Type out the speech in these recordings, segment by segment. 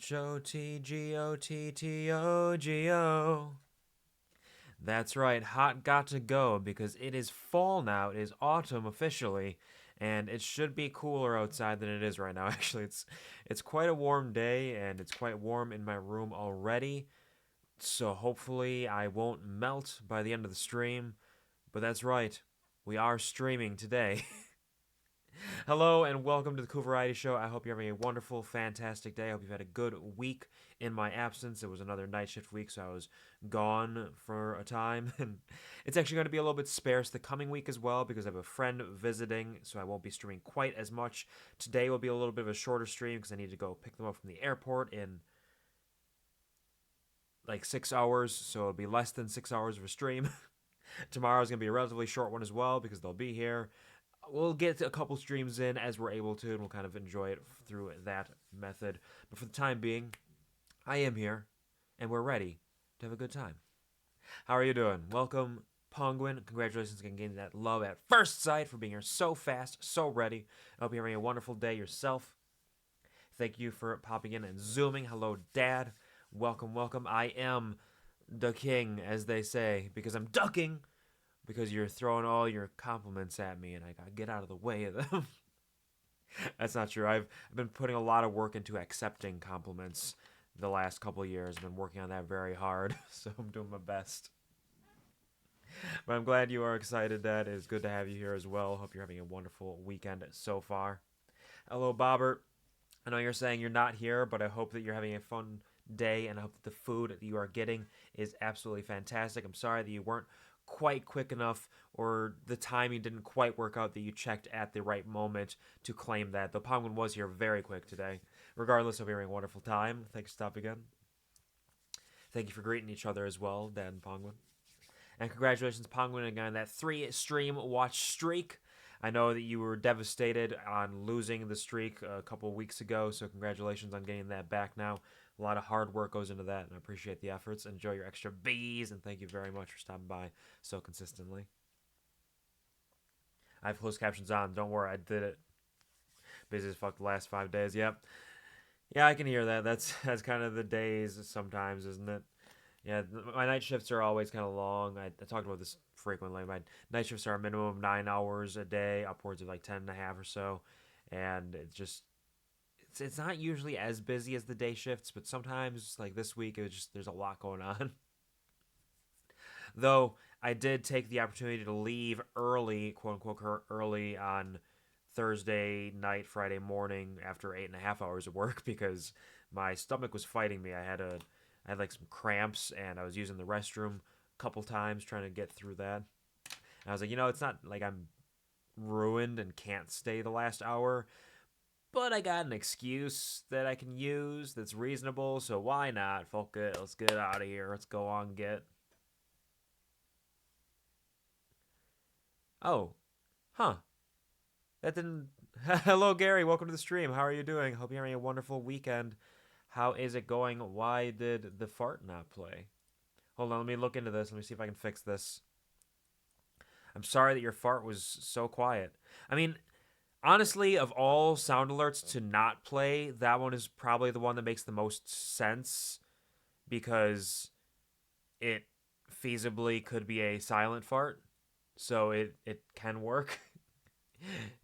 HOTGOTTOGO. That's right, hot got to go because it is fall now. It is autumn officially, and it should be cooler outside than it is right now. Actually, it's quite a warm day, and it's quite warm in my room already. So hopefully I won't melt by the end of the stream. But that's right, we are streaming today. Hello and welcome to the QuvarTV show. I hope you're having a wonderful, fantastic day. I hope you've had a good week in my absence. It was another night shift week, so I was gone for a time. And it's actually going to be a little bit sparse the coming week as well because I have a friend visiting, so I won't be streaming quite as much. Today will be a little bit of a shorter stream because I need to go pick them up from the airport in like 6 hours, so it'll be less than 6 hours of a stream. Tomorrow's going to be a relatively short one as well because they'll be here. We'll get a couple streams in as we're able to, and we'll kind of enjoy it through that method. But for the time being, I am here, and we're ready to have a good time. How are you doing? Welcome, Penguin. Congratulations on getting that love at first sight for being here so fast, so ready. I hope you're having a wonderful day yourself. Thank you for popping in and zooming. Hello, Dad. Welcome, welcome. I am the king, as they say, because I'm ducking. Because you're throwing all your compliments at me and I gotta get out of the way of them. That's not true. I've been putting a lot of work into accepting compliments the last couple of years. I've been working on that very hard, so I'm doing my best. But I'm glad you are excited, Dad. It is good to have you here as well. Hope you're having a wonderful weekend so far. Hello, Bobbert. I know you're saying you're not here, but I hope that you're having a fun day and I hope that the food that you are getting is absolutely fantastic. I'm sorry that you weren't quite quick enough or the timing didn't quite work out that you checked at the right moment to claim that. The Penguin was here very quick today. Regardless, hope you're having a wonderful time. Thanks for stopping in. Thank you for greeting each other as well, Dan and Penguin. And congratulations, Penguin, again, on that 3-stream watch streak. I know that you were devastated on losing the streak a couple of weeks ago, so congratulations on getting that back now. A lot of hard work goes into that, and I appreciate the efforts. Enjoy your extra bees, and thank you very much for stopping by so consistently. I have closed captions on. Don't worry, I did it. Busy as fuck the last 5 days. Yep. Yeah, I can hear that. That's kind of the days sometimes, isn't it? Yeah, my night shifts are always kind of long. I talked about this frequently. My night shifts are a minimum of 9 hours a day, upwards of like 10 and a half or so. And it's not usually as busy as the day shifts, but sometimes, like this week, there's a lot going on. Though I did take the opportunity to leave early, quote unquote, early on Thursday night, Friday morning after 8.5 hours of work because my stomach was fighting me. I had like some cramps and I was using the restroom a couple times trying to get through that. And I was like, it's not like I'm ruined and can't stay the last hour, but I got an excuse that I can use that's reasonable, so why not? Fuck it, let's get out of here. Let's go on get. Oh, huh. That didn't... Hello, Gary. Welcome to the stream. How are you doing? Hope you're having a wonderful weekend. How is it going? Why did the fart not play? Hold on, let me look into this. Let me see if I can fix this. I'm sorry that your fart was so quiet. I mean, honestly, of all sound alerts to not play, that one is probably the one that makes the most sense because it feasibly could be a silent fart. So it can work.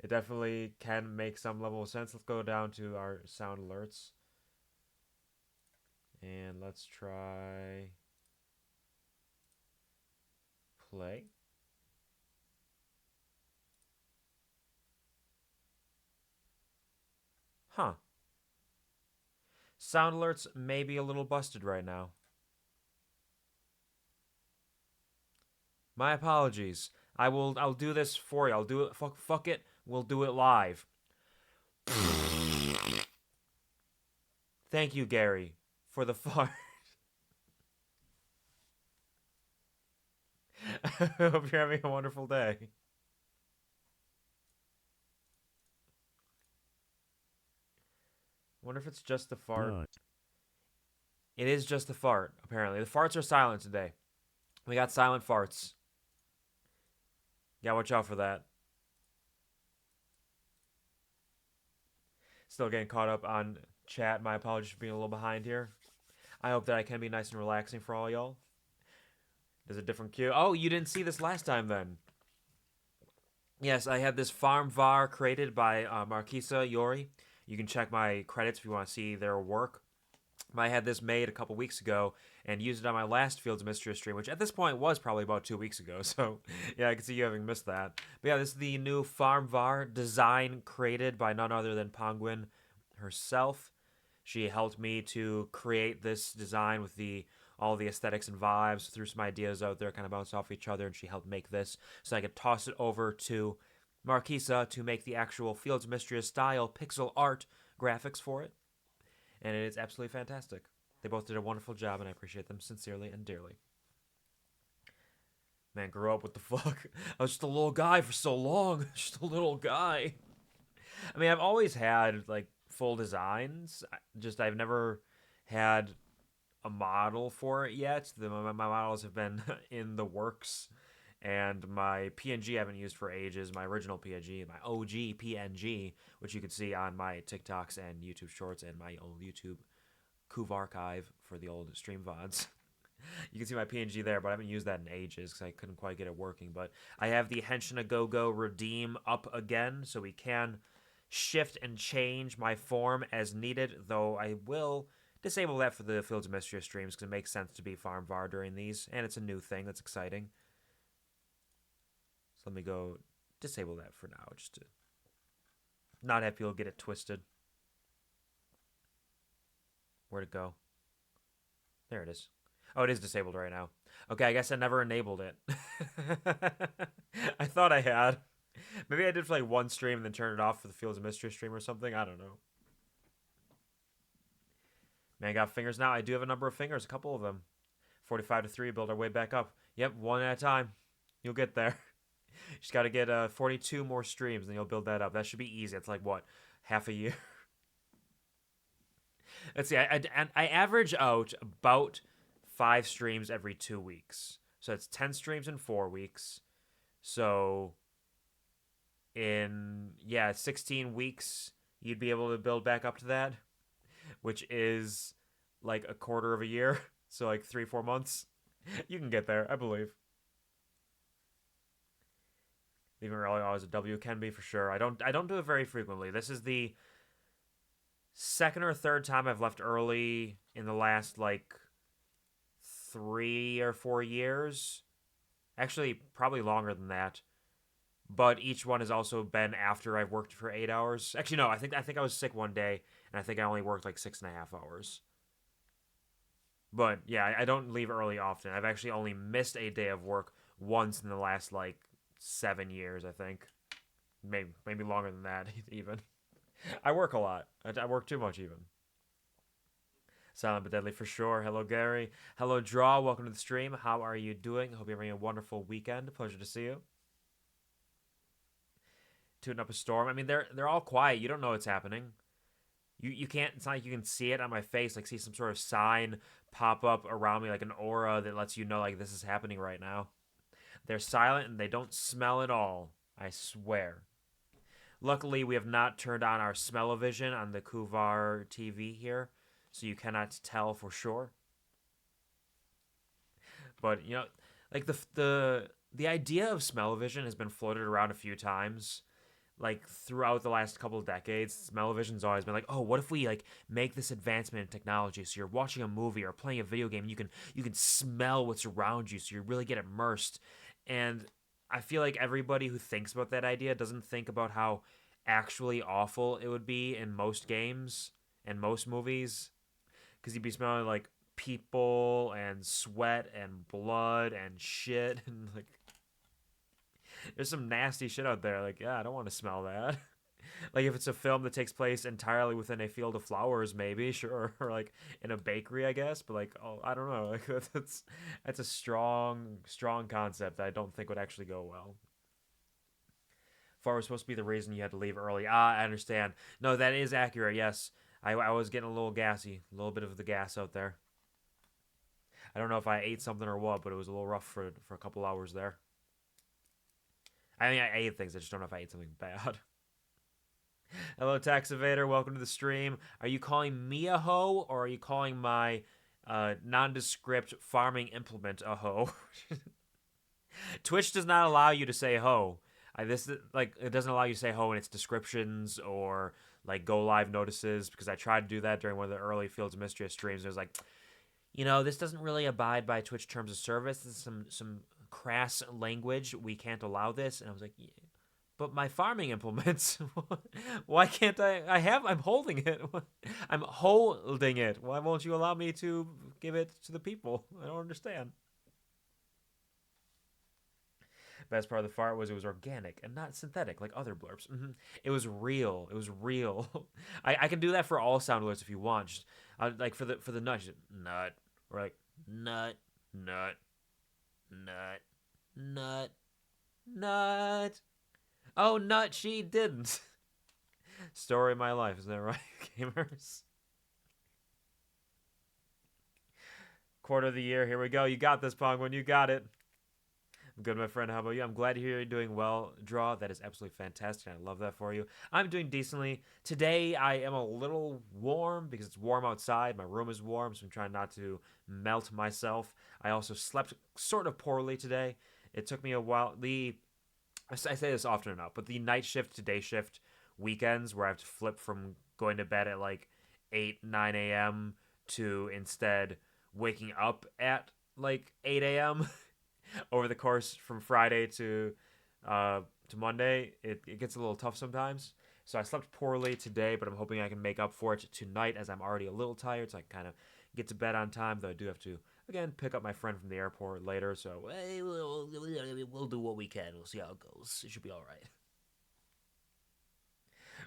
It definitely can make some level of sense. Let's go down to our sound alerts. And let's try play. Huh. Sound alerts may be a little busted right now. My apologies. I'll do this for you. I'll do it. Fuck it. We'll do it live. Thank you, Gary, for the fart. I hope you're having a wonderful day. I wonder if it's just the fart. What? It is just the fart, apparently. The farts are silent today. We got silent farts. Yeah, watch out for that. Still getting caught up on Chat, my apologies for being a little behind here. I hope that I can be nice and relaxing for all y'all. There's a different queue. Oh, you didn't see this last time then. Yes, I had this farm var created by Marquisa Yori. You can check my credits if you want to see their work. I had this made a couple weeks ago and used it on my last Fields of Mistria stream, which at this point was probably about 2 weeks ago. So, yeah, I can see you having missed that. But yeah, this is the new farm var design created by none other than Penguin herself. She helped me to create this design with all the aesthetics and vibes, threw some ideas out there, kind of bounced off each other, and she helped make this so I could toss it over to Marquisa to make the actual Fields of Mistria style pixel art graphics for it. And it is absolutely fantastic. They both did a wonderful job, and I appreciate them sincerely and dearly. Man, grew up, what the fuck? I was just a little guy for so long. Just a little guy. I mean, I've always had, like, full designs. I've never had a model for it yet. My models have been in the works. And my PNG I haven't used for ages. My original PNG, my OG PNG, which you can see on my TikToks and YouTube Shorts and my old YouTube QuvarTV for the old stream VODs. You can see my PNG there, but I haven't used that in ages because I couldn't quite get it working. But I have the Henshin a Go-Go Redeem up again, so we can shift and change my form as needed, though I will disable that for the Fields of Mistria streams because it makes sense to be Farm VAR during these, and it's a new thing that's exciting. So let me go disable that for now, just to not have people get it twisted. Where'd it go? There it is. Oh, it is disabled right now. Okay, I guess I never enabled it. I thought I had. Maybe I did for like one stream and then turned it off for the Fields of Mistria stream or something. I don't know. Man, I got fingers now. I do have a number of fingers, a couple of them. 45 to 3, build our way back up. Yep, one at a time. You'll get there. You just got to get 42 more streams, and you'll build that up. That should be easy. It's like, what, half a year? Let's see. I average out about 5 streams every 2 weeks. So it's 10 streams in 4 weeks. So in, 16 weeks, you'd be able to build back up to that, which is like a quarter of a year. So like 3-4 months. You can get there, I believe. Leaving early always a W can be for sure. I don't do it very frequently. This is the second or third time I've left early in the last like 3 or 4 years. Actually, probably longer than that. But each one has also been after I've worked for 8 hours. Actually, no. I think I was sick one day, and I think I only worked like 6.5 hours. But yeah, I don't leave early often. I've actually only missed a day of work once in the last like 7 years, I think. Maybe longer than that, even. I work a lot. I work too much, even. Silent but deadly for sure. Hello, Gary. Hello, Draw. Welcome to the stream. How are you doing? Hope you're having a wonderful weekend. Pleasure to see you. Tooting up a storm. I mean, they're all quiet. You don't know what's happening. You can't. It's not like you can see it on my face. Like see some sort of sign pop up around me, like an aura that lets you know like this is happening right now. They're silent and they don't smell at all. I swear. Luckily, we have not turned on our smell-o-vision on the QuvarTV here, so you cannot tell for sure. But you know, like the idea of smell-o-vision has been floated around a few times. Like throughout the last couple of decades, smell-o-vision's always been like, oh, what if we like make this advancement in technology so you're watching a movie or playing a video game and you can smell what's around you so you really get immersed. And I feel like everybody who thinks about that idea doesn't think about how actually awful it would be in most games and most movies, because you'd be smelling like people and sweat and blood and shit and like there's some nasty shit out there. Like, yeah, I don't want to smell that. Like, if it's a film that takes place entirely within a field of flowers, maybe, sure. Or, like, in a bakery, I guess. But, like, oh, I don't know. Like, that's a strong concept that I don't think would actually go well. Far was supposed to be the reason you had to leave early. I understand. No, that is accurate, yes. I was getting a little gassy. A little bit of the gas out there. I don't know if I ate something or what, but it was a little rough for a couple hours there. I mean, I ate things. I just don't know if I ate something bad. Hello, Tax Evader. Welcome to the stream. Are you calling me a hoe, or are you calling my nondescript farming implement a hoe? Twitch does not allow you to say hoe. This like it doesn't allow you to say hoe in its descriptions or like go live notices because I tried to do that during one of the early Fields of Mistria streams. It was like, this doesn't really abide by Twitch terms of service. This is some crass language. We can't allow this. And I was like, yeah, but my farming implements, why can't I'm holding it. I'm holding it. Why won't you allow me to give it to the people? I don't understand. Best part of the fart was it was organic and not synthetic like other blurps. It was real. It was real. I can do that for all sound alerts if you want. Just, like for the nut, just, nut, or like nut, nut, nut, nut, nut. Oh, nut, she didn't. Story of my life, isn't that right, gamers? Quarter of the year, here we go. You got this, Pongwin. You got it. I'm good, my friend. How about you? I'm glad to hear you're doing well, Draw. That is absolutely fantastic. I love that for you. I'm doing decently. Today, I am a little warm because it's warm outside. My room is warm, so I'm trying not to melt myself. I also slept sort of poorly today. It took me a while. I say this often enough, but the night shift to day shift weekends where I have to flip from going to bed at like 8, 9 a.m. to instead waking up at like 8 a.m. over the course from Friday to Monday, it gets a little tough sometimes. So I slept poorly today, but I'm hoping I can make up for it tonight as I'm already a little tired, so I can kind of get to bed on time, though I do have to, again, pick up my friend from the airport later, so hey, we'll do what we can. We'll see how it goes. It should be all right.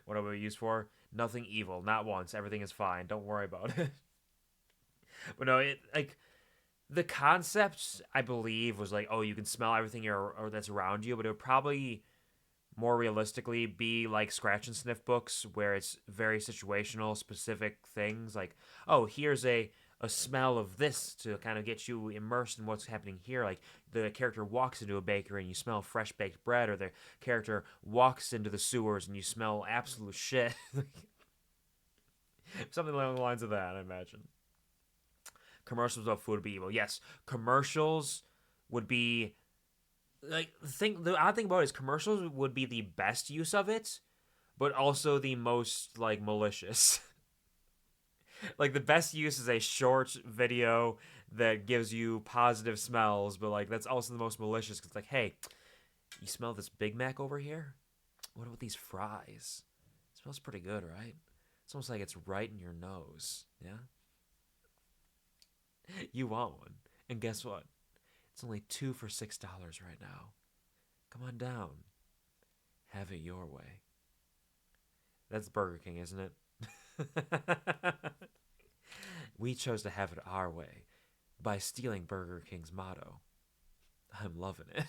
What are we used for? Nothing evil. Not once. Everything is fine. Don't worry about it. But no, the concept, I believe, was like, oh, you can smell everything or that's around you, but it would probably more realistically be like scratch and sniff books where it's very situational, specific things. Like, oh, here's a smell of this to kind of get you immersed in what's happening here. Like the character walks into a bakery and you smell fresh baked bread, or the character walks into the sewers and you smell absolute shit. Something along the lines of that, I imagine. Commercials about food would be evil. Yes, commercials would be like the odd thing about it is commercials would be the best use of it, but also the most like malicious. Like the best use is a short video that gives you positive smells, but like that's also the most malicious because like, hey, you smell this Big Mac over here? What about these fries? It smells pretty good, right? It's almost like it's right in your nose. Yeah. You want one, and guess what? It's only 2 for $6 right now. Come on down. Have it your way. That's Burger King, isn't it? We chose to have it our way by stealing Burger King's motto. I'm loving it.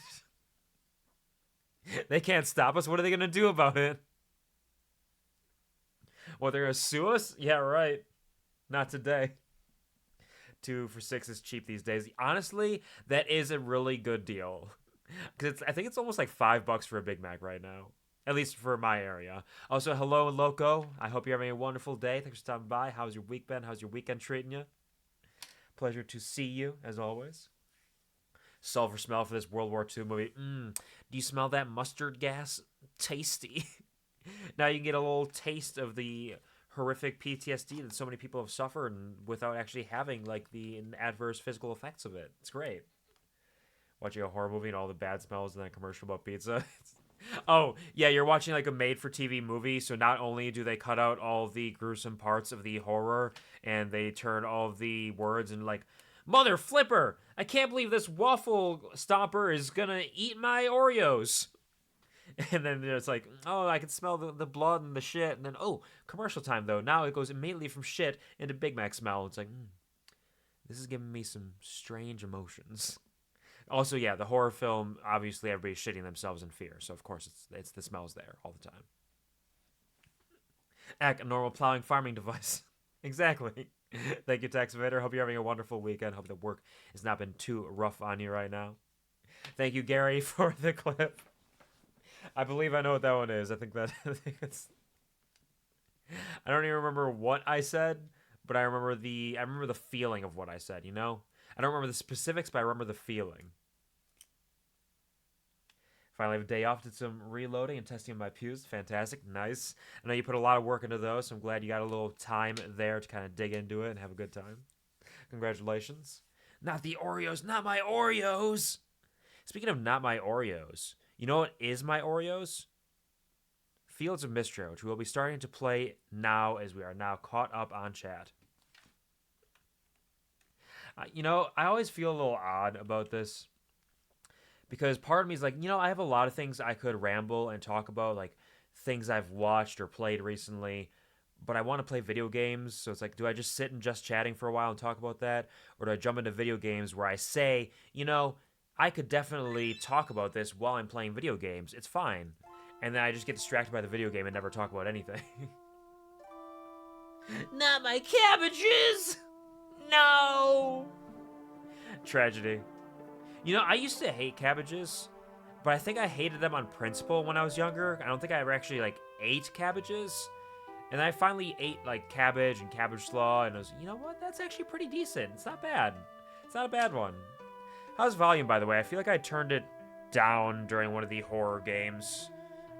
They can't stop us. What are they going to do about it? What, they're going to sue us? Yeah, right. Not today. 2 for $6 is cheap these days. Honestly, that is a really good deal. Because I think it's almost like $5 for a Big Mac right now. At least for my area. Also, hello, Loco. I hope you're having a wonderful day. Thanks for stopping by. How's your week been? How's your weekend treating you? Pleasure to see you, as always. Sulfur smell for this World War II movie. Do you smell that mustard gas? Tasty. Now you can get a little taste of the horrific PTSD that so many people have suffered and without actually having like the adverse physical effects of it. It's great. Watching a horror movie and all the bad smells and then a commercial about pizza. Oh, yeah, you're watching like a made-for-TV movie, so not only do they cut out all the gruesome parts of the horror, and they turn all of the words and like, Mother Flipper! I can't believe this waffle stomper is gonna eat my Oreos! And then it's like, oh, I can smell the blood and the shit, and then, oh, commercial time, though. Now it goes immediately from shit into Big Mac smell. It's like, this is giving me some strange emotions. Also, yeah, the horror film, obviously everybody's shitting themselves in fear, so of course it's the smells there all the time. Act a normal plowing farming device. Exactly. Thank you, Tax Evader. Hope you're having a wonderful weekend. Hope the work has not been too rough on you right now. Thank you, Gary, for the clip. I believe I know what that one is. I think it's I don't even remember what I said, but I remember the feeling of what I said, you know? I don't remember the specifics, but I remember the feeling. Finally have a day off, did some reloading and testing of my pews. Fantastic, nice. I know you put a lot of work into those, so I'm glad you got a little time there to kind of dig into it and have a good time. Congratulations. Not the Oreos, not my Oreos! Speaking of not my Oreos, you know what is my Oreos? Fields of Mistria, which we will be starting to play now as we are now caught up on chat. You know, I always feel a little odd about this because part of me is like, you know, I have a lot of things I could ramble and talk about, like things I've watched or played recently, but I want to play video games. So it's like, do I just sit and just chatting for a while and talk about that? Or do I jump into video games where I say, you know, I could definitely talk about this while I'm playing video games. It's fine. And then I just get distracted by the video game and never talk about anything. Not my cabbages! No! Tragedy. You know, I used to hate cabbages, but I think I hated them on principle when I was younger. I don't think I ever actually, like, ate cabbages. And I finally ate, like, cabbage and cabbage slaw, and I was, you know what? That's actually pretty decent. It's not bad. It's not a bad one. How's volume, by the way? I feel like I turned it down during one of the horror games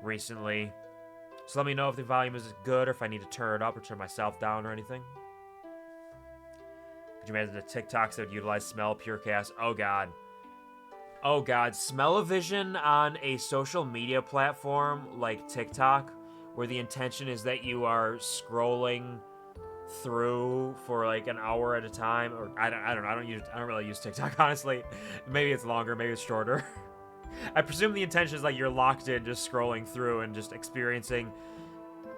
recently. So let me know if the volume is good or if I need to turn it up or turn myself down or anything. Could you imagine the TikToks that would utilize smell purecast? Oh, God. Oh, God. Smell-o-vision on a social media platform like TikTok, where the intention is that you are scrolling through for like an hour at a time, or I don't know. I don't really use TikTok, honestly. Maybe it's longer, maybe it's shorter. I presume the intention is like you're locked in, just scrolling through and just experiencing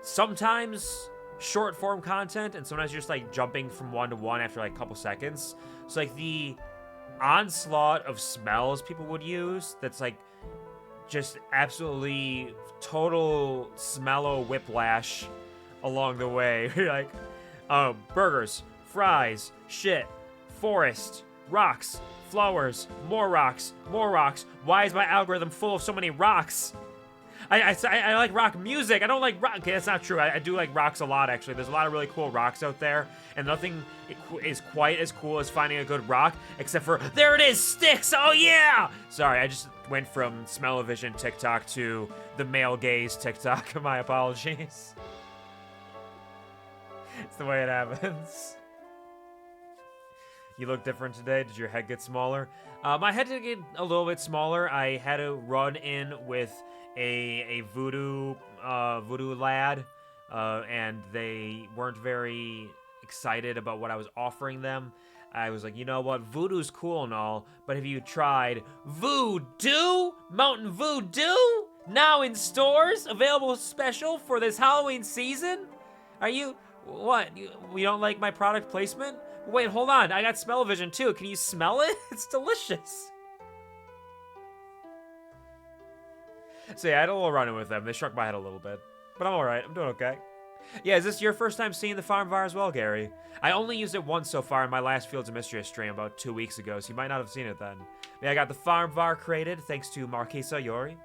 sometimes short form content, and sometimes you're just like jumping from one to one after like a couple seconds. So like the onslaught of smells people would use, that's like just absolutely total smello whiplash along the way. You're like, burgers, fries, shit, forest, rocks, flowers, more rocks, more rocks. Why is my algorithm full of so many rocks? I like rock music. I don't like rock. Okay, that's not true. I do like rocks a lot, actually. There's a lot of really cool rocks out there, and nothing is quite as cool as finding a good rock, except for, there it is, sticks! Oh, yeah! Sorry, I just went from smell-o-vision TikTok to the male gaze TikTok. My apologies. It's the way it happens. You look different today. Did your head get smaller? My head did get a little bit smaller. I had to run in with a voodoo lad, and they weren't very excited about what I was offering them. I was like, you know what? Voodoo's cool and all, but have you tried Voodoo? Mountain Voodoo? Now in stores, available special for this Halloween season? Are you... What? You don't like my product placement? Wait, hold on. I got smell-o-vision too. Can you smell it? It's delicious. So yeah, I had a little run-in with them. They struck my head a little bit. But I'm alright. I'm doing okay. Yeah, is this your first time seeing the Farm Var as well, Gary? I only used it once so far in my last Fields of Mistria stream about 2 weeks ago, so you might not have seen it then. Yeah, I got the Farm Var created thanks to Marquesa Yori.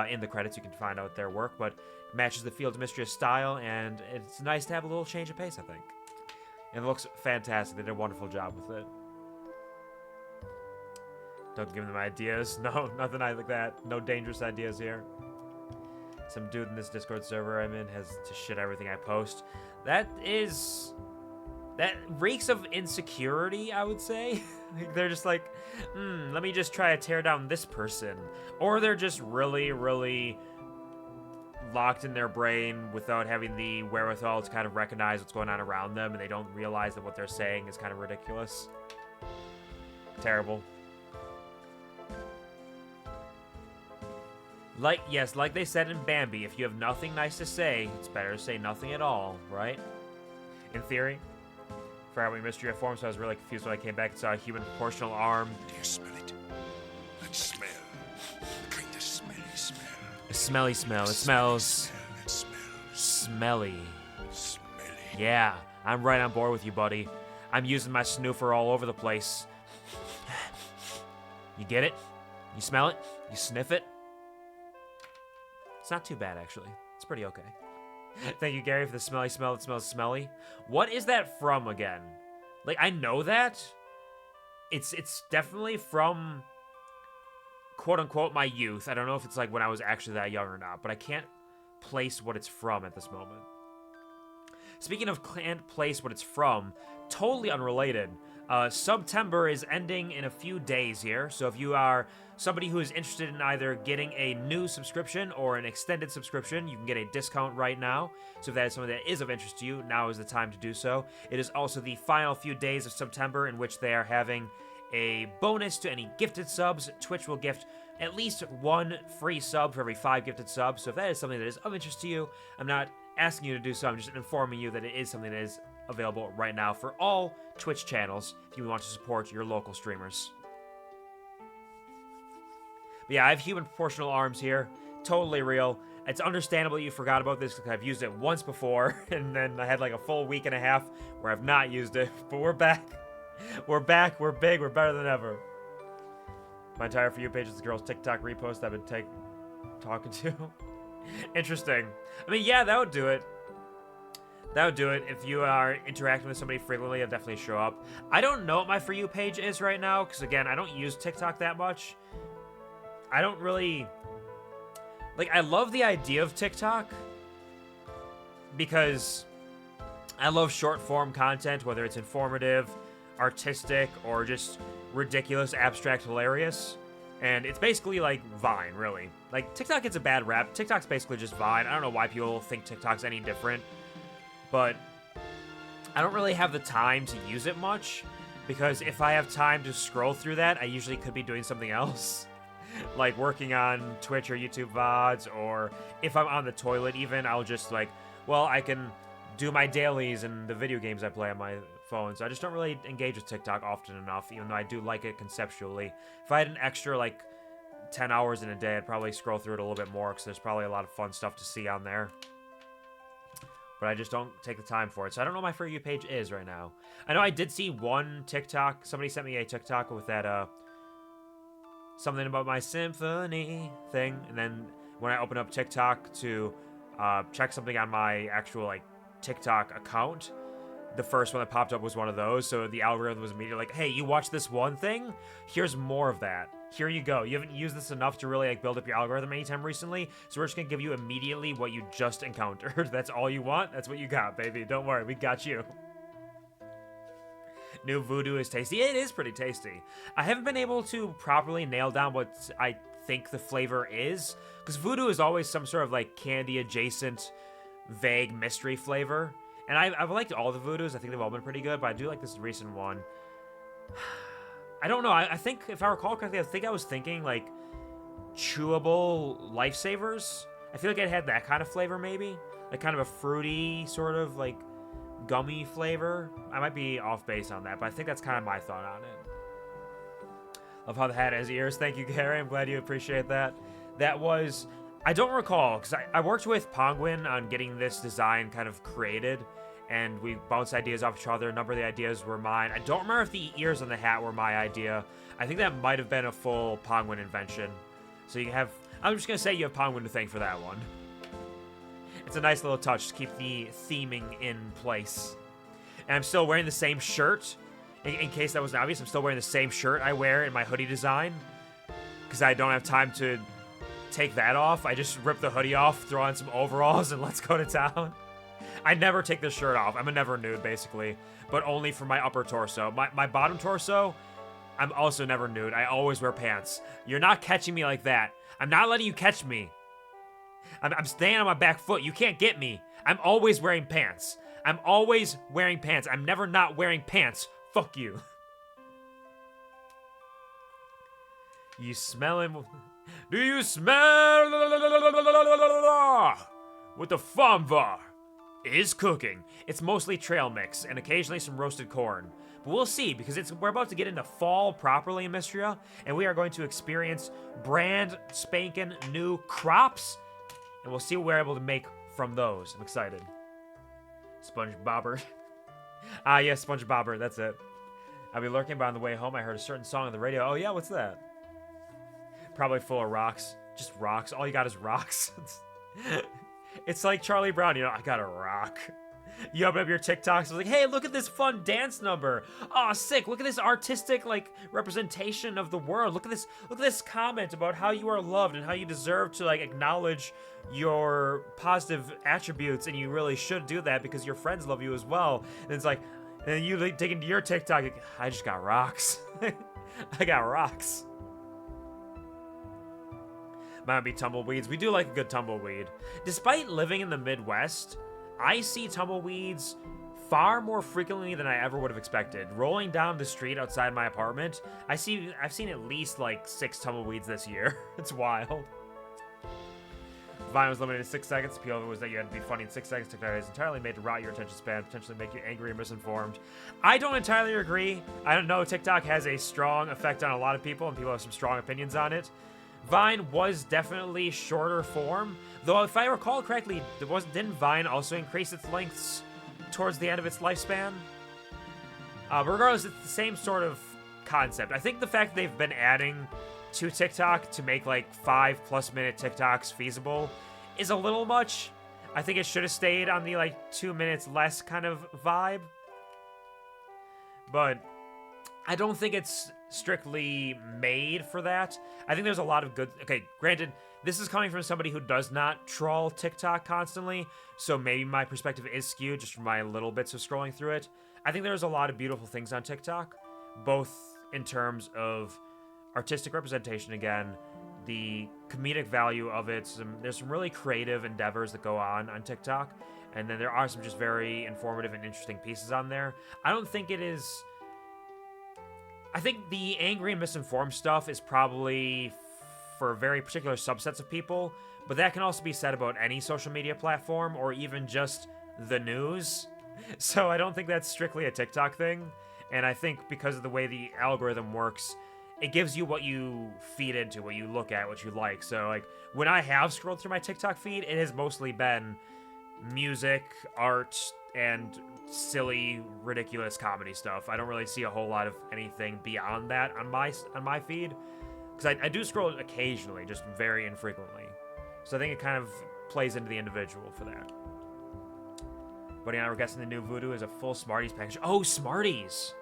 In the credits, you can find out their work, but matches the Fields of Mistria style, and it's nice to have a little change of pace, I think. And it looks fantastic. They did a wonderful job with it. Don't give them ideas. No, nothing like that. No dangerous ideas here. Some dude in this Discord server I'm in has to shit everything I post. That reeks of insecurity, I would say. They're just like, let me just try to tear down this person. Or they're just really, really locked in their brain without having the wherewithal to kind of recognize what's going on around them, and they don't realize that what they're saying is kind of ridiculous. Terrible. Like they said in Bambi, if you have nothing nice to say, it's better to say nothing at all, right? In theory. For how we Mistria formed, so I was really confused when I came back and saw a human proportional arm. Do you smell it? That smell. The kind of smelly smell. A smelly smell. It smells smelly. Smelly. Yeah, I'm right on board with you, buddy. I'm using my snoofer all over the place. You get it? You smell it? You sniff it? It's not too bad, actually. It's pretty okay. Thank you, Gary, for the smelly smell that smells smelly. What is that from again? Like, I know that. It's definitely from, quote-unquote, my youth. I don't know if it's, like, when I was actually that young or not, but I can't place what it's from at this moment. Speaking of can't place what it's from, totally unrelated, September is ending in a few days here, so if you are somebody who is interested in either getting a new subscription or an extended subscription, you can get a discount right now. So if that is something that is of interest to you, now is the time to do so. It is also the final few days of September in which they are having a bonus to any gifted subs. Twitch will gift at least one free sub for every 5 gifted subs. So if that is something that is of interest to you, I'm not asking you to do so, I'm just informing you that it is something that is available right now for all Twitch channels if you want to support your local streamers. But yeah, I have human proportional arms here. Totally real. It's understandable you forgot about this because I've used it once before, and then I had like a full week and a half where I've not used it, but we're back. We're back, we're big, we're better than ever. My entire For You page is the girl's TikTok repost I've been talking to. Interesting. I mean, yeah, that would do it. That would do it. If you are interacting with somebody frequently, it'll definitely show up. I don't know what my For You page is right now, because again, I don't use TikTok that much. I don't really... Like, I love the idea of TikTok, because I love short-form content, whether it's informative, artistic, or just ridiculous, abstract, hilarious. And it's basically like Vine, really. Like, TikTok gets a bad rap. TikTok's basically just Vine. I don't know why people think TikTok's any different. But I don't really have the time to use it much. Because if I have time to scroll through that, I usually could be doing something else. Like working on Twitch or YouTube VODs. Or if I'm on the toilet even, I'll just like, well, I can do my dailies and the video games I play on my phone. So I just don't really engage with TikTok often enough, even though I do like it conceptually. If I had an extra like 10 hours in a day, I'd probably scroll through it a little bit more because there's probably a lot of fun stuff to see on there. But I just don't take the time for it. So I don't know what my For You page is right now. I know I did see one TikTok. Somebody sent me a TikTok with that something about my symphony thing. And then when I open up TikTok to check something on my actual like TikTok account, the first one that popped up was one of those. So the algorithm was immediately like, hey, you watch this one thing? Here's more of that. Here you go. You haven't used this enough to really like build up your algorithm anytime recently, so we're just gonna give you immediately what you just encountered. That's all you want? That's what you got, baby. Don't worry, we got you. New voodoo is tasty. It is pretty tasty. I haven't been able to properly nail down what I think the flavor is, because voodoo is always some sort of like candy adjacent, vague mystery flavor. And I've liked all the voodoos. I think they've all been pretty good, but I do like this recent one. I don't know. I think, if I recall correctly, I was thinking, like, chewable lifesavers. I feel like it had that kind of flavor, maybe. Like, kind of a fruity, sort of, like, gummy flavor. I might be off base on that, but I think that's kind of my thought on it. Love how the hat has ears. Thank you, Gary. I'm glad you appreciate that. That was... I don't recall, because I worked with Penguin on getting this design kind of created, and we bounced ideas off each other. A number of the ideas were mine. I don't remember if the ears on the hat were my idea. I think that might have been a full Penguin invention. So you have... I'm just going to say you have Penguin to thank for that one. It's a nice little touch to keep the theming in place. And I'm still wearing the same shirt. In case that wasn't obvious, I'm still wearing the same shirt I wear in my hoodie design. Because I don't have time to take that off. I just rip the hoodie off, throw on some overalls, and let's go to town. I never take this shirt off. I'm a never nude, basically. But only for my upper torso. My bottom torso, I'm also never nude. I always wear pants. You're not catching me like that. I'm not letting you catch me. I'm staying on my back foot. You can't get me. I'm always wearing pants. I'm always wearing pants. I'm never not wearing pants. Fuck you. You smell him... Do you smell what the famvar is cooking? It's mostly trail mix and occasionally some roasted corn. But we'll see, because we're about to get into fall properly in Mistria, and we are going to experience brand spanking new crops, and we'll see what we're able to make from those. I'm excited. SpongeBobber. Yes, SpongeBobber, that's it. I'll be lurking, but on the way home I heard a certain song on the radio. Oh yeah, what's that? Probably full of rocks. Just rocks. All you got is rocks. It's like Charlie Brown, you know, I gotta rock. You open up your TikToks, it's like, hey, look at this fun dance number. Oh, sick. Look at this artistic, like, representation of the world. Look at this comment about how you are loved and how you deserve to, like, acknowledge your positive attributes, and you really should do that because your friends love you as well. And it's like, and then you like, dig into your TikTok, like, I just got rocks. I got rocks. Might be tumbleweeds. We do like a good tumbleweed. Despite living in the Midwest, I see tumbleweeds far more frequently than I ever would have expected. Rolling down the street outside my apartment, I've seen at least like 6 tumbleweeds this year. It's wild. Vine was limited to 6 seconds. The appeal of it was that you had to be funny in 6 seconds. TikTok is entirely made to rot your attention span, potentially make you angry and misinformed. I don't entirely agree. I don't know. TikTok has a strong effect on a lot of people, and people have some strong opinions on it. Vine was definitely shorter form, though if I recall correctly, didn't Vine also increase its lengths towards the end of its lifespan? But regardless, it's the same sort of concept. I think the fact that they've been adding to TikTok to make like 5+ minute TikToks feasible is a little much. I think it should have stayed on the like 2 minutes less kind of vibe. But I don't think it's strictly made for that. I think there's a lot of good... Okay, granted, this is coming from somebody who does not troll TikTok constantly, so maybe my perspective is skewed just from my little bits of scrolling through it. I think there's a lot of beautiful things on TikTok, both in terms of artistic representation again, the comedic value of it. There's some really creative endeavors that go on TikTok, and then there are some just very informative and interesting pieces on there. I don't think it is... I think the angry and misinformed stuff is probably for very particular subsets of people, but that can also be said about any social media platform or even just the news. So I don't think that's strictly a TikTok thing, and I think because of the way the algorithm works, it gives you what you feed into, what you look at, what you like. So like when I have scrolled through my TikTok feed, it has mostly been music, art, and silly, ridiculous comedy stuff. I don't really see a whole lot of anything beyond that on my feed, because I do scroll occasionally, just very infrequently. So I think it kind of plays into the individual for that. Buddy and I were guessing the new Voodoo is a full Smarties package. Oh, Smarties!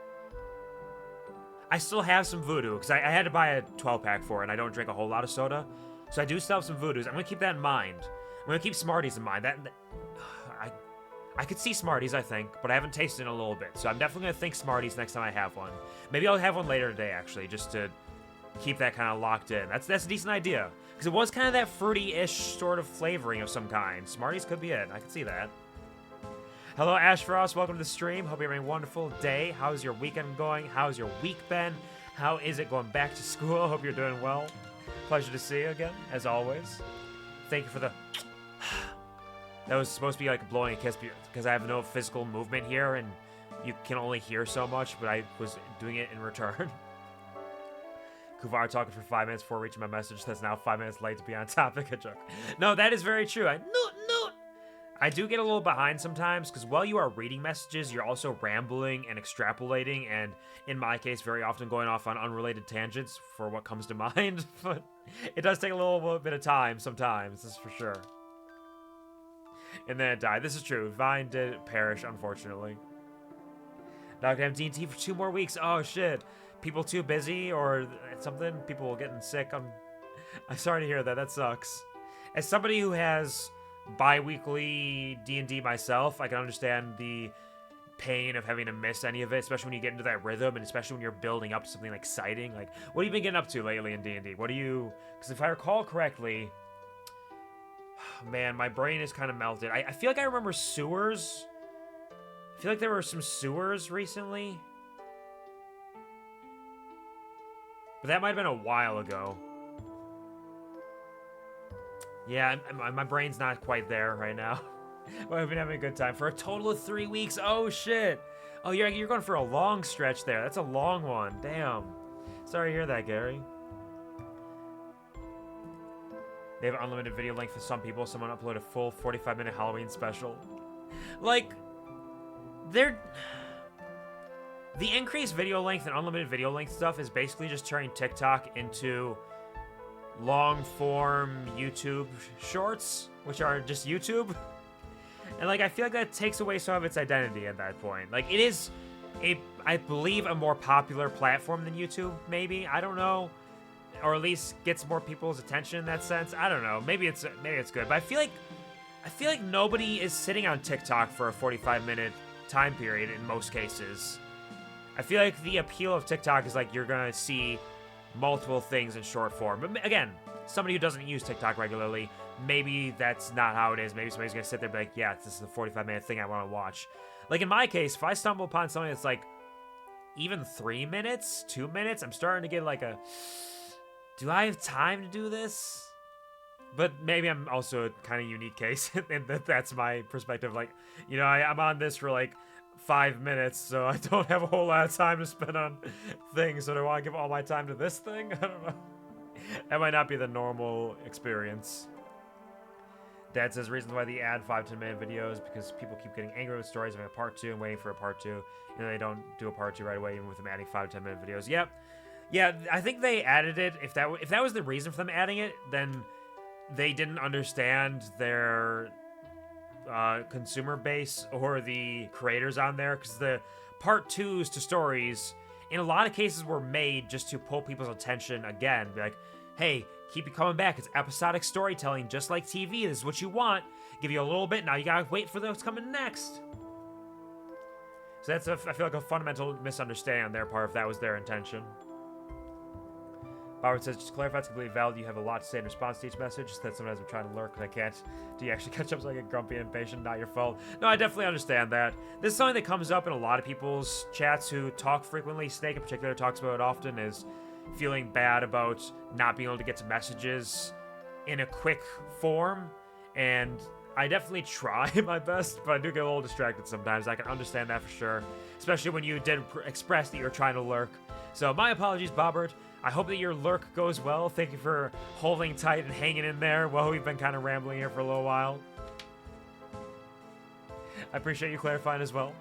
I still have some Voodoo, because I had to buy a 12-pack for it, and I don't drink a whole lot of soda. So I do still have some Voodoos. I'm going to keep that in mind. I'm going to keep Smarties in mind. I could see Smarties, I think, but I haven't tasted in a little bit. So I'm definitely going to think Smarties next time I have one. Maybe I'll have one later today, actually, just to keep that kind of locked in. That's a decent idea. Because it was kind of that fruity-ish sort of flavoring of some kind. Smarties could be it. I could see that. Hello, Ash Frost. Welcome to the stream. Hope you're having a wonderful day. How's your weekend going? How's your week been? How is it going back to school? Hope you're doing well. Pleasure to see you again, as always. Thank you for the... That was supposed to be like blowing a kiss because I have no physical movement here and you can only hear so much, but I was doing it in return. Kuvar talking for 5 minutes before reaching my message. That's now 5 minutes late to be on topic. A joke. No, that is very true. I do get a little behind sometimes because while you are reading messages, you're also rambling and extrapolating, and in my case, very often going off on unrelated tangents for what comes to mind. But it does take a little bit of time sometimes, this is for sure. And then it died. This is true. Vine did perish, unfortunately. Now I can have D&T for 2 more weeks. Oh, shit. People too busy or something? People getting sick? I'm sorry to hear that. That sucks. As somebody who has bi-weekly D&D myself, I can understand the pain of having to miss any of it, especially when you get into that rhythm, and especially when you're building up to something exciting. Like, what have you been getting up to lately in D&D? What do you... Because if I recall correctly... Man, my brain is kind of melted. I feel like I remember sewers. I feel like there were some sewers recently. But that might have been a while ago. Yeah, my brain's not quite there right now. But I've been having a good time. For a total of 3 weeks. Oh, shit. Oh, you're going for a long stretch there. That's a long one. Damn. Sorry to hear that, Gary. They have unlimited video length for some people. Someone uploaded a full 45-minute Halloween special. Like, the increased video length and unlimited video length stuff is basically just turning TikTok into, long form YouTube shorts, which are just YouTube. And like I feel like that takes away some of its identity at that point. Like it is I believe a more popular platform than YouTube, maybe. I don't know. Or at least gets more people's attention in that sense. I don't know. Maybe it's good. But I feel like nobody is sitting on TikTok for a 45-minute time period in most cases. I feel like the appeal of TikTok is like you're gonna see multiple things in short form. But again, somebody who doesn't use TikTok regularly, maybe that's not how it is. Maybe somebody's gonna sit there and be like, yeah, this is a 45-minute thing I want to watch. Like in my case, if I stumble upon something that's like even 3 minutes, 2 minutes, I'm starting to get like a, do I have time to do this? But maybe I'm also a kind of unique case, and that's my perspective. Like, you know, I'm on this for like 5 minutes, so I don't have a whole lot of time to spend on things. So do I want to give all my time to this thing? I don't know. That might not be the normal experience. Dad says reasons why they add 5-10 minute videos because people keep getting angry with stories having a part 2 and waiting for a part 2. You know, they don't do a part 2 right away, even with them adding 5-10 minute videos. Yep. Yeah, I think they added it. If that was the reason for them adding it, then they didn't understand their consumer base or the creators on there, because the part 2s to stories in a lot of cases were made just to pull people's attention again. Be like, hey, keep it coming back. It's episodic storytelling, just like TV. This is what you want. Give you a little bit. Now you gotta wait for what's coming next. So that's, I feel like, a fundamental misunderstanding on their part if that was their intention. Bauer says, just to clarify, it's completely valid. You have a lot to say in response to each message. That sometimes I'm trying to lurk and I can't. Do you actually catch up so I get grumpy and impatient? Not your fault. No, I definitely understand that. This is something that comes up in a lot of people's chats who talk frequently. Snake in particular talks about it often, is feeling bad about not being able to get to messages in a quick form. And I definitely try my best, but I do get a little distracted sometimes. I can understand that for sure. Especially when you did express that you're trying to lurk. So my apologies, Bobbert. I hope that your lurk goes well. Thank you for holding tight and hanging in there while we've been kind of rambling here for a little while. I appreciate you clarifying as well.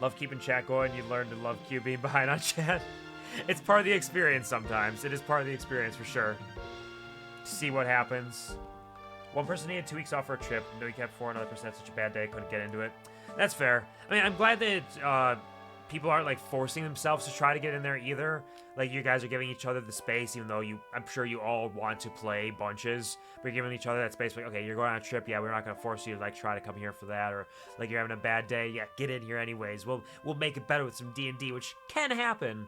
Love keeping chat going. You learn to love Q being behind on chat. It's part of the experience sometimes. It is part of the experience for sure. See what happens. One person needed 2 weeks off for a trip. No, he kept 4. Another person had such a bad day, couldn't get into it. That's fair. I mean, I'm glad that people aren't like forcing themselves to try to get in there either. Like, you guys are giving each other the space, even though I'm sure you all want to play bunches, but you're giving each other that space. Like, okay, you're going on a trip. Yeah, we're not going to force you to like try to come here for that, or like you're having a bad day. Yeah, get in here anyways. We'll make it better with some D&D, which can happen,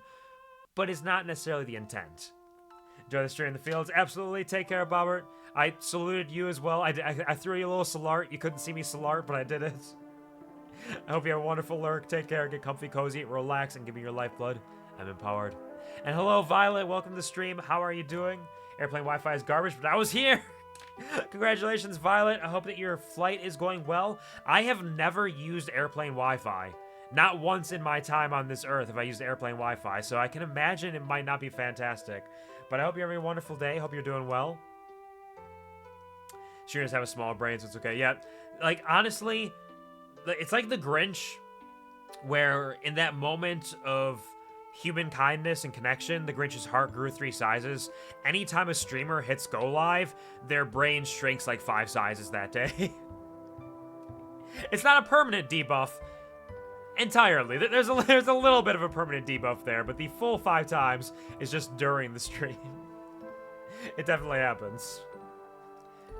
but is not necessarily the intent. Enjoy the stream in the fields. Absolutely. Take care, Bobbert. I saluted you as well. I threw you a little salart. You couldn't see me salart, but I did it. I hope you have a wonderful lurk. Take care. Get comfy, cozy, relax, and give me your lifeblood. I'm empowered. And hello, Violet. Welcome to the stream. How are you doing? Airplane Wi-Fi is garbage, but I was here. Congratulations, Violet. I hope that your flight is going well. I have never used airplane Wi-Fi. Not once in my time on this earth have I used airplane Wi-Fi, so I can imagine it might not be fantastic. But I hope you're having a wonderful day. Hope you're doing well. She just have a small brain, so it's okay. Yeah, like, honestly, it's like the Grinch, where in that moment of human kindness and connection, the Grinch's heart grew 3 sizes. Anytime a streamer hits go live, their brain shrinks like 5 sizes that day. It's not a permanent debuff entirely. There's a little bit of a permanent debuff there, but the full 5 times is just during the stream. It definitely happens.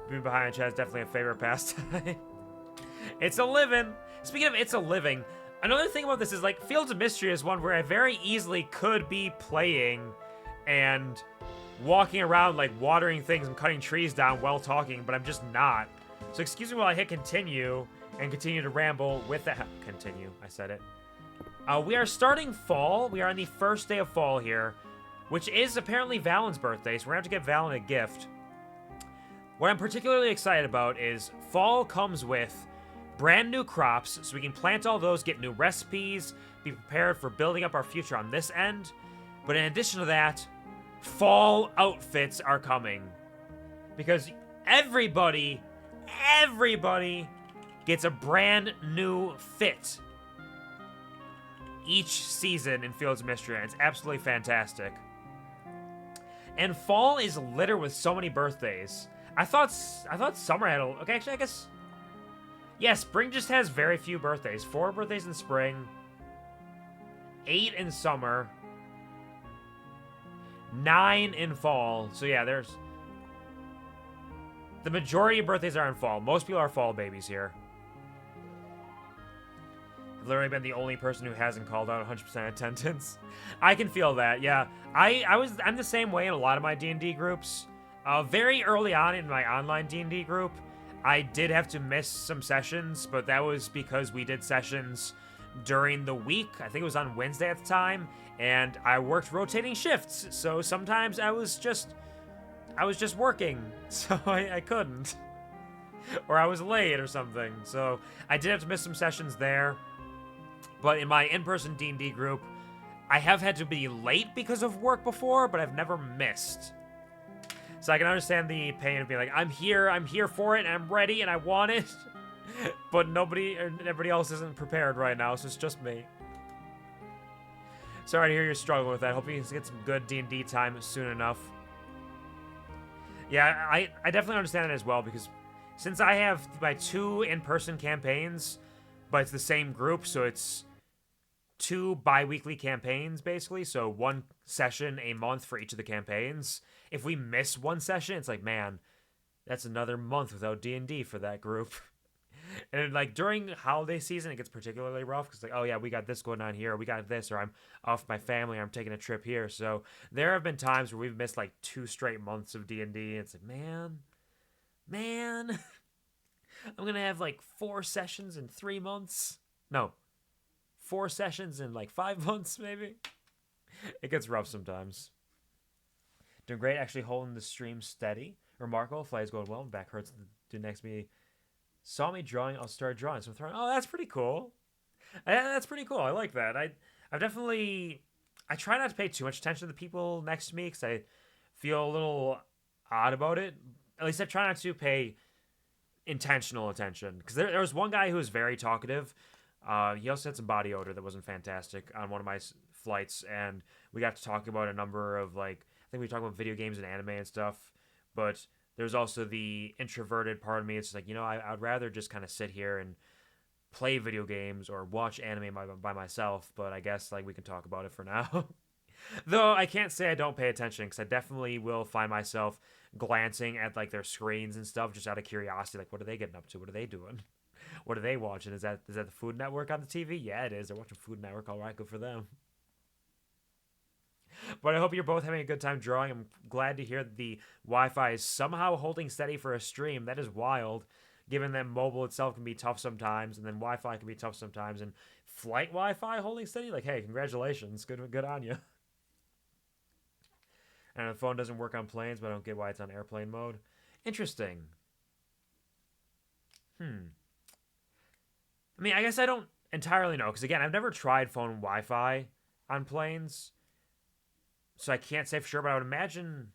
Being behind chat is definitely a favorite pastime. It's a living. Speaking of it's a living, another thing about this is, like, Fields of Mistria is one where I very easily could be playing and walking around, like, watering things and cutting trees down while talking, but I'm just not. So excuse me while I hit continue and continue to ramble with that. Continue, I said it. We are starting fall. We are on the first day of fall here, which is apparently Valen's birthday, so we're going to have to get Valen a gift. What I'm particularly excited about is fall comes with brand new crops, so we can plant all those, get new recipes, be prepared for building up our future on this end. But in addition to that, fall outfits are coming. Because everybody gets a brand new fit each season in Fields of Mistria, and it's absolutely fantastic. And fall is littered with so many birthdays. I thought summer had a... Okay, actually, I guess... Yeah, spring just has very few birthdays. 4 birthdays in spring. 8 in summer. 9 in fall. So yeah, there's... The majority of birthdays are in fall. Most people are fall babies here. I've literally been the only person who hasn't called out 100% attendance. I can feel that, yeah. I'm the same way in a lot of my D&D groups. Very early on in my online D&D group, I did have to miss some sessions, but that was because we did sessions during the week. I think it was on Wednesday at the time, and I worked rotating shifts, so sometimes I was just working, so I couldn't. Or I was late or something, so I did have to miss some sessions there. But in my in-person D&D group, I have had to be late because of work before, but I've never missed. So I can understand the pain of being like, I'm here for it, and I'm ready, and I want it. But everybody else isn't prepared right now, so it's just me. Sorry to hear you're struggling with that. Hope you can get some good D&D time soon enough. Yeah, I definitely understand it as well, because since I have my 2 in-person campaigns, but it's the same group, so it's 2 bi-weekly campaigns, basically, so 1 session a month for each of the campaigns. If we miss 1 session, it's like, man, that's another month without D&D for that group. And like during holiday season, it gets particularly rough because like, oh yeah, we got this going on here, or we got this, or I'm off with my family, or I'm taking a trip here. So there have been times where we've missed like 2 straight months of D&D. It's like, man, I'm gonna have like 4 sessions in 3 months. No, 4 sessions in like 5 months, maybe. It gets rough sometimes. Doing great, actually holding the stream steady. Remarkable, flight's going well. Back hurts. The next to me saw me drawing. I'll start drawing. So I'm throwing. Oh, that's pretty cool. That's pretty cool. I like that. I've definitely. I try not to pay too much attention to the people next to me because I feel a little odd about it. At least I try not to pay intentional attention because there was one guy who was very talkative. He also had some body odor that wasn't fantastic on one of my flights, and we got to talk about a number of like. I think we talked about video games and anime and stuff, but there's also the introverted part of me. It's like, I'd rather just kind of sit here and play video games or watch anime by myself, but I guess like we can talk about it for now. Though I can't say I don't pay attention because I definitely will find myself glancing at like their screens and stuff just out of curiosity. Like, what are they getting up to? What are they doing? What are they watching? Is that the Food Network on the TV? Yeah, it is. They're watching Food Network. All right, good for them. But I hope you're both having a good time drawing. I'm glad to hear that the Wi-Fi is somehow holding steady for a stream. That is wild, given that mobile itself can be tough sometimes, and then Wi-Fi can be tough sometimes, and flight Wi-Fi holding steady? Like, hey, congratulations. Good on you. And the phone doesn't work on planes, but I don't get why it's on airplane mode. Interesting. I mean, I guess I don't entirely know, because again, I've never tried phone Wi-Fi on planes. So I can't say for sure, but I would imagine...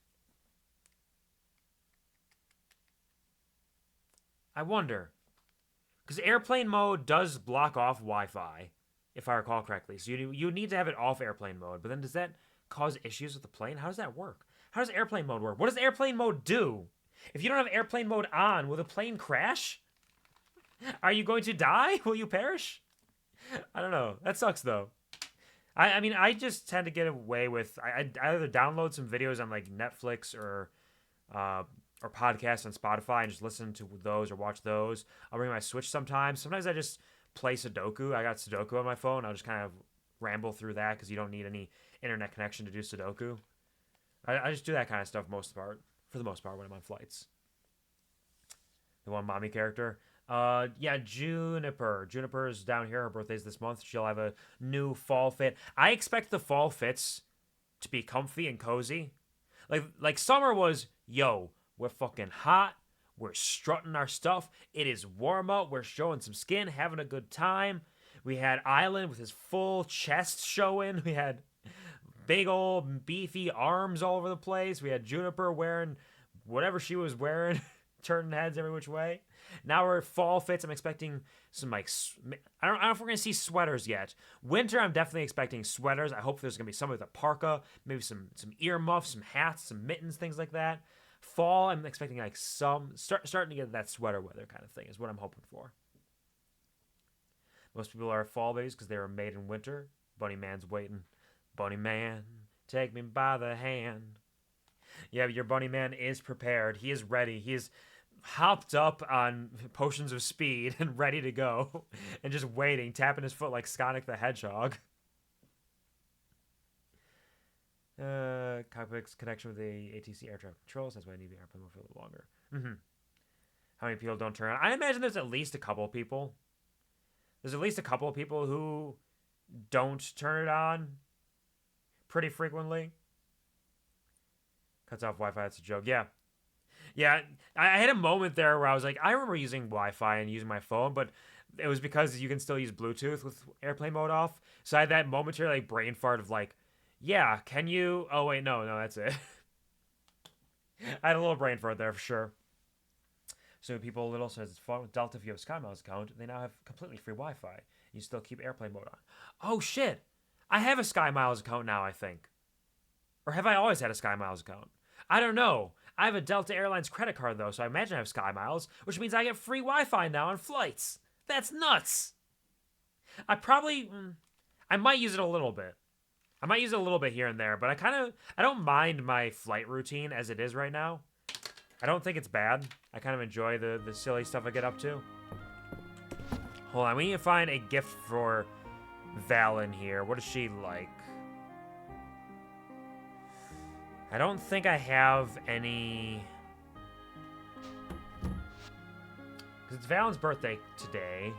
I wonder. Because airplane mode does block off Wi-Fi, if I recall correctly. So you need to have it off airplane mode. But then does that cause issues with the plane? How does that work? How does airplane mode work? What does airplane mode do? If you don't have airplane mode on, will the plane crash? Are you going to die? Will you perish? I don't know. That sucks, though. I mean, I just tend to get away with... I either download some videos on, like, Netflix or podcasts on Spotify and just listen to those or watch those. I'll bring my Switch sometimes. Sometimes I just play Sudoku. I got Sudoku on my phone. I'll just kind of ramble through that because you don't need any internet connection to do Sudoku. I just do that kind of stuff for the most part when I'm on flights. The one mommy character... yeah, Juniper. Juniper's down here. Her birthday's this month. She'll have a new fall fit. I expect the fall fits to be comfy and cozy. Like summer was, yo, we're fucking hot. We're strutting our stuff. It is warm out. We're showing some skin, having a good time. We had Island with his full chest showing. We had big old beefy arms all over the place. We had Juniper wearing whatever she was wearing. turning heads every which way. Now we're fall fits. I'm expecting some like I don't know if we're gonna see sweaters yet. Winter, I'm definitely expecting sweaters. I hope there's gonna be some with a parka, maybe some ear muffs, some hats, some mittens, things like that. Fall, I'm expecting like some starting to get that sweater weather kind of thing is what I'm hoping for. Most people are fall babies because they were made in winter. Bunny Man's waiting. Bunny Man, take me by the hand. Yeah, your Bunny Man is prepared. He is ready. He is hopped up on potions of speed and ready to go. And just waiting, tapping his foot like Sonic the Hedgehog. Cockpit's connection with the ATC air traffic controls. That's why I need the airplane for a little longer. How many people don't turn on? I imagine there's at least a couple of people. There's at least a couple of people who don't turn it on pretty frequently. Cuts off Wi-Fi. That's a joke. Yeah. Yeah, I had a moment there where I was like, I remember using Wi-Fi and using my phone, but it was because you can still use Bluetooth with airplane mode off. So I had that momentary like brain fart of like, yeah, can you? Oh wait, no, that's it. I had a little brain fart there for sure. So people a little says it's fun with Delta if you have a SkyMiles account. They now have completely free Wi-Fi. You still keep airplane mode on. Oh shit, I have a SkyMiles account now. I think, or have I always had a SkyMiles account? I don't know. I have a Delta Airlines credit card, though, so I imagine I have SkyMiles, which means I get free Wi-Fi now on flights. That's nuts. I might use it a little bit. I might use it a little bit here and there, but I don't mind my flight routine as it is right now. I don't think it's bad. I kind of enjoy the silly stuff I get up to. Hold on, we need to find a gift for Valen here. What is she like? I don't think I have any... Because it's Valen's birthday today.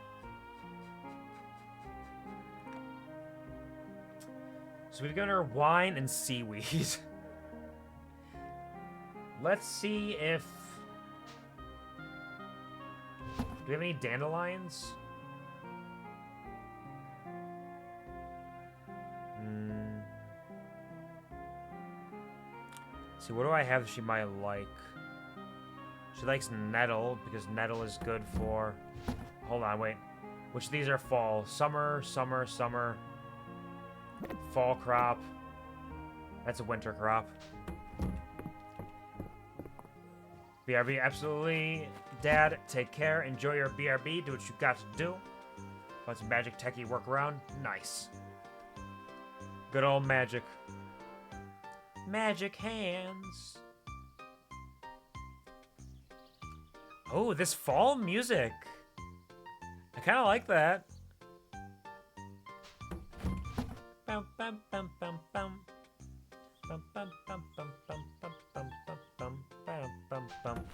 So we've given her wine and seaweed. Let's see if... Do we have any dandelions? See, what do I have she might like? She likes nettle, because nettle is good for... Hold on, wait. Which of these are fall? Summer, summer, summer. Fall crop. That's a winter crop. BRB, absolutely. Dad, take care. Enjoy your BRB. Do what you got to do. Want some magic techie workaround? Nice. Good old magic. Magic hands. Oh, this fall music. I kind of like that. Bum, bum, bum, bum, bum. Bum, bum, bum, bum, bum, bum, bum, bum, bum, bum, bum.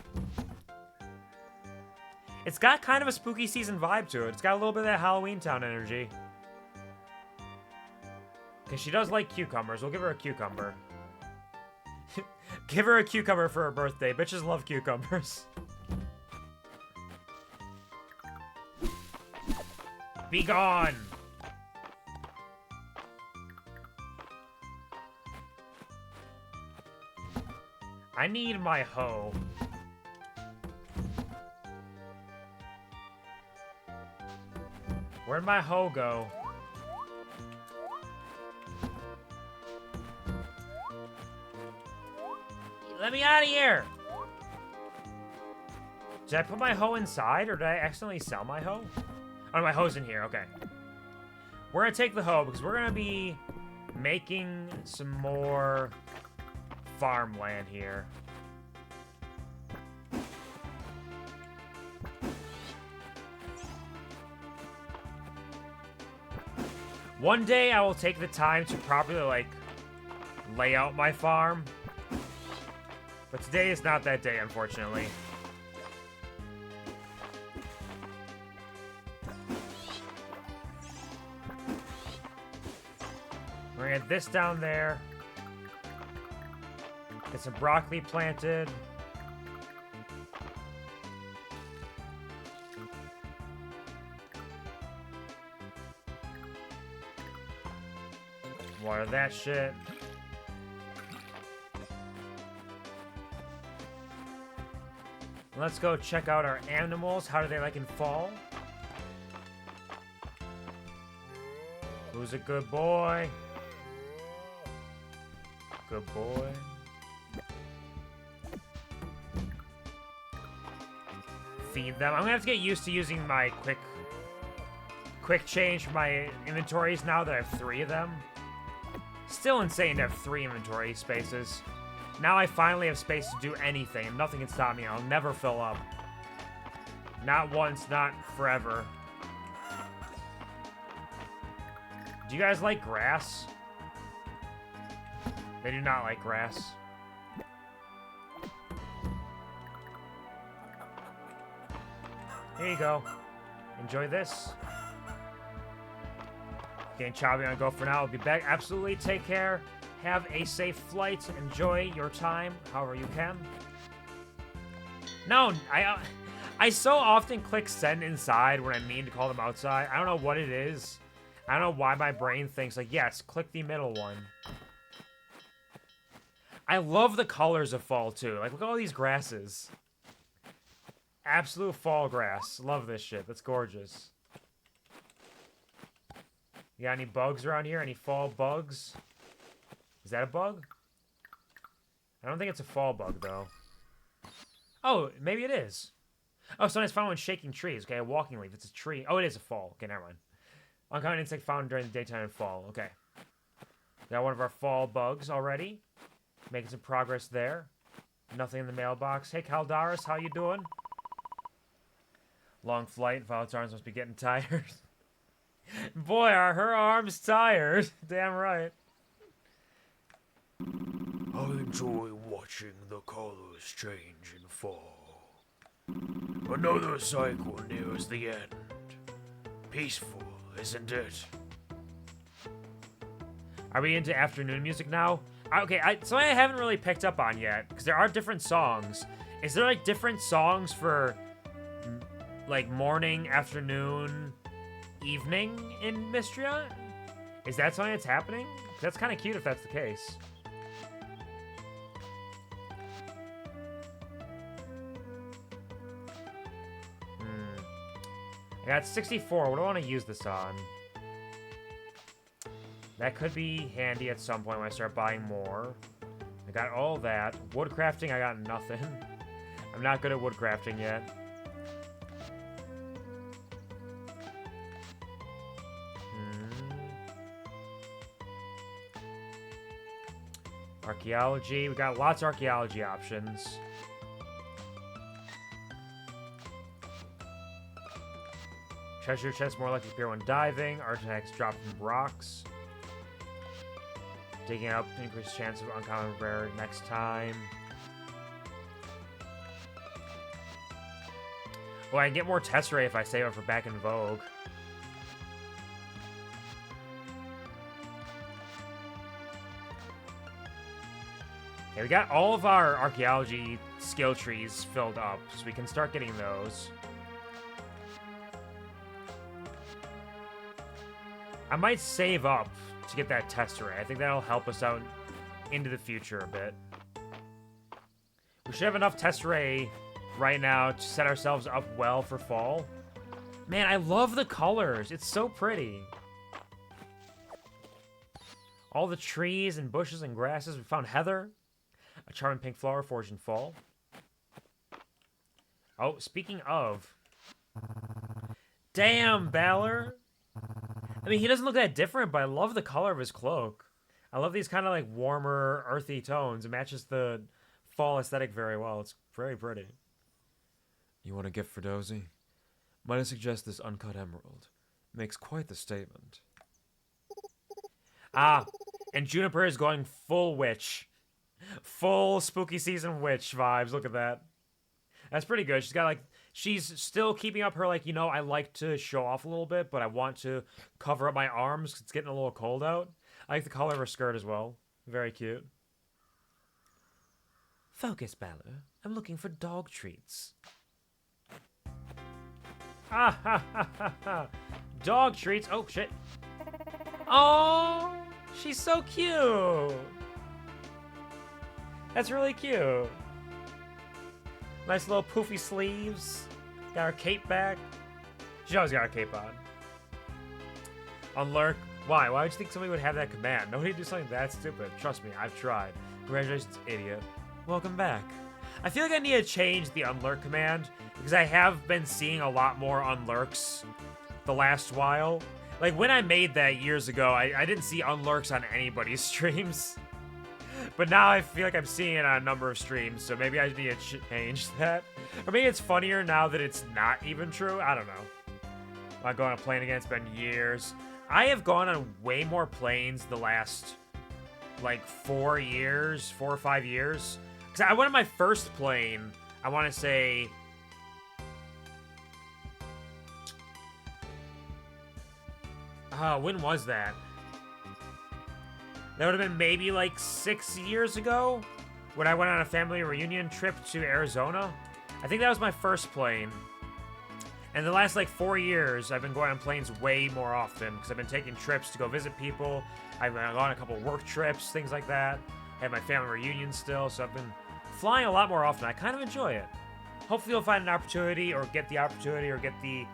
It's got kind of a spooky season vibe to it. It's got a little bit of that Halloween Town energy. Because she does like cucumbers. We'll give her a cucumber. Give her a cucumber for her birthday. Bitches love cucumbers. Be gone! I need my hoe. Where'd my hoe go? Let me out of here! Did I put my hoe inside, or did I accidentally sell my hoe? Oh, my hoe's in here, okay. We're gonna take the hoe, because we're gonna be making some more farmland here. One day I will take the time to properly, like, lay out my farm. But today is not that day, unfortunately. We're gonna get this down there. Get some broccoli planted. Water that shit. Let's go check out our animals. How do they like in fall? Who's a good boy? Good boy. Feed them. I'm gonna have to get used to using my quick change for my inventories now that I have 3 of them. Still insane to have 3 inventory spaces. Now I finally have space to do anything, and nothing can stop me. I'll never fill up. Not once, not forever. Do you guys like grass? They do not like grass. Here you go. Enjoy this. Getting choppy on go for now. I'll be back. Absolutely. Take care. Have a safe flight. Enjoy your time however you can. No, I so often click send inside when I mean to call them outside. I don't know what it is. I don't know why my brain thinks, like, yes, click the middle one. I love the colors of fall, too. Like, look at all these grasses. Absolute fall grass. Love this shit. That's gorgeous. You got any bugs around here? Any fall bugs? Is that a bug? I don't think it's a fall bug, though. Oh, maybe it is. Oh, sometimes found when shaking trees. Okay, a walking leaf. It's a tree. Oh, it is a fall. Okay, never mind. Uncommon insect found during the daytime and fall. Okay. Got one of our fall bugs already. Making some progress there. Nothing in the mailbox. Hey, Caldaris, how you doing? Long flight. Violet's arms must be getting tired. Boy, are her arms tired. Damn right. I enjoy watching the colors change in fall. Another cycle nears the end. Peaceful, isn't it? Are we into afternoon music now? Okay, something I haven't really picked up on yet, because there are different songs. Is there, like, different songs for, like, morning, afternoon, evening in Mistria? Is that something that's happening? That's kind of cute if that's the case. I got 64. What do I want to use this on? That could be handy at some point when I start buying more. I got all that. Woodcrafting, I got nothing. I'm not good at woodcrafting yet. Archaeology. We got lots of archaeology options. Treasure chests more likely to appear when diving. Artifacts drop from rocks. Digging up, increased chance of uncommon rare next time. Well, I can get more Tesserae if I save up for back in Vogue. Okay, we got all of our archaeology skill trees filled up, so we can start getting those. I might save up to get that Tesserae. I think that'll help us out into the future a bit. We should have enough Tesserae right now to set ourselves up well for fall. Man, I love the colors. It's so pretty. All the trees and bushes and grasses. We found heather. A charming pink flower forged in fall. Oh, speaking of. Damn, Balor. I mean, he doesn't look that different, but I love the color of his cloak. I love these kind of like warmer, earthy tones. It matches the fall aesthetic very well. It's very pretty. You want a gift for Dozy? Might I suggest this uncut emerald? Makes quite the statement. Ah, and Juniper is going full witch. Full spooky season witch vibes. Look at that. That's pretty good. She's got like... She's still keeping up her, like, you know, I like to show off a little bit, but I want to cover up my arms because it's getting a little cold out. I like the color of her skirt as well. Very cute. Focus, Balor. I'm looking for dog treats. Ah, ha, ha, ha, ha. Dog treats. Oh, shit. Oh, she's so cute. That's really cute. Nice little poofy sleeves. Got her cape back. She always got her cape on. Unlurk. Why? Why would you think somebody would have that command? Nobody would do something that stupid. Trust me, I've tried. Congratulations, idiot. Welcome back. I feel like I need to change the unlurk command because I have been seeing a lot more unlurks the last while. Like, when I made that years ago, I didn't see unlurks on anybody's streams. But now I feel like I'm seeing it on a number of streams, so maybe I need to change that. Or maybe it's funnier now that it's not even true. I don't know. I'm going on a plane again. It's been years. I have gone on way more planes the last, like, 4 years, 4 or 5 years. Because I went on my first plane, I want to say... when was that? That would have been maybe like 6 years ago when I went on a family reunion trip to Arizona. I think that was my first plane. And the last like 4 years, I've been going on planes way more often because I've been taking trips to go visit people. I've been on a couple work trips, things like that. I have my family reunion still, so I've been flying a lot more often. I kind of enjoy it. Hopefully you'll find an opportunity or get the opportunity or get the...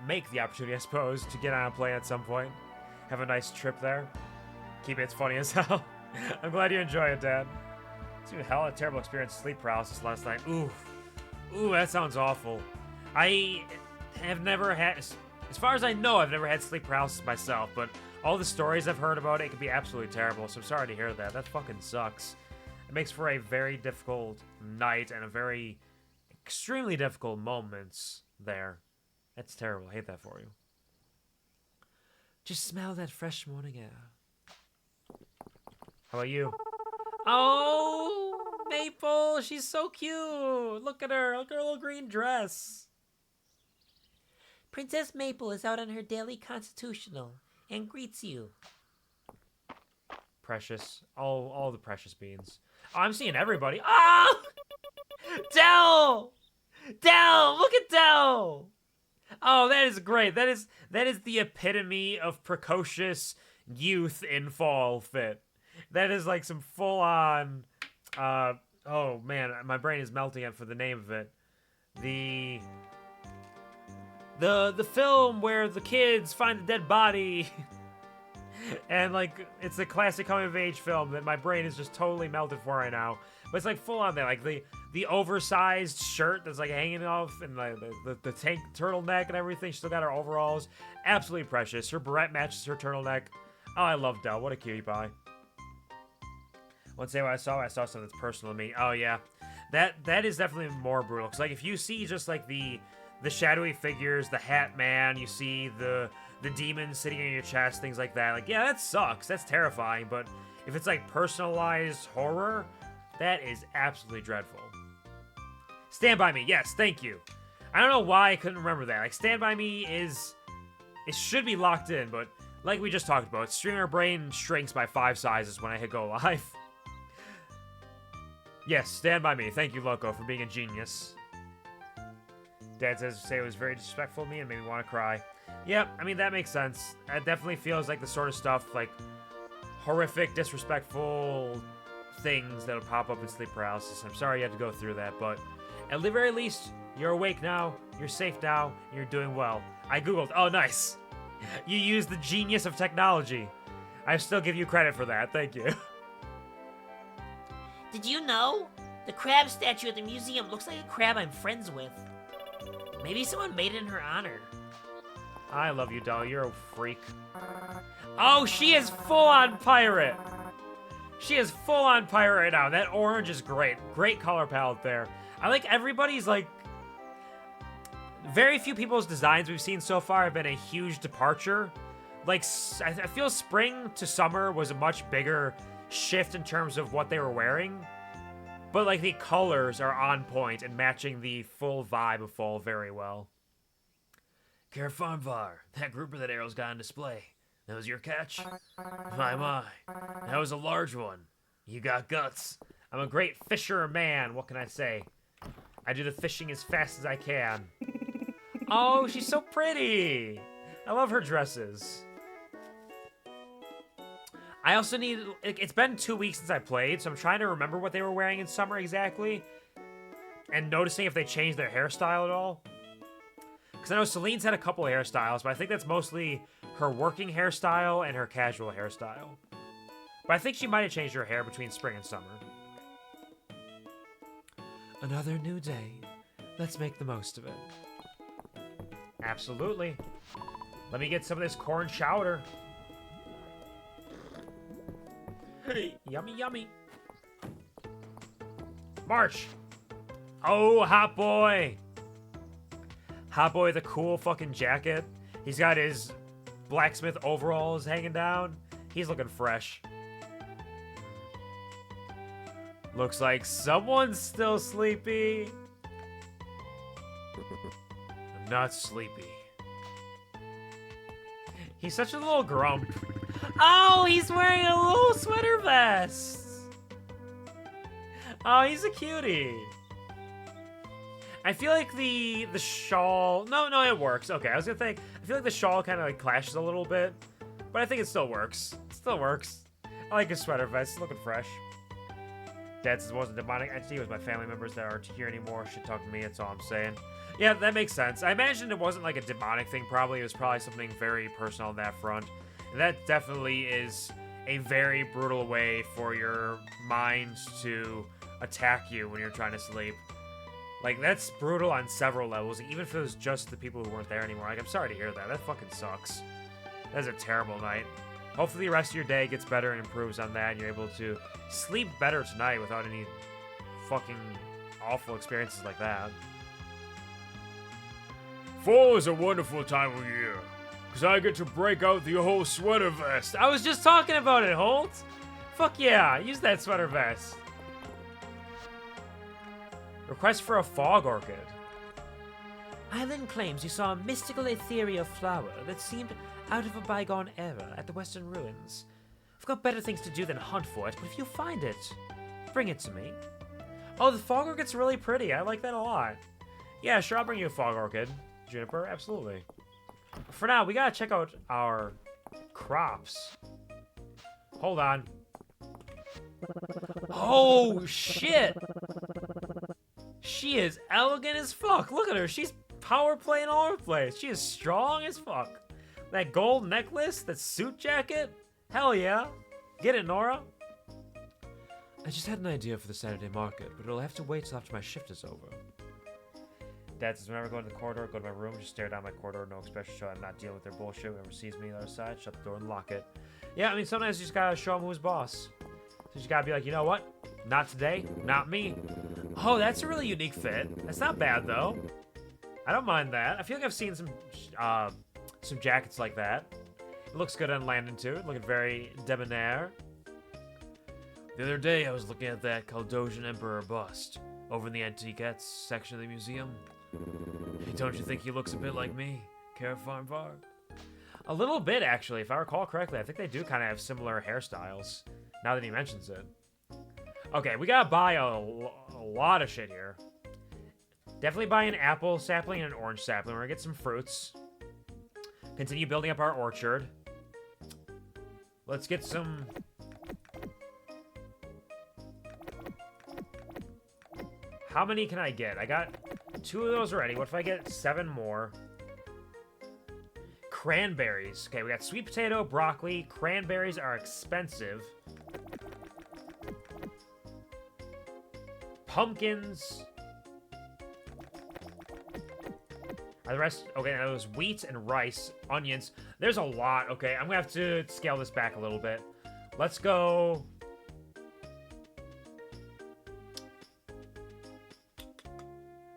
make the opportunity, I suppose, to get on a plane at some point. Have a nice trip there. Keep it funny as hell. I'm glad you enjoy it, Dad. It's been hell, a terrible experience. Sleep paralysis last night. Ooh. Ooh, that sounds awful. I have never had, as far as I know, I've never had sleep paralysis myself, but all the stories I've heard about it can be absolutely terrible, so I'm sorry to hear that. That fucking sucks. It makes for a very difficult night and a very extremely difficult moments there. That's terrible. I hate that for you. Just smell that fresh morning air. How about you? Oh, Maple, she's so cute. Look at her. Look at her little green dress. Princess Maple is out on her daily constitutional and greets you. Precious. All the precious beans. Oh, I'm seeing everybody. Oh! Dell! Dell! Look at Dell! Oh, that is great. That is the epitome of precocious youth in fall fit. That is like some full-on, oh man, my brain is melting up for the name of it. The film where the kids find a dead body. And like, it's a classic coming-of-age film that my brain is just totally melted for right now. But it's like full on there, like the oversized shirt that's like hanging off, and the tank turtleneck and everything. She still got her overalls. Absolutely precious. Her beret matches her turtleneck. Oh, I love Dell. What a cutie pie. Let's say what I saw something that's personal to me. Oh yeah, that is definitely more brutal. Cause like if you see just like the shadowy figures, the Hat Man, you see the demon sitting in your chest, things like that. Like yeah, that sucks. That's terrifying. But if it's like personalized horror, that is absolutely dreadful. Stand By Me. Yes, thank you. I don't know why I couldn't remember that. Like Stand By Me it should be locked in, but like we just talked about, streamer brain shrinks by 5 sizes when I hit go live. Yes, Stand By Me. Thank you, Loco, for being a genius. Dad says to say it was very disrespectful to me and made me want to cry. Yep, I mean, that makes sense. It definitely feels like the sort of stuff, like, horrific, disrespectful things that'll pop up in sleep paralysis. I'm sorry you had to go through that, but at the very least, you're awake now, you're safe now, you're doing well. I googled. Oh, nice. You used the genius of technology. I still give you credit for that. Thank you. Did you know? The crab statue at the museum looks like a crab I'm friends with. Maybe someone made it in her honor. I love you, doll. You're a freak. Oh, she is full-on pirate. She is full-on pirate right now. That orange is great. Great color palette there. I like everybody's, like... Very few people's designs we've seen so far have been a huge departure. Like, I feel spring to summer was a much bigger shift in terms of what they were wearing. But, like, the colors are on point and matching the full vibe of fall very well. Farmvar, that grouper that Arrow's got on display. That was your catch? My. That was a large one. You got guts. I'm a great fisherman, what can I say? I do the fishing as fast as I can. Oh, she's so pretty. I love her dresses. I also need... It's been 2 weeks since I played, so I'm trying to remember what they were wearing in summer exactly. and noticing if they changed their hairstyle at all. Because I know Celine's had a couple of hairstyles, but I think that's mostly her working hairstyle and her casual hairstyle. But I think she might have changed her hair between spring and summer. Another new day. Let's make the most of it. Absolutely. Let me get some of this corn chowder. Yummy, yummy. March. Oh, Hot Boy. Hot Boy with a cool fucking jacket. He's got his blacksmith overalls hanging down. He's looking fresh. Looks like someone's still sleepy. I'm not sleepy. He's such a little grump. Oh, he's wearing a little sweater vest. Oh, he's a cutie. I feel like the shawl... No, it works. Okay, I was gonna think... I feel like the shawl kind of like clashes a little bit. But I think it still works. It still works. I like his sweater vest. It's looking fresh. Dad says it wasn't a demonic entity. It was my family members that aren't here anymore. Should talk to me. That's all I'm saying. Yeah, that makes sense. I imagined it wasn't like a demonic thing, probably. It was probably something very personal on that front. And that definitely is a very brutal way for your mind to attack you when you're trying to sleep. Like, that's brutal on several levels, even if it was just the people who weren't there anymore. Like, I'm sorry to hear that. That fucking sucks. That's a terrible night. Hopefully the rest of your day gets better and improves on that, and you're able to sleep better tonight without any fucking awful experiences like that. Fall is a wonderful time of year, because I get to break out the whole sweater vest. I was just talking about it, Holt. Fuck yeah, use that sweater vest. Request for a fog orchid. Island claims you saw a mystical ethereal flower that seemed out of a bygone era at the Western Ruins. I've got better things to do than hunt for it, but if you find it, bring it to me. Oh, the fog orchid's really pretty. I like that a lot. Yeah, sure, I'll bring you a fog orchid. Juniper, absolutely. For now, we gotta check out our crops. Hold on. Oh, shit! She is elegant as fuck. Look at her. She's power playing all over the place. She is strong as fuck. That gold necklace, that suit jacket. Hell yeah. Get it, Nora. I just had an idea for the Saturday market, but it'll have to wait till after my shift is over. Dad says, whenever I go into the corridor, go to my room, just stare down my corridor, no expression, show I'm not dealing with their bullshit. Whoever sees me on the other side, shut the door and lock it. Yeah, I mean, sometimes you just gotta show them who's boss. So you just gotta be like, you know what? Not today, not me. Oh, that's a really unique fit. That's not bad, though. I don't mind that. I feel like I've seen some jackets like that. It looks good on Landon, too. Looking very debonair. The other day, I was looking at that Caldosian Emperor bust over in the Antiquettes section of the museum. Don't you think he looks a bit like me, Care Farm Bar? A little bit, actually. If I recall correctly, I think they do kind of have similar hairstyles, now that he mentions it. Okay, we gotta buy a lot of shit here. Definitely buy an apple sapling and an orange sapling. We're gonna get some fruits. Continue building up our orchard. Let's get some... How many can I get? I got 2 of those already. What if I get 7 more? Cranberries. Okay, we got sweet potato, broccoli. Cranberries are expensive. Pumpkins. Are the rest... Okay, now there's wheat and rice. Onions. There's a lot. Okay, I'm gonna have to scale this back a little bit. Let's go...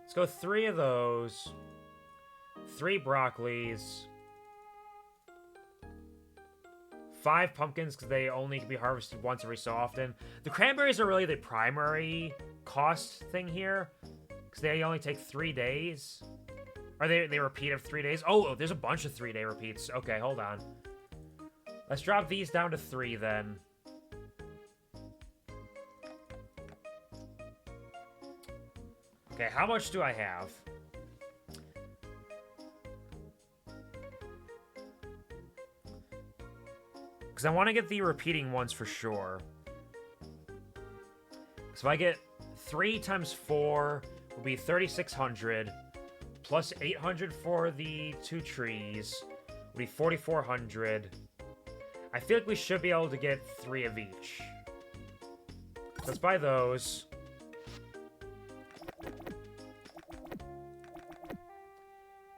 Let's go 3 of those. 3 broccolis. 5 pumpkins, because they only can be harvested once every so often. The cranberries are really the primary cost thing here, because they only take 3 days. Or they repeat of 3 days. Oh, there's a bunch of 3-day repeats. Okay, hold on. Let's drop these down to 3 then. Okay, how much do I have? Because I want to get the repeating ones for sure. So if I get 3 times 4, will be 3,600 plus 800 for the 2 trees will be 4,400. I feel like we should be able to get 3 of each. So let's buy those.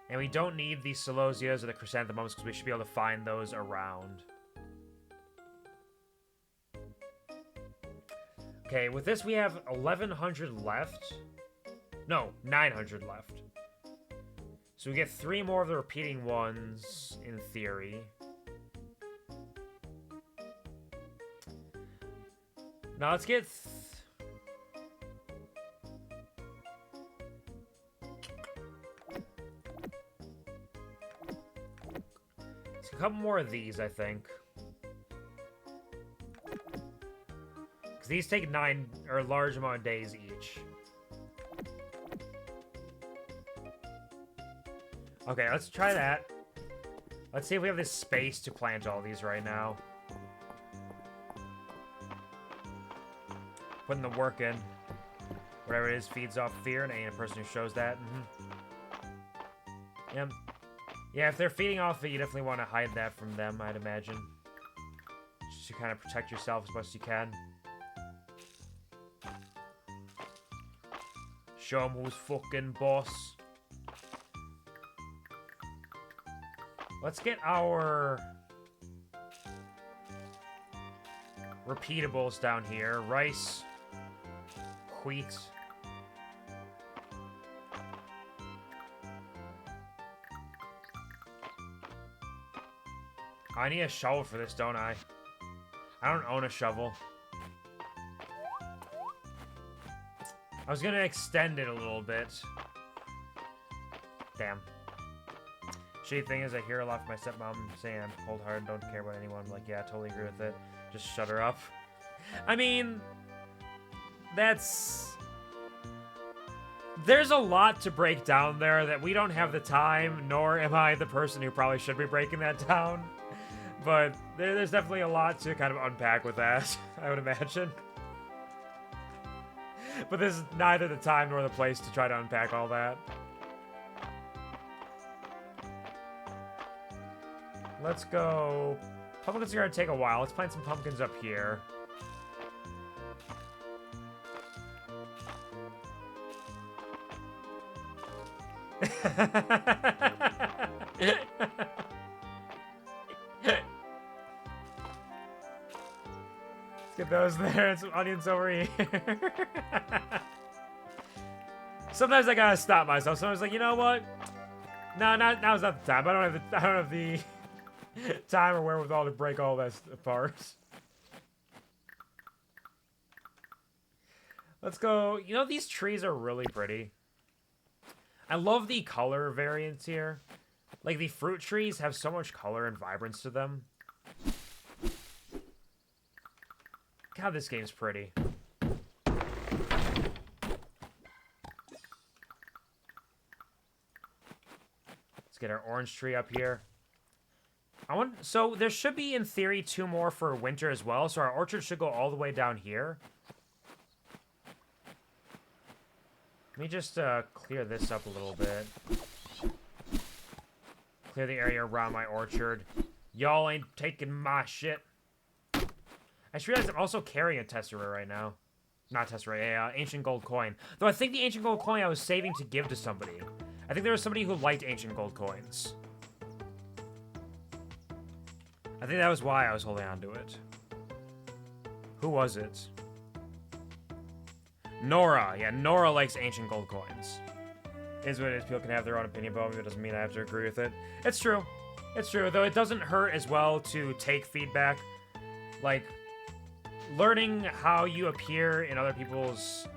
And we don't need the celosias or the chrysanthemums because we should be able to find those around. Okay, with this we have 1,100 left. No, 900 left. So we get 3 more of the repeating ones, in theory. Now let's get... Let's get a couple more of these, I think. Because these take 9, or a large amount of days each. Okay, let's try that. Let's see if we have this space to plant all these right now. Putting the work in. Whatever it is feeds off fear, and ain't a person who shows that. Yeah. Yeah, if they're feeding off it, you definitely want to hide that from them, I'd imagine. Just to kind of protect yourself as much as you can. Show them who's fucking boss. Let's get our repeatables down here. Rice, wheat. I need a shovel for this, don't I? I don't own a shovel. I was gonna extend it a little bit. Damn. Shitty thing is, I hear a lot from my stepmom saying I'm cold-hearted, don't care about anyone. I'm like, yeah, I totally agree with it. Just shut her up. I mean, that's... There's a lot to break down there that we don't have the time, nor am I the person who probably should be breaking that down. But there's definitely a lot to kind of unpack with that, I would imagine. But this is neither the time nor the place to try to unpack all that. Let's go... Pumpkins are going to take a while. Let's plant some pumpkins up here. Let's get those there and some onions over here. Sometimes I gotta stop myself. Sometimes like, you know what? No, now's not the time. I don't have the time or wherewithal to break all this apart. Let's go. You know, these trees are really pretty. I love the color variants here. Like, the fruit trees have so much color and vibrance to them. God, this game's pretty. Let's get our orange tree up here. So there should be, in theory, 2 more for winter as well. So our orchard should go all the way down here. Let me just clear this up a little bit. Clear the area around my orchard. Y'all ain't taking my shit. I just realized I'm also carrying a tesseract right now. Not tesseract, a ancient gold coin. Though I think the ancient gold coin I was saving to give to somebody. I think there was somebody who liked ancient gold coins. I think that was why I was holding on to it. Who was it? Nora. Yeah, Nora likes ancient gold coins. It is what it is. People can have their own opinion about me. It doesn't mean I have to agree with it. It's true. It's true. Though it doesn't hurt as well to take feedback. Like, learning how you appear in other people's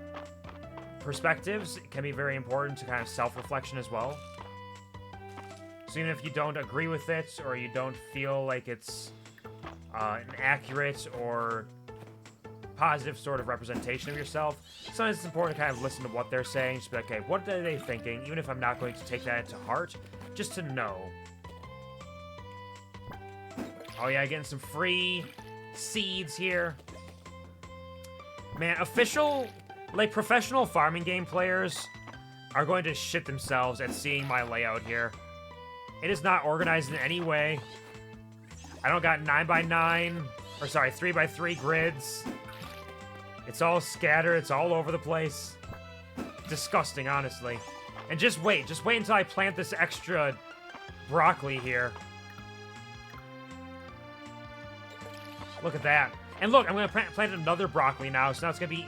perspectives can be very important to kind of self-reflection as well. So even if you don't agree with it, or you don't feel like it's an accurate or positive sort of representation of yourself, sometimes it's important to kind of listen to what they're saying. Just be like, okay, what are they thinking? Even if I'm not going to take that into heart, just to know. Oh yeah, getting some free seeds here. Man, professional farming game players are going to shit themselves at seeing my layout here. It is not organized in any way. I don't got 9x9, or sorry, 3x3 grids. It's all scattered, it's all over the place. Disgusting, honestly. And just wait until I plant this extra broccoli here. Look at that. And look, I'm gonna plant another broccoli now, so now it's gonna be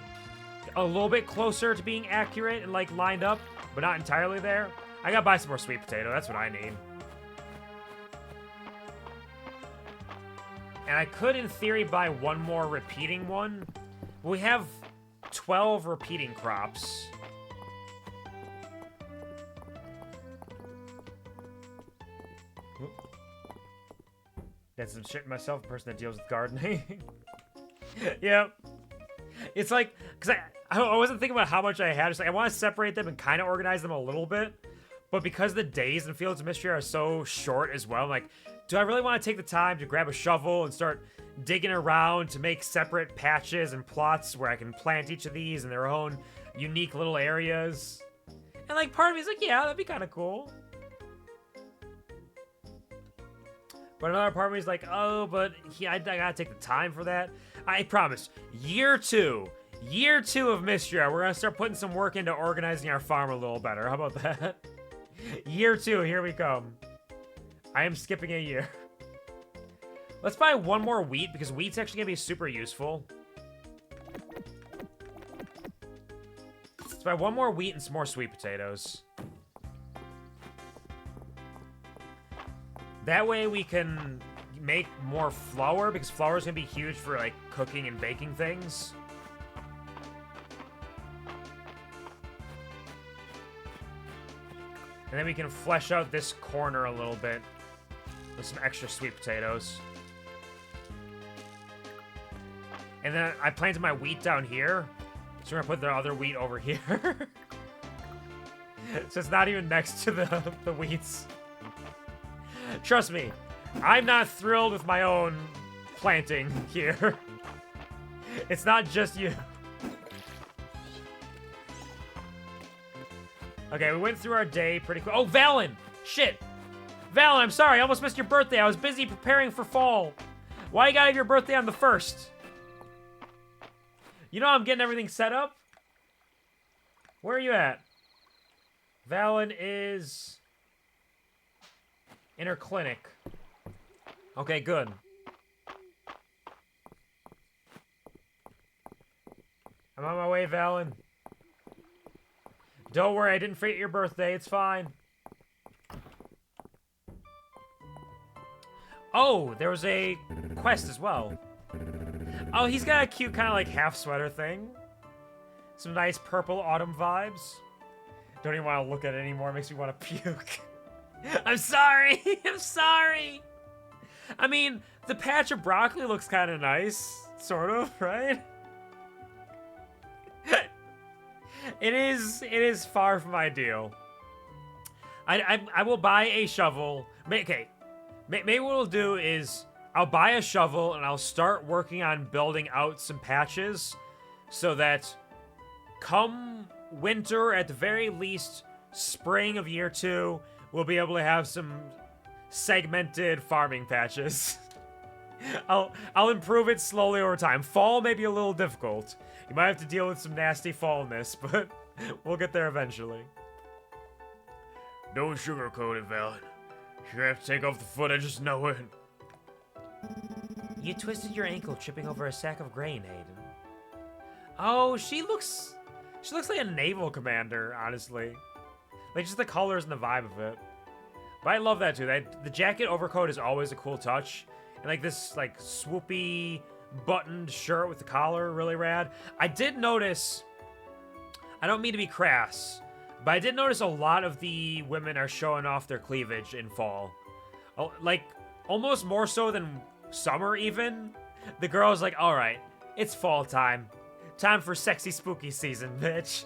a little bit closer to being accurate and like lined up, but not entirely there. I gotta buy some more sweet potato, that's what I need. And I could, in theory, buy one more repeating one. We have 12 repeating crops. That's some shit myself, person that deals with gardening. Yep. It's like, because I wasn't thinking about how much I had. It's like, I want to separate them and kind of organize them a little bit. But because the days in Fields of Mistria are so short as well, I'm like, do I really want to take the time to grab a shovel and start digging around to make separate patches and plots where I can plant each of these in their own unique little areas? And like, part of me is like, yeah, that'd be kind of cool. But another part of me is like, oh, but I gotta take the time for that. I promise, year two of Mistria, we're gonna start putting some work into organizing our farm a little better. How about that? Year 2, here we come. I am skipping a year. Let's buy one more wheat, because wheat's actually gonna be super useful. Let's buy one more wheat and some more sweet potatoes. That way we can make more flour, because flour is going to be huge for, like, cooking and baking things. And then we can flesh out this corner a little bit with some extra sweet potatoes. And then I planted my wheat down here, so we're going to put the other wheat over here. So it's not even next to the wheats. Trust me, I'm not thrilled with my own planting here. It's not just you. Okay, we went through our day pretty quick. Oh, Valen! Shit! Valen, I'm sorry, I almost missed your birthday. I was busy preparing for fall. Why you gotta have your birthday on the 1st? You know I'm getting everything set up? Where are you at? Valen is in her clinic. Okay, good. I'm on my way, Valen. Don't worry, I didn't forget your birthday. It's fine. Oh, there was a quest as well. Oh, he's got a cute kind of like half sweater thing. Some nice purple autumn vibes. Don't even want to look at it anymore. It makes me want to puke. I'm sorry. I'm sorry. I mean, the patch of broccoli looks kind of nice. Sort of, right? It is far from ideal. I will buy a shovel. Okay, maybe what we'll do is I'll buy a shovel and I'll start working on building out some patches so that come winter, at the very least spring of year 2, we'll be able to have some segmented farming patches. I'll improve it slowly over time. Fall may be a little difficult. You might have to deal with some nasty fallness, but we'll get there eventually. Don't sugarcoat it, Valen. You're gonna have to take off the foot, I just know it. You twisted your ankle tripping over a sack of grain, Hayden. Oh, she looks like a naval commander, honestly. Like, just the colors and the vibe of it. But I love that, too. The jacket overcoat is always a cool touch. And, like, this, like, swoopy, buttoned shirt with the collar, really rad. I did notice, I don't mean to be crass, but I did notice a lot of the women are showing off their cleavage in fall. Oh, like, almost more so than summer, even. The girl's like, alright, it's fall time. Time for sexy spooky season, bitch.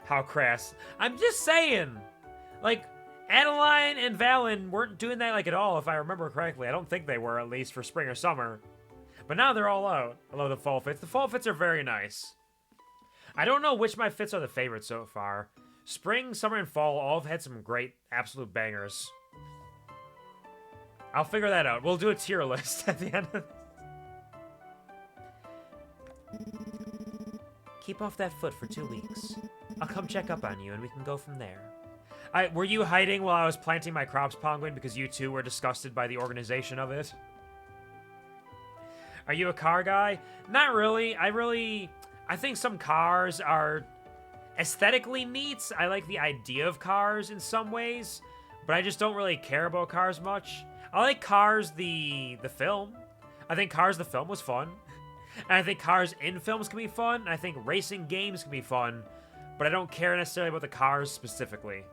How crass. I'm just saying. Like, Adeline and Valen weren't doing that, like, at all, if I remember correctly. I don't think they were, at least, for spring or summer. But now they're all out. I love the fall fits. The fall fits are very nice. I don't know which my fits are the favorites so far. Spring, summer, and fall all have had some great absolute bangers. I'll figure that out. We'll do a tier list at the end of this. Keep off that foot for 2 weeks. I'll come check up on you and we can go from there. Were you hiding while I was planting my crops, Penguin, because you too were disgusted by the organization of it? Are you a car guy? Not really. I think some cars are aesthetically neat. I like the idea of cars in some ways, but I just don't really care about cars much. I like Cars the film. I think Cars the film was fun. And I think cars in films can be fun. And I think racing games can be fun. But I don't care necessarily about the cars specifically.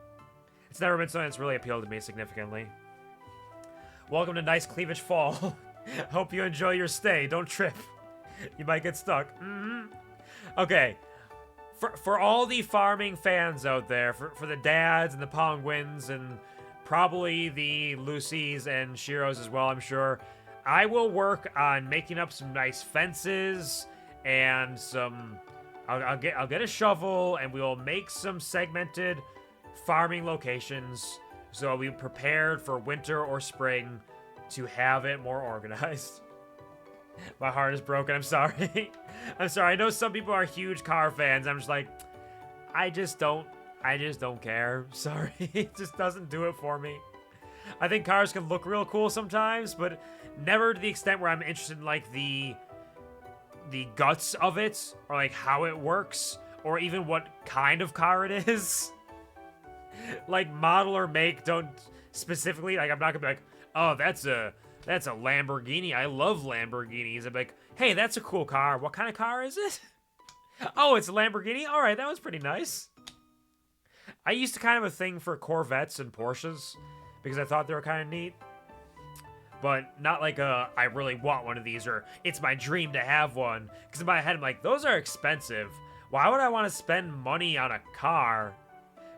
It's never been something that's really appealed to me significantly. Welcome to Nice Cleavage Fall. Hope you enjoy your stay. Don't trip. You might get stuck. Okay. For all the farming fans out there, for the dads and the Penguins and probably the Lucys and Shiros as well, I'm sure, I will work on making up some nice fences and some... I'll get a shovel and we will make some segmented farming locations so I'll be prepared for winter or spring to have it more organized. My heart is broken. I'm sorry. I'm sorry. I know some people are huge car fans. I'm just like, I just don't care. Sorry. It just doesn't do it for me. I think cars can look real cool sometimes, but never to the extent where I'm interested in like the guts of it, or like how it works, or even what kind of car it is. Like model or make don't specifically, like I'm not gonna be like, oh, that's a Lamborghini. I love Lamborghinis. I'm like, hey, that's a cool car. What kind of car is it? Oh, it's a Lamborghini? All right, that was pretty nice. I used to kind of a thing for Corvettes and Porsches because I thought they were kind of neat. But not like I really want one of these, or it's my dream to have one. Because in my head, I'm like, those are expensive. Why would I want to spend money on a car?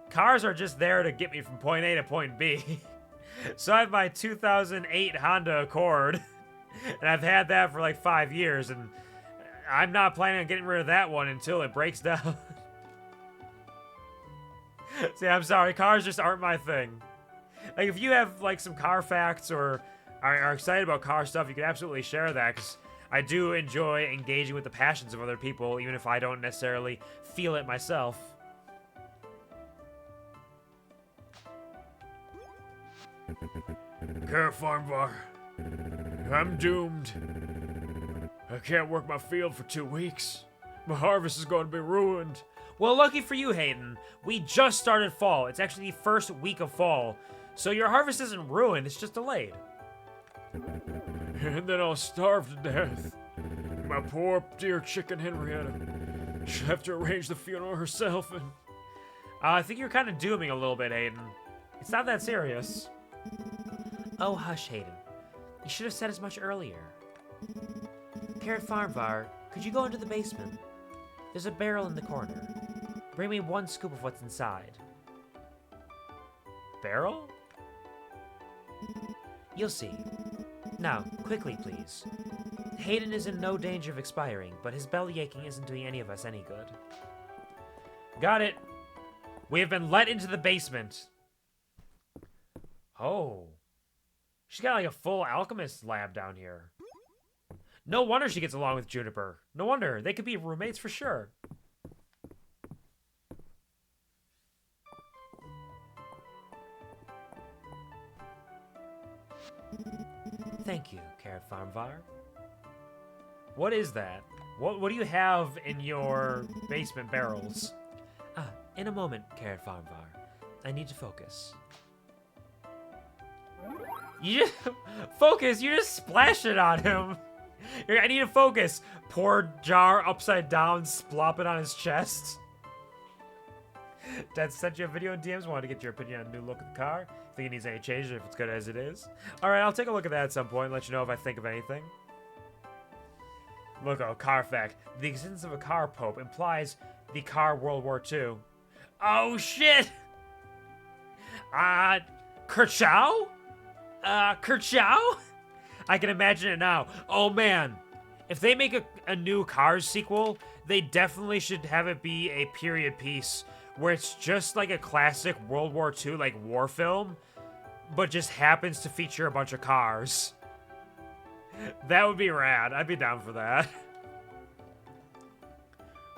Cars are just there to get me from point A to point B. So I have my 2008 Honda Accord, and I've had that for like 5 years, and I'm not planning on getting rid of that one until it breaks down. See, I'm sorry, cars just aren't my thing. Like, if you have like some car facts or are excited about car stuff, you can absolutely share that, because I do enjoy engaging with the passions of other people, even if I don't necessarily feel it myself. Care Farm Bar. I'm doomed. I can't work my field for 2 weeks. My harvest is going to be ruined. Well, lucky for you, Hayden, we just started fall. It's actually the first week of fall. So your harvest isn't ruined, it's just delayed. And then I'll starve to death. My poor dear chicken Henrietta. She'll have to arrange the funeral herself and... I think you're kind of dooming a little bit, Hayden. It's not that serious. Oh, hush, Hayden. You should have said as much earlier. Carrot Farmvar, could you go into the basement? There's a barrel in the corner. Bring me 1 scoop of what's inside. Barrel? You'll see. Now, quickly, please. Hayden is in no danger of expiring, but his belly aching isn't doing any of us any good. Got it. We have been let into the basement. Oh. She's got like a full alchemist lab down here. No wonder she gets along with Juniper. No wonder. They could be roommates for sure. Thank you, Carrot Farmvar. What is that? What do you have in your basement barrels? In a moment, Carrot Farmvar. I need to focus. You just focus. You just splash it on him. I need to focus. Pour jar upside down, splop it on his chest. Dad sent you a video in DMs. Wanted to get your opinion on the new look of the car. Think it needs any changes, if it's good as it is. All right, I'll take a look at that at some point and let you know if I think of anything. Look, car fact. The existence of a car pope implies the car World War II. Oh, shit! Kerchow? Kerchow? I can imagine it now. Oh, man. If they make a new Cars sequel, they definitely should have it be a period piece where it's just like a classic World War II like war film, but just happens to feature a bunch of cars. That would be rad. I'd be down for that.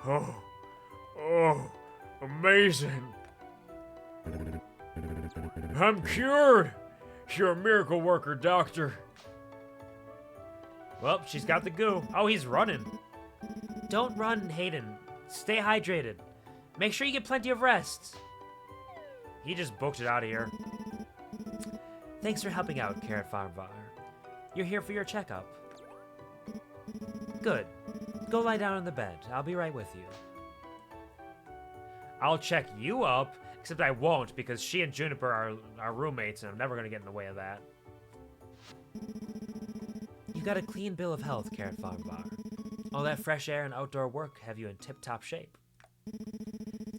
Oh, amazing. I'm cured. You're a miracle worker, doctor. Well, she's got the goo. Oh, he's running. Don't run, Hayden. Stay hydrated. Make sure you get plenty of rest. He just booked it out of here. Thanks for helping out, Carrot Farmvar. You're here for your checkup. Good. Go lie down on the bed. I'll be right with you. I'll check you up, except I won't because she and Juniper are roommates, and I'm never going to get in the way of that. You got a clean bill of health, Carrot Farmvar. All that fresh air and outdoor work have you in tip-top shape.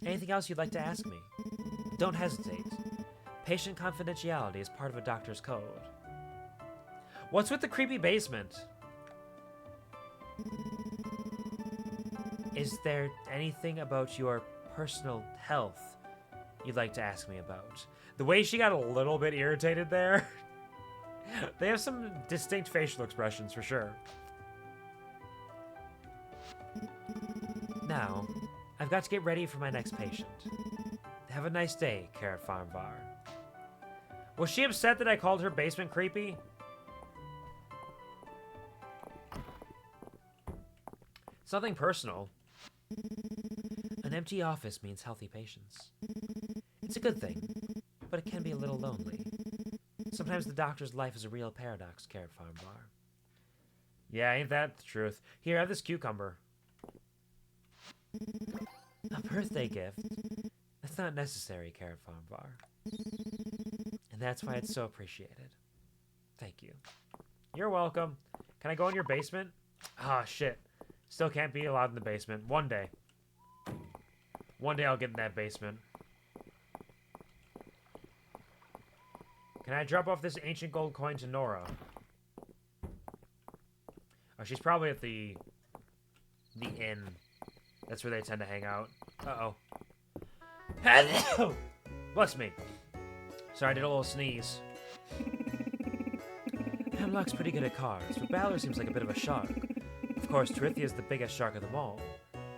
Anything else you'd like to ask me? Don't hesitate. Patient confidentiality is part of a doctor's code. What's with the creepy basement? Is there anything about your personal health you'd like to ask me about? The way she got a little bit irritated there. They have some distinct facial expressions for sure. Now, I've got to get ready for my next patient. Have a nice day, Carrot Farmvar. Was she upset that I called her basement creepy? It's nothing personal. An empty office means healthy patients. It's a good thing, but it can be a little lonely. Sometimes the doctor's life is a real paradox, Carrot Farmvar. Yeah, ain't that the truth? Here, have this cucumber. A birthday gift? That's not necessary, Carrot Farmvar. And that's why it's so appreciated. Thank you. You're welcome. Can I go in your basement? Ah, shit. Still can't be allowed in the basement. One day. One day I'll get in that basement. Can I drop off this ancient gold coin to Nora? Oh, she's probably at the inn. That's where they tend to hang out. Uh-oh. Hello! Bless me. Sorry, I did a little sneeze. Hemlock's pretty good at cars, but Balor seems like a bit of a shark. Of course, Terithia's the biggest shark of them all.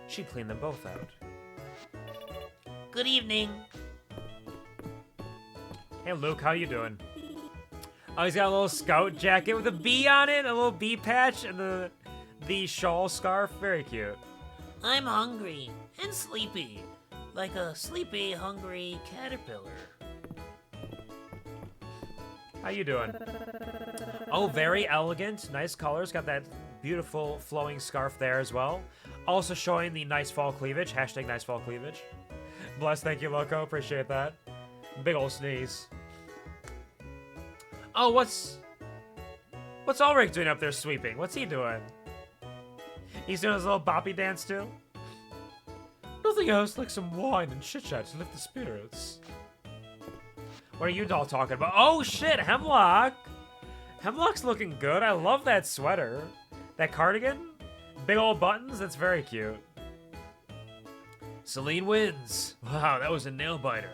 She'd clean them both out. Good evening. Hey, Luke, how you doing? Oh, he's got a little scout jacket with a bee on it, a little bee patch, and the shawl scarf. Very cute. I'm hungry and sleepy, like a sleepy, hungry caterpillar. How you doing? Oh, very elegant. Nice colors. Got that beautiful flowing scarf there as well. Also showing the nice fall cleavage. Hashtag nice fall cleavage. Bless, thank you, Loco. Appreciate that. Big ol' sneeze. Oh, what's Ulrich doing up there sweeping? What's he doing? He's doing his little boppy dance too? Nothing else like some wine and chit-chat to lift the spirits. What are you all talking about? Oh shit, Hemlock! Hemlock's looking good. I love that sweater. That cardigan? Big old buttons? That's very cute. Celine wins. Wow, that was a nail-biter.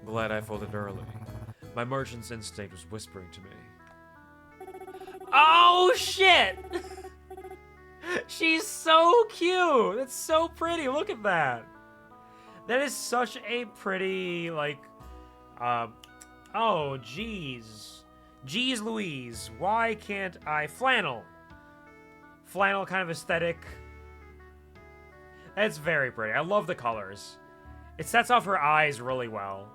Glad I folded early. My merchant's instinct was whispering to me. Oh shit! She's so cute! That's so pretty. Look at that. That is such a pretty, like, oh, jeez. Jeez Louise. Why can't I? Flannel. Flannel kind of aesthetic. That's very pretty. I love the colors. It sets off her eyes really well.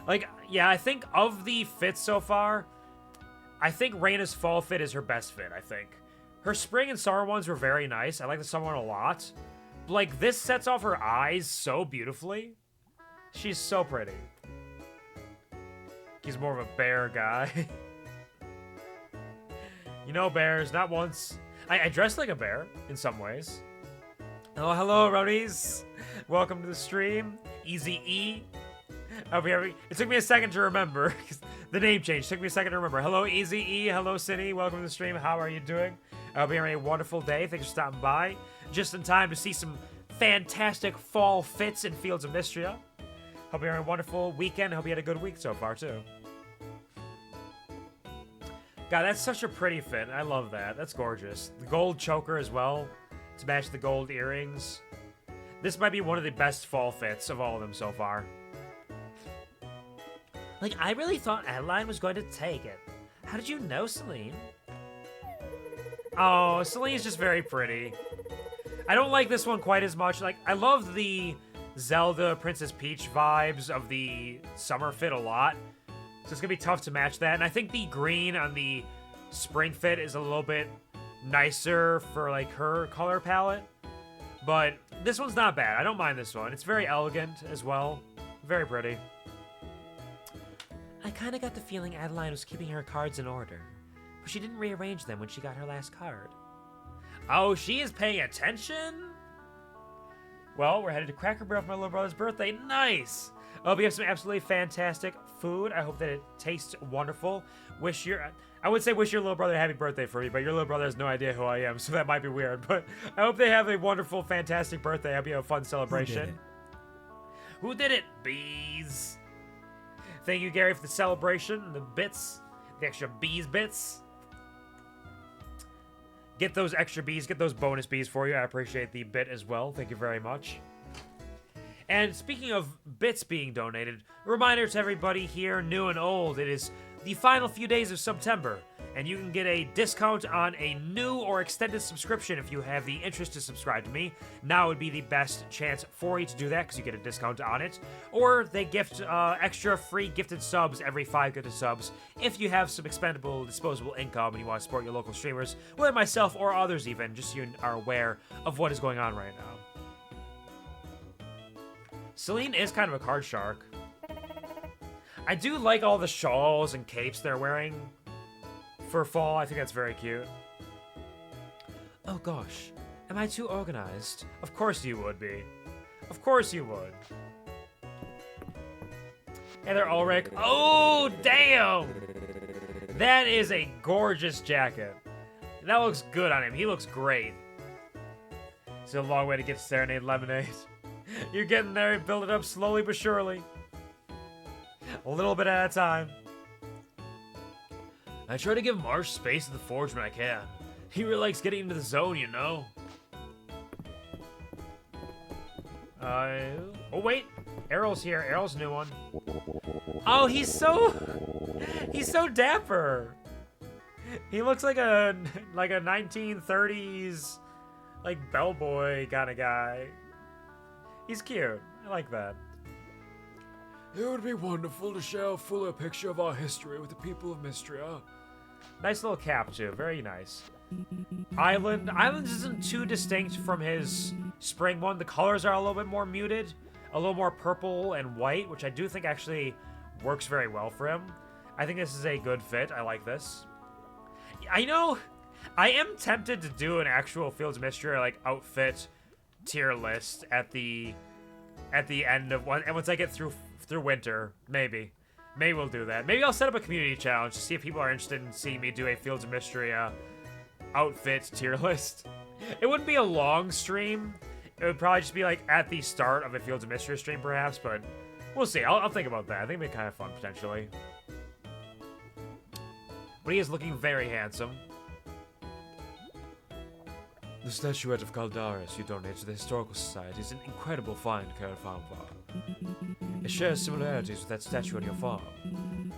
Like, yeah, I think of the fits so far, I think Reyna's fall fit is her best fit, I think. Her spring and summer ones were very nice. I like the summer one a lot. But, like, this sets off her eyes so beautifully. She's so pretty. He's more of a bear guy. You know bears, not once. I dress like a bear in some ways. Oh, hello, Ronies. Welcome to the stream. Easy E. It took me a second to remember. The name change took me a second to remember. Hello, Easy E. Hello, Cindy. Welcome to the stream. How are you doing? I hope you're having a wonderful day. Thanks for stopping by. Just in time to see some fantastic fall fits in Fields of Mistria. Hope you're having a wonderful weekend. Hope you had a good week so far, too. God, that's such a pretty fit. I love that. That's gorgeous. The gold choker as well, to match the gold earrings. This might be one of the best fall fits of all of them so far. Like, I really thought Adeline was going to take it. How did you know, Celine? Oh, Celine's just very pretty. I don't like this one quite as much. Like, I love the Zelda Princess Peach vibes of the summer fit a lot. So it's gonna be tough to match that. And I think the green on the spring fit is a little bit nicer for like her color palette. But this one's not bad. I don't mind this one. It's very elegant as well. Very pretty. I kind of got the feeling Adeline was keeping her cards in order, but she didn't rearrange them when she got her last card. Oh, she is paying attention? Well, we're headed to Cracker Barrel for my little brother's birthday. Nice! I hope you have some absolutely fantastic food. I hope that it tastes wonderful. I would say wish your little brother a happy birthday for me, but your little brother has no idea who I am, so that might be weird. But I hope they have a wonderful, fantastic birthday. I hope you have a fun celebration. Who did it? Bees. Thank you, Gary, for the celebration, the bits, the extra bees bits. Get those extra bees, get those bonus bees for you. I appreciate the bit as well. Thank you very much. And speaking of bits being donated, a reminder to everybody here, new and old, it is the final few days of September, and you can get a discount on a new or extended subscription if you have the interest to subscribe to me. Now would be the best chance for you to do that because you get a discount on it. Or they gift extra free gifted subs every 5 gifted subs if you have some expendable, disposable income and you want to support your local streamers, whether myself or others even, just so you are aware of what is going on right now. Celine is kind of a card shark. I do like all the shawls and capes they're wearing for fall. I think that's very cute. Oh gosh, am I too organized? Of course you would be. Of course you would. Hey there, Ulrich. Oh, damn! That is a gorgeous jacket. That looks good on him. He looks great. It's a long way to get to Serenade Lemonade. You're getting there, build it up slowly but surely. A little bit at a time. I try to give Marsh space at the forge when I can. He really likes getting into the zone, you know. Oh wait, Errol's here. Errol's a new one. Oh, he's so dapper. He looks like a 1930s like bellboy kind of guy. He's cute. I like that. It would be wonderful to share a fuller picture of our history with the people of Mistria. Nice little cap too. Very nice. Island isn't too distinct from his spring one. The colors are a little bit more muted, a little more purple and white, which I do think actually works very well for him. I think this is a good fit. I like this. I know I am tempted to do an actual Fields of Mistria like outfit tier list at the end of one, and once I get through winter, maybe we'll do that. Maybe I'll set up a community challenge to see if people are interested in seeing me do a Fields of Mistria outfit tier list. It wouldn't be a long stream. It would probably just be like at the start of a Fields of Mistria stream, perhaps. But we'll see. I'll think about that. I think it'd be kind of fun potentially. But he is looking very handsome. The statuette of Caldaris you donated to the Historical Society is an incredible find, Karen Farmvar. It shares similarities with that statue on your farm.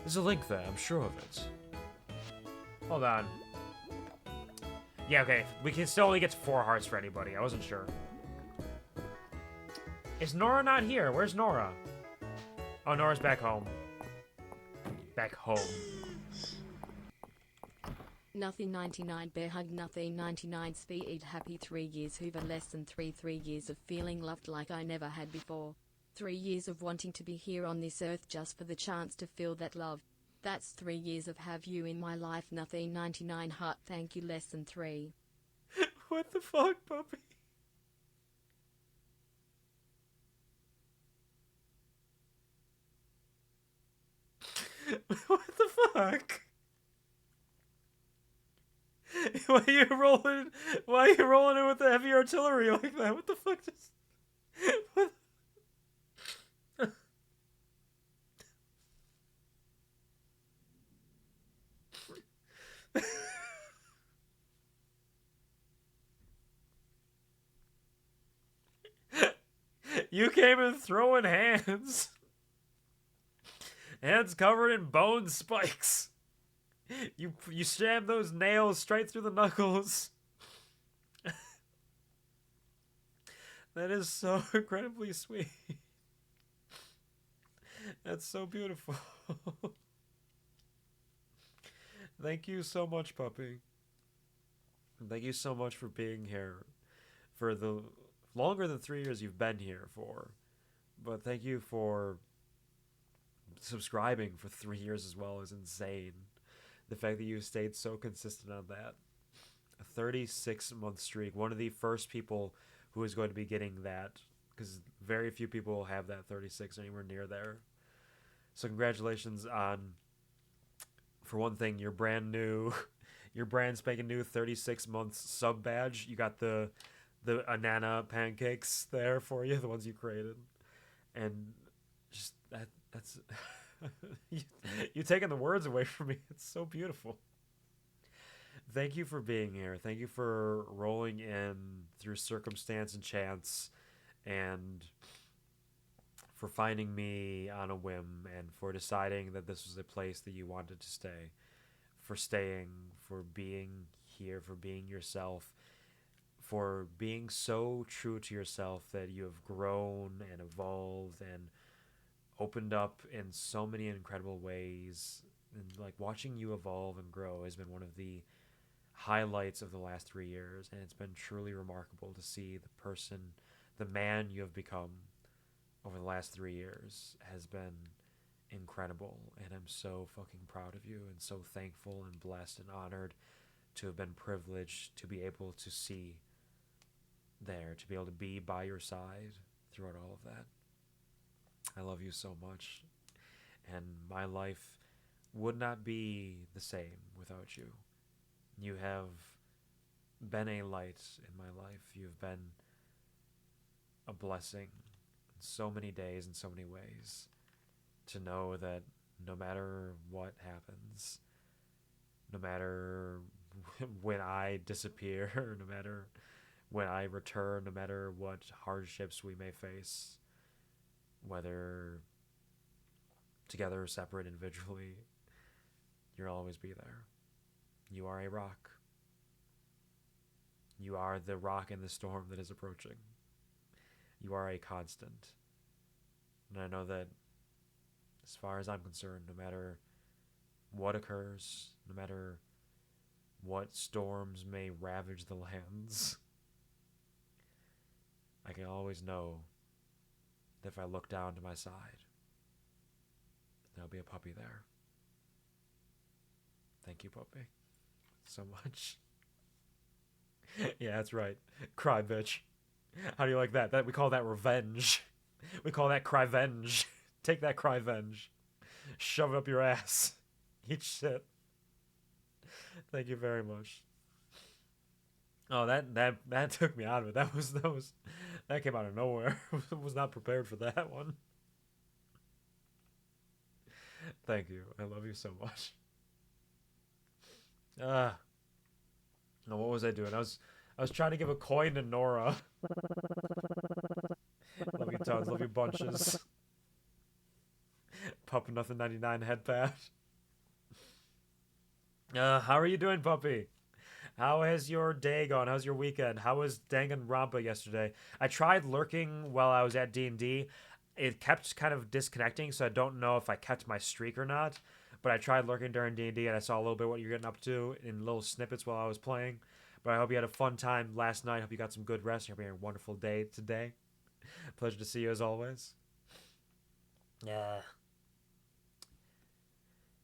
There's a link there, I'm sure of it. Hold on. Yeah, okay. We can still only get to 4 hearts for anybody. I wasn't sure. Is Nora not here? Where's Nora? Oh, Nora's back home. Back home. Nothing 99 bear hug nothing 99 speed happy 3 years Hoover less than 3 years of feeling loved like I never had before. 3 years of wanting to be here on this earth just for the chance to feel that love. That's 3 years of have you in my life nothing 99 heart thank you less than 3. What the fuck, puppy? What the fuck? Why are you rolling it with the heavy artillery like that? What the fuck? You came in throwing hands. Hands covered in bone spikes. You stabbed those nails straight through the knuckles. That is so incredibly sweet. That's so beautiful. Thank you so much, puppy. Thank you so much for being here for the longer than 3 years you've been here for. But thank you for subscribing for 3 years as well is insane. The fact that you stayed so consistent on that. A 36-month streak. One of the first people who is going to be getting that, because very few people have that 36 anywhere near there. So congratulations on, for one thing, your brand spanking new 36 months sub badge. You got the Anana pancakes there for you, the ones you created. And just that's you taking the words away from me. It's so beautiful. Thank you for being here. Thank you for rolling in through circumstance and chance, and for finding me on a whim, and for deciding that this was a place that you wanted to stay, for staying, for being here, for being yourself, for being so true to yourself that you have grown and evolved and opened up in so many incredible ways. And like watching you evolve and grow has been one of the highlights of the last 3 years, and it's been truly remarkable to see the man you have become over the last 3 years has been incredible, and I'm so fucking proud of you and so thankful and blessed and honored to have been privileged to be able to see there, to be able to be by your side throughout all of that. I love you so much, and my life would not be the same without you. You have been a light in my life. You've been a blessing in so many days, in so many ways. To know that no matter what happens, no matter when I disappear, no matter when I return, no matter what hardships we may face, whether together or separate individually, you'll always be there. You are a rock. You are the rock in the storm that is approaching. You are a constant. And I know that as far as I'm concerned, no matter what occurs, no matter what storms may ravage the lands, I can always know that if I look down to my side, there'll be a puppy there. Thank you, puppy, so much. Yeah, that's right. Cry, bitch. How do you like that? We call that revenge. We call that cry-venge. Take that cry-venge. Shove it up your ass. Eat shit. Thank you very much. Oh, that took me out of it. That came out of nowhere. I was not prepared for that one. Thank you. I love you so much. No, what was I doing? I was trying to give a coin to Nora. Love you tons. Love you bunches. Pup Nothing 99 head pat. How are you doing, puppy? How has your day gone? How's your weekend? How was Danganronpa yesterday? I tried lurking while I was at D&D. It kept kind of disconnecting, so I don't know if I kept my streak or not. But I tried lurking during D&D, and I saw a little bit what you're getting up to in little snippets while I was playing. But I hope you had a fun time last night. Hope you got some good rest. Hope you had a wonderful day today. Pleasure to see you as always.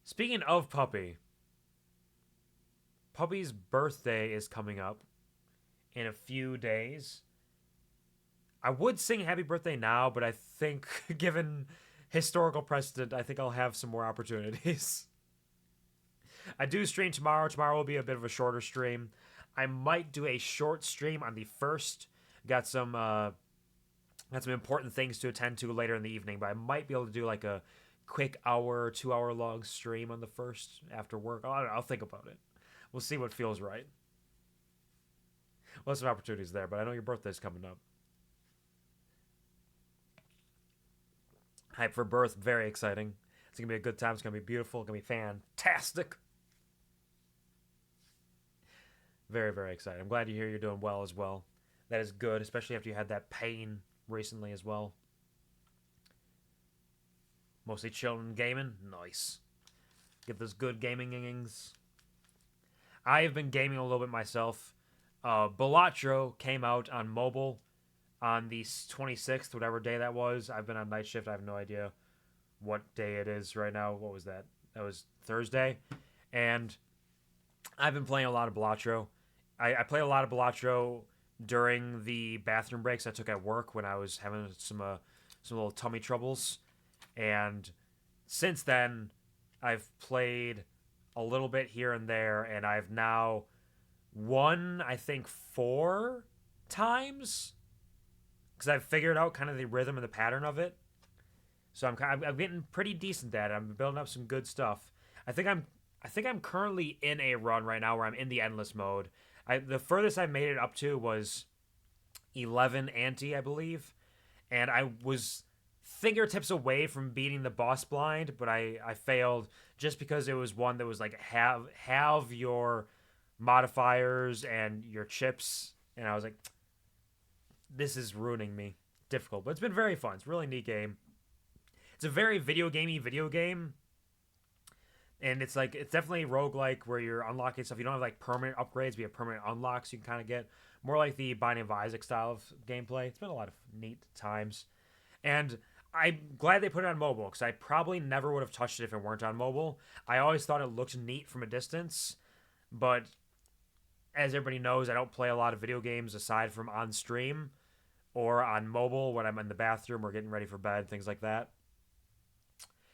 Speaking of Puppy, Puppy's birthday is coming up in a few days. I would sing happy birthday now, but I think given historical precedent, I think I'll have some more opportunities. I do stream tomorrow. Tomorrow will be a bit of a shorter stream. I might do a short stream on the 1st. Got some important things to attend to later in the evening, but I might be able to do like a quick hour, 2 hour long stream on the 1st after work. I'll think about it. We'll see what feels right. Well, some opportunities there, but I know your birthday's coming up. Hype for Birth, very exciting. It's gonna be a good time. It's gonna be beautiful. It's gonna be fantastic. Very, very excited. I'm glad to hear you're doing well as well. That is good, especially after you had that pain recently as well. Mostly chilling gaming? Nice. Get those good gaming innings. I have been gaming a little bit myself. Balatro came out on mobile on the 26th, whatever day that was. I've been on night shift. I have no idea what day it is right now. What was that? That was Thursday. And I've been playing a lot of Balatro. I played a lot of Balatro during the bathroom breaks I took at work when I was having some little tummy troubles. And since then, I've played a little bit here and there, and I've now won, I think, 4 times because I've figured out kind of the rhythm and the pattern of it. So I'm getting pretty decent at it. I'm building up some good stuff. I think I'm currently in a run right now where I'm in the endless mode. The furthest I made it up to was 11 ante, I believe, and I was fingertips away from beating the boss blind, but I failed just because it was one that was like have your modifiers and your chips, and I was like, this is ruining me. Difficult, but it's been very fun. It's a really neat game. It's a very video game, and it's definitely roguelike where you're unlocking stuff. You don't have like permanent upgrades, but you have permanent unlocks you can kind of get. More like the Binding of Isaac style of gameplay. It's been a lot of neat times. And I'm glad they put it on mobile, because I probably never would have touched it if it weren't on mobile. I always thought it looked neat from a distance, but as everybody knows, I don't play a lot of video games aside from on stream or on mobile when I'm in the bathroom or getting ready for bed, things like that.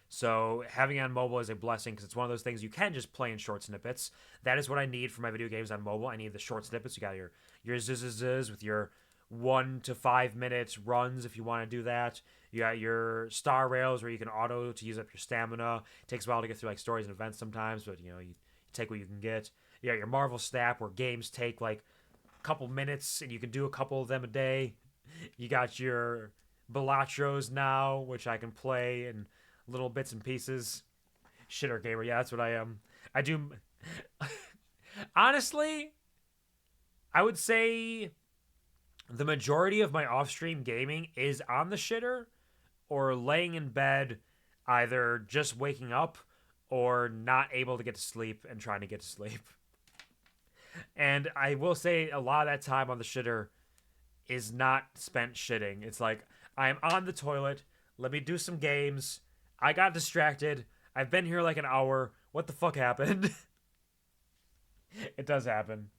So having it on mobile is a blessing, because it's one of those things you can just play in short snippets. That is what I need for my video games on mobile. I need the short snippets. You got your zzz with your 1 to 5 minutes runs if you want to do that. You got your star rails where you can auto to use up your stamina. It takes a while to get through like stories and events sometimes, but you take what you can get. You got your Marvel Snap where games take like a couple minutes and you can do a couple of them a day. You got your Balatros now, which I can play in little bits and pieces. Shitter gamer, yeah, that's what I am. I do. Honestly, I would say the majority of my off-stream gaming is on the shitter or laying in bed, either just waking up or not able to get to sleep and trying to get to sleep. And I will say a lot of that time on the shitter is not spent shitting. It's like, I'm on the toilet, let me do some games, I got distracted, I've been here like an hour, what the fuck happened? It does happen.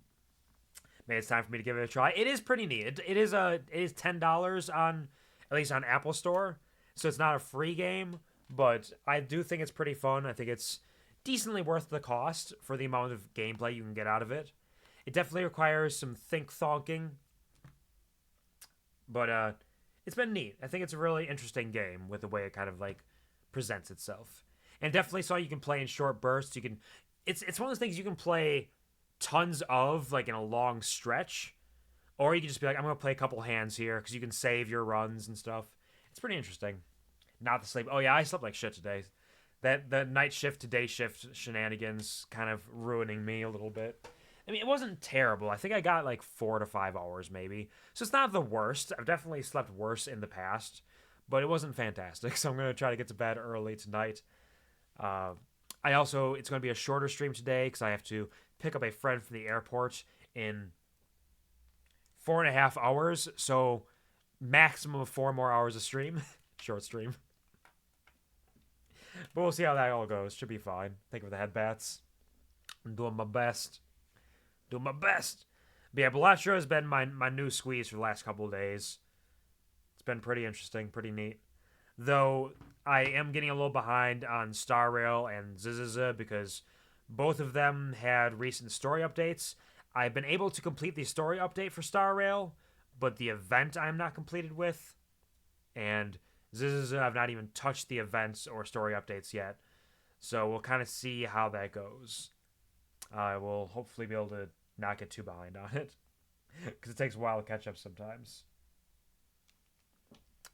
Maybe it's time for me to give it a try. It is pretty neat. It is $10 on, at least on Apple Store, so it's not a free game, but I do think it's pretty fun. I think it's decently worth the cost for the amount of gameplay you can get out of it. It definitely requires some think-thonking, but it's been neat. I think it's a really interesting game with the way it kind of like presents itself. And definitely so you can play in short bursts. It's one of those things you can play tons of, like in a long stretch, or you can just be like, I'm gonna play a couple hands here, because you can save your runs and stuff. It's pretty interesting. Not the sleep. Oh yeah, I slept like shit today. The night shift to day shift shenanigans kind of ruining me a little bit. I mean, it wasn't terrible. I think I got like 4 to 5 hours maybe, so it's not the worst. I've definitely slept worse in the past, but it wasn't fantastic. So I'm gonna try to get to bed early tonight. It's going to be a shorter stream today because I have to pick up a friend from the airport in 4.5 hours. So maximum of 4 more hours of stream. Short stream. But we'll see how that all goes. Should be fine. Think of the headbats. I'm doing my best. But yeah, Balatro has been my new squeeze for the last couple of days. It's been pretty interesting, pretty neat. Though I am getting a little behind on Star Rail and Ziziza because both of them had recent story updates. I've been able to complete the story update for Star Rail, but the event I'm not completed with. And Ziziza, I've not even touched the events or story updates yet. So we'll kind of see how that goes. I will hopefully be able to not get too behind on it, because it takes a while to catch up sometimes.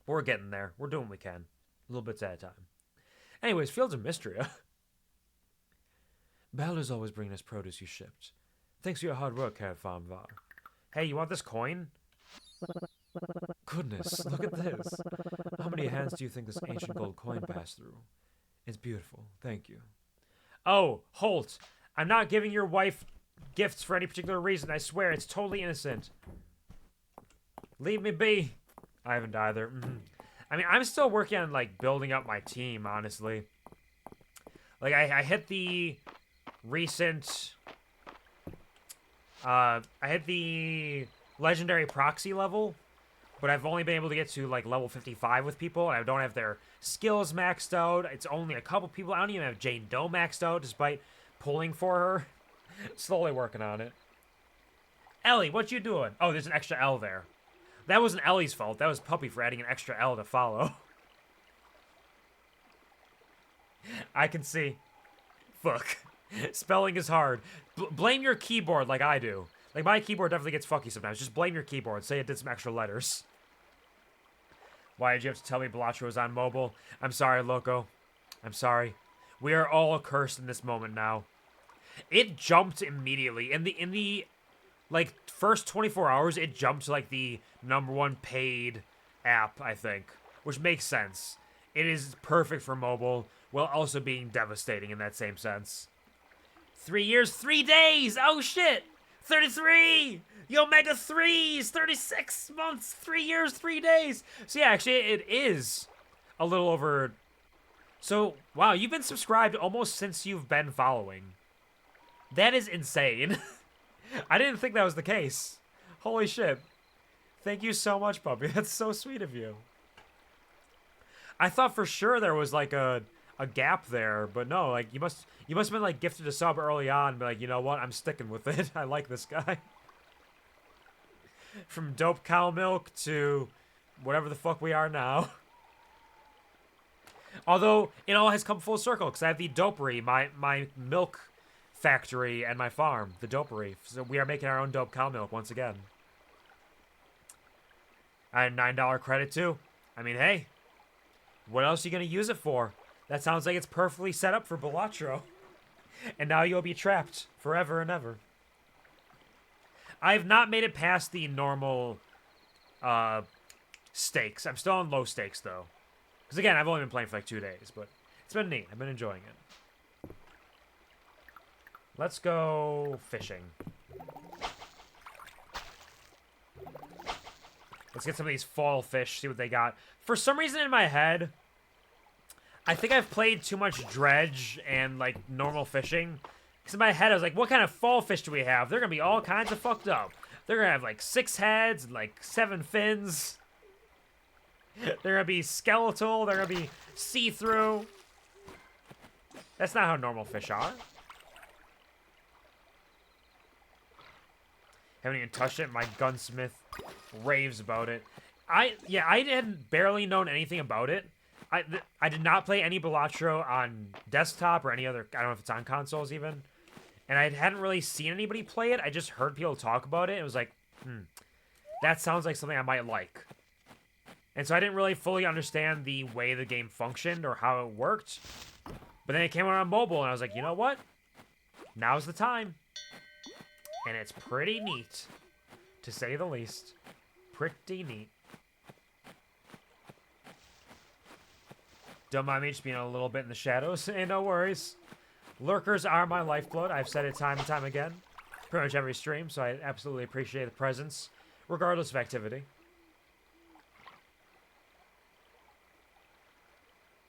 But we're getting there. We're doing what we can. Little bits at a time. Anyways, Fields of Mistria. Balder's always bringing us produce you shipped. Thanks for your hard work, Carrot Farm Var. Hey, you want this coin? Goodness, look at this. How many hands do you think this ancient gold coin passed through? It's beautiful. Thank you. Oh, Holt. I'm not giving your wife gifts for any particular reason. I swear, it's totally innocent. Leave me be. I haven't either. I mean, I'm still working on, like, building up my team, honestly. Like, I hit the recent... I hit the legendary proxy level, but I've only been able to get to, like, level 55 with people, and I don't have their skills maxed out. It's only a couple people. I don't even have Jane Doe maxed out, despite pulling for her. Slowly working on it. Ellie, what you doing? Oh, there's an extra L there. That wasn't Ellie's fault. That was Puppy for adding an extra L to follow. I can see. Fuck. Spelling is hard. Blame your keyboard like I do. Like, my keyboard definitely gets fucky sometimes. Just blame your keyboard. Say it did some extra letters. Why did you have to tell me Bellatra was on mobile? I'm sorry, Loco. I'm sorry. We are all cursed in this moment now. It jumped immediately. In the like, first 24 hours, it jumped to, like, the #1 paid app, I think. Which makes sense. It is perfect for mobile, while also being devastating in that same sense. 3 years, 3 days! Oh, shit! 33! Yo, Mega 3s! 36 months, 3 years, 3 days! So, yeah, actually, it is a little over... So, wow, you've been subscribed almost since you've been following. That is insane. I didn't think that was the case. Holy shit. Thank you so much, Puppy. That's so sweet of you. I thought for sure there was, like, a gap there, but no, like, you must have been, like, gifted a sub early on and be like, you know what, I'm sticking with it. I like this guy. From dope cow milk to whatever the fuck we are now. Although, it all has come full circle, because I have the dopery, my milk factory and my farm, the dopery. So we are making our own dope cow milk once again. I had a $9 credit, too. I mean, hey, what else are you going to use it for? That sounds like it's perfectly set up for Bellatra. And now you'll be trapped forever and ever. I have not made it past the normal stakes. I'm still on low stakes, though. Because, again, I've only been playing for like 2 days, but it's been neat. I've been enjoying it. Let's go fishing. Let's get some of these fall fish, see what they got. For some reason in my head, I think I've played too much dredge and, like, normal fishing. Because in my head, I was like, what kind of fall fish do we have? They're going to be all kinds of fucked up. They're going to have, like, 6 heads and, like, 7 fins. They're going to be skeletal. They're going to be see-through. That's not how normal fish are. Haven't even touched it. My gunsmith raves about it. I had barely known anything about it. I did not play any Bellatra on desktop or any other... I don't know if it's on consoles even. And I hadn't really seen anybody play it. I just heard people talk about it. It was like, that sounds like something I might like. And so I didn't really fully understand the way the game functioned or how it worked. But then it came out on mobile, and I was like, you know what? Now's the time. And it's pretty neat, to say the least. Pretty neat. Don't mind me just being a little bit in the shadows. Ain't no worries. Lurkers are my lifeblood. I've said it time and time again. Pretty much every stream, so I absolutely appreciate the presence, regardless of activity.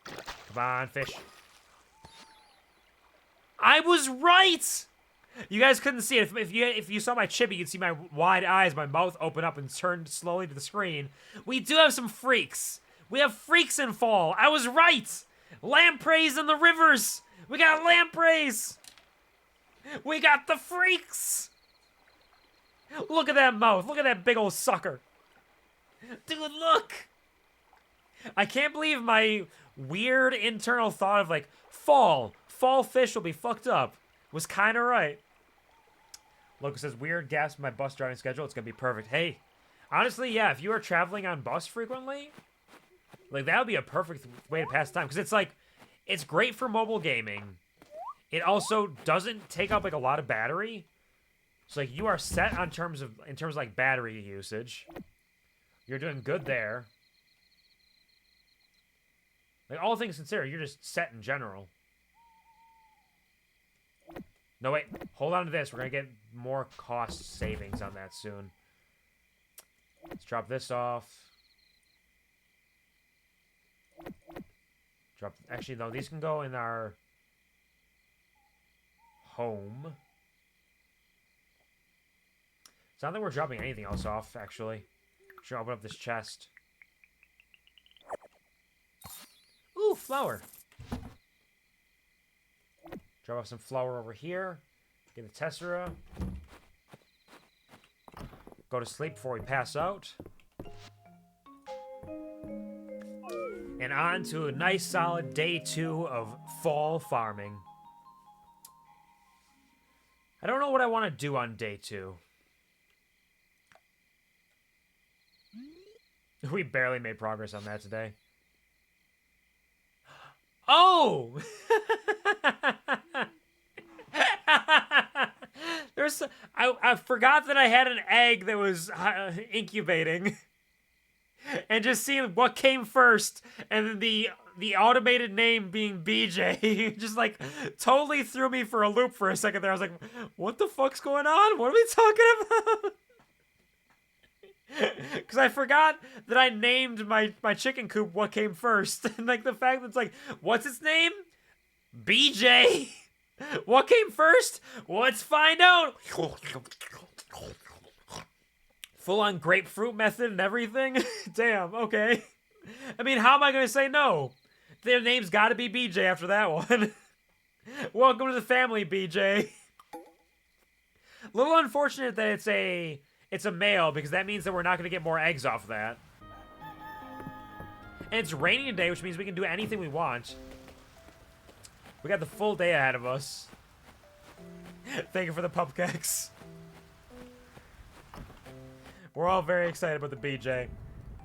Come on, fish. I was right! You guys couldn't see it. If you saw my chibi, you'd see my wide eyes, my mouth open up and turn slowly to the screen. We do have some freaks. We have freaks in fall. I was right. Lampreys in the rivers. We got lampreys. We got the freaks. Look at that mouth. Look at that big old sucker. Dude, look. I can't believe my weird internal thought of like, fall fish will be fucked up was kind of right. Look, it says weird gaps in my bus driving schedule. It's going to be perfect. Hey, honestly, yeah, if you are traveling on bus frequently, Like, that would be a perfect way to pass time. Because it's like, it's great for mobile gaming. It also doesn't take up, like, a lot of battery. So, like, you are set on in terms of, like, battery usage. You're doing good there. Like, all things considered, you're just set in general. No, wait. Hold on to this. We're going to get more cost savings on that soon. Let's drop this off. Actually, no, these can go in our home. It's not that we're dropping anything else off, actually. Should open up this chest. Ooh, flour. Drop off some flour over here. Get the tessera. Go to sleep before we pass out. And on to a nice solid day 2 of fall farming. I don't know what I want to do on day 2. We barely made progress on that today. Oh! I forgot that I had an egg that was incubating. And just seeing what came first, and then the automated name being BJ, just like totally threw me for a loop for a second there. I was like, what the fuck's going on? What are we talking about? Because I forgot that I named my chicken coop what came first. And like the fact that it's like, what's its name? BJ. What came first? Let's find out. Full-on grapefruit method and everything? Damn, okay. I mean, how am I going to say no? Their name's got to be BJ after that one. Welcome to the family, BJ. Little unfortunate that it's a male, because that means that we're not going to get more eggs off of that. And it's raining today, which means we can do anything we want. We got the full day ahead of us. Thank you for the pupcakes. We're all very excited about the BJ.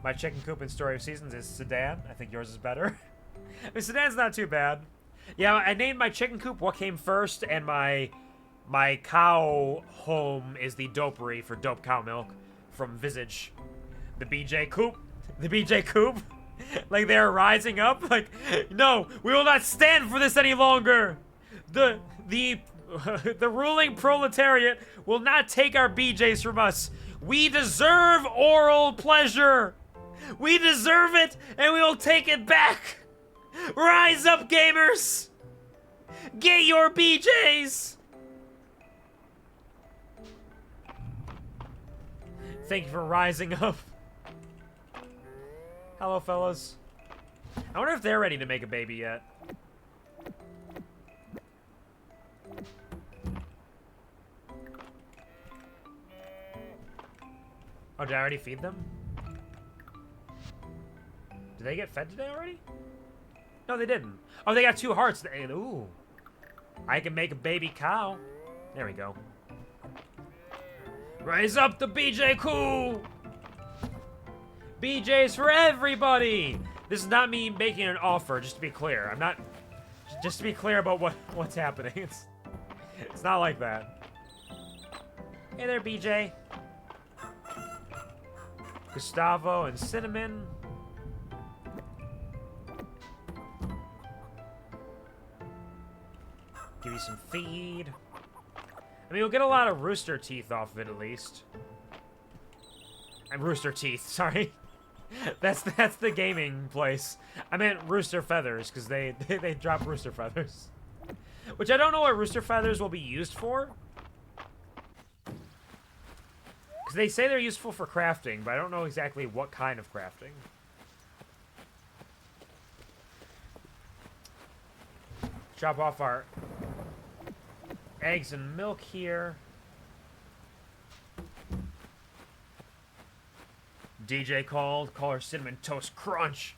My chicken coop in Story of Seasons is Sedan. I think yours is better. I mean, Sedan's not too bad. Yeah, I named my chicken coop what came first, and my cow home is the dopery for dope cow milk from Visage. The BJ coop. The BJ coop. Like they're rising up. Like, no, we will not stand for this any longer. The ruling proletariat will not take our BJs from us. We deserve oral pleasure. We deserve it, and we will take it back. Rise up, gamers. Get your BJs. Thank you for rising up. Hello, fellas. I wonder if they're ready to make a baby yet. Oh, did I already feed them? Did they get fed today already? No, they didn't. Oh, they got 2 hearts. Ooh. I can make a baby cow. There we go. Raise up the BJ coup! BJ's for everybody! This is not me making an offer, just to be clear. I'm not... Just to be clear about what's happening. It's not like that. Hey there, BJ. Gustavo and Cinnamon. Give you some feed. I mean, we'll get a lot of rooster teeth off of it at least. Rooster teeth, sorry. That's the gaming place. I meant rooster feathers, because they drop rooster feathers. Which I don't know what rooster feathers will be used for. Because they say they're useful for crafting, but I don't know exactly what kind of crafting. Drop off our eggs and milk here. DJ called. Call her Cinnamon Toast Crunch.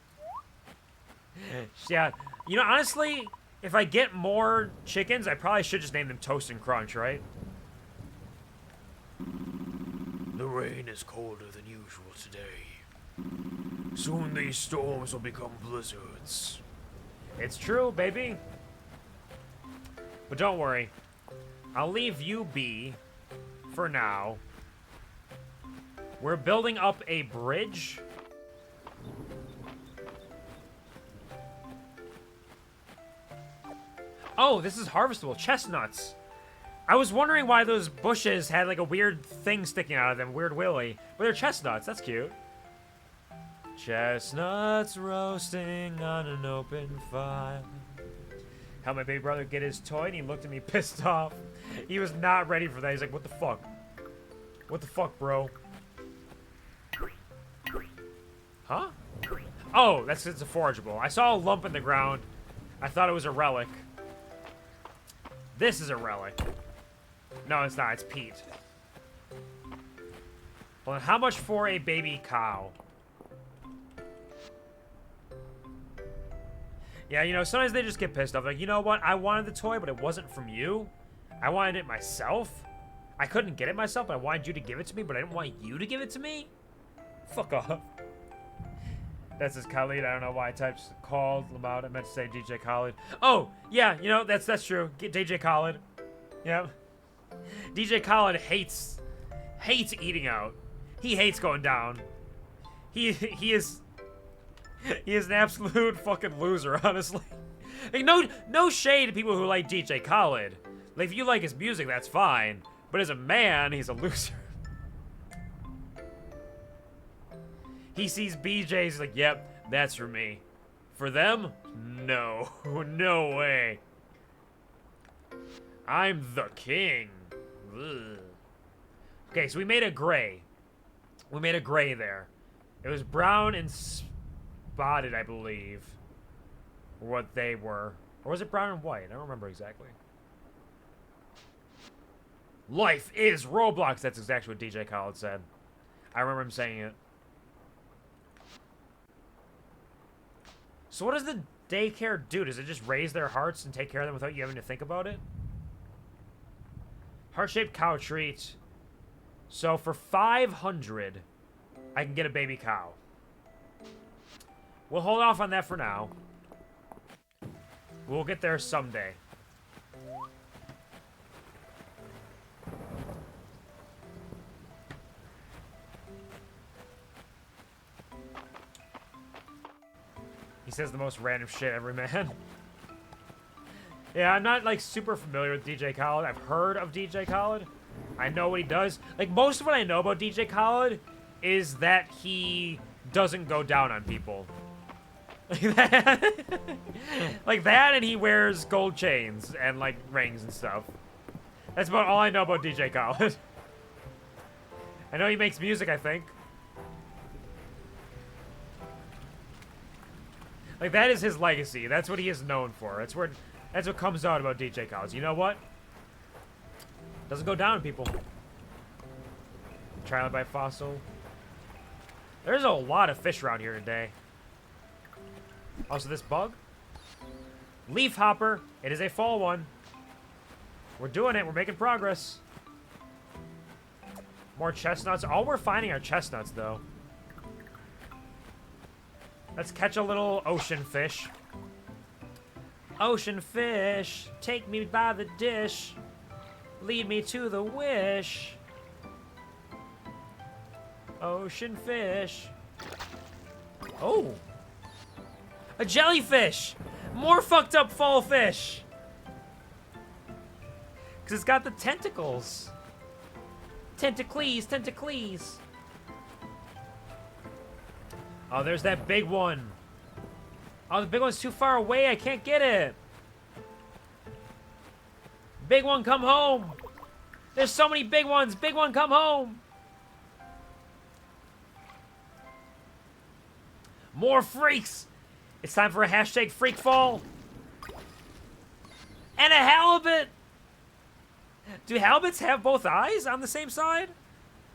Yeah. You know, honestly, if I get more chickens, I probably should just name them Toast and Crunch, right? The rain is colder than usual today. Soon these storms will become blizzards. It's true, baby. But don't worry. I'll leave you be for now. We're building up a bridge. Oh, this is harvestable. Chestnuts. I was wondering why those bushes had like a weird thing sticking out of them. Weird willy. But they're chestnuts. That's cute. Chestnuts roasting on an open fire. Helped my baby brother get his toy and he looked at me pissed off. He was not ready for that. He's like, what the fuck? What the fuck, bro? Huh? Oh, it's a forageable. I saw a lump in the ground. I thought it was a relic. This is a relic. No, it's not. It's peat. Hold on. How much for a baby cow? Yeah, you know, sometimes they just get pissed off. Like, you know what? I wanted the toy, but it wasn't from you. I wanted it myself. I couldn't get it myself, but I wanted you to give it to me, but I didn't want you to give it to me? Fuck off. That's his Khalid. I don't know why I typed called Lamouth. I meant to say DJ Khalid. Oh, yeah, you know, that's true. Get DJ Khalid. Yeah. DJ Khalid hates eating out. He hates going down. He is an absolute fucking loser, honestly. Like, no shade to people who like DJ Khalid. Like, if you like his music, that's fine. But as a man, he's a loser. He sees BJ's, he's like, yep, that's for me. For them? No. No way. I'm the king. Ugh. Okay, so we made a gray. We made a gray there. It was brown and spotted, I believe. What they were. Or was it brown and white? I don't remember exactly. Life is Roblox. That's exactly what DJ Khaled said. I remember him saying it. So what does the daycare do? Does it just raise their hearts and take care of them without you having to think about it? Heart-shaped cow treat. So for 500, I can get a baby cow. We'll hold off on that for now. We'll get there someday. He says the most random shit ever, man. Yeah, I'm not, like, super familiar with DJ Khaled. I've heard of DJ Khaled. I know what he does. Like, most of what I know about DJ Khaled is that he doesn't go down on people. Like that. Like that, and he wears gold chains and, like, rings and stuff. That's about all I know about DJ Khaled. I know he makes music, I think. Like, that is his legacy. That's what he is known for. That's what comes out about DJ Khaled. You know what? Doesn't go down on people. Trial by fossil. There's a lot of fish around here today. Also, this bug. Leaf hopper. It is a fall one. We're doing it. We're making progress. More chestnuts. All we're finding are chestnuts, though. Let's catch a little ocean fish. Ocean fish, take me by the dish. Lead me to the wish. Ocean fish. Oh. A jellyfish. More fucked up fall fish. Because it's got the tentacles. Tentacles, tentacles. Oh, there's that big one. Oh, the big one's too far away. I can't get it. Big one, come home. There's so many big ones. Big one, come home. More freaks. It's time for a hashtag freak fall. And a halibut. Do halibuts have both eyes on the same side?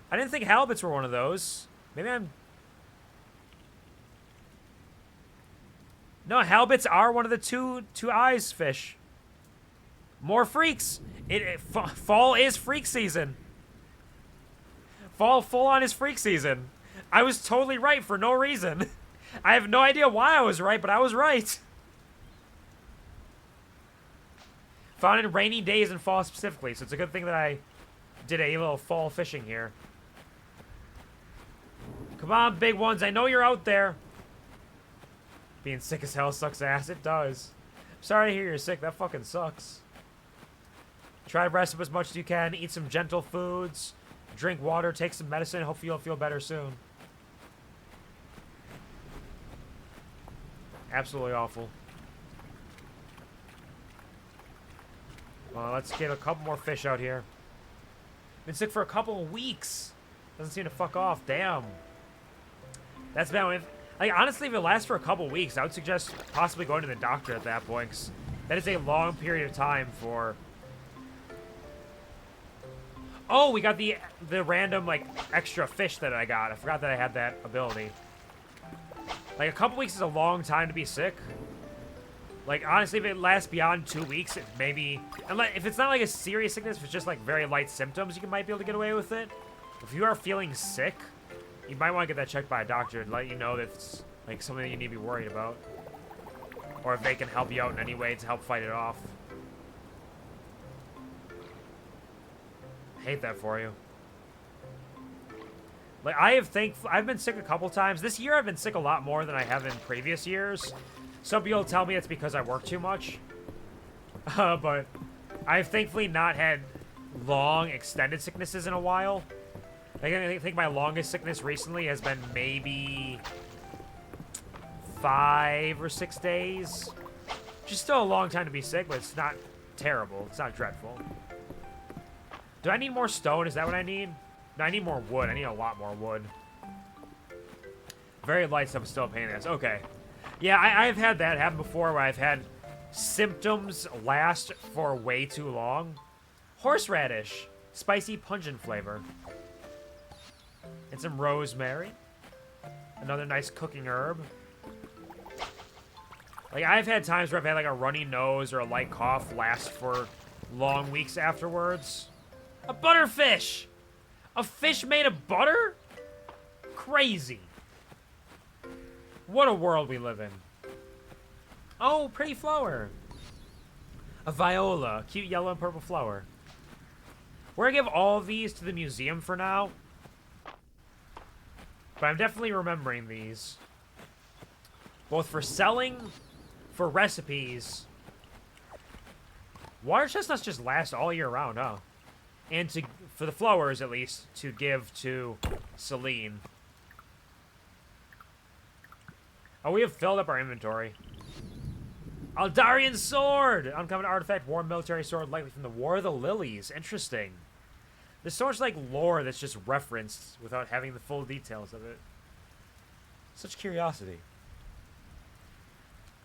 I didn't think halibuts were one of those. Maybe I'm... No, halibuts are one of the two eyes fish. More freaks. Fall is freak season. Fall full on is freak season. I was totally right for no reason. I have no idea why I was right, but I was right. Found in rainy days and fall specifically, so it's a good thing that I did a little fall fishing here. Come on, big ones. I know you're out there. Being sick as hell sucks ass. It does. Sorry to hear you're sick. That fucking sucks. Try to rest up as much as you can. Eat some gentle foods. Drink water. Take some medicine. Hopefully you'll feel better soon. Absolutely awful. Well, let's get a couple more fish out here. Been sick for a couple of weeks. Doesn't seem to fuck off. Damn. That's bad. Like, honestly, if it lasts for a couple weeks, I would suggest possibly going to the doctor at that point, 'cause that is a long period of time for... Oh, we got the random, like, extra fish that I got. I forgot that I had that ability. Like, a couple weeks is a long time to be sick. Like, honestly, if it lasts beyond 2 weeks, it maybe... If it's not, like, a serious sickness, if it's just, like, very light symptoms, you might be able to get away with it. If you are feeling sick... You might want to get that checked by a doctor and let you know that it's, like, something that you need to be worried about. Or if they can help you out in any way to help fight it off. I hate that for you. Like, I've been sick a couple times. This year I've been sick a lot more than I have in previous years. Some people tell me it's because I work too much. But I've thankfully not had long, extended sicknesses in a while. I think my longest sickness recently has been maybe 5 or 6 days. Which is still a long time to be sick, but it's not terrible. It's not dreadful. Do I need more stone? Is that what I need? No, I need more wood. I need a lot more wood. Very light stuff is still a pain in the ass. Okay. Yeah, I've had that happen before where I've had symptoms last for way too long. Horseradish. Spicy, pungent flavor. And some rosemary. Another nice cooking herb. Like, I've had times where I've had, like, a runny nose or a light cough last for long weeks afterwards. A butterfish! A fish made of butter? Crazy. What a world we live in. Oh, pretty flower. A viola. Cute yellow and purple flower. We're gonna give all of these to the museum for now. But I'm definitely remembering these. Both for selling, for recipes. Water chestnuts just last all year round, huh? And for the flowers, at least, to give to Celine. Oh, we have filled up our inventory. Aldarian sword! Uncommon artifact, war military sword, likely from the War of the Lilies. Interesting. There's so much, like, lore that's just referenced without having the full details of it. Such curiosity.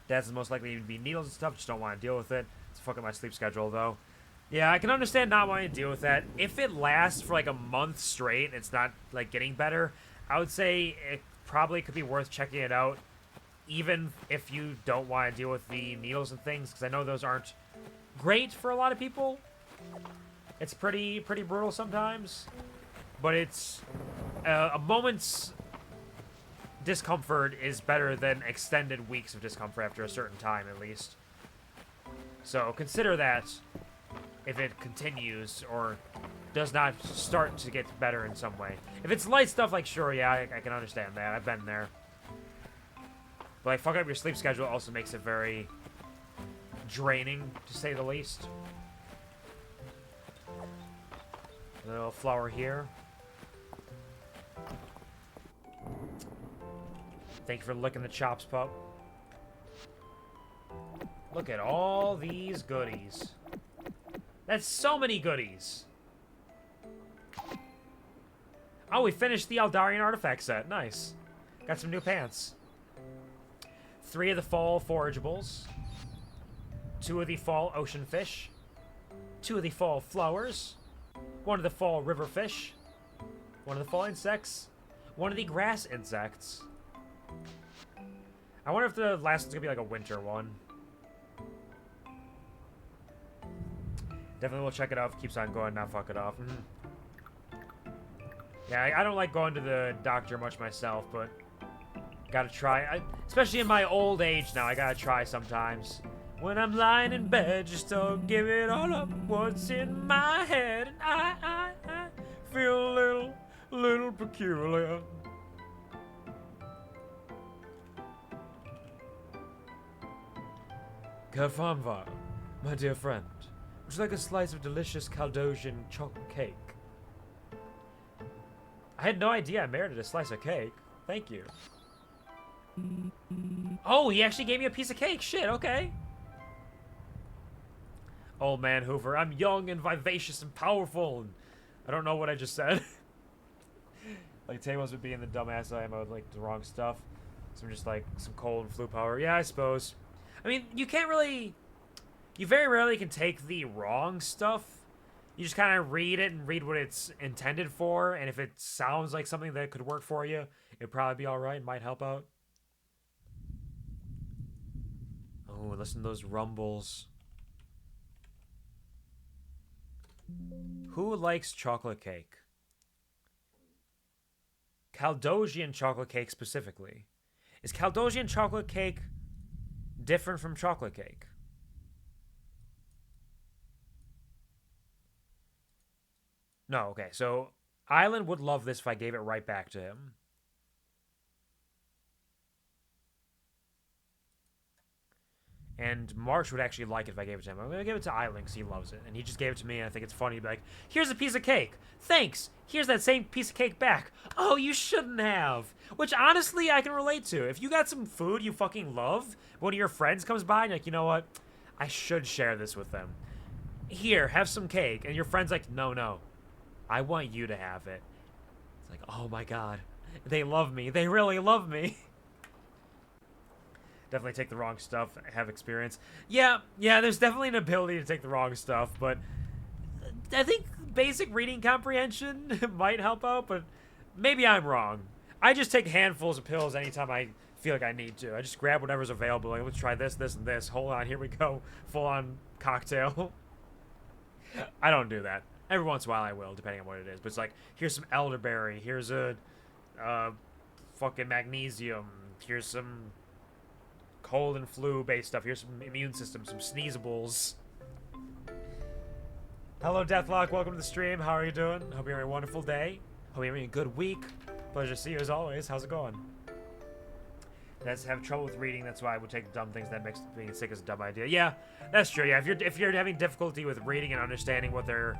That's the most likely to be needles and stuff. Just don't want to deal with it. It's fucking my sleep schedule, though. Yeah, I can understand not wanting to deal with that. If it lasts for, like, a month straight and it's not, like, getting better, I would say it probably could be worth checking it out, even if you don't want to deal with the needles and things, because I know those aren't great for a lot of people. It's pretty brutal sometimes, but it's a moment's discomfort is better than extended weeks of discomfort after a certain time, at least. So consider that if it continues or does not start to get better in some way. If it's light stuff, like, sure, yeah, I can understand that. I've been there. But, like, fucking up your sleep schedule also makes it very draining, to say the least. A little flower here. Thank you for licking the chops, pup. Look at all these goodies. That's so many goodies. Oh, we finished the Aldarian artifact set. Nice. Got some new pants. 3 of the fall forageables. 2 of the fall ocean fish. 2 of the fall flowers. 1 of the fall river fish. 1 of the fall insects. 1 of the grass insects. I wonder if the last one's gonna be like a winter one. Definitely will check it out if it keeps on going, not fuck it off. Yeah, I don't like going to the doctor much myself, but Gotta try. Especially in my old age now, I gotta try sometimes. When I'm lying in bed, just don't give it all up. What's in my head? And I feel a little peculiar. Kerfanvar, my dear friend, would you like a slice of delicious Caldosian chocolate cake? I had no idea I merited a slice of cake. Thank you. Oh, he actually gave me a piece of cake. Shit, okay. Old man Hoover, I'm young and vivacious and powerful. And I don't know what I just said. Like, tables would be in the dumbass I am. I would like the wrong stuff. So I'm just like some cold and flu power. Yeah, I suppose. I mean, you can't really... You very rarely can take the wrong stuff. You just kind of read it and read what it's intended for. And if it sounds like something that could work for you, it'd probably be alright. It might help out. Oh, listen to those rumbles. Who likes chocolate cake? Caldosian chocolate cake specifically. Is Caldosian chocolate cake different from chocolate cake? No, okay. So Island would love this if I gave it right back to him. And Marsh would actually like it if I gave it to him. I'm going to give it to Island because he loves it. And he just gave it to me, and I think it's funny to be like, here's a piece of cake. Thanks. Here's that same piece of cake back. Oh, you shouldn't have. Which, honestly, I can relate to. If you got some food you fucking love, one of your friends comes by, and you're like, you know what? I should share this with them. Here, have some cake. And your friend's like, no. I want you to have it. It's like, oh my god. They love me. They really love me. Definitely take the wrong stuff, have experience. Yeah, there's definitely an ability to take the wrong stuff, but I think basic reading comprehension might help out, but maybe I'm wrong. I just take handfuls of pills anytime I feel like I need to. I just grab whatever's available. Like, let's try this, this, and this. Hold on, here we go. Full-on cocktail. I don't do that. Every once in a while I will, depending on what it is. But it's like, here's some elderberry. Here's a fucking magnesium. Here's some cold and flu based stuff. Here's some immune system, some sneezables. Hello Deathlock, welcome to the stream. How are you doing? Hope you're having a wonderful day. Hope you're having a good week. Pleasure to see you as always. How's it going? That's have trouble with reading, that's why I would take dumb things that makes being sick is a dumb idea. Yeah, that's true. Yeah, if you're having difficulty with reading and understanding what they're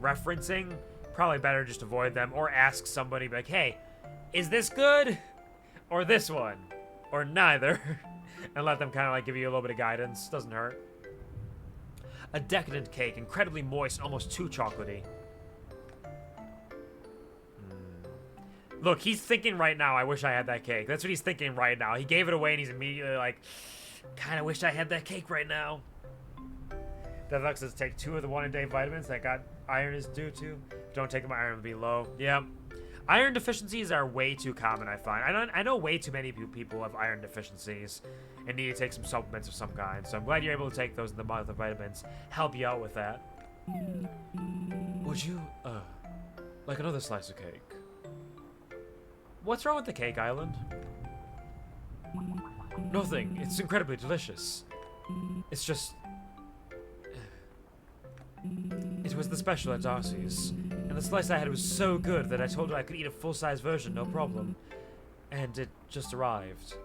referencing, probably better just avoid them or ask somebody like, hey, is this good? Or this one? Or neither? And let them kind of like give you a little bit of guidance. Doesn't hurt. A decadent cake, incredibly moist, almost too chocolatey. Look, he's thinking right now, I wish I had that cake. That's what he's thinking right now. He gave it away and he's immediately like, kind of wish I had that cake right now. Deathlock says take 2 of the 1-a-day vitamins that got iron is due to. Don't take them, iron will be low. Yeah. Iron deficiencies are way too common, I find. I know way too many people have iron deficiencies and need to take some supplements of some kind. So I'm glad you're able to take those in the month of vitamins. Help you out with that. Would you, like another slice of cake? What's wrong with the cake, Island? Nothing. It's incredibly delicious. It's just... It was the special at Darcy's, and the slice I had was so good that I told her I could eat a full-size version, no problem. And it just arrived.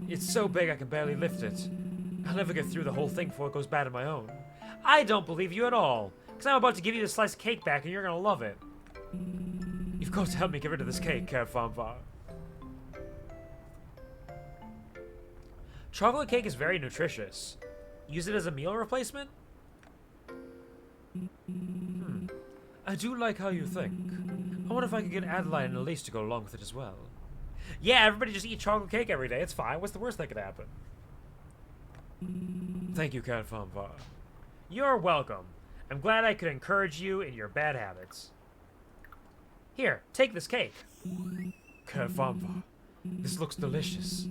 It's so big I can barely lift it. I'll never get through the whole thing before it goes bad on my own. I don't believe you at all, because I'm about to give you the slice of cake back and you're gonna love it. You've got to help me get rid of this cake, QuvarTV. Chocolate cake is very nutritious. Use it as a meal replacement? I do like how you think. I wonder if I could get Adeline and Elise to go along with it as well. Yeah, everybody just eat chocolate cake every day. It's fine. What's the worst that could happen? Thank you, QuvarTV. You're welcome. I'm glad I could encourage you in your bad habits. Here, take this cake. QuvarTV, this looks delicious.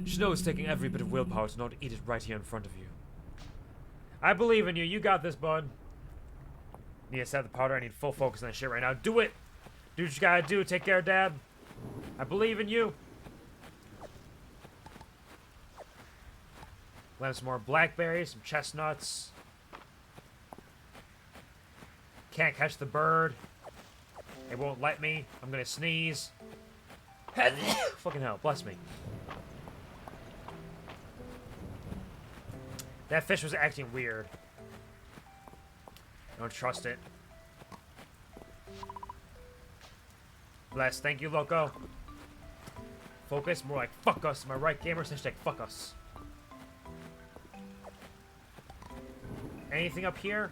You know it's taking every bit of willpower to not eat it right here in front of you. I believe in you. You got this, bud. Need to set the powder. I need full focus on that shit right now. Do it. Do what you gotta do. Take care, Dad. I believe in you. We'll have some more blackberries, some chestnuts. Can't catch the bird. It won't let me. I'm gonna sneeze. Fucking hell, bless me. That fish was acting weird. Don't trust it. Bless, thank you, Loco. Focus, more like fuck us. Am I right, gamers? Hashtag fuck us. Anything up here?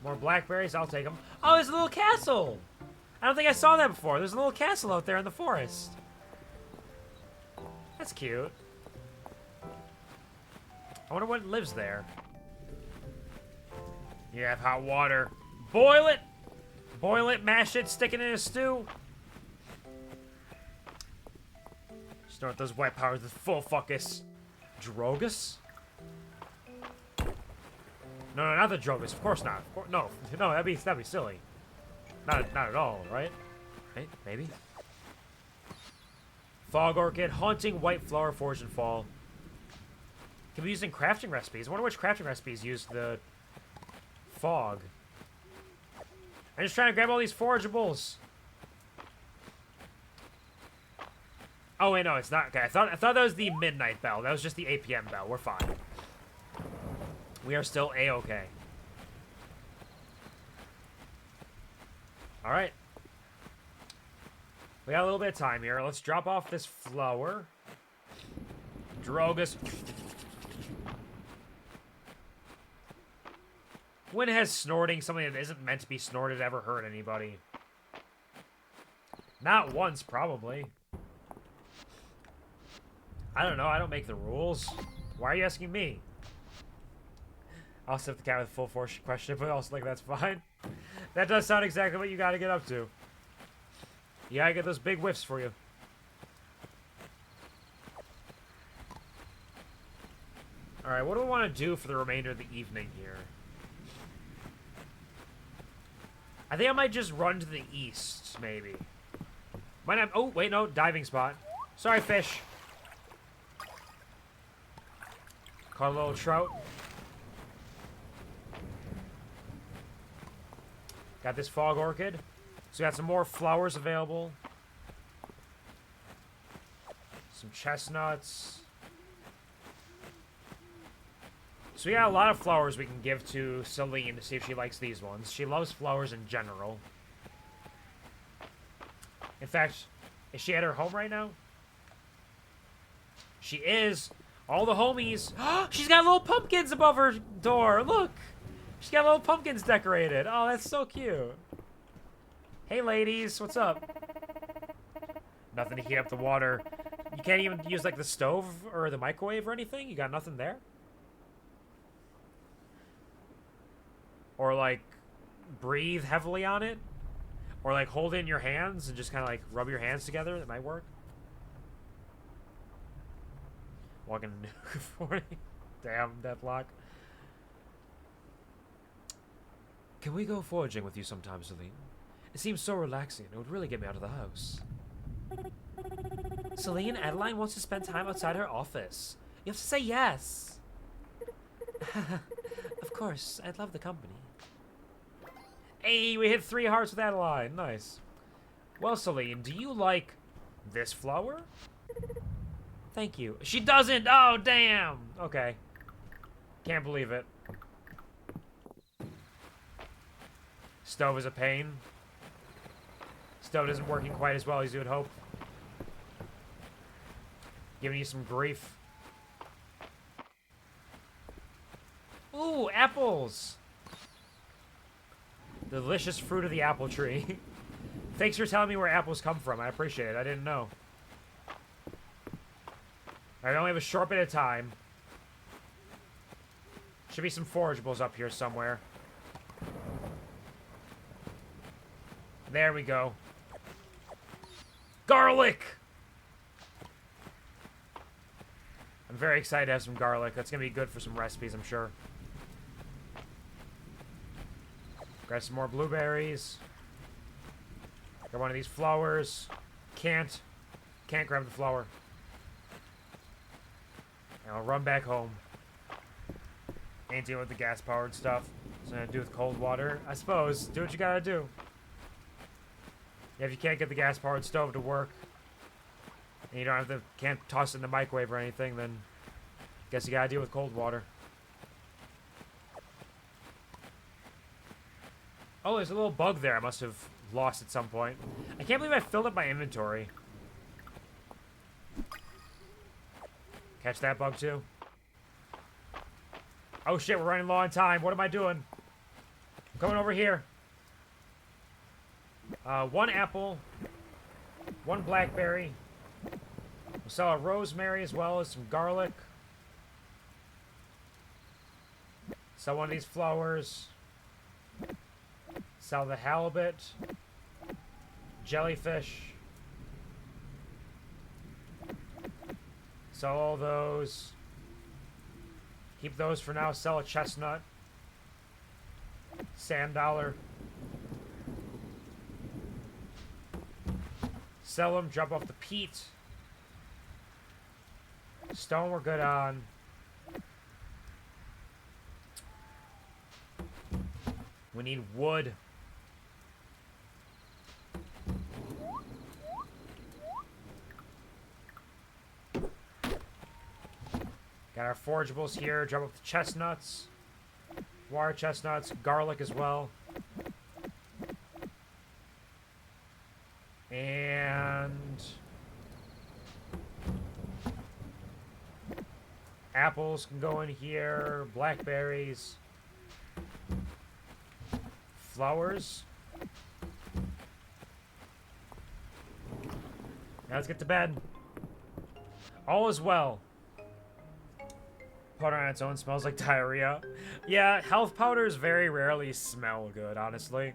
More blackberries, I'll take them. Oh, there's a little castle! I don't think I saw that before. There's a little castle out there in the forest. That's cute. I wonder what lives there. You have hot water. Boil it! Boil it, mash it, stick it in a stew. Snort those white powers with full focus. Drogus? No, not the Drogus. Of course not. No, that'd be silly. Not at all, right? Right? Maybe. Fog orchid, haunting white flower, forge and fall. Can be used in crafting recipes. I wonder which crafting recipes use the fog. I'm just trying to grab all these forageables. Oh wait, no, it's not. Okay, I thought that was the midnight bell. That was just the 8 p.m. bell. We're fine. We are still A-okay. All right. We got a little bit of time here. Let's drop off this flower. Drogus. When has snorting something that isn't meant to be snorted ever hurt anybody? Not once, probably. I don't know. I don't make the rules. Why are you asking me? I'll sip the cat with full force question, but also, like, that's fine. That does sound exactly what you gotta get up to. You gotta get those big whiffs for you. Alright, what do we want to do for the remainder of the evening here? I think I might just run to the east, maybe. Might not. Oh, wait, no. Diving spot. Sorry, fish. Caught a little trout. Got this fog orchid. So we got some more flowers available. Some chestnuts. So we got a lot of flowers we can give to Celine to see if she likes these ones. She loves flowers in general. In fact, is she at her home right now? She is. All the homies. She's got little pumpkins above her door. Look. She's got little pumpkins decorated. Oh, that's so cute. Hey, ladies. What's up? Nothing to heat up the water. You can't even use, like, the stove or the microwave or anything? You got nothing there? Or, like, breathe heavily on it? Or, like, hold it in your hands and just kind of, like, rub your hands together? That might work. Walking 40. Damn, deathlock. Can we go foraging with you sometime, Celine? It seems so relaxing. It would really get me out of the house. Celine, Adeline wants to spend time outside her office. You have to say yes. Of course, I'd love the company. Hey, we hit 3 hearts with Adeline. Nice. Well, Celine, do you like this flower? Thank you. She doesn't! Oh, damn! Okay. Can't believe it. Stove is a pain. Stove isn't working quite as well as you would hope. Giving you some grief. Ooh, apples! The delicious fruit of the apple tree. Thanks for telling me where apples come from. I appreciate it. I didn't know. I only have a short bit of time. Should be some forageables up here somewhere. There we go. Garlic! I'm very excited to have some garlic. That's going to be good for some recipes, I'm sure. Grab some more blueberries. Grab one of these flowers. Can't grab the flower. I'll run back home. Ain't dealing with the gas-powered stuff. Something to do with cold water. I suppose. Do what you gotta do. Yeah, if you can't get the gas-powered stove to work, and you don't have to, can't toss it in the microwave or anything, then guess you gotta deal with cold water. Oh, there's a little bug there I must have lost at some point. I can't believe I filled up my inventory. Catch that bug too. Oh shit, we're running low on time. What am I doing? I'm coming over here. 1 apple. 1 blackberry. We'll sell a rosemary as well as some garlic. Sell one of these flowers. Sell the halibut. Jellyfish. Sell all those. Keep those for now. Sell a chestnut. Sand dollar. Sell them. Drop off the peat. Stone we're good on. We need wood. Got our forageables here. Drop up the chestnuts. Wire chestnuts. Garlic as well. And apples can go in here. Blackberries. Flowers. Now let's get to bed. All is well. Powder on its own smells like diarrhea. Yeah, health powders very rarely smell good, honestly.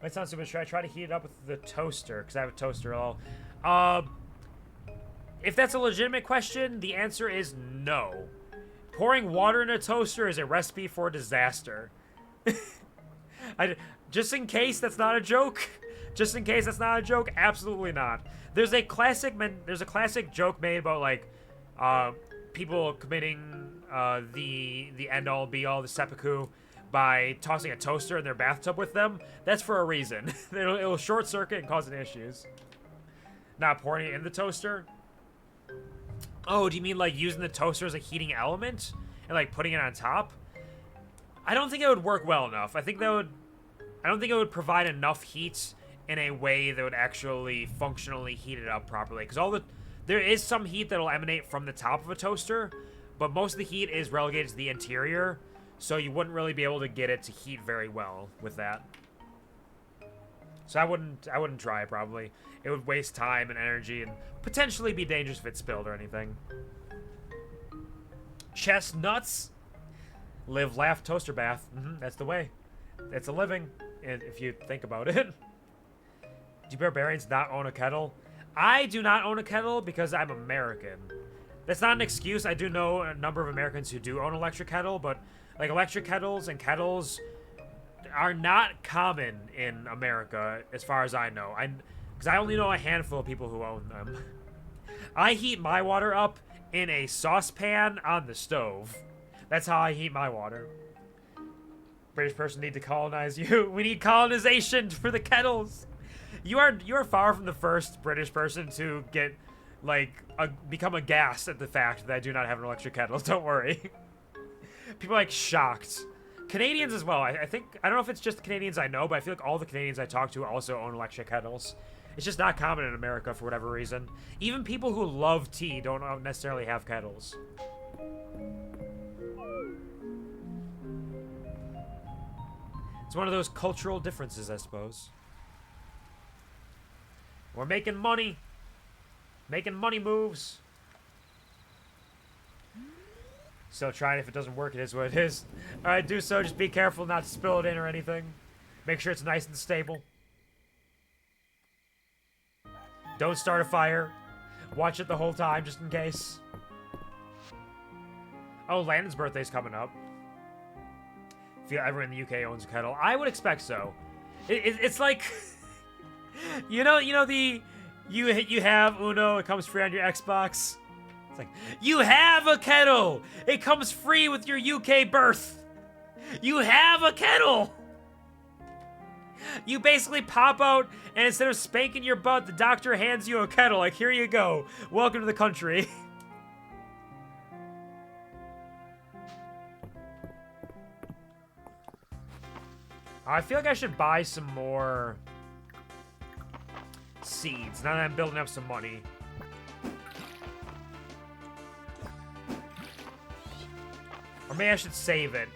Might sound stupid. Should I try to heat it up with the toaster? Because I have a toaster. If that's a legitimate question, the answer is no. Pouring water in a toaster is a recipe for disaster. Just in case that's not a joke. Just in case that's not a joke, absolutely not. There's a classic joke made about like people committing the end all be all the seppuku by tossing a toaster in their bathtub with them. That's for a reason. It'll short circuit and cause issues. Not pouring it in the toaster. Oh, do you mean like using the toaster as a heating element and like putting it on top? I don't think it would work well enough. I don't think it would provide enough heat in a way that would actually functionally heat it up properly. Because there is some heat that'll emanate from the top of a toaster, but most of the heat is relegated to the interior, so you wouldn't really be able to get it to heat very well with that. So I wouldn't try it probably. It would waste time and energy and potentially be dangerous if it spilled or anything. Chestnuts. Live, laugh, toaster bath. That's the way. It's a living, if you think about it. Do barbarians not own a kettle? I do not own a kettle because I'm American. That's not an excuse. I do know a number of Americans who do own an electric kettle, but like electric kettles and kettles are not common in America as far as I know. Because I only know a handful of people who own them. I heat my water up in a saucepan on the stove. That's how I heat my water. British person need to colonize you. We need colonization for the kettles. You are far from the first British person to get become aghast at the fact that I do not have an electric kettle. Don't worry. People are like shocked. Canadians as well. I don't know if it's just the Canadians I know, but I feel like all the Canadians I talk to also own electric kettles. It's just not common in America for whatever reason. Even people who love tea don't necessarily have kettles. It's one of those cultural differences, I suppose. We're making money. Making money moves. Still trying. If it doesn't work, it is what it is. Alright, do so. Just be careful not to spill it in or anything. Make sure it's nice and stable. Don't start a fire. Watch it the whole time, just in case. Oh, Landon's birthday's coming up. Feel everyone in the UK owns a kettle. I would expect so. It's like, you know you have Uno. It comes free on your Xbox. It's like, you have a kettle! It comes free with your UK birth! You have a kettle! You basically pop out, and instead of spanking your butt, the doctor hands you a kettle. Like, here you go. Welcome to the country. I feel like I should buy some more seeds now that I'm building up some money. Or maybe I should save it.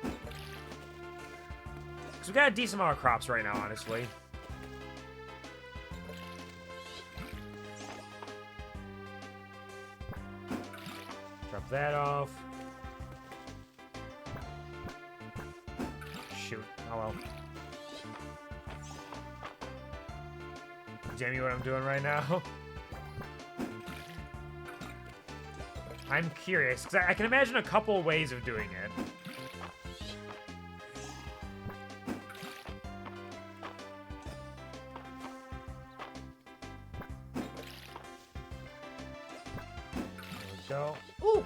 Because we got a decent amount of crops right now, honestly. Drop that off. Shoot. Oh well. Damn you what I'm doing right now. I'm curious, because I can imagine a couple ways of doing it. There we go. Ooh!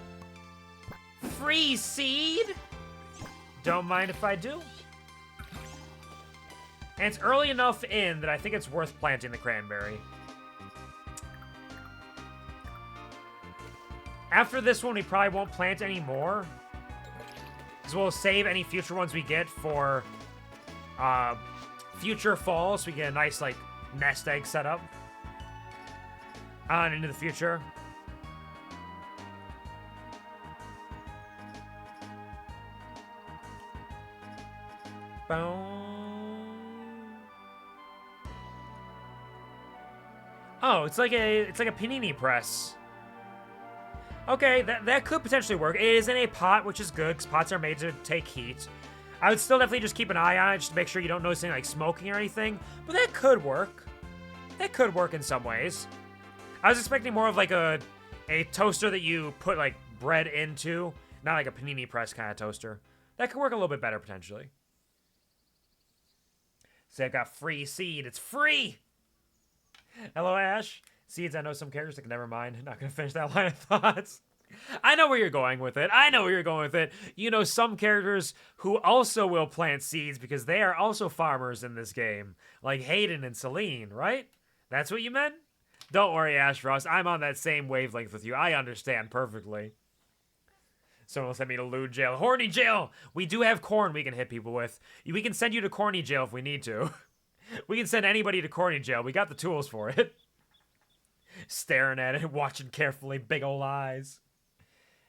Free seed? Don't mind if I do. And it's early enough in that I think it's worth planting the cranberry. After this one, we probably won't plant any more. Because we'll save any future ones we get for future fall, so we get a nice, like, nest egg set up. On into the future. Oh, it's like a panini press. Okay, that could potentially work. It is in a pot, which is good, because pots are made to take heat. I would still definitely just keep an eye on it, just to make sure you don't notice any, like, smoking or anything. But that could work. That could work in some ways. I was expecting more of, like, a toaster that you put, like, bread into. Not like a panini press kind of toaster. That could work a little bit better, potentially. See, I've got free seed. It's free! Hello, Ash. Seeds, I know some characters, like, never mind. Not gonna finish that line of thoughts. I know where you're going with it. I know where you're going with it. You know some characters who also will plant seeds because they are also farmers in this game. Like Hayden and Celine, right? That's what you meant? Don't worry, Ash Frost. I'm on that same wavelength with you. I understand perfectly. Someone will send me to lewd jail. Horny jail! We do have corn we can hit people with. We can send you to corny jail if we need to. We can send anybody to corny jail. We got the tools for it. Staring at it, watching carefully, big ol' eyes.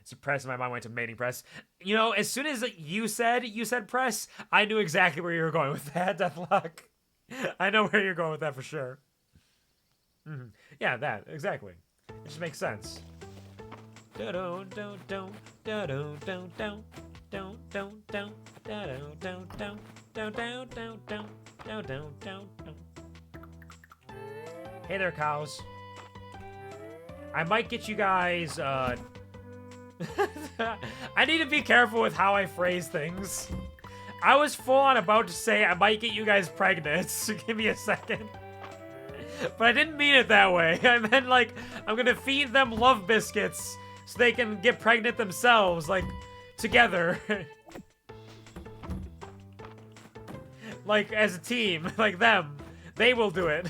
Suppressed, my mind went to mating press. You know, as soon as you said press, I knew exactly where you were going with that, Deathlock. I know where you're going with that for sure. Yeah, that, exactly. It just makes sense. Hey there, cows. I might get you guys, I need to be careful with how I phrase things. I was full on about to say I might get you guys pregnant, so give me a second. But I didn't mean it that way. I meant, like, I'm gonna feed them love biscuits so they can get pregnant themselves, like, together. Like, as a team, like them. They will do it.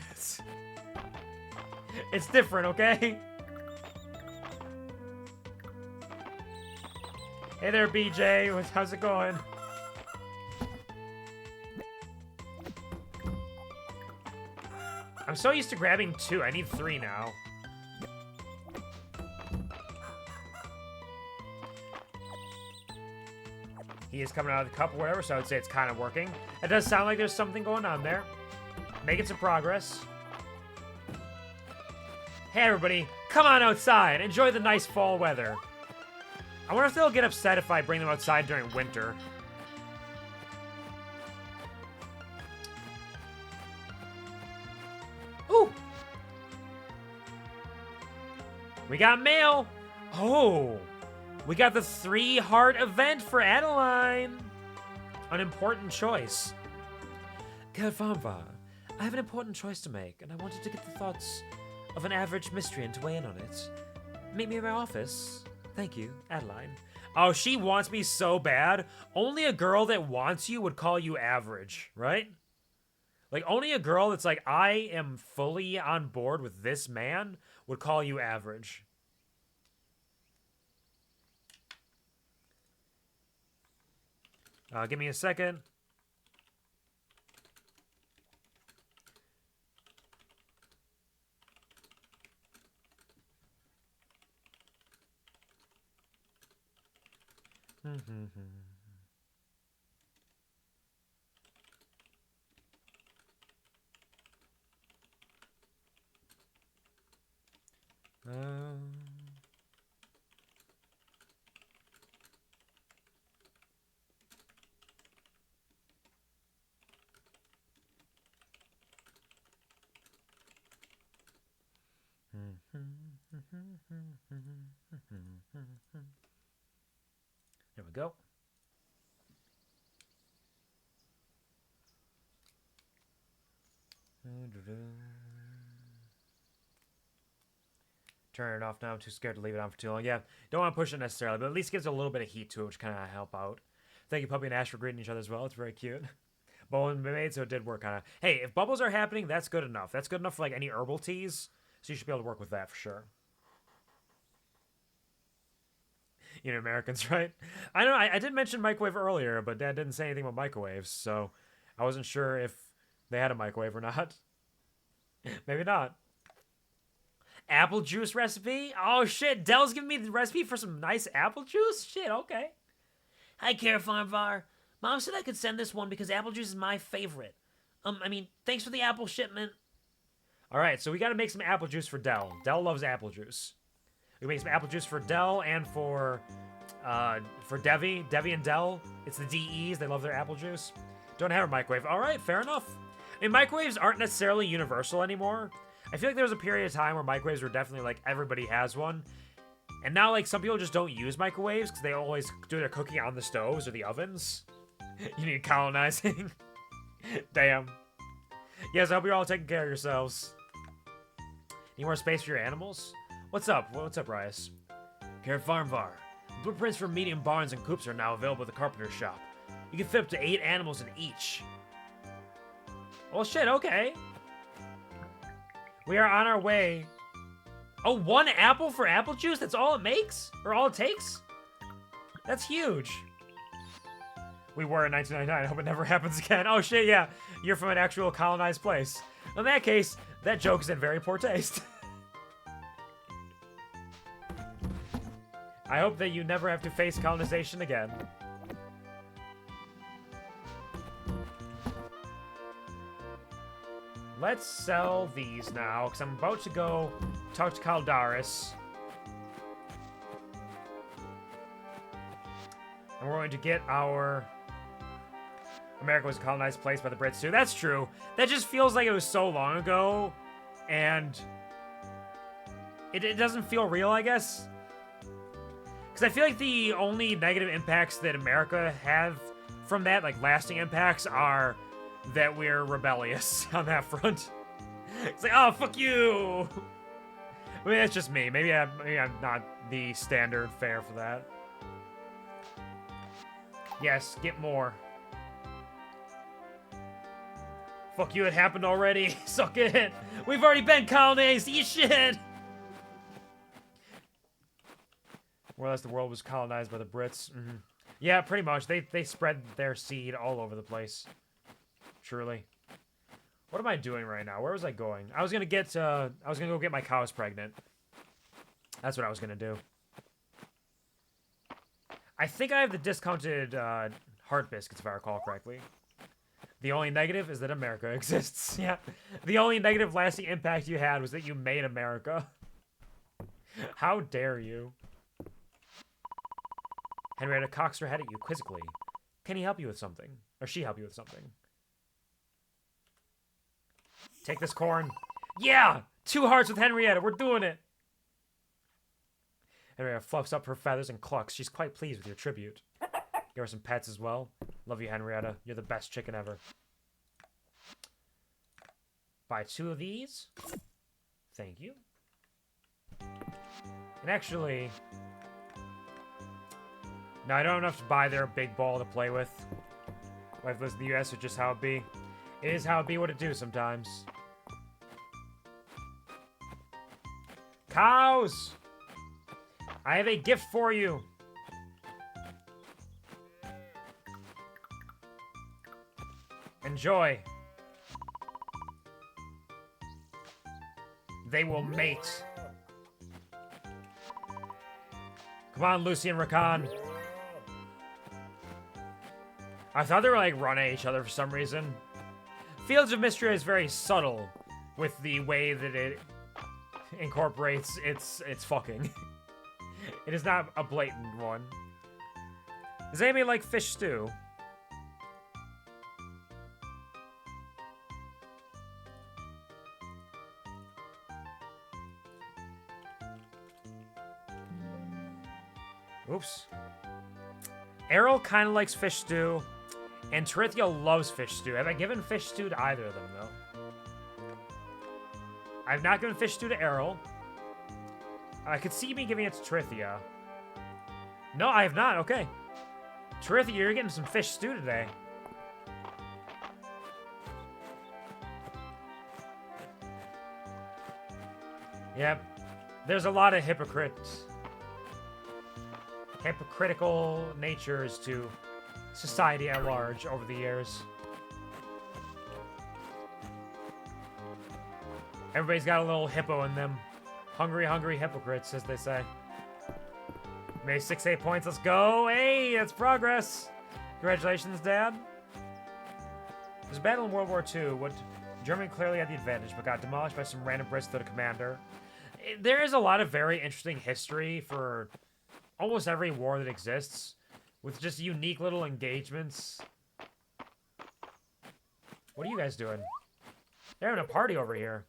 It's different, okay? Hey there, BJ. How's it going? I'm so used to grabbing 2. I need 3 now. He is coming out of the cup or whatever, so I would say it's kind of working. It does sound like there's something going on there. Making some progress. Hey, everybody. Come on outside. Enjoy the nice fall weather. I wonder if they'll get upset if I bring them outside during winter. Ooh! We got mail! Oh! We got the 3-heart event for Adeline! An important choice. Kelvanva, I have an important choice to make, and I wanted to get the thoughts of an average Mistrian to weigh in on it. Meet me in my office. Thank you, Adeline. Oh, she wants me so bad. Only a girl that wants you would call you average, right? Like, only a girl that's like, I am fully on board with this man would call you average. Give me a second. There we go. Turn it off now. I'm too scared to leave it on for too long. Yeah, don't want to push it necessarily, but at least gives a little bit of heat to it, which kind of help out. Thank you, Puppy and Ash, for greeting each other as well. It's very cute. Bubble made, so it did work kind of. Hey, if bubbles are happening, that's good enough. That's good enough for like any herbal teas, so you should be able to work with that for sure. You know, Americans, right? I know I did mention microwave earlier, but Dad didn't say anything about microwaves, so I wasn't sure if they had a microwave or not. Maybe not. Apple juice recipe? Oh shit, Dell's giving me the recipe for some nice apple juice? Shit, okay. Hi, Care Farmvar. Mom said I could send this one because apple juice is my favorite. Thanks for the apple shipment. Alright, so we gotta make some apple juice for Dell. Dell loves apple juice. We make some apple juice for Dell and for Devi. Devi and Dell. It's the DEs. They love their apple juice. Don't have a microwave. All right, fair enough. I mean, microwaves aren't necessarily universal anymore. I feel like there was a period of time where microwaves were definitely like everybody has one. And now like some people just don't use microwaves because they always do their cooking on the stoves or the ovens. You need colonizing. Damn. Yes, I hope you're all taking care of yourselves. Need more space for your animals? What's up? What's up, Rias? Care Farmvar. Blueprints for medium barns and coops are now available at the carpenter shop. You can fit up to 8 animals in each. Well, shit, okay. We are on our way. Oh, 1 apple for apple juice? That's all it makes? Or all it takes? That's huge. We were in 1999. I hope it never happens again. Oh, shit, yeah. You're from an actual colonized place. In that case, that joke is in very poor taste. I hope that you never have to face colonization again. Let's sell these now, because I'm about to go talk to Caldaris. And we're going to get our... America was a colonized place by the Brits too. That's true. That just feels like it was so long ago, and it doesn't feel real, I guess. Because I feel like the only negative impacts that America have from that, like lasting impacts, are that we're rebellious on that front. It's like, oh, fuck you! I mean, that's just me. Maybe I'm not the standard fare for that. Yes, get more. Fuck you, it happened already. Suck it. We've already been colonized. Eat shit. More or less, the world was colonized by the Brits. Yeah, pretty much. They spread their seed all over the place. Truly. What am I doing right now? Where was I going? I was gonna go get my cows pregnant. That's what I was gonna do. I think I have the discounted heart biscuits, if I recall correctly. The only negative is that America exists. Yeah. The only negative lasting impact you had was that you made America. How dare you? Henrietta cocks her head at you quizzically. Can he help you with something? Or she help you with something? Take this corn. Yeah! 2 hearts with Henrietta. We're doing it. Henrietta fluffs up her feathers and clucks. She's quite pleased with your tribute. Give her some pets as well. Love you, Henrietta. You're the best chicken ever. Buy 2 of these. Thank you. And actually... No, I don't have enough to buy their big ball to play with. Life lives in the US, or just how it be. It is how it be what it do sometimes. Cows! I have a gift for you. Enjoy. They will mate. Come on, Lucy and Rakan. I thought they were like running at each other for some reason. Fields of Mistria is very subtle with the way that it incorporates its fucking. It is not a blatant one. Does anybody like fish stew? Oops. Errol kind of likes fish stew, and Tarithia loves fish stew. Have I given fish stew to either of them, though? I've not given fish stew to Errol. I could see me giving it to Tarithia. No, I have not. Okay. Tarithia, you're getting some fish stew today. Yep. There's a lot of hypocritical natures to society at large over the years. Everybody's got a little hippo in them. Hungry, hungry hypocrites, as they say. May 6-8 points. Let's go. Hey, that's progress. Congratulations, Dad. There's a battle in World War II. What Germany clearly had the advantage, but got demolished by some random Brits without a commander. There is a lot of very interesting history for almost every war that exists, with just unique little engagements. What are you guys doing? They're having a party over here.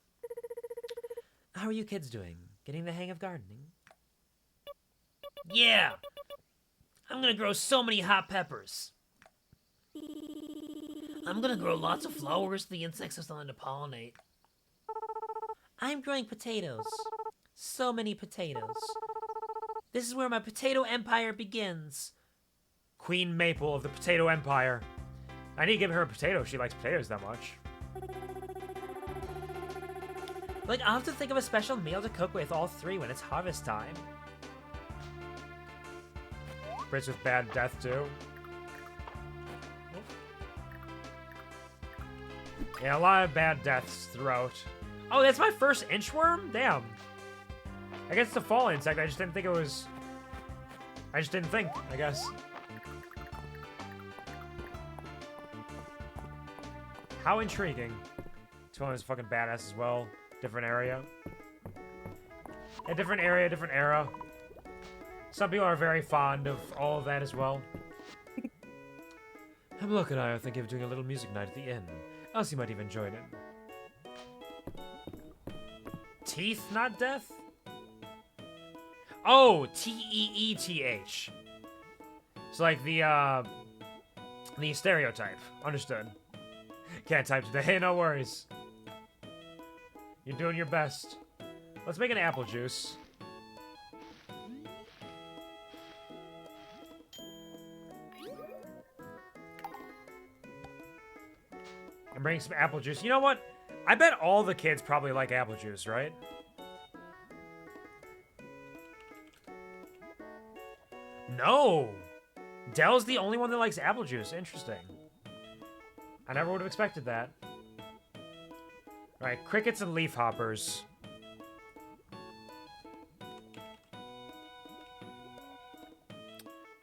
How are you kids doing? Getting the hang of gardening? Yeah! I'm gonna grow so many hot peppers. I'm gonna grow lots of flowers the insects are starting to pollinate. I'm growing potatoes. So many potatoes. This is where my potato empire begins. Queen Maple of the Potato Empire. I need to give her a potato if she likes potatoes that much. Like, I'll have to think of a special meal to cook with all three when it's harvest time. Brits with bad death, too. Yeah, a lot of bad deaths throughout. Oh, that's my first inchworm? Damn. I guess it's a fall insect. I just didn't think it was... I just didn't think, I guess. How intriguing. This one is fucking badass as well. Different area. A different area, different era. Some people are very fond of all of that as well. Look and I are thinking of doing a little music night at the inn. Elsie might even join in. Teeth, not death? Oh, T-E-E-T-H. It's like the stereotype. Understood. Can't type today, no worries. You're doing your best. Let's make an apple juice. And bring some apple juice. You know what? I bet all the kids probably like apple juice, right? No! Dell's the only one that likes apple juice. Interesting. I never would have expected that. Alright, crickets and leaf hoppers.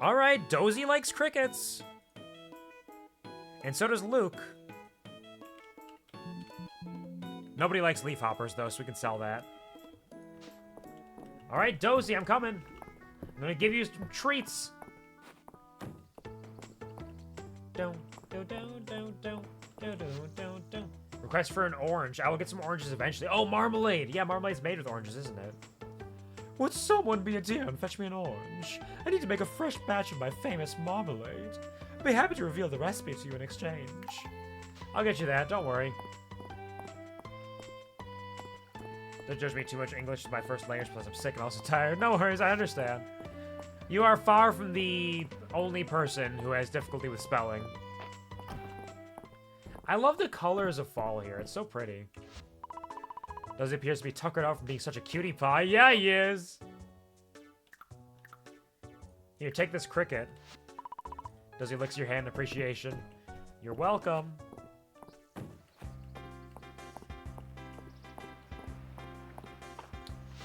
Alright, Dozy likes crickets. And so does Luke. Nobody likes leaf hoppers, though, so we can sell that. Alright, Dozy, I'm coming. I'm gonna give you some treats. Request for an orange. I will get some oranges eventually. Oh, marmalade. Yeah, marmalade's made with oranges, isn't it? Would someone be a dear and fetch me an orange? I need to make a fresh batch of my famous marmalade. I'd be happy to reveal the recipe to you in exchange. I'll get you that, don't worry. Don't judge me too much. English is my first language, plus I'm sick and also tired. No worries, I understand. You are far from the only person who has difficulty with spelling. I love the colors of fall here. It's so pretty. Does he appears to be tuckered out from being such a cutie pie? Yeah, he is. Here, take this cricket. Does he licks your hand in appreciation? You're welcome.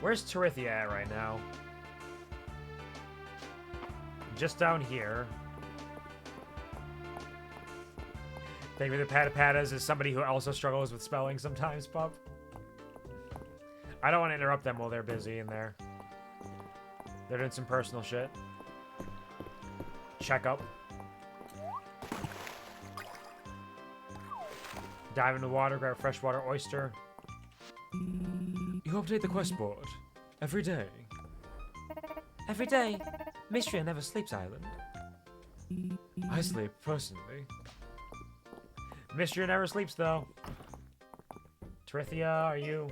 Where's Terithia at right now? Just down here. Thank you for the pata-patas as somebody who also struggles with spelling sometimes, pup. I don't want to interrupt them while they're busy in there. They're doing some personal shit. Check up. Dive into the water, grab a freshwater oyster. You update the quest board every day. Every day, Mistria never sleeps island. I sleep personally. Mistria never sleeps, though. Terithia, are you...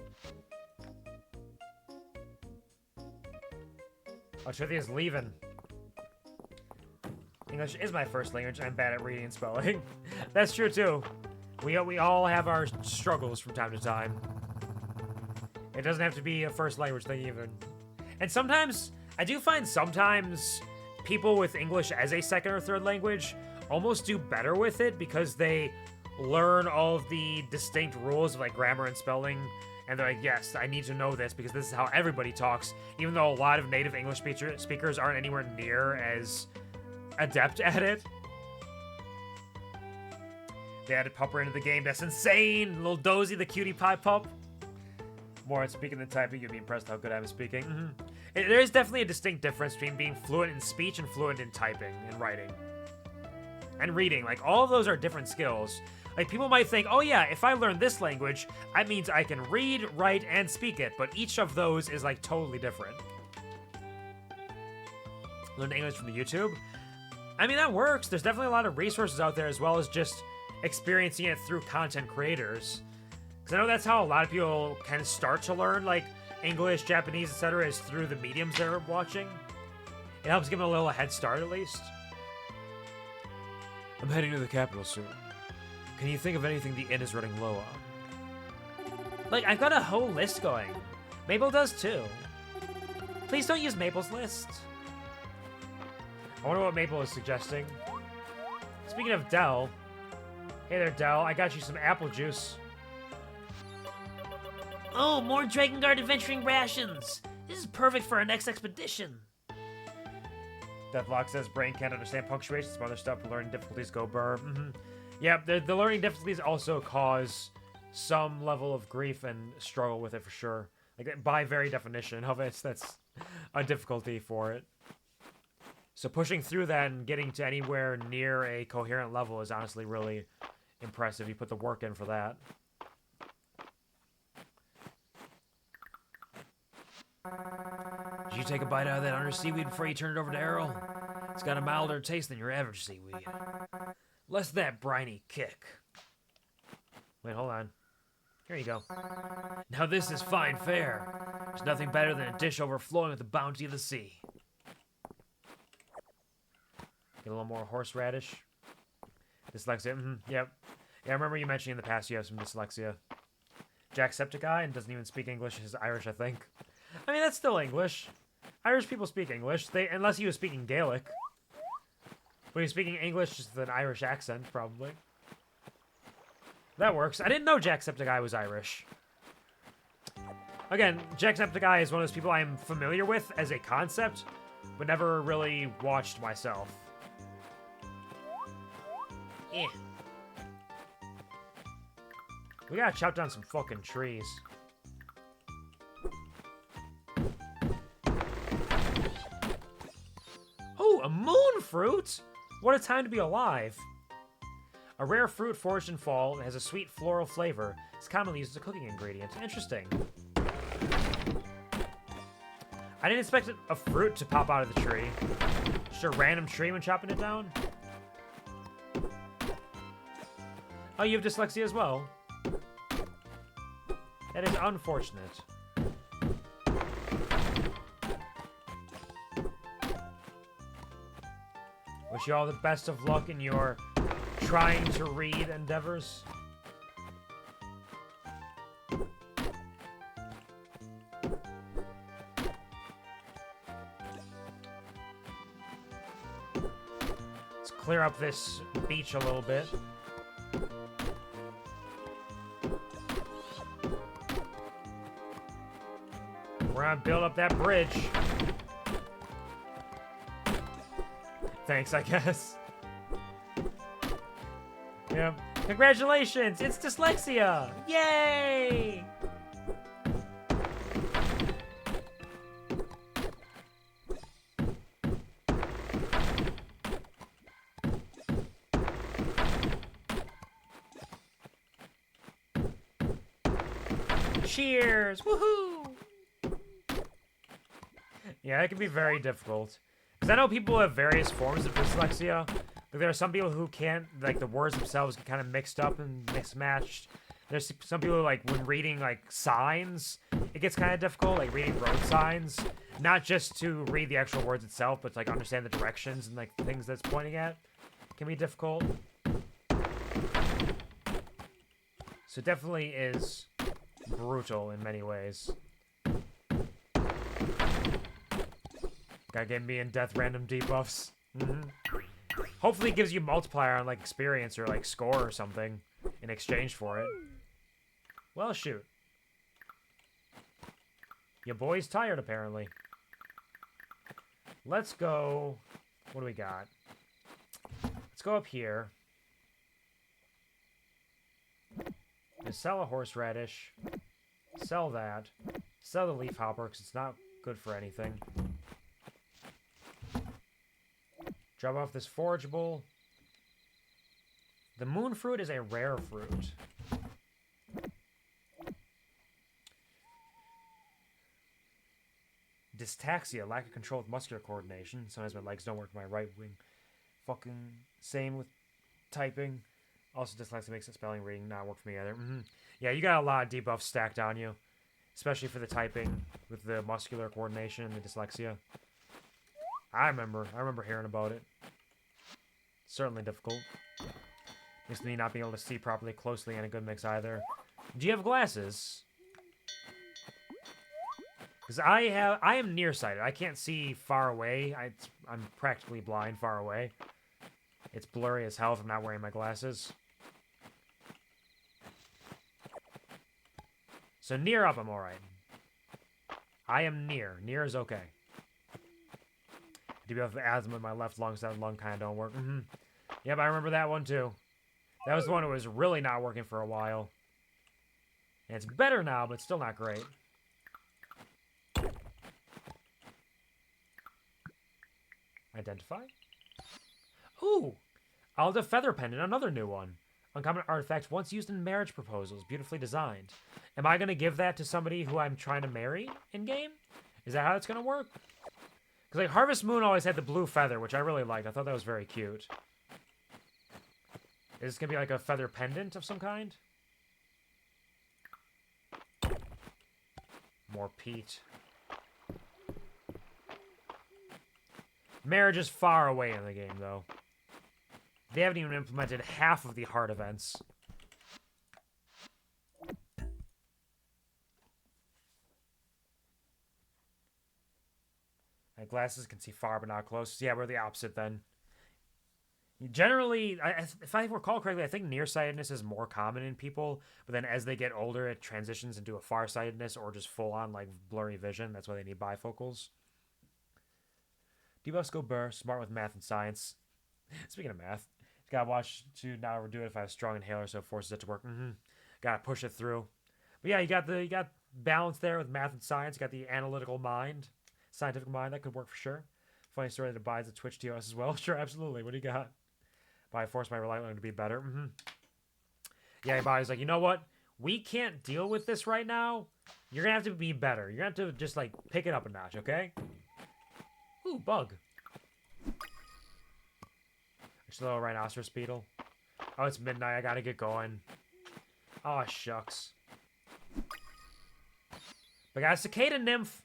Oh, Terithia's leaving. English is my first language, and I'm bad at reading and spelling. That's true, too. We all have our struggles from time to time. It doesn't have to be a first language thing, even. And sometimes, I do find sometimes people with English as a second or third language almost do better with it because they learn all of the distinct rules of like grammar and spelling, and they're like, yes, I need to know this because this is how everybody talks, even though a lot of native English speakers aren't anywhere near as adept at it. They added Pupper into the game. That's insane! Little Dozy, the cutie pie pup. More on speaking than typing, you'd be impressed how good I'm speaking. There is definitely a distinct difference between being fluent in speech and fluent in typing and writing. And reading. Like, all of those are different skills. Like, people might think, oh yeah, if I learn this language, that means I can read, write, and speak it. But each of those is, like, totally different. Learn English from the YouTube? I mean, that works. There's definitely a lot of resources out there, as well as just experiencing it through content creators. Because I know that's how a lot of people can start to learn, like, English, Japanese, etc., is through the mediums they're watching. It helps give them a little head start, at least. I'm heading to the capital soon. Can you think of anything the inn is running low on? Like, I've got a whole list going. Mabel does too. Please don't use Mabel's list. I wonder what Maple is suggesting. Speaking of Dell. Hey there, Dell. I got you some apple juice. Oh, more Dragon Guard adventuring rations. This is perfect for our next expedition. Deathlock says brain can't understand punctuation. Some other stuff. Learning difficulties go burr. Yeah, the learning difficulties also cause some level of grief and struggle with it for sure. Like, by very definition of it, that's a difficulty for it. So pushing through that and getting to anywhere near a coherent level is honestly really impressive. You put the work in for that. Did you take a bite out of that under seaweed before you turn it over to Errol? It's got a milder taste than your average seaweed. Less that briny kick. Wait, hold on. Here you go. Now this is fine fare. There's nothing better than a dish overflowing with the bounty of the sea. Get a little more horseradish. Dyslexia. Yep. Yeah, I remember you mentioning in the past you have some dyslexia. Jacksepticeye and doesn't even speak English. He's Irish, I think. I mean, that's still English. Irish people speak English. Unless he was speaking Gaelic. But he's speaking English just with an Irish accent, probably. That works. I didn't know Jacksepticeye was Irish. Again, Jacksepticeye is one of those people I'm familiar with as a concept, but never really watched myself. Yeah. We gotta chop down some fucking trees. Oh, a moon fruit! What a time to be alive. A rare fruit foraged in fall that has a sweet floral flavor. It's commonly used as a cooking ingredient. Interesting. I didn't expect a fruit to pop out of the tree. Just a random tree when chopping it down. Oh, you have dyslexia as well? That is unfortunate. Wish you all the best of luck in your trying to read endeavors. Let's clear up this beach a little bit. We're gonna build up that bridge. Thanks, I guess. Yeah. Congratulations! It's dyslexia! Yay! Cheers! Woohoo! Yeah, it can be very difficult. Because I know people have various forms of dyslexia. Like, there are some people who can't, like, the words themselves get kind of mixed up and mismatched. There's some people who, like, when reading, like, signs, it gets kind of difficult, like, reading road signs. Not just to read the actual words itself, but to, like, understand the directions and, like, things that's pointing at. Can be difficult. So it definitely is brutal in many ways. Gotta get me in death random debuffs. Hopefully it gives you multiplier on, like, experience or, like, score or something in exchange for it. Well, shoot. Your boy's tired, apparently. Let's go... What do we got? Let's go up here. Just sell a horseradish. Sell that. Sell the leaf hopper, because it's not good for anything. Drop off this forageable. The moon fruit is a rare fruit. Dystaxia, lack of control with muscular coordination. Sometimes my legs don't work with my right wing. Fucking same with typing. Also, dyslexia makes the spelling reading not work for me either. Yeah, you got a lot of debuffs stacked on you. Especially for the typing with the muscular coordination and the dyslexia. I remember hearing about it. Certainly difficult. Makes me not being able to see properly closely in a good mix either. Do you have glasses? Because I am nearsighted. I can't see far away. I'm practically blind far away. It's blurry as hell if I'm not wearing my glasses. So near up, I'm alright. I am near. Near is okay. I do have asthma in my left lung, so that lung kind of don't work. Yep, I remember that one too. That was the one that was really not working for a while. And it's better now, but still not great. Identify? Ooh! Alda Feather Pendant, another new one. Uncommon artifact once used in marriage proposals. Beautifully designed. Am I going to give that to somebody who I'm trying to marry in-game? Is that how it's going to work? Because, like, Harvest Moon always had the blue feather, which I really liked. I thought that was very cute. Is this going to be like a feather pendant of some kind? More peat. Marriage is far away in the game, though. They haven't even implemented half of the hard events. My glasses can see far but not close. Yeah, we're the opposite then. Generally, if I recall correctly, I think nearsightedness is more common in people, but then as they get older, it transitions into a farsightedness or just full-on, like, blurry vision. That's why they need bifocals. Debuffs go burr, smart with math and science. Speaking of math, gotta watch to not overdo it if I have a strong inhaler, so it forces it to work. Gotta push it through. But yeah, you got balance there with math and science. You got the analytical mind, scientific mind. That could work for sure. Funny story that abides at Twitch TOS as well. Sure, absolutely. What do you got? But I forced my relight learning to be better. Yeah, your body's like, you know what? We can't deal with this right now. You're gonna have to be better. You're gonna have to just, like, pick it up a notch, okay? Ooh, bug. Just a little rhinoceros beetle. Oh, it's midnight. I gotta get going. Oh, shucks. But I got a cicada nymph.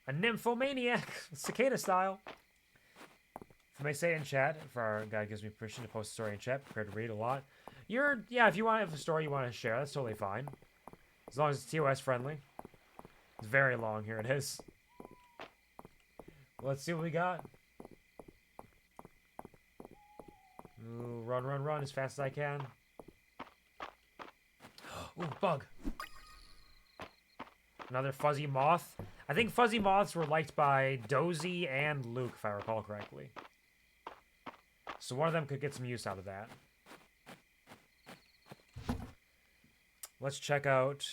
A nymphomaniac. Cicada style. If I may say in chat, if our guide gives me permission to post a story in chat, prepared to read a lot. Yeah, if you want to have a story you want to share, that's totally fine. As long as it's TOS friendly. It's very long, here it is. Let's see what we got. Ooh, run, run, run as fast as I can. Ooh, bug. Another fuzzy moth. I think fuzzy moths were liked by Dozy and Luke, if I recall correctly. So one of them could get some use out of that. Let's check out...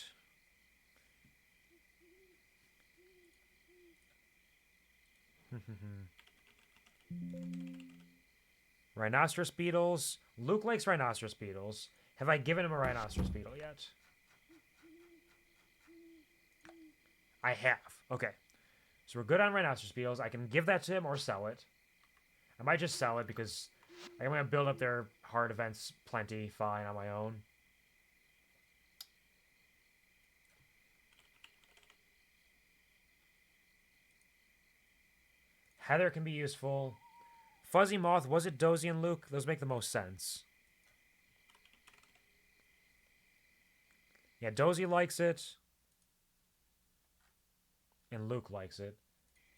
Rhinoceros beetles. Luke likes rhinoceros beetles. Have I given him a rhinoceros beetle yet? I have. Okay. So we're good on rhinoceros beetles. I can give that to him or sell it. I might just sell it because I'm going to build up their hard events plenty fine on my own. Heather can be useful. Fuzzy Moth, was it Dozy and Luke? Those make the most sense. Yeah, Dozy likes it. And Luke likes it.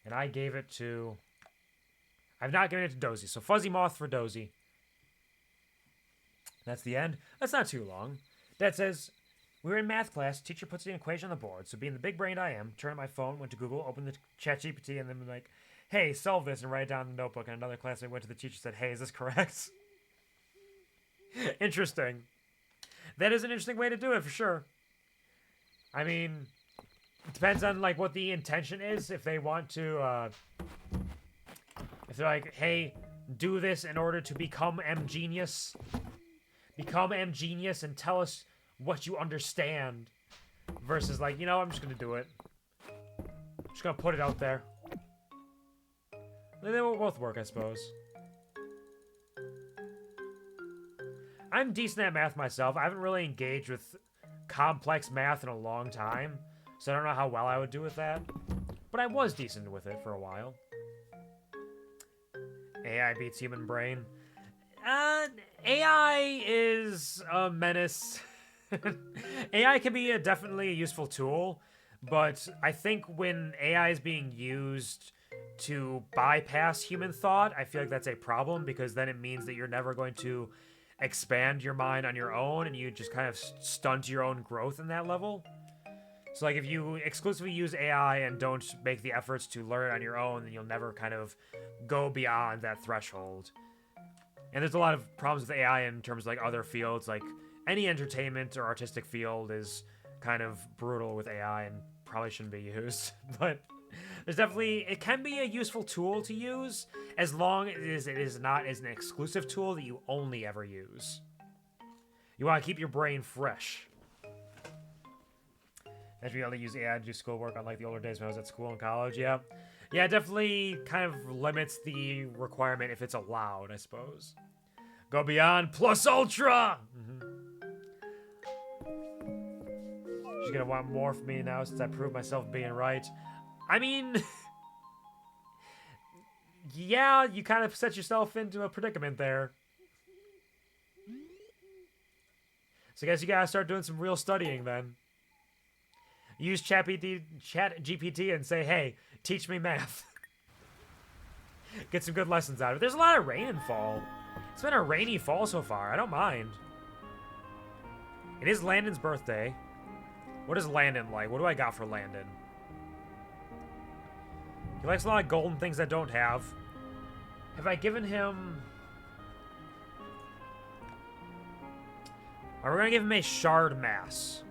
And I gave it to... I've not given it to Dozy. So Fuzzy Moth for Dozy. That's the end. That's not too long. Dad says, we were in math class. Teacher puts an equation on the board. So being the big brain I am, turned on my phone, went to Google, opened the ChatGPT, and then like, hey, solve this, and write it down in the notebook. And another classmate went to the teacher and said, hey, is this correct? Interesting. That is an interesting way to do it, for sure. I mean, it depends on, like, what the intention is. If they want to, if they're like, hey, do this in order to become M-Genius. Become M-Genius and tell us what you understand. Versus, like, you know, I'm just gonna do it. I'm just gonna put it out there. They will both work, I suppose. I'm decent at math myself. I haven't really engaged with complex math in a long time, so I don't know how well I would do with that. But I was decent with it for a while. AI beats human brain. AI is a menace. AI can be definitely a useful tool, but I think when AI is being used to bypass human thought, I feel like that's a problem, because then it means that you're never going to expand your mind on your own, and you just kind of stunt your own growth in that level. So like if you exclusively use AI and don't make the efforts to learn on your own, then you'll never kind of go beyond that threshold. And there's a lot of problems with AI in terms of like other fields, like any entertainment or artistic field is kind of brutal with AI and probably shouldn't be used. But there's definitely, it can be a useful tool to use as long as it is not as an exclusive tool that you only ever use. You want to keep your brain fresh. I should be able to use AI to do schoolwork unlike the older days when I was at school and college. Yeah. Yeah, it definitely kind of limits the requirement if it's allowed, I suppose. Go beyond plus ultra! She's gonna want more from me now since I proved myself being right. I mean... yeah, you kind of set yourself into a predicament there. So I guess you gotta start doing some real studying then. Use ChatGPT and say, hey, teach me math. Get some good lessons out of it. There's a lot of rain and fall. It's been a rainy fall so far. I don't mind. It is Landon's birthday. What is Landon like? What do I got for Landon? He likes a lot of golden things I don't have. Have I given him... We're gonna give him a shard mass.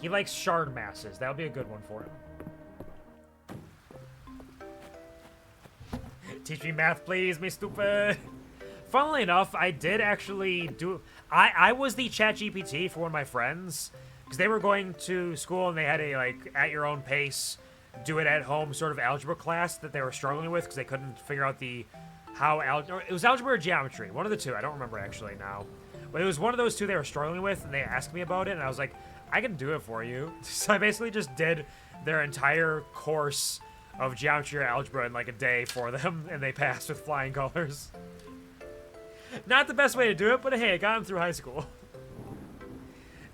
He likes shard masses. That'll be a good one for him. Teach me math, please, me stupid. Funnily enough, I did actually do... I was the ChatGPT for one of my friends, because they were going to school and they had a, like, at your own pace, do it at home sort of algebra class that they were struggling with because they couldn't figure out the... it was algebra or geometry. One of the two. I don't remember actually now. But it was one of those two they were struggling with, and they asked me about it, and I was like, I can do it for you. So I basically just did their entire course of geometry or algebra in like a day for them, and they passed with flying colors. Not the best way to do it, but hey, it got them through high school.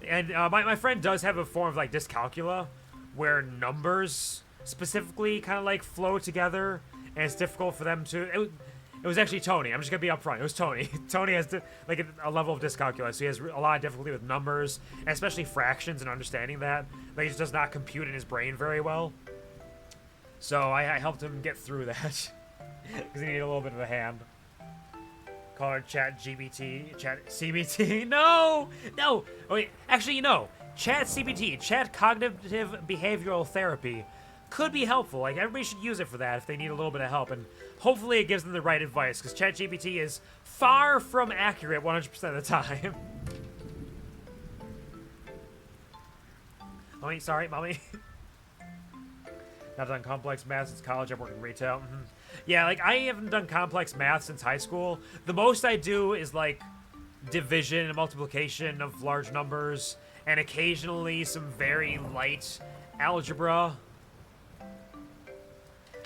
And my friend does have a form of like dyscalculia, where numbers specifically kind of like flow together, and it's difficult for them to. It was actually Tony. I'm just gonna be upfront. It was Tony. Tony has like a level of dyscalculia, so he has a lot of difficulty with numbers, and especially fractions and understanding that. Like he just does not compute in his brain very well. So I helped him get through that because he needed a little bit of a hand. Call her Chat GBT, Chat CBT. No. Oh, wait, actually, Chat CBT, Chat Cognitive Behavioral Therapy, could be helpful. Like, everybody should use it for that if they need a little bit of help, and hopefully it gives them the right advice, because ChatGPT is far from accurate 100% of the time. Mommy, sorry, mommy. Not done complex math since college. I've worked in retail. Yeah, like, I haven't done complex math since high school. The most I do is, like, division and multiplication of large numbers, and occasionally some very light algebra.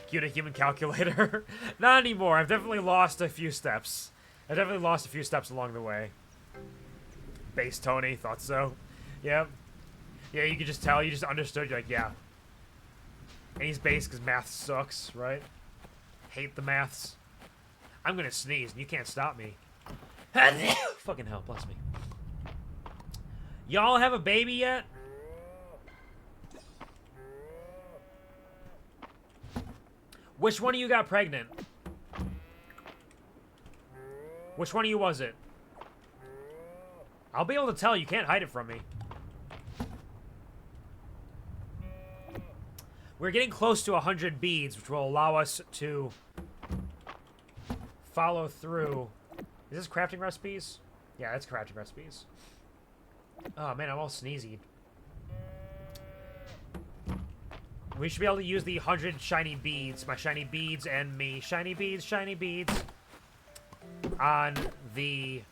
Cute a human calculator. Not anymore. I've definitely lost a few steps. Along the way. Base Tony, thought so. Yep. Yeah, you could just tell. You just understood. You're like, yeah. And he's base because math sucks, right? Hate the maths. I'm gonna sneeze and you can't stop me. Fucking hell, bless me. Y'all have a baby yet? Which one of you got pregnant? Which one of you was it? I'll be able to tell. You can't hide it from me. We're getting close to 100 beads, which will allow us to follow through. Is this crafting recipes? Yeah, that's crafting recipes. Oh, man, I'm all sneezy. We should be able to use the 100 shiny beads, my shiny beads and me. Shiny beads, on the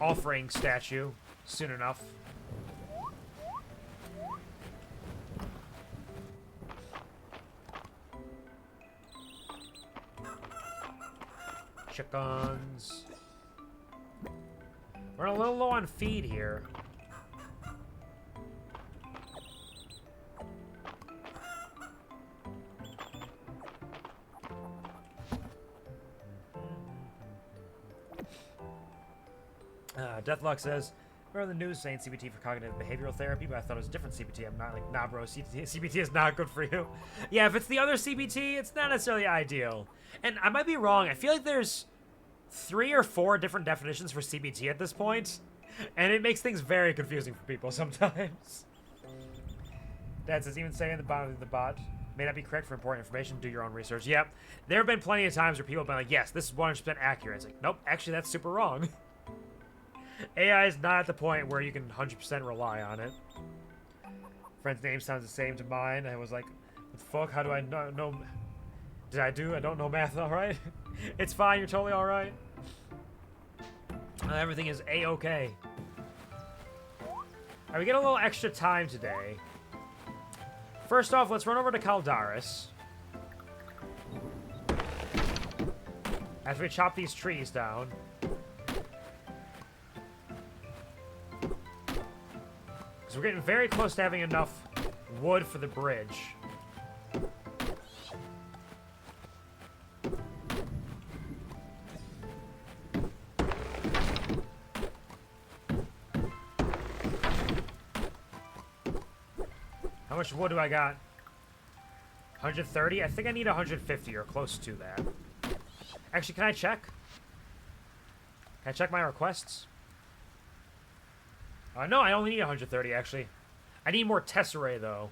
offering statue soon enough. Chickens. We're a little low on feed here. Deathlock says, we're on the news saying CBT for cognitive behavioral therapy, but I thought it was a different CBT. I'm not like, nah, bro, CBT is not good for you. Yeah, if it's the other CBT, it's not necessarily ideal. And I might be wrong. I feel like there's 3 or 4 different definitions for CBT at this point, and it makes things very confusing for people sometimes. Dad says, even saying the bottom of the bot may not be correct for important information. Do your own research. Yep. There have been plenty of times where people have been like, yes, this is 100% accurate. It's like, nope, actually, that's super wrong. AI is not at the point where you can 100% rely on it. Friend's name sounds the same to mine. I was like, what the fuck? How do I know? I don't know math, alright? It's fine, you're totally alright. Everything is A-okay. Alright, we get a little extra time today. First off, let's run over to Caldaris. After we chop these trees down. Because we're getting very close to having enough wood for the bridge. How much wood do I got? 130? I think I need 150 or close to that. Actually, can I check? Can I check my requests? No, I only need 130, actually. I need more tesserae, though.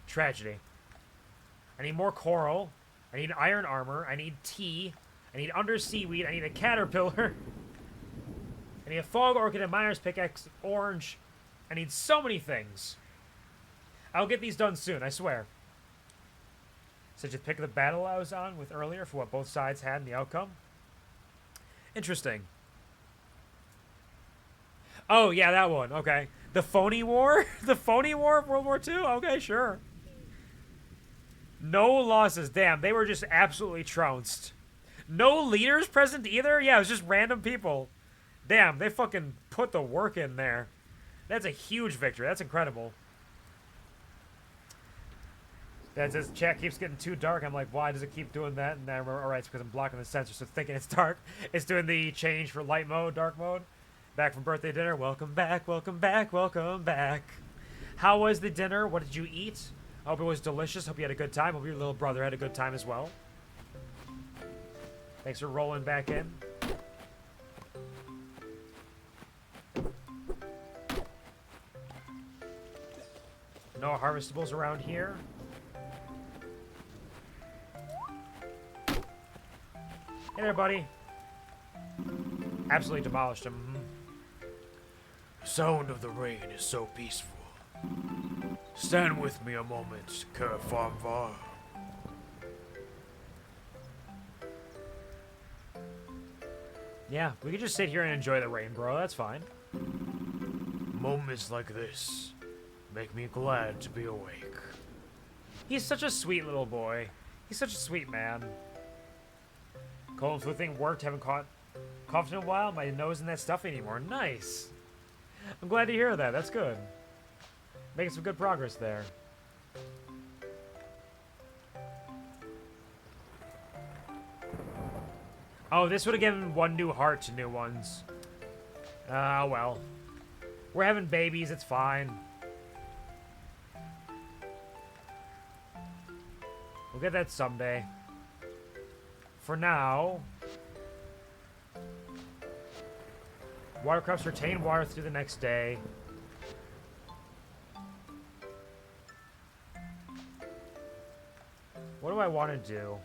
Tragedy. I need more coral. I need iron armor. I need tea. I need underseaweed. I need a caterpillar. I need a fog orchid, a miner's pickaxe, orange. I need so many things. I'll get these done soon, I swear. So just pick the battle I was on with earlier for what both sides had in the outcome. Interesting. Oh, yeah, that one. Okay. The phony war? The phony war of World War II? Okay, sure. No losses. Damn, they were just absolutely trounced. No leaders present either? Yeah, it was just random people. Damn, they fucking put the work in there. That's a huge victory. That's incredible. That says chat keeps getting too dark. I'm like, why does it keep doing that? And then I remember, alright, it's because I'm blocking the sensor, so it's thinking it's dark. It's doing the change for light mode, dark mode. Back from birthday dinner. Welcome back, welcome back, welcome back. How was the dinner? What did you eat? I hope it was delicious. Hope you had a good time. Hope your little brother had a good time as well. Thanks for rolling back in. No harvestables around here. Hey there, buddy. Absolutely demolished him. The sound of the rain is so peaceful. Stand with me a moment, QuvarTV. Yeah, we could just sit here and enjoy the rain, bro. That's fine. Moments like this make me glad to be awake. He's such a sweet little boy. He's such a sweet man. Cold and flu thing worked. Haven't coughed in a while. My nose isn't that stuffy anymore. Nice. I'm glad to hear that. That's good. Making some good progress there. Oh, this would have given one new heart to new ones. Well. We're having babies. It's fine. We'll get that someday. For now, water crops retain water through the next day. What do I want to do?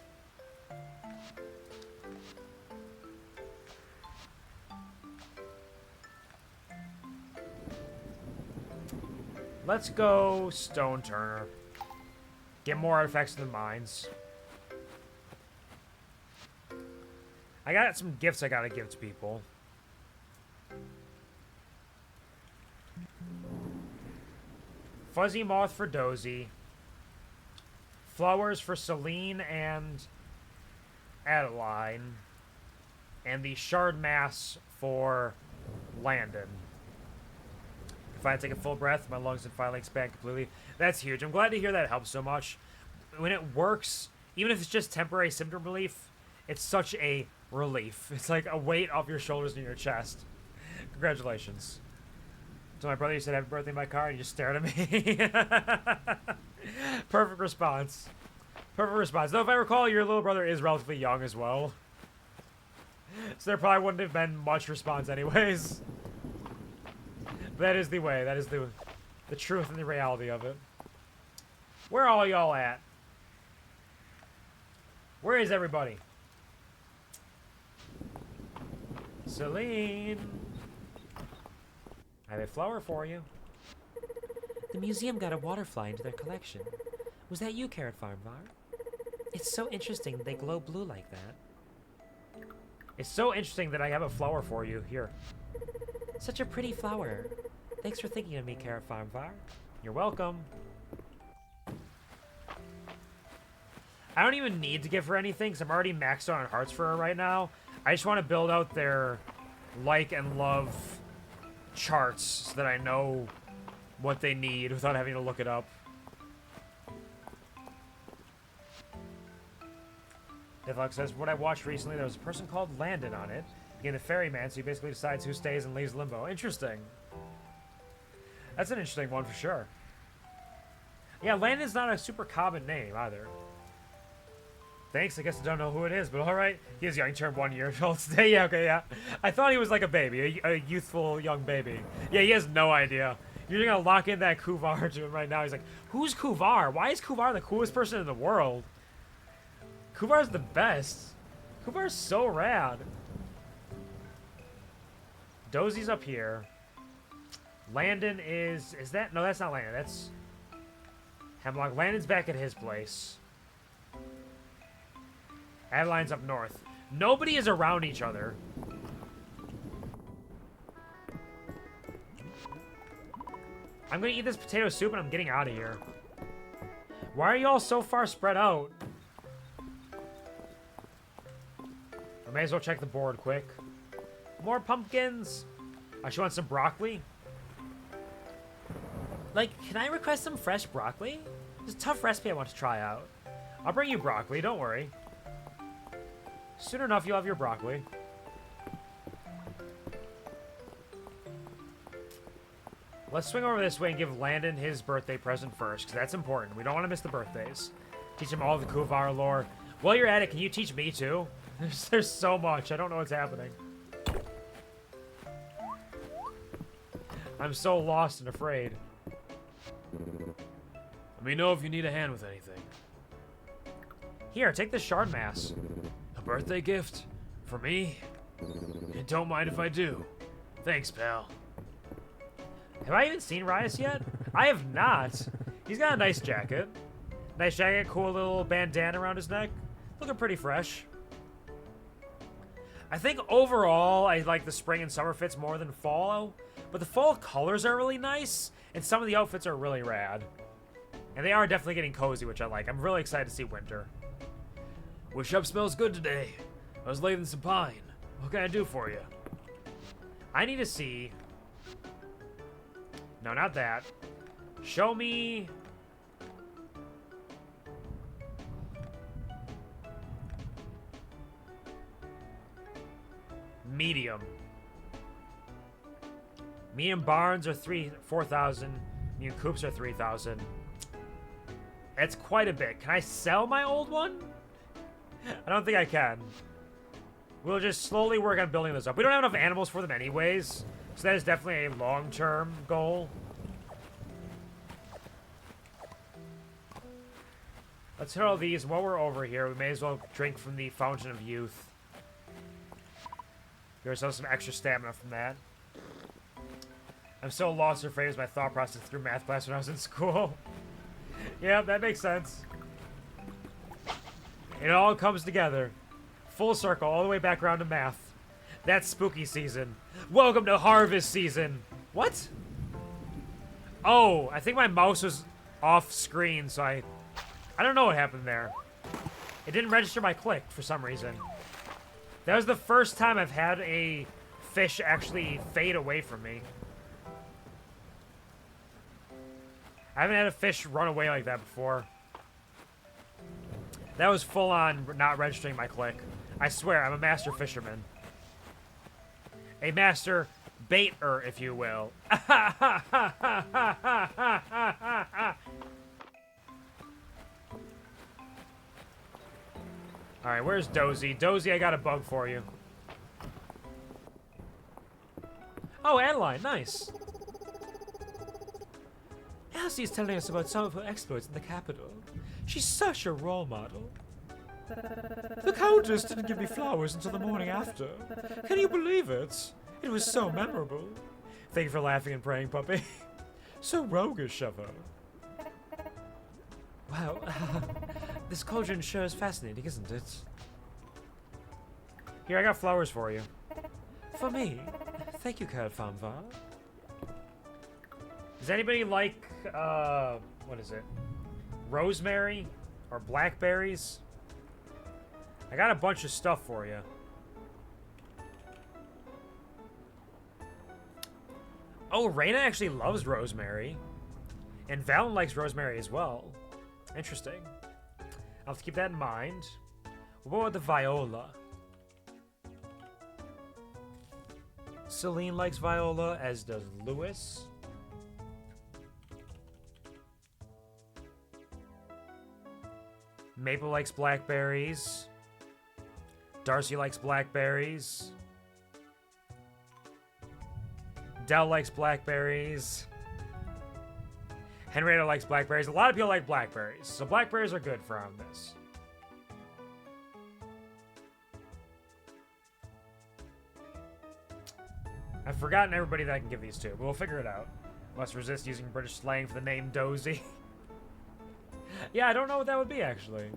Let's go Stone Turner. Get more artifacts in the mines. I got some gifts I gotta give to people. Fuzzy Moth for Dozy. Flowers for Celine and Adeline. And the Shard Mass for Landon. If I take a full breath, my lungs would finally expand completely. That's huge. I'm glad to hear that helps so much. When it works, even if it's just temporary symptom relief, it's such a relief. It's like a weight off your shoulders and your chest. Congratulations. So my brother, you said happy birthday in my car, and you just stared at me. Perfect response. Perfect response. Though if I recall, your little brother is relatively young as well. So there probably wouldn't have been much response anyways. That is the way. That is the truth and the reality of it. Where are all y'all at? Where is everybody? Celine. I have a flower for you. The museum got a waterfly into their collection. Was that you, Carrot Farm Var? It's so interesting they glow blue like that. It's so interesting that I have a flower for you. Here. Such a pretty flower. Thanks for thinking of me, Carrot Farm Var. You're welcome. I don't even need to give her anything because I'm already maxed out on hearts for her right now. I just want to build out their like and love charts so that I know what they need without having to look it up. Deathlock says, what I watched recently, there was a person called Landon on it. Again, the ferryman, so he basically decides who stays and leaves limbo. Interesting. That's an interesting one for sure. Yeah, Landon's not a super common name either. Thanks, I guess I don't know who it is, but alright. He is young, turned 1 year old today. Yeah, okay, yeah. I thought he was like a baby, a youthful young baby. Yeah, he has no idea. You're gonna lock in that Quvar to him right now. He's like, who's Quvar? Why is Quvar the coolest person in the world? Quvar's the best. Quvar's so rad. Dozy's up here. Landon is that? No, that's not Landon. That's Hemlock. Landon's back at his place. Adeline's up north. Nobody is around each other. I'm gonna eat this potato soup and I'm getting out of here. Why are you all so far spread out? I may as well check the board quick. More pumpkins. I should want some broccoli. Like, can I request some fresh broccoli? It's a tough recipe I want to try out. I'll bring you broccoli, don't worry. Soon enough, you'll have your broccoli. Let's swing over this way and give Landon his birthday present first, because that's important. We don't want to miss the birthdays. Teach him all the Quvar lore. While you're at it, can you teach me too? There's so much. I don't know what's happening. I'm so lost and afraid. Let me know if you need a hand with anything. Here, take this shard mass. A birthday gift? For me? Don't mind if I do. Thanks, pal. Have I even seen Rias yet? I have not. He's got a nice jacket. Nice jacket, cool little bandana around his neck. Looking pretty fresh. I think overall, I like the spring and summer fits more than fall. But the fall colors are really nice, and some of the outfits are really rad. And they are definitely getting cozy, which I like. I'm really excited to see winter. Wish up smells good today. I was laying some pine. What can I do for you? I need to see... No, not that. Show me... Medium. Medium barns are 4,000. Medium coops are 3,000. That's quite a bit. Can I sell my old one? I don't think I can. We'll just slowly work on building this up. We don't have enough animals for them anyways, so that is definitely a long-term goal. Let's hit all these. While we're over here, we may as well drink from the Fountain of Youth. Give ourselves some extra stamina from that. I'm so lost and afraid as my thought process through math class when I was in school. Yeah, that makes sense. It all comes together. Full circle, all the way back around to math. That's spooky season. Welcome to harvest season. What? Oh, I think my mouse was off screen, so I don't know what happened there. It didn't register my click for some reason. That was the first time I've had a fish actually fade away from me. I haven't had a fish run away like that before. That was full on not registering my click. I swear, I'm a master fisherman. A master baiter, if you will. Alright, where's Dozy? Dozy, I got a bug for you. Oh, Adeline, nice. Elsie's telling us about some of her exploits in the capital. She's such a role model. The Countess didn't give me flowers until the morning after. Can you believe it? It was so memorable. Thank you for laughing and praying, puppy. So roguish of her. Wow, this cauldron sure is fascinating, isn't it? Here, I got flowers for you. For me. Thank you, Count Famvar. Does anybody like, what is it? Rosemary? Or blackberries? I got a bunch of stuff for you. Oh, Raina actually loves rosemary. And Valen likes rosemary as well. Interesting. I'll have to keep that in mind. What about the viola? Celine likes viola, as does Lewis. Maple likes blackberries. Darcy likes blackberries. Dell likes blackberries. Henrietta likes blackberries. A lot of people like blackberries. So blackberries are good for this. I've forgotten everybody that I can give these to, but we'll figure it out. Must resist using British slang for the name Dozy. Yeah, I don't know what that would be, actually.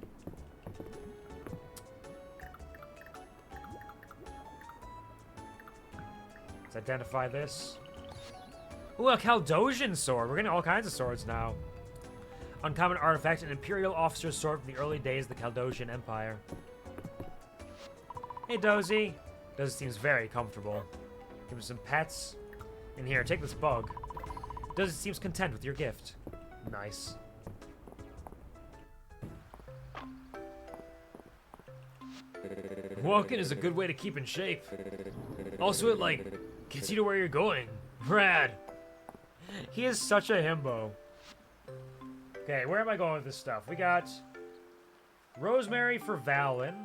Let's identify this. Ooh, a Caldosian sword. We're getting all kinds of swords now. Uncommon artifact, an Imperial officer's sword from the early days of the Caldosian Empire. Hey, Dozy. Dozy seems very comfortable. Give him some pets. In here, take this bug. Dozy seems content with your gift. Nice. Walking is a good way to keep in shape. Also, it, like, gets you to where you're going. Rad. He is such a himbo. Okay, where am I going with this stuff? We got Rosemary for Valen.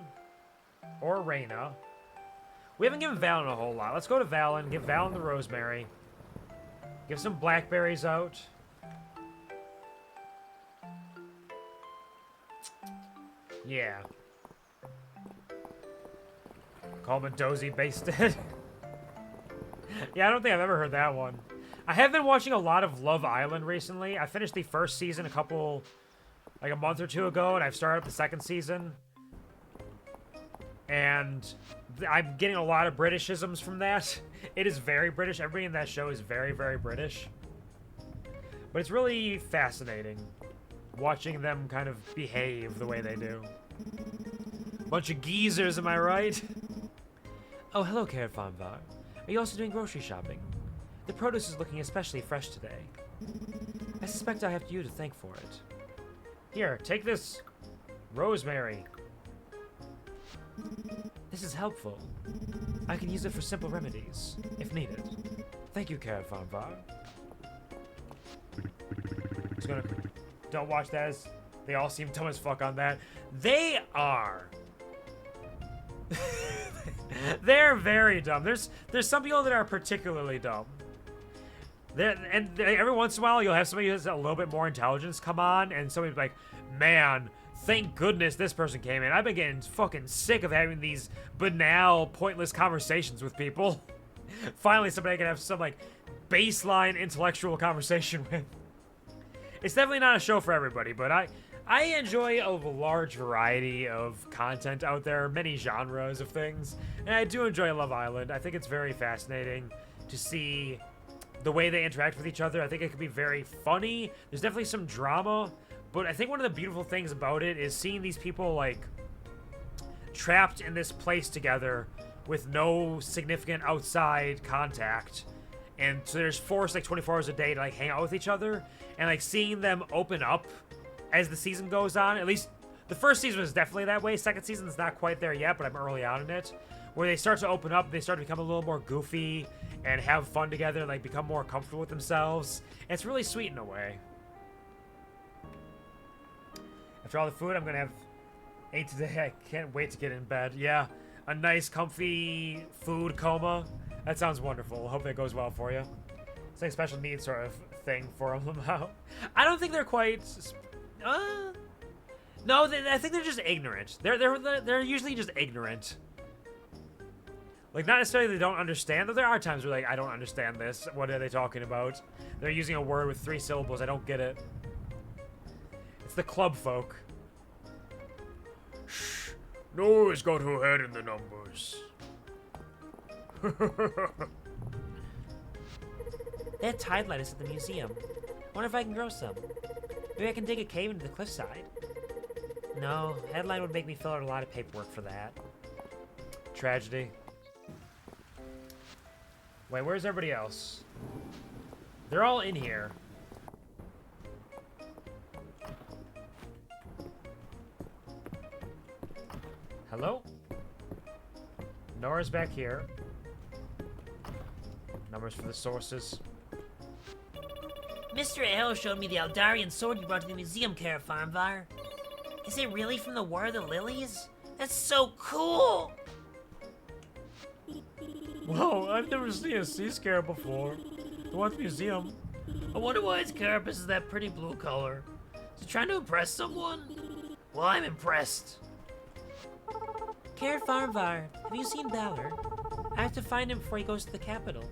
Or Reyna. We haven't given Valen a whole lot. Let's go to Valen. Give Valen the Rosemary. Give some blackberries out. Yeah. Call him a dozy basted. Yeah, I don't think I've ever heard that one. I have been watching a lot of Love Island recently. I finished the first season like a month or two ago, and I've started up the second season. And I'm getting a lot of Britishisms from that. It is very British. Everybody in that show is very, very British. But it's really fascinating watching them kind of behave the way they do. Bunch of geezers, am I right? Oh, hello, Carrot Farm Var. Are you also doing grocery shopping? The produce is looking especially fresh today. I suspect I have you to thank for it. Here, take this rosemary. This is helpful. I can use it for simple remedies, if needed. Thank you, Carrot Farm Var. Just gonna... Don't watch that as... They all seem dumb as fuck on that. They are. They're very dumb. There's some people that are particularly dumb. Every once in a while, you'll have somebody who has a little bit more intelligence come on, and somebody's like, man, thank goodness this person came in. I've been getting fucking sick of having these banal, pointless conversations with people. Finally, somebody I can have some, like, baseline intellectual conversation with. It's definitely not a show for everybody, but I enjoy a large variety of content out there, many genres of things, and I do enjoy Love Island. I think it's very fascinating to see the way they interact with each other. I think it could be very funny. There's definitely some drama, but I think one of the beautiful things about it is seeing these people, like, trapped in this place together with no significant outside contact, and so there's forced, like, 24 hours a day to, like, hang out with each other, and, like, seeing them open up as the season goes on. At least the first season was definitely that way. Second season's not quite there yet, but I'm early on in it, where they start to open up, they start to become a little more goofy and have fun together and, like, become more comfortable with themselves. And it's really sweet in a way. After all the food I'm gonna have ate today, I can't wait to get in bed. Yeah, a nice comfy food coma. That sounds wonderful. Hope that goes well for you. It's like a special needs sort of thing for them out. I don't think they're quite... no, I think they're just ignorant. They're usually just ignorant. Like, not necessarily they don't understand, though there are times where, like, I don't understand this. What are they talking about? They're using a word with 3 syllables. I don't get it. It's the club folk. Shh. No, it's got her head in the numbers. That tide light is at the museum. Wonder if I can grow some. Maybe I can dig a cave into the cliffside. No, headline would make me fill out a lot of paperwork for that. Tragedy. Wait, where's everybody else? They're all in here. Hello? Nora's back here. Numbers for the sources. Mr. Arrow showed me the Aldarian sword you brought to the museum, Carrot Farm Var. Is it really from the War of the Lilies? That's so cool! Whoa, I've never seen a sea scarab before. The one at the museum. I wonder why its carapace is that pretty blue color. Is it trying to impress someone? Well, I'm impressed. Carrot Farm Var, have you seen Balor? I have to find him before he goes to the capital.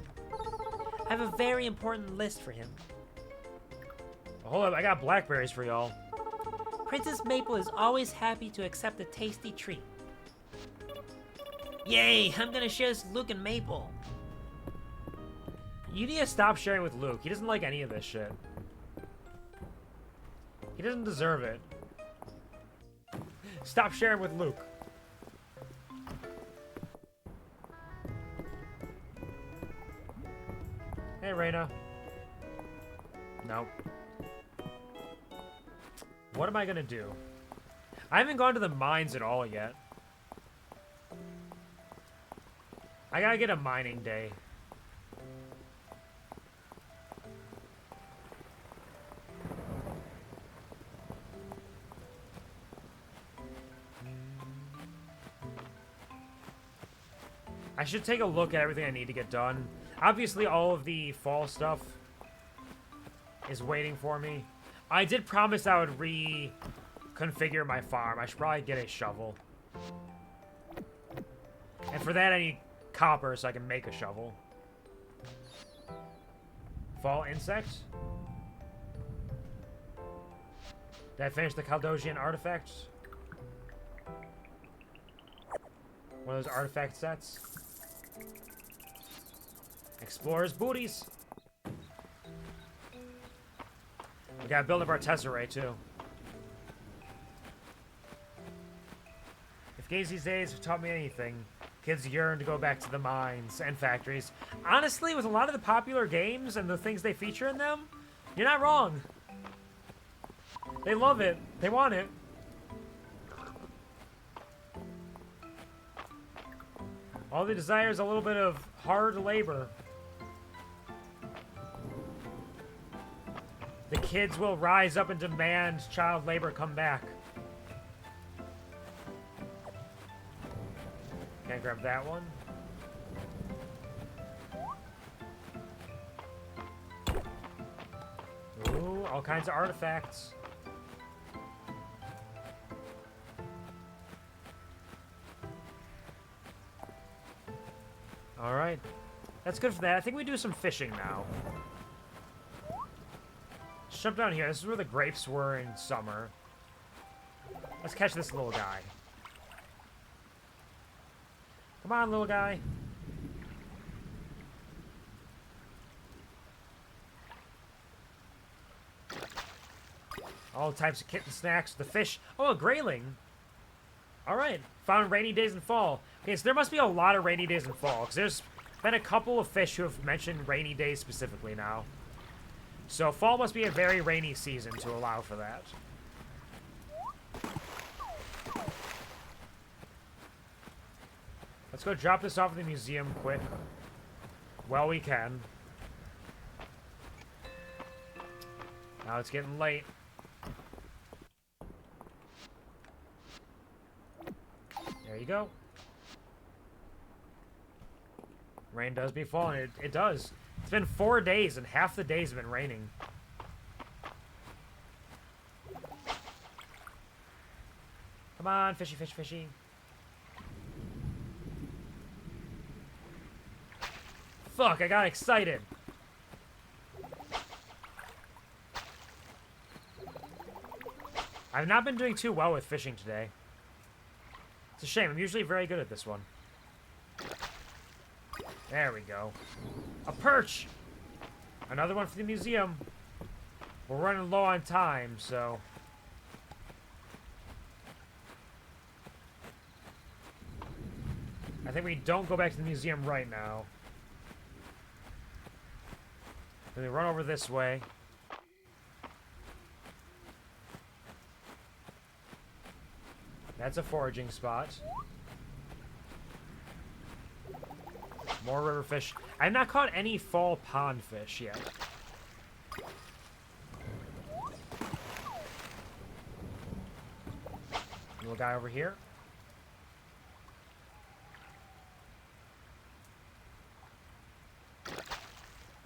I have a very important list for him. Hold up, I got blackberries for y'all. Princess Maple is always happy to accept a tasty treat. Yay, I'm gonna share this with Luke and Maple. You need to stop sharing with Luke. He doesn't like any of this shit. He doesn't deserve it. Stop sharing with Luke. Hey, Reyna. Nope. What am I gonna do? I haven't gone to the mines at all yet. I gotta get a mining day. I should take a look at everything I need to get done. Obviously, all of the fall stuff is waiting for me. I did promise I would reconfigure my farm. I should probably get a shovel. And for that, I need copper so I can make a shovel. Fall insect? Did I finish the Caldosian artifact? One of those artifact sets. Explorer's booties. We gotta build up our tesserae too. If Gazy's days have taught me anything, kids yearn to go back to the mines and factories. Honestly, with a lot of the popular games and the things they feature in them, you're not wrong. They love it. They want it. All they desire is a little bit of hard labor. The kids will rise up and demand child labor come back. Can't grab that one. Ooh, all kinds of artifacts. Alright. That's good for that. I think we do some fishing now. Let's jump down here. This is where the grapes were in summer. Let's catch this little guy. Come on, little guy. All types of kitten snacks. The fish. Oh, a grayling. Alright. Found rainy days in fall. Okay, so there must be a lot of rainy days in fall, because there's been a couple of fish who have mentioned rainy days specifically now. So fall must be a very rainy season to allow for that. Let's go drop this off at the museum quick. Well, we can. Now it's getting late. There you go. Rain does be falling. It does. It's been 4 days, and half the days have been raining. Come on, fishy, fishy, fishy. Fuck, I got excited. I've not been doing too well with fishing today. It's a shame. I'm usually very good at this one. There we go. A perch! Another one for the museum. We're running low on time, so... I think we don't go back to the museum right now. Then we run over this way. That's a foraging spot. More river fish. I've not caught any fall pond fish yet. Little guy over here.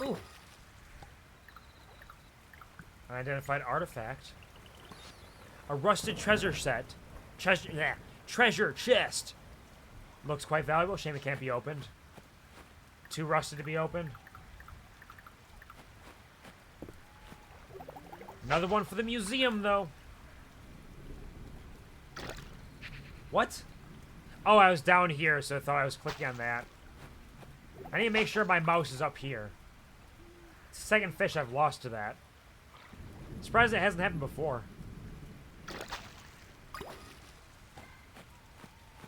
Ooh. Unidentified artifact. A rusted treasure set. Treasure chest. Looks quite valuable. Shame it can't be opened. Too rusted to be opened. Another one for the museum, though. What? Oh, I was down here, so I thought I was clicking on that. I need to make sure my mouse is up here. It's the second fish I've lost to that. Surprised it hasn't happened before.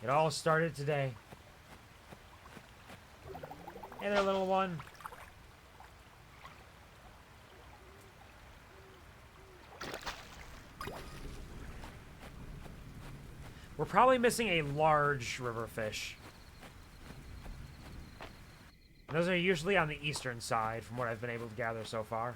It all started today. Hey there, little one. We're probably missing a large river fish. And those are usually on the eastern side, from what I've been able to gather so far.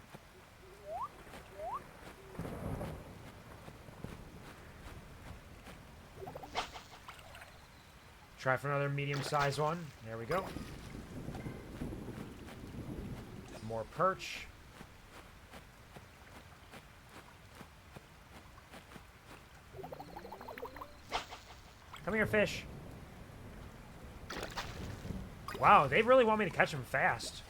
Try for another medium-sized one. There we go. More perch. Come here, fish. Wow, they really want me to catch them fast.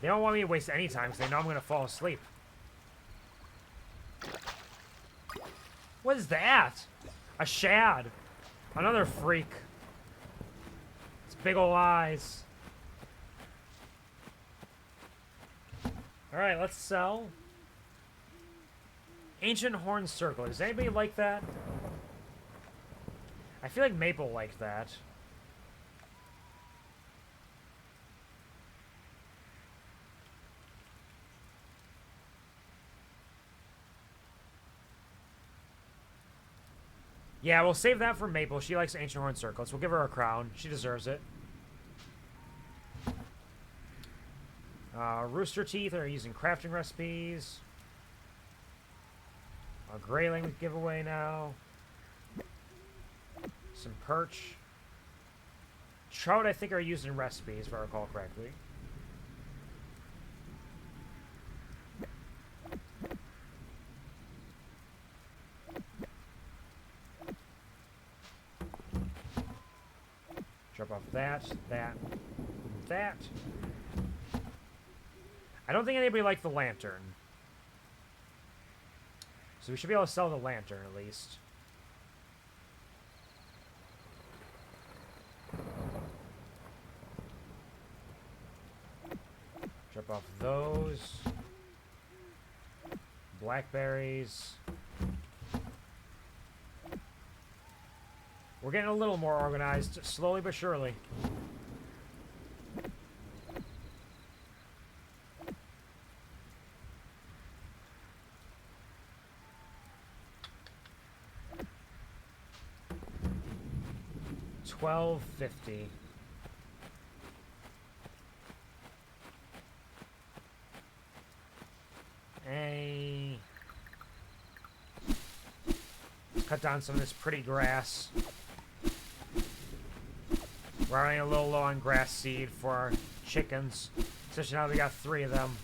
They don't want me to waste any time because they know I'm going to fall asleep. What is that? A shad. Another freak. It's big ol' eyes. Alright, let's sell. Ancient Horn Circle. Does anybody like that? I feel like Maple liked that. Yeah, we'll save that for Maple. She likes Ancient Horn Circles. We'll give her a crown. She deserves it. Rooster Teeth are using crafting recipes. A Grayling we give away now. Some perch. Trout, I think, are used in recipes, if I recall correctly. Drop off that, that, that. I don't think anybody liked the lantern. So we should be able to sell the lantern, at least. Drop off those. Blackberries. We're getting a little more organized, slowly but surely. $12.50. Cut down some of this pretty grass. We're running a little low on grass seed for our chickens, especially now that we got 3 of them.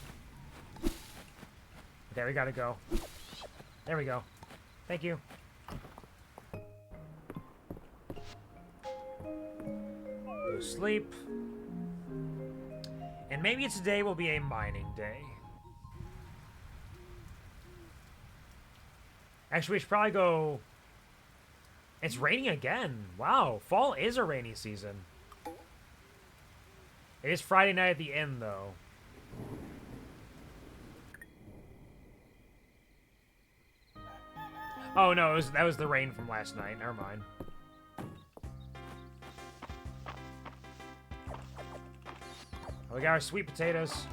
Okay, we gotta go. There we go. Thank you. Go sleep. And maybe today will be a mining day. Actually, we should probably go... It's raining again. Wow, fall is a rainy season. It is Friday night at the inn, though. Oh, no, that was the rain from last night. Never mind. We got our sweet potatoes.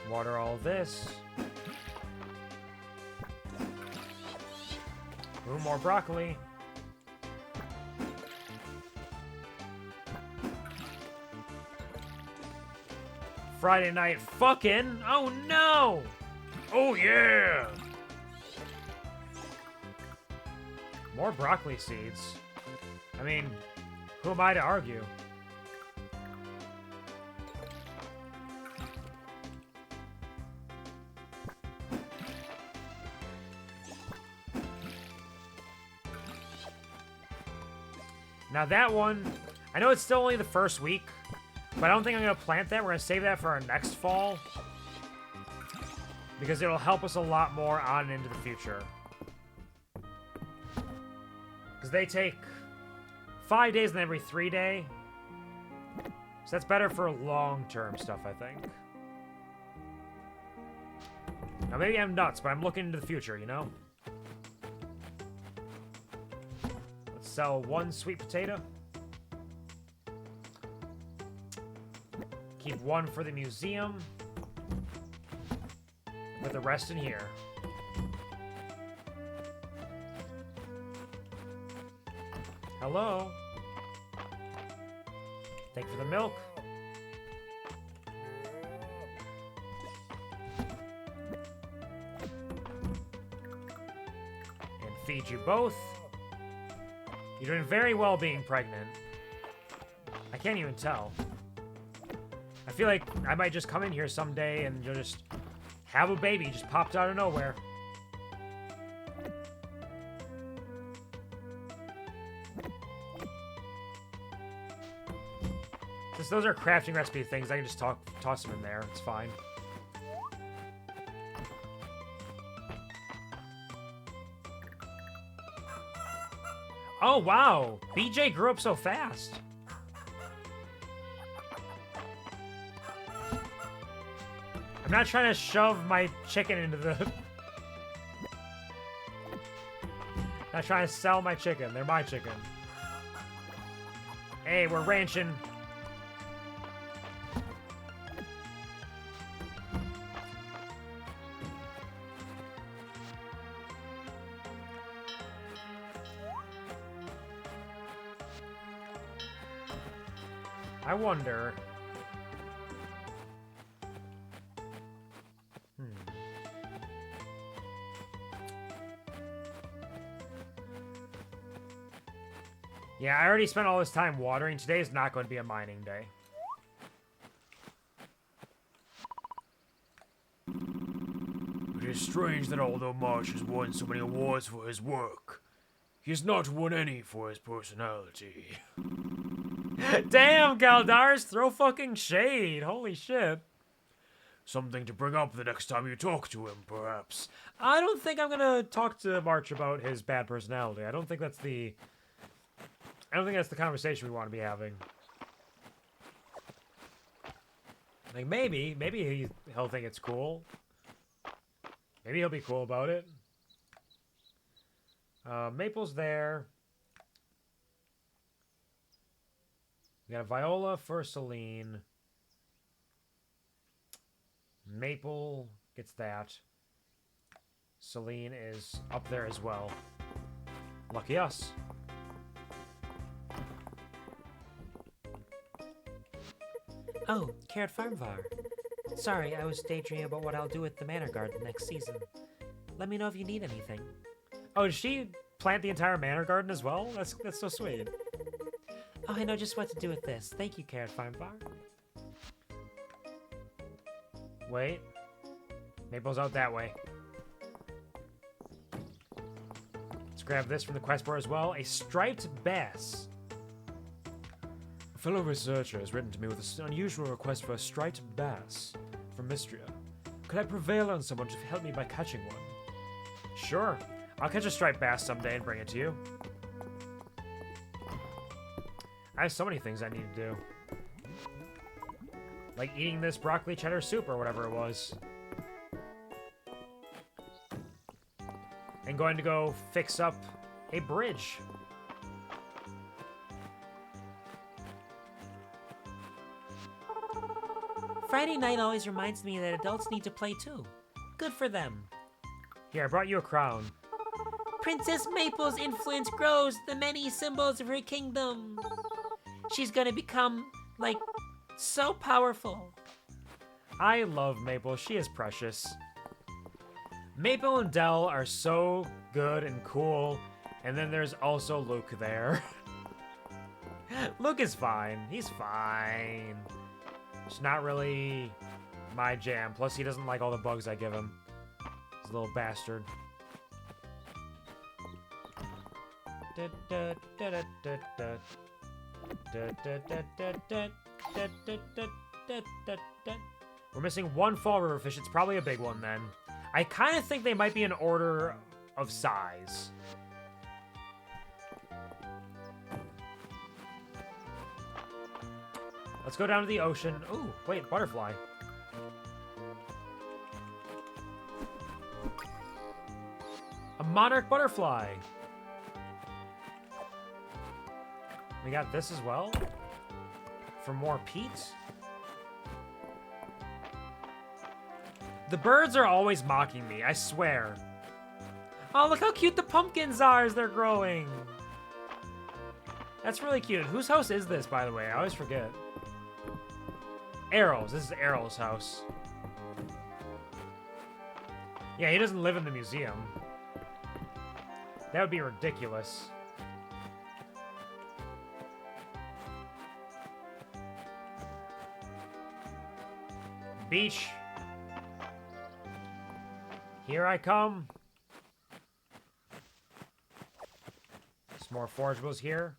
Water all this. Ooh, more broccoli. Friday night fucking. Oh no! Oh yeah! More broccoli seeds. I mean, who am I to argue? Now that one, I know it's still only the first week, but I don't think I'm going to plant that. We're going to save that for our next fall, because it'll help us a lot more on and into the future. Because Because they take 5 days and every 3 day. So that's better for long-term stuff, I think. Now, maybe I'm nuts, but I'm looking into the future, you know? Let's sell 1 sweet potato. Keep 1 for the museum. Put the rest in here. Hello? Thank you for the milk. And feed you both. You're doing very well being pregnant. I can't even tell. I feel like I might just come in here someday and you'll just have a baby just popped out of nowhere. Since those are crafting recipe things, I can just toss them in there. It's fine. Oh, wow. BJ grew up so fast. I'm not trying to shove my chicken into the... Not trying to sell my chicken. They're my chicken. Hey, we're ranching. I wonder... Yeah, I already spent all this time watering. Today is not going to be a mining day. It is strange that although Marsh has won so many awards for his work, he has not won any for his personality. Damn, Galdaris, throw fucking shade. Holy shit. Something to bring up the next time you talk to him, perhaps. I don't think I'm gonna talk to March about his bad personality. I don't think that's the conversation we want to be having. Like, maybe he'll think it's cool. Maybe he'll be cool about it. Maple's there. We got a Viola for Celine. Maple gets that. Celine is up there as well. Lucky us. Oh, Carrot Farmvar. Sorry, I was daydreaming about what I'll do with the Manor Garden next season. Let me know if you need anything. Oh, did she plant the entire Manor Garden as well? That's so sweet. Oh, I know just what to do with this. Thank you, Carrot Farmvar. Wait. Maple's out that way. Let's grab this from the quest board as well. A striped bass. A fellow researcher has written to me with an unusual request for a striped bass from Mistria. Could I prevail on someone to help me by catching one? Sure. I'll catch a striped bass someday and bring it to you. I have so many things I need to do. Like eating this broccoli cheddar soup or whatever it was. And going to go fix up a bridge. Friday night always reminds me that adults need to play too. Good for them. Here, I brought you a crown. Princess Maple's influence grows the many symbols of her kingdom. She's gonna become, like, so powerful. I love Maple. She is precious. Maple and Dell are so good and cool. And then there's also Luke there. Luke is fine. He's fine. It's not really my jam. Plus, he doesn't like all the bugs I give him. He's a little bastard. We're missing one Fall River fish. It's probably a big one then. I kind of think they might be in order of size. Let's go down to the ocean. Ooh, wait, butterfly. A monarch butterfly. We got this as well. For more peat. The birds are always mocking me, I swear. Oh, look how cute the pumpkins are as they're growing. That's really cute. Whose house is this, by the way? I always forget. Arrow's. This is Arrow's house. Yeah, he doesn't live in the museum. That would be ridiculous. Beach. Here I come. Some more forageables here.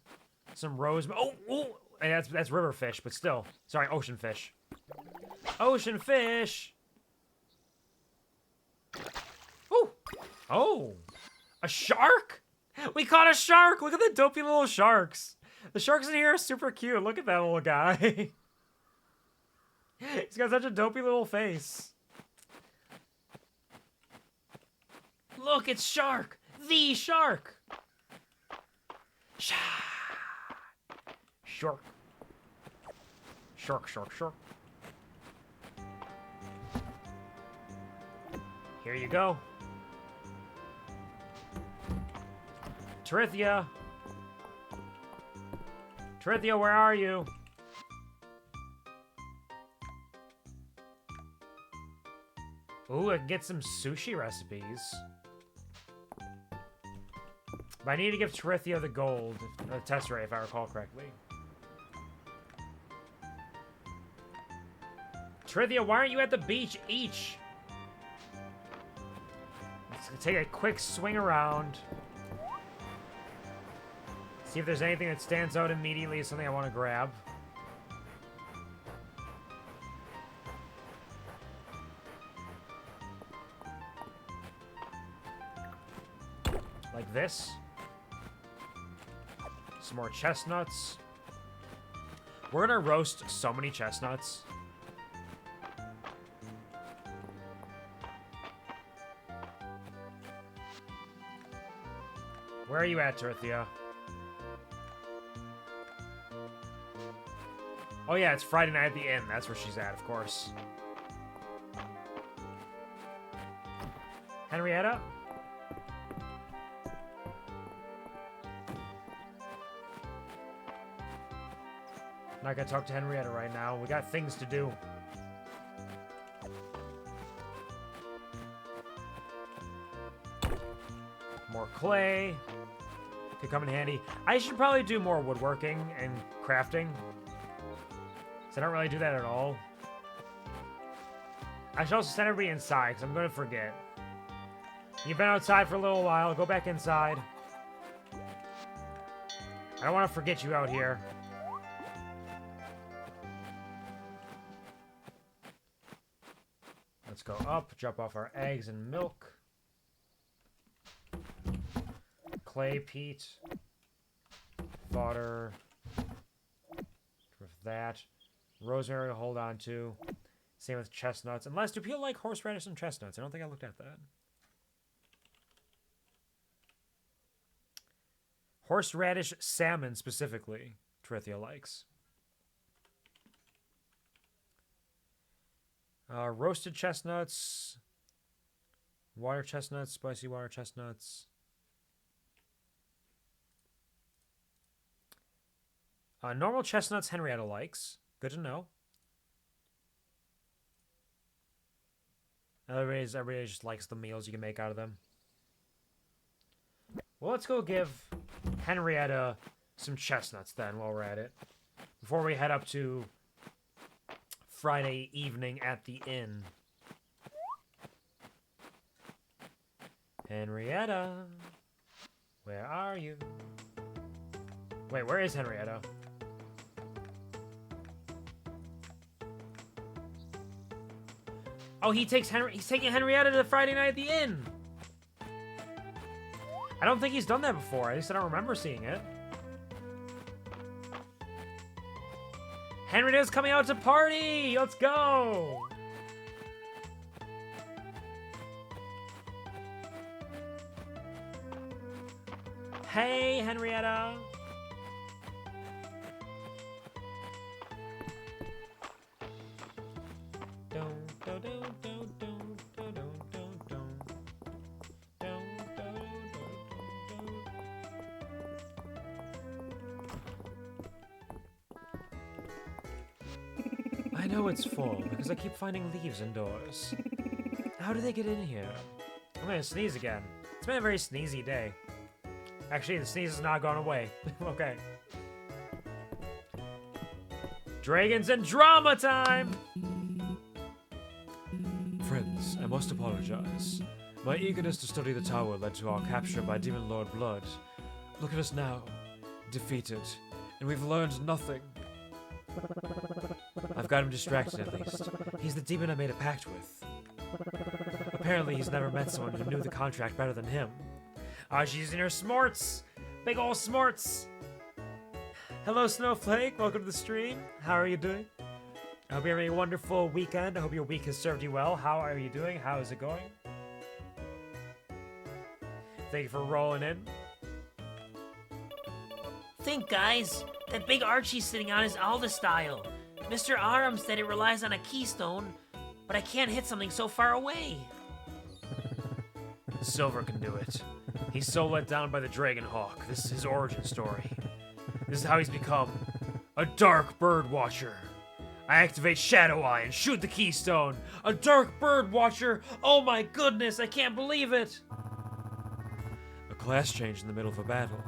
Some rose. Oh, and that's river fish, but still. Sorry, ocean fish. Ocean fish. Ooh. Oh. A shark? We caught a shark. Look at the dopey little sharks. The sharks in here are super cute. Look at that little guy. He's got such a dopey little face. Look, it's Shark! The Shark! Shark. Shark, shark, shark. Here you go. Trithia! Trithia, where are you? Ooh, I can get some sushi recipes. But I need to give Trithia the gold, the tesseract, if I recall correctly. Trithia, why aren't you at the beach each? Let's take a quick swing around. See if there's anything that stands out immediately as something I want to grab. Like this. Some more chestnuts. We're gonna roast so many chestnuts. Where are you at, Terthia? Oh yeah, it's Friday night at the inn. That's where she's at, of course. Henrietta? Not gonna talk to Henrietta right now. We got things to do. More clay. Could come in handy. I should probably do more woodworking and crafting. So I don't really do that at all. I should also send everybody inside, because I'm going to forget. You've been outside for a little while. Go back inside. I don't want to forget you out here. Let's go up, drop off our eggs and milk. Clay, peat. Fodder. With that. Rosemary, hold on to. Same with chestnuts. Unless, do people like horseradish and chestnuts? I don't think I looked at that. Horseradish salmon, specifically, Trithia likes. Roasted chestnuts. Water chestnuts, spicy water chestnuts. Normal chestnuts, Henrietta likes. Good to know. Everybody just likes the meals you can make out of them. Well, let's go give Henrietta some chestnuts then while we're at it. Before we head up to Friday evening at the inn. Henrietta, where are you? Wait, where is Henrietta? Oh, he's taking Henrietta to the Friday night at the inn. I don't think he's done that before. At least I don't remember seeing it. Henrietta's coming out to party! Let's go! Hey, Henrietta! I know it's fall because I keep finding leaves indoors. How do they get in here? I'm gonna sneeze again. It's been a very sneezy day. Actually, the sneeze has not gone away. Okay. Dragons and drama time! Friends, I must apologize. My eagerness to study the tower led to our capture by Demon Lord Blood. Look at us now, defeated, and we've learned nothing. I've got him distracted at least. He's the demon I made a pact with. Apparently he's never met someone who knew the contract better than him. Ah, she's using her smarts! Big ol' smarts! Hello, Snowflake. Welcome to the stream. How are you doing? I hope you're having a wonderful weekend. I hope your week has served you well. How are you doing? How is it going? Thank you for rolling in. Think, guys. That big arch he's sitting on is Alda style. Mr. Aram said it relies on a keystone, but I can't hit something so far away. Silver can do it. He's so let down by the Dragonhawk. This is his origin story. This is how he's become a Dark Bird Watcher. I activate Shadow Eye and shoot the keystone. A Dark Bird Watcher. Oh my goodness, I can't believe it. A class change in the middle of a battle.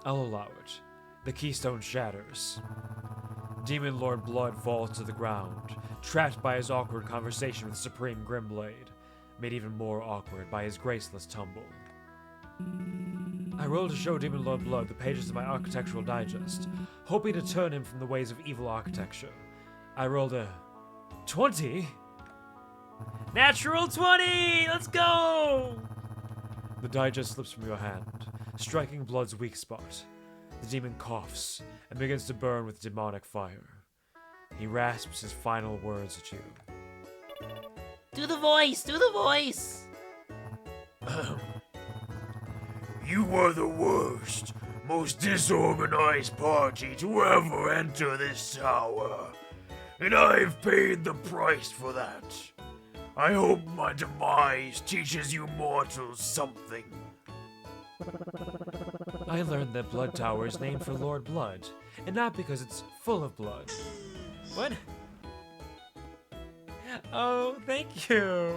I'll allow it. The keystone shatters. Demon Lord Blood falls to the ground, trapped by his awkward conversation with Supreme Grimblade, made even more awkward by his graceless tumble. I rolled to show Demon Lord Blood the pages of my architectural digest, hoping to turn him from the ways of evil architecture. I rolled a 20. Natural 20! Let's go! The digest slips from your hand, striking Blood's weak spot. The demon coughs and begins to burn with demonic fire. He rasps his final words at you. Do the voice! Do the voice! You are the worst, most disorganized party to ever enter this tower, and I've paid the price for that. I hope my demise teaches you mortals something. I learned that Blood Tower is named for Lord Blood, and not because it's full of blood. What? Oh, thank you.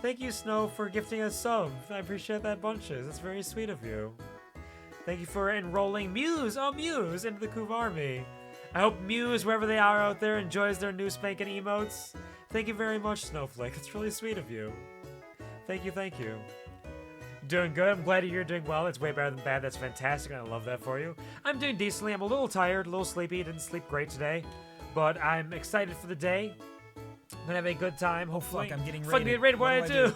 Thank you, Snow, for gifting us subs. I appreciate that bunches. That's very sweet of you. Thank you for enrolling Muse, oh Muse, into the QuvarTV. I hope Muse, wherever they are out there, enjoys their new spanking emotes. Thank you very much, Snowflake. It's really sweet of you. Thank you, thank you. Doing good. I'm glad you're doing well. It's way better than bad. That's fantastic. I love that for you. I'm doing decently. I'm a little tired, a little sleepy. Didn't sleep great today, but I'm excited for the day. I'm gonna have a good time, hopefully. Fuck, I'm getting Fucking raided. raided. What What do do I I do?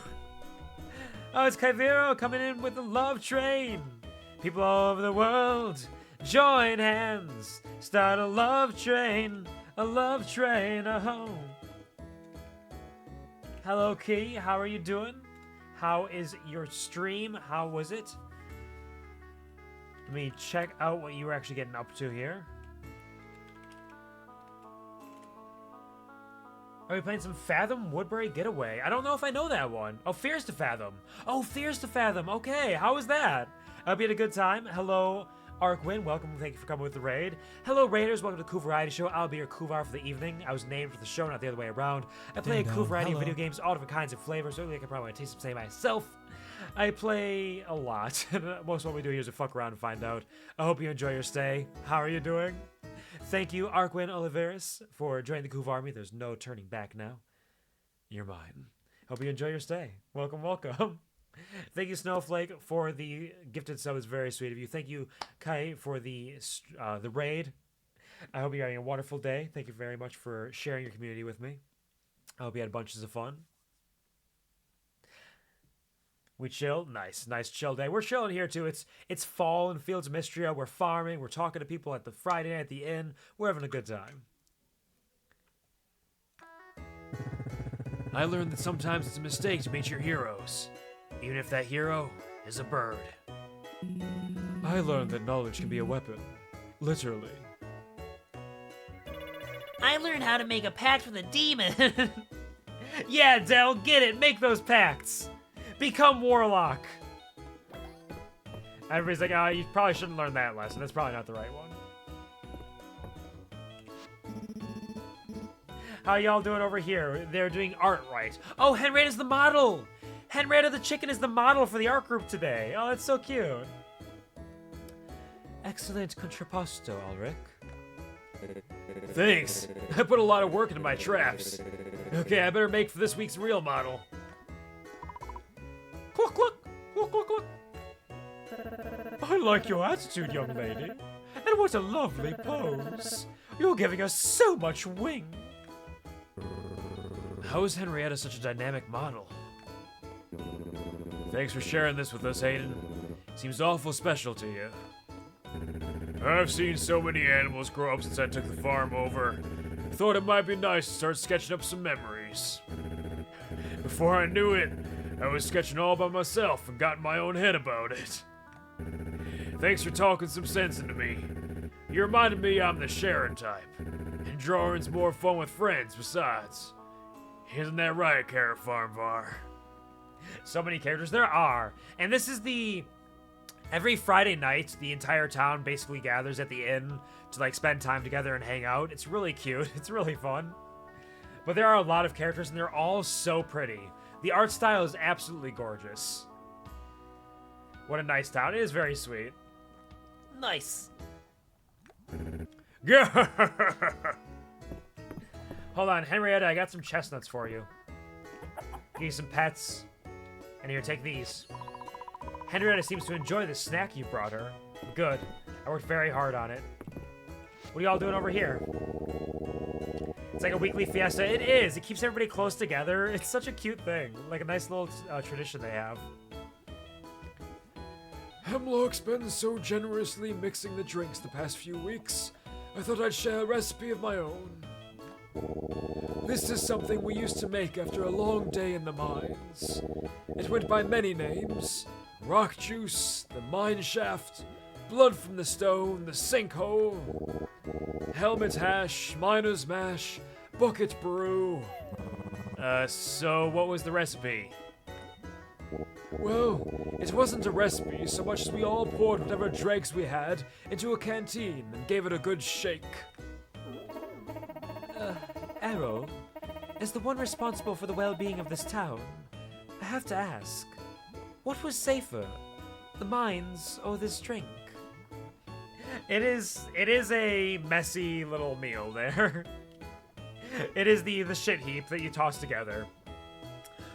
Oh, it's Kaiviro coming in with the love train. People all over the world, join hands. Start a love train. A love train. Oh. Hello, Key. How are you doing? How is your stream? How was it? Let me check out what you were actually getting up to here. Are we playing some Fathom Woodbury Getaway? I don't know if I know that one. Oh, Fears to Fathom. Oh, Fears to Fathom. Okay, how was that? I hope you had a good time. Hello, Arkwin. Welcome. Thank you for coming with the raid. Hello, Raiders. Welcome to the QuvarTV Show. I'll be your Kuvar for the evening. I was named for the show, not the other way around. I play a Ding cool dong. variety of Hello. video games, all different kinds of flavors. So I can probably taste them say myself. I play a lot. Most of what we do here is to fuck around and find out. I hope you enjoy your stay. How are you doing? Thank you, Arkwin Oliveris, for joining the QuvarTV. There's no turning back now. You're mine. Hope you enjoy your stay. Welcome, welcome. Thank you, Snowflake, for the gifted sub. It's very sweet of you. Thank you, Kai, for the raid. I hope you're having a wonderful day. Thank you very much for sharing your community with me. I hope you had bunches of fun. We chilled. Nice chill day. We're chilling here too. It's fall in Fields of Mistria. We're farming. We're talking to people at the Friday night at the inn. We're having a good time. I learned that sometimes it's a mistake to meet your heroes, even if that hero is a bird. I learned that knowledge can be a weapon, literally. I learned how to make a pact with a demon. Yeah, Del, get it. Make those pacts. Become Warlock. Everybody's like, oh, you probably shouldn't learn that lesson. That's probably not the right one. How y'all doing over here? They're doing art right. Oh, Henrietta's the model. Henrietta the chicken is the model for the art group today. Oh, that's so cute. Excellent contrapposto, Ulrich. Thanks. I put a lot of work into my traps. Okay, I better make for this week's real model. Cluck, cluck, cluck, cluck, cluck. I like your attitude, young lady. And what a lovely pose. You're giving us so much wing. How is Henrietta such a dynamic model? Thanks for sharing this with us, Hayden. Seems awful special to you. I've seen so many animals grow up since I took the farm over. Thought it might be nice to start sketching up some memories. Before I knew it, I was sketching all by myself and got in my own head about it. Thanks for talking some sense into me. You reminded me I'm the Sharon type. And drawing's more fun with friends besides. Isn't that right, Carrot Farmvar? So many characters there are. And this is every Friday night, the entire town basically gathers at the inn to like spend time together and hang out. It's really cute. It's really fun. But there are a lot of characters and they're all so pretty. The art style is absolutely gorgeous. What a nice town. It is very sweet. Nice. Hold on, Henrietta, I got some chestnuts for you. Give you some pets. And here, take these. Henrietta seems to enjoy the snack you brought her. Good. I worked very hard on it. What are y'all doing over here? It's like a weekly fiesta. It is. It keeps everybody close together. It's such a cute thing. Like a nice little tradition they have. Hemlock's been so generously mixing the drinks the past few weeks. I thought I'd share a recipe of my own. This is something we used to make after a long day in the mines. It went by many names. Rock juice, the mine shaft, blood from the stone, the sinkhole, helmet hash, miner's mash, bucket brew. So what was the recipe? Well, it wasn't a recipe so much as we all poured whatever dregs we had into a canteen and gave it a good shake. Arrow, as the one responsible for the well-being of this town, I have to ask, what was safer, the mines or this drink? It is a messy little meal there. It is the shit heap that you toss together.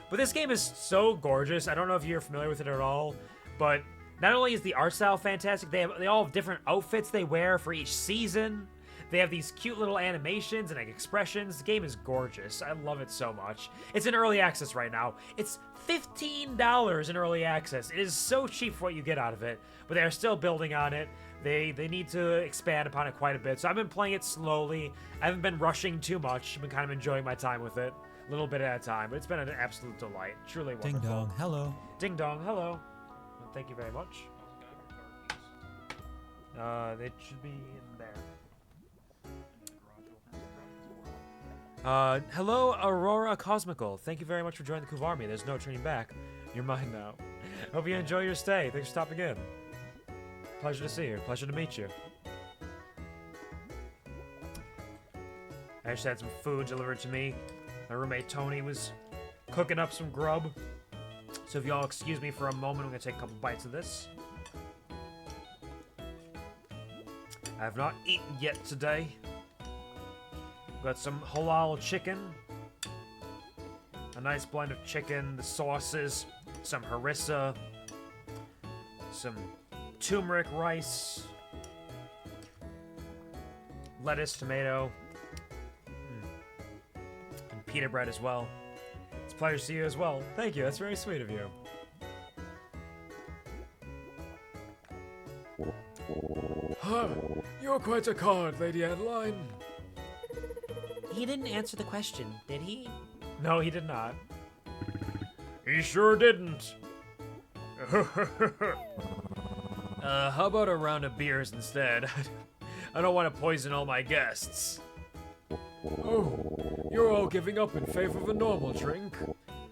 But this game is so gorgeous. I don't know if you're familiar with it at all, but not only is the art style fantastic, they all have different outfits they wear for each season. They have these cute little animations and like expressions. The game is gorgeous. I love it so much. It's in early access right now. It's $15 in early access. It is so cheap for what you get out of it, but they are still building on it. They need to expand upon it quite a bit. So I've been playing it slowly. I haven't been rushing too much. I've been kind of enjoying my time with it, a little bit at a time. But it's been an absolute delight. Truly wonderful. Ding dong, hello. Ding dong, hello. Well, thank you very much. It should be in there. Hello, Aurora Cosmical. Thank you very much for joining the Kuv Army. There's no turning back. You're mine now. Hope you enjoy your stay. Thanks for stopping in. Pleasure to see you. Pleasure to meet you. I just had some food delivered to me. My roommate Tony was cooking up some grub. So if y'all excuse me for a moment, I'm going to take a couple bites of this. I have not eaten yet today. Got some halal chicken. A nice blend of chicken, the sauces, some harissa, some turmeric rice, lettuce, tomato, and pita bread as well. It's a pleasure to see you as well. Thank you, that's very sweet of you. Ah, you're quite a card, Lady Adeline. He didn't answer the question, did he? No, he did not. He sure didn't. How about a round of beers instead? I don't want to poison all my guests. Oh, you're all giving up in favor of a normal drink.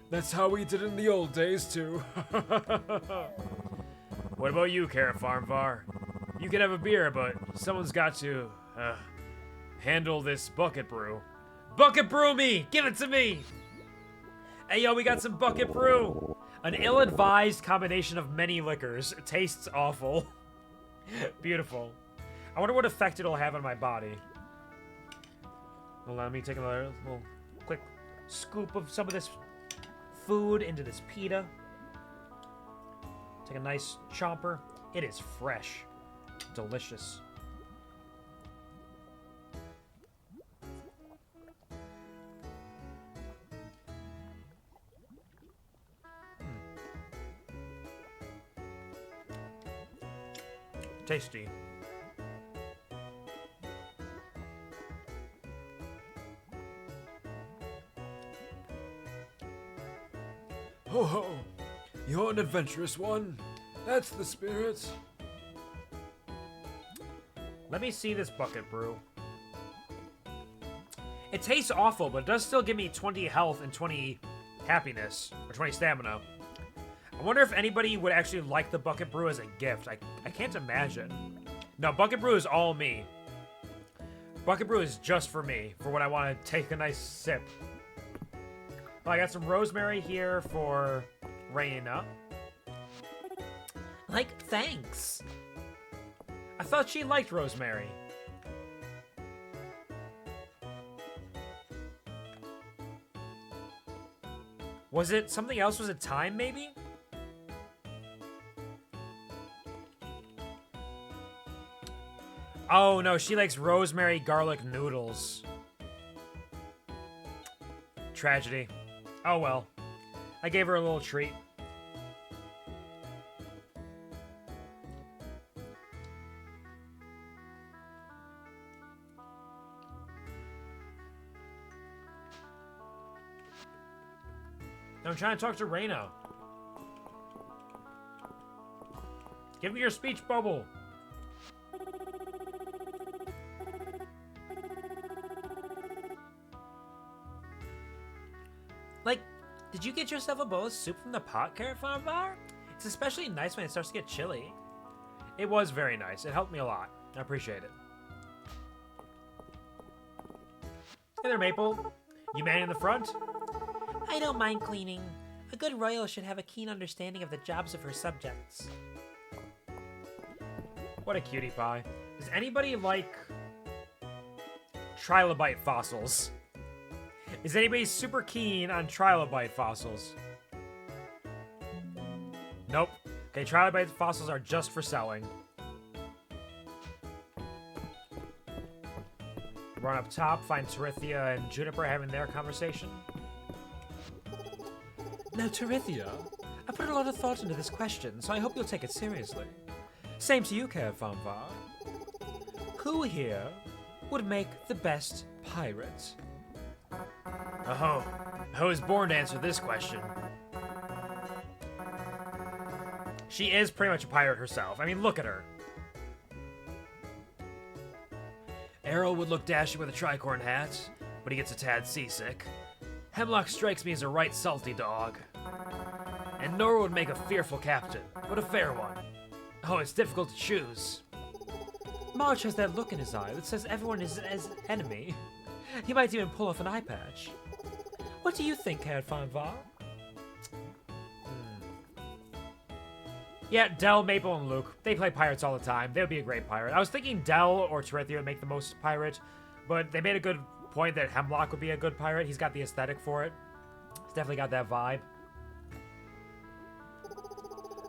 That's how we did in the old days, too. What about you, Carrot Farmvar? You can have a beer, but someone's got to, handle this bucket brew. Bucket brew me! Give it to me! Hey, yo, we got some bucket brew! An ill-advised combination of many liquors. It tastes awful. Beautiful. I wonder what effect it'll have on my body. Well, let me take another little quick scoop of some of this food into this pita. Take a nice chomper. It is fresh. Delicious. Tasty. Ho ho! You're an adventurous one. That's the spirit. Let me see this bucket brew. It tastes awful, but it does still give me 20 health and 20 happiness, or 20 stamina. I wonder if anybody would actually like the bucket brew as a gift. I can't imagine. No, bucket brew is all me. Bucket brew is just for me, for when I want to take a nice sip. Well, I got some rosemary here for Raina. Like, thanks. I thought she liked rosemary. Was it something else? Was it thyme, maybe? Oh, no, she likes rosemary garlic noodles. Tragedy. Oh, well. I gave her a little treat. I'm trying to talk to Raina. Give me your speech bubble. Like, did you get yourself a bowl of soup from the pot, Carrot Farmvar? It's especially nice when it starts to get chilly. It was very nice. It helped me a lot. I appreciate it. Hey there, Maple. You man in the front? I don't mind cleaning. A good royal should have a keen understanding of the jobs of her subjects. What a cutie pie. Does anybody like trilobite fossils? Is anybody super keen on trilobite fossils? Nope. Okay, trilobite fossils are just for selling. Run up top, find Terithia and Juniper having their conversation. Now, Terithia, I put a lot of thought into this question, so I hope you'll take it seriously. Same to you, Carrot Farmvar. Who here would make the best pirate? Oh, I was born to answer this question. She is pretty much a pirate herself. I mean, look at her. Errol would look dashing with a tricorn hat, but he gets a tad seasick. Hemlock strikes me as a right salty dog. And Nora would make a fearful captain, but a fair one. Oh, it's difficult to choose. Marge has that look in his eye that says everyone is an enemy. He might even pull off an eye patch. What do you think, Carrot Farmvar? Yeah, Del, Maple, and Luke. They play pirates all the time. They would be a great pirate. I was thinking Del or Terithia would make the most pirate, but they made a good point that Hemlock would be a good pirate. He's got the aesthetic for it. He's definitely got that vibe.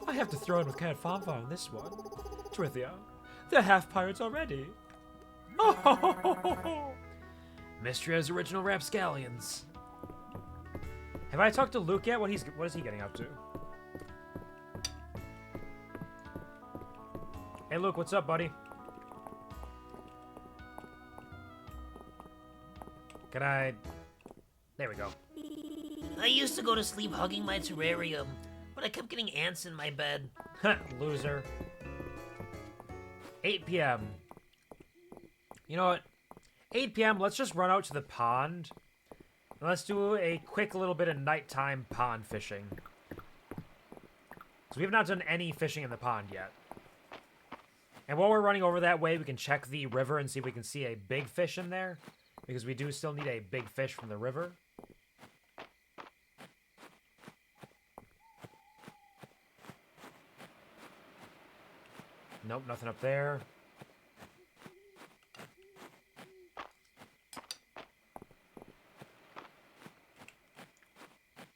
I have to throw in with Carrot Farmvar on this one. Terithia, they're half pirates already. Mistria's original rapscallions. Have I talked to Luke yet? What is he getting up to? Hey Luke, what's up, buddy? Can I... There we go. I used to go to sleep hugging my terrarium, but I kept getting ants in my bed. Loser. 8 p.m. You know what? 8 p.m., let's just run out to the pond. And let's do a quick little bit of nighttime pond fishing. So we have not done any fishing in the pond yet. And while we're running over that way, we can check the river and see if we can see a big fish in there. Because we do still need a big fish from the river. Nope, nothing up there.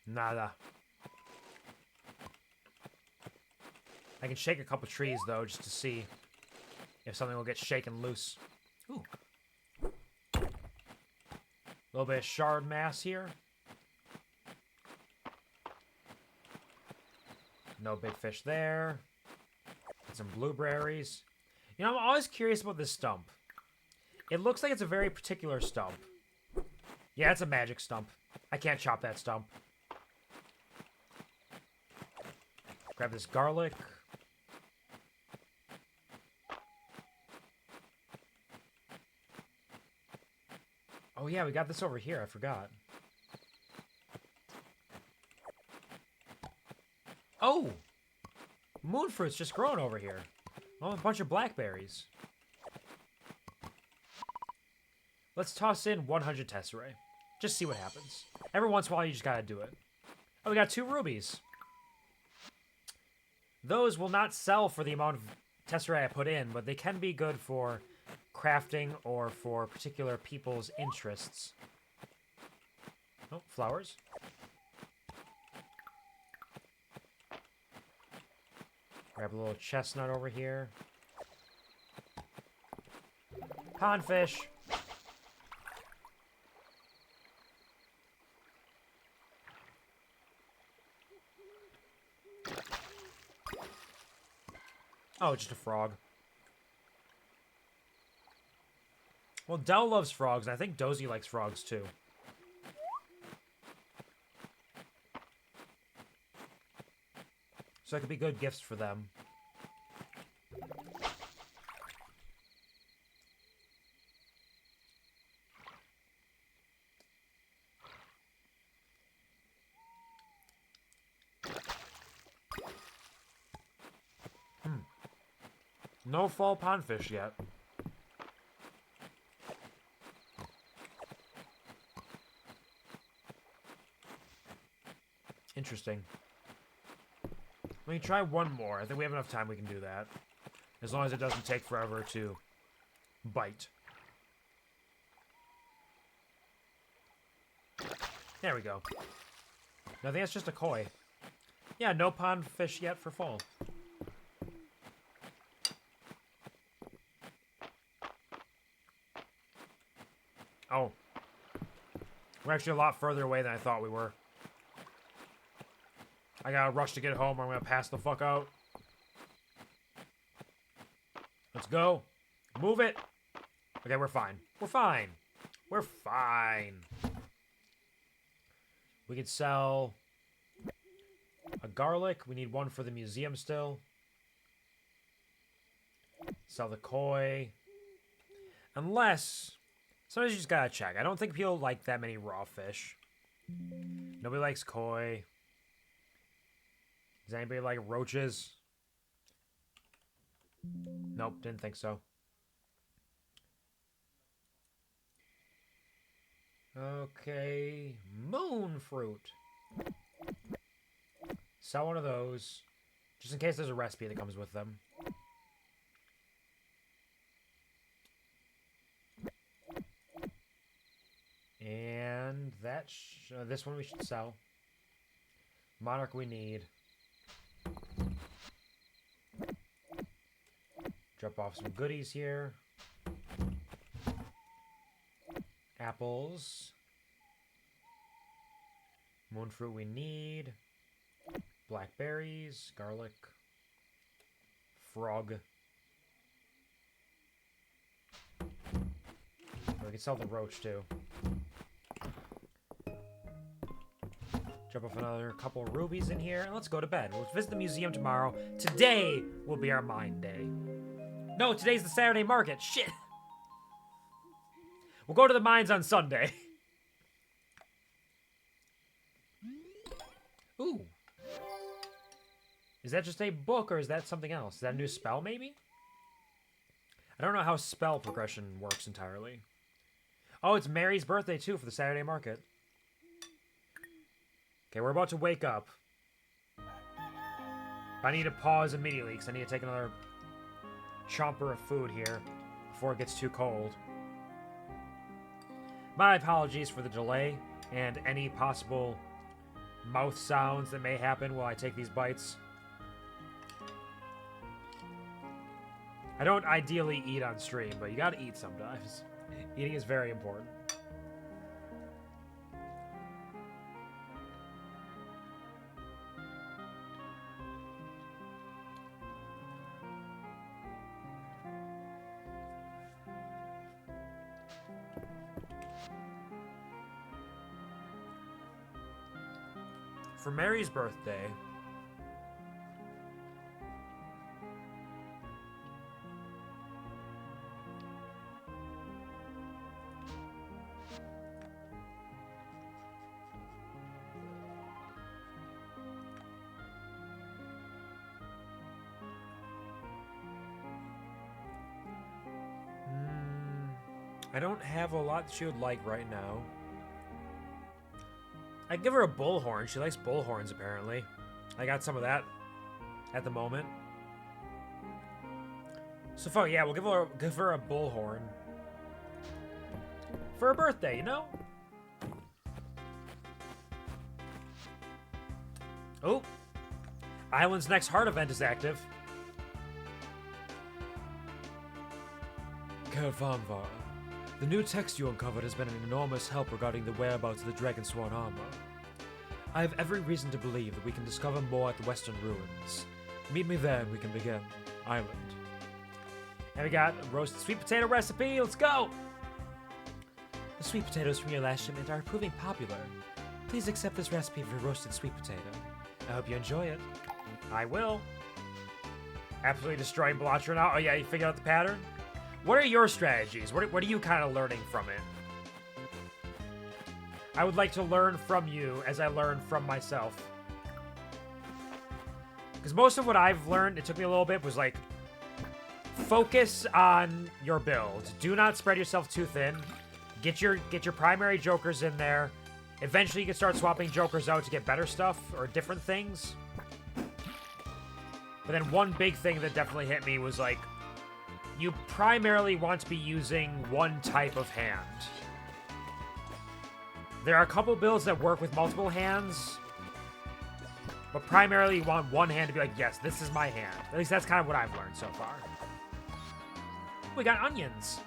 Nada. I can shake a couple trees, though, just to see if something will get shaken loose. Ooh. A little bit of shard mass here. No big fish there. Some blueberries. You know, I'm always curious about this stump. It looks like it's a very particular stump. Yeah, it's a magic stump. I can't chop that stump. Grab this garlic. Oh yeah, we got this over here. I forgot. Oh! Moonfruit's just growing over here. Oh, a bunch of blackberries. Let's toss in 100 tesserae. Just see what happens. Every once in a while, you just gotta do it. Oh, we got 2 rubies. Those will not sell for the amount of tesserae I put in, but they can be good for crafting or for particular people's interests. Oh, flowers. Grab a little chestnut over here. Pondfish. Oh, just a frog. Well, Dell loves frogs, and I think Dozy likes frogs too. So it could be good gifts for them. No fall pondfish yet. Interesting. Let me try one more. I think we have enough time we can do that. As long as it doesn't take forever to bite. There we go. I think that's just a koi. Yeah, no pond fish yet for fall. Oh. We're actually a lot further away than I thought we were. I gotta rush to get home or I'm gonna pass the fuck out. Let's go. Move it. Okay, we're fine. We're fine. We're fine. We could sell a garlic. We need one for the museum still. Sell the koi. Unless... sometimes you just gotta check. I don't think people like that many raw fish. Nobody likes koi. Does anybody like roaches? Nope, didn't think so. Okay, moon fruit. Sell one of those, just in case there's a recipe that comes with them. And that this one we should sell. Monarch we need. Drop off some goodies here. Apples. Moonfruit we need. Blackberries. Garlic. Frog. We can sell the roach too. Drop off another couple rubies in here, and let's go to bed. We'll visit the museum tomorrow. Today will be our mine day. No, today's the Saturday market. Shit. We'll go to the mines on Sunday. Ooh. Is that just a book, or is that something else? Is that a new spell, maybe? I don't know how spell progression works entirely. Oh, it's Mary's birthday, too, for the Saturday market. Okay, we're about to wake up. I need to pause immediately, because I need to take another chomper of food here before it gets too cold. My apologies for the delay and any possible mouth sounds that may happen while I take these bites. I don't ideally eat on stream, but you gotta eat sometimes. Eating is very important. For Mary's birthday, I don't have a lot she would like right now. I'd give her a bullhorn. She likes bullhorns, apparently. I got some of that at the moment. So fuck yeah, we'll give her a bullhorn for her birthday, you know? Oh, Island's next heart event is active. Kervanvar. The new text you uncovered has been an enormous help regarding the whereabouts of the Dragon Sworn armor. I have every reason to believe that we can discover more at the Western Ruins. Meet me there and we can begin. Island. And we got a roasted sweet potato recipe. Let's go! The sweet potatoes from your last shipment are proving popular. Please accept this recipe for roasted sweet potato. I hope you enjoy it. I will. Absolutely destroying Blotcher now. Oh yeah, you figured out the pattern? What are your strategies? What are you kind of learning from it? I would like to learn from you as I learn from myself. Because most of what I've learned, it took me a little bit, was like, focus on your build. Do not spread yourself too thin. Get your primary jokers in there. Eventually you can start swapping jokers out to get better stuff or different things. But then one big thing that definitely hit me was like, you primarily want to be using one type of hand. There are a couple builds that work with multiple hands, but primarily you want one hand to be like, yes, this is my hand. At least that's kind of what I've learned so far. We got onions.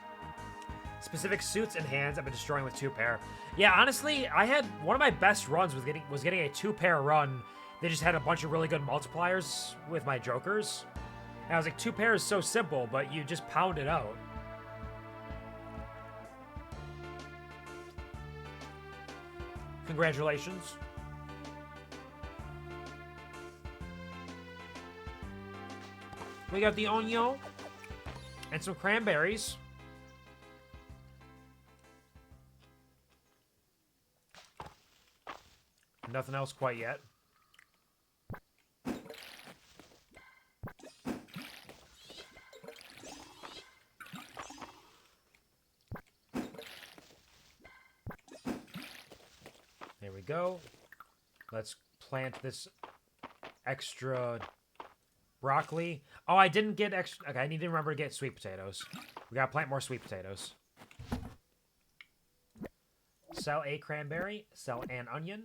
Specific suits and hands I've been destroying with 2-pair. Yeah, honestly, I had one of my best runs was getting a 2-pair run. They just had a bunch of really good multipliers with my jokers. And I was like, 2-pair is so simple, but you just pound it out. Congratulations. We got the onion and some cranberries. Nothing else quite yet. There we go. Let's plant this extra broccoli. Oh, I didn't get extra. Okay, I need to remember to get sweet potatoes. We gotta plant more sweet potatoes. Sell a cranberry. Sell an onion.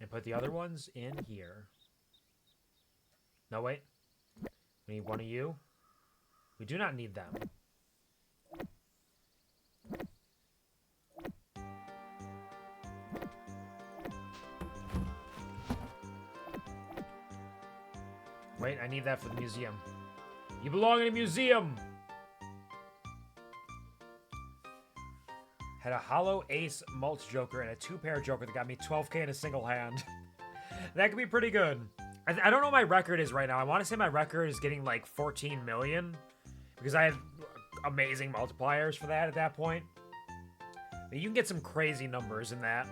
And put the other ones in here. No, wait. We need one of you. We do not need them. Wait, I need that for the museum. You belong in a museum! Had a hollow ace mulch joker and a 2-pair joker that got me 12k in a single hand. That could be pretty good. I don't know what my record is right now. I want to say my record is getting like 14 million because I had amazing multipliers for that at that point. But you can get some crazy numbers in that.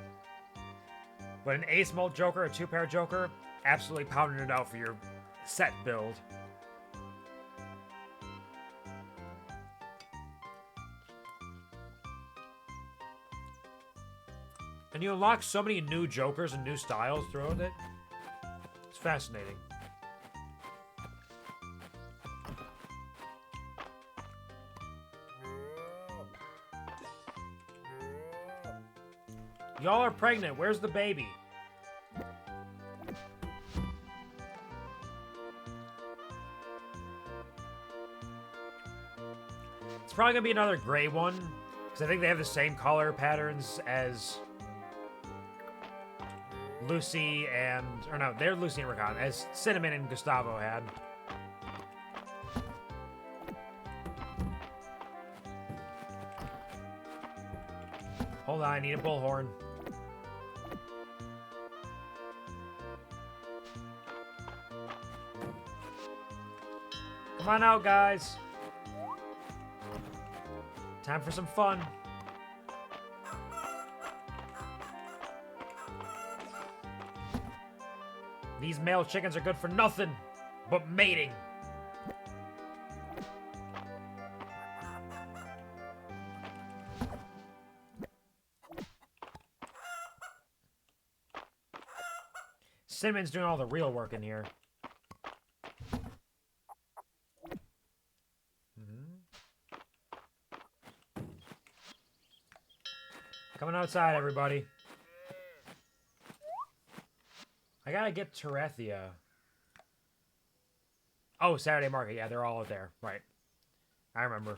But an ace mulch joker, a 2-pair joker, absolutely pounding it out for your set build. And you unlock so many new jokers and new styles throughout it. It's fascinating. Y'all are pregnant. Where's the baby? It's probably gonna be another gray one, because I think they have the same color patterns as Lucy and... Or no, they're Lucy and Rakan, as Cinnamon and Gustavo had. Hold on, I need a bullhorn. Come on out, guys. Time for some fun. These male chickens are good for nothing but mating. Cinnamon's doing all the real work in here. Coming outside, everybody. I gotta get Terethia. Oh, Saturday Market. Yeah, they're all out there. Right. I remember.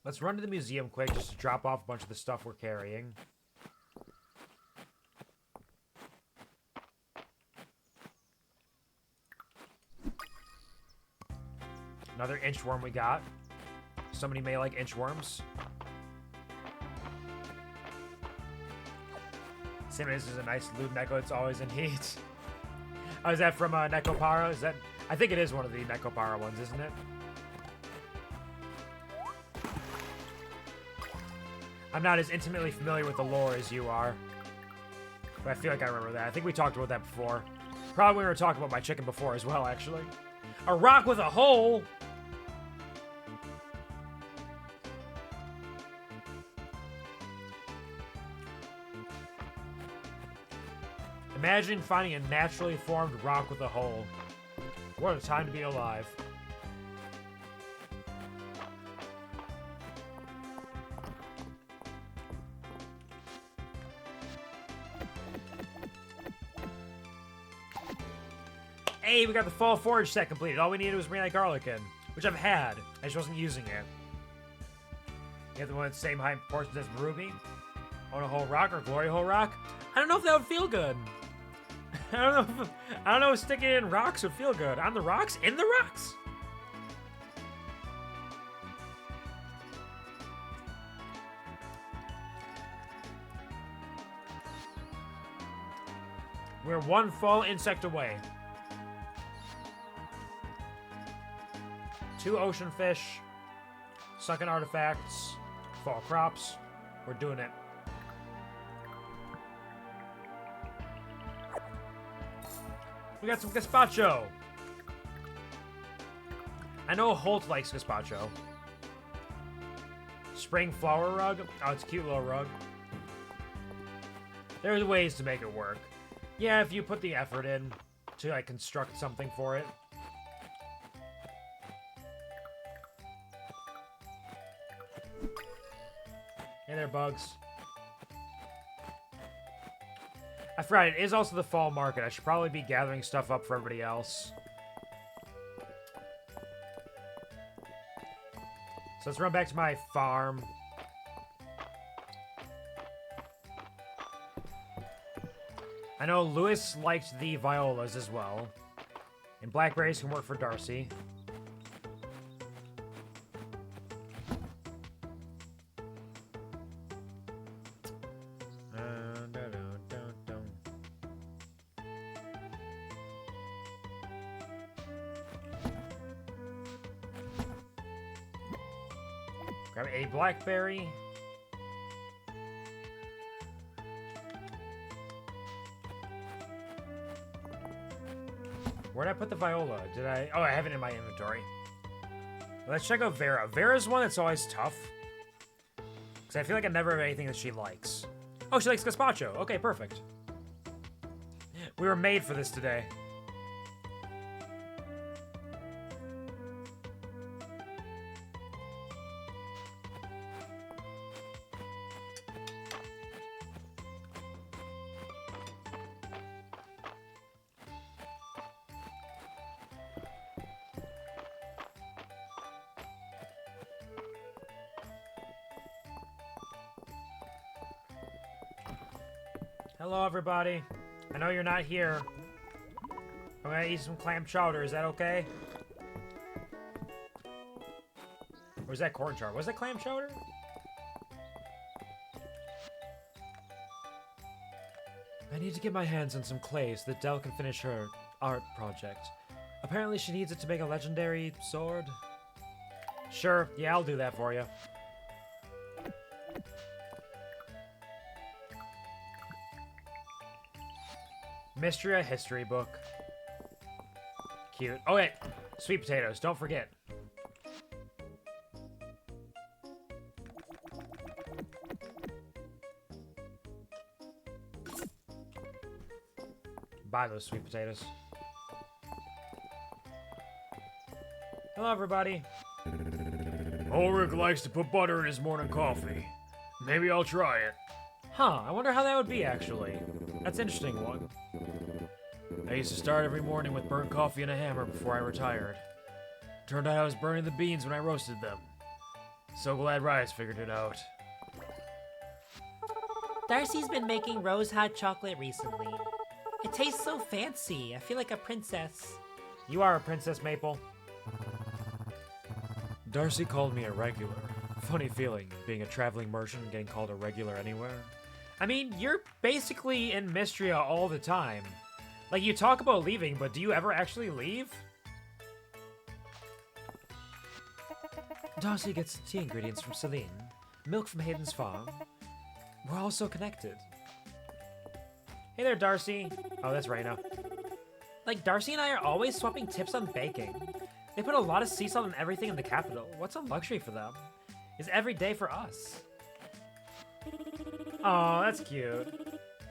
Let's run to the museum quick just to drop off a bunch of the stuff we're carrying. Another inchworm we got. Somebody may like inchworms. Simmons is a nice lewd Neko. It's always in heat. Oh, is that from Nekopara? Is that? I think it is one of the Nekopara ones, isn't it? I'm not as intimately familiar with the lore as you are. But I feel like I remember that. I think we talked about that before. Probably when we were talking about my chicken before as well, actually. A rock with a hole! Imagine finding a naturally formed rock with a hole. What a time to be alive. Hey, we got the Fall Forge set completed. All we needed was Green Light Garlicin, which I've had. I just wasn't using it. You have the one with the same height proportions as Ruby? Own a whole rock or Glory Hole Rock? I don't know if that would feel good. I don't know if sticking it in rocks would feel good. On the rocks? In the rocks? We're one fall insect away. 2 ocean fish, sunken artifacts, fall crops. We're doing it. We got some gazpacho. I know Holt likes gazpacho. Spring flower rug. Oh, it's a cute little rug. There's ways to make it work. Yeah, if you put the effort in to like construct something for it. Hey there, bugs. I forgot, it is also the fall market. I should probably be gathering stuff up for everybody else. So let's run back to my farm. I know Lewis liked the violas as well. And blackberries can work for Darcy. Grab a blackberry. Where'd I put the viola? Did I? Oh, I have it in my inventory. Let's check out Vera. Vera's one that's always tough. Because I feel like I never have anything that she likes. Oh, she likes gazpacho. Okay, perfect. We were made for this today. Hello, everybody. I know you're not here. I'm gonna eat some clam chowder. Is that okay? Or is that corn chowder? Was that clam chowder? I need to get my hands on some clay so that Dell can finish her art project. Apparently she needs it to make a legendary sword. Sure. Yeah, I'll do that for you. Mistria history book. Cute. Oh, wait. Sweet potatoes. Don't forget. Buy those sweet potatoes. Hello, everybody. Ulrich likes to put butter in his morning coffee. Maybe I'll try it. Huh, I wonder how that would be, actually. That's an interesting one. I used to start every morning with burnt coffee and a hammer before I retired. Turned out I was burning the beans when I roasted them. So glad Rice figured it out. Darcy's been making rose hot chocolate recently. It tastes so fancy. I feel like a princess. You are a princess, Maple. Darcy called me a regular. Funny feeling, being a traveling merchant and getting called a regular anywhere. I mean, you're basically in Mistria all the time. Like, you talk about leaving, but do you ever actually leave? Darcy gets tea ingredients from Celine, milk from Hayden's farm. We're all so connected. Hey there, Darcy. Oh, that's Raina. Like, Darcy and I are always swapping tips on baking. They put a lot of sea salt in everything in the capital. What's a luxury for them? It's every day for us. Oh, that's cute.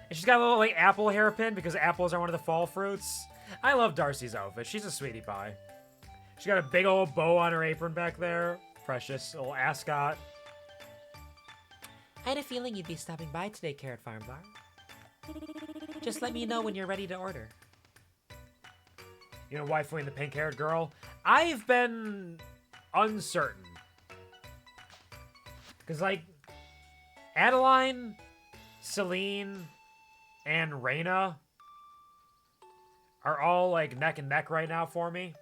And she's got a little, like, apple hairpin because apples are one of the fall fruits. I love Darcy's outfit. She's a sweetie pie. She got a big old bow on her apron back there. Precious little ascot. I had a feeling you'd be stopping by today, Carrot Farm Bar. Just let me know when you're ready to order. You know, waifuing the pink-haired girl? I've been uncertain. Because, like, Adeline, Celine, and Raina are all, like, neck and neck right now for me.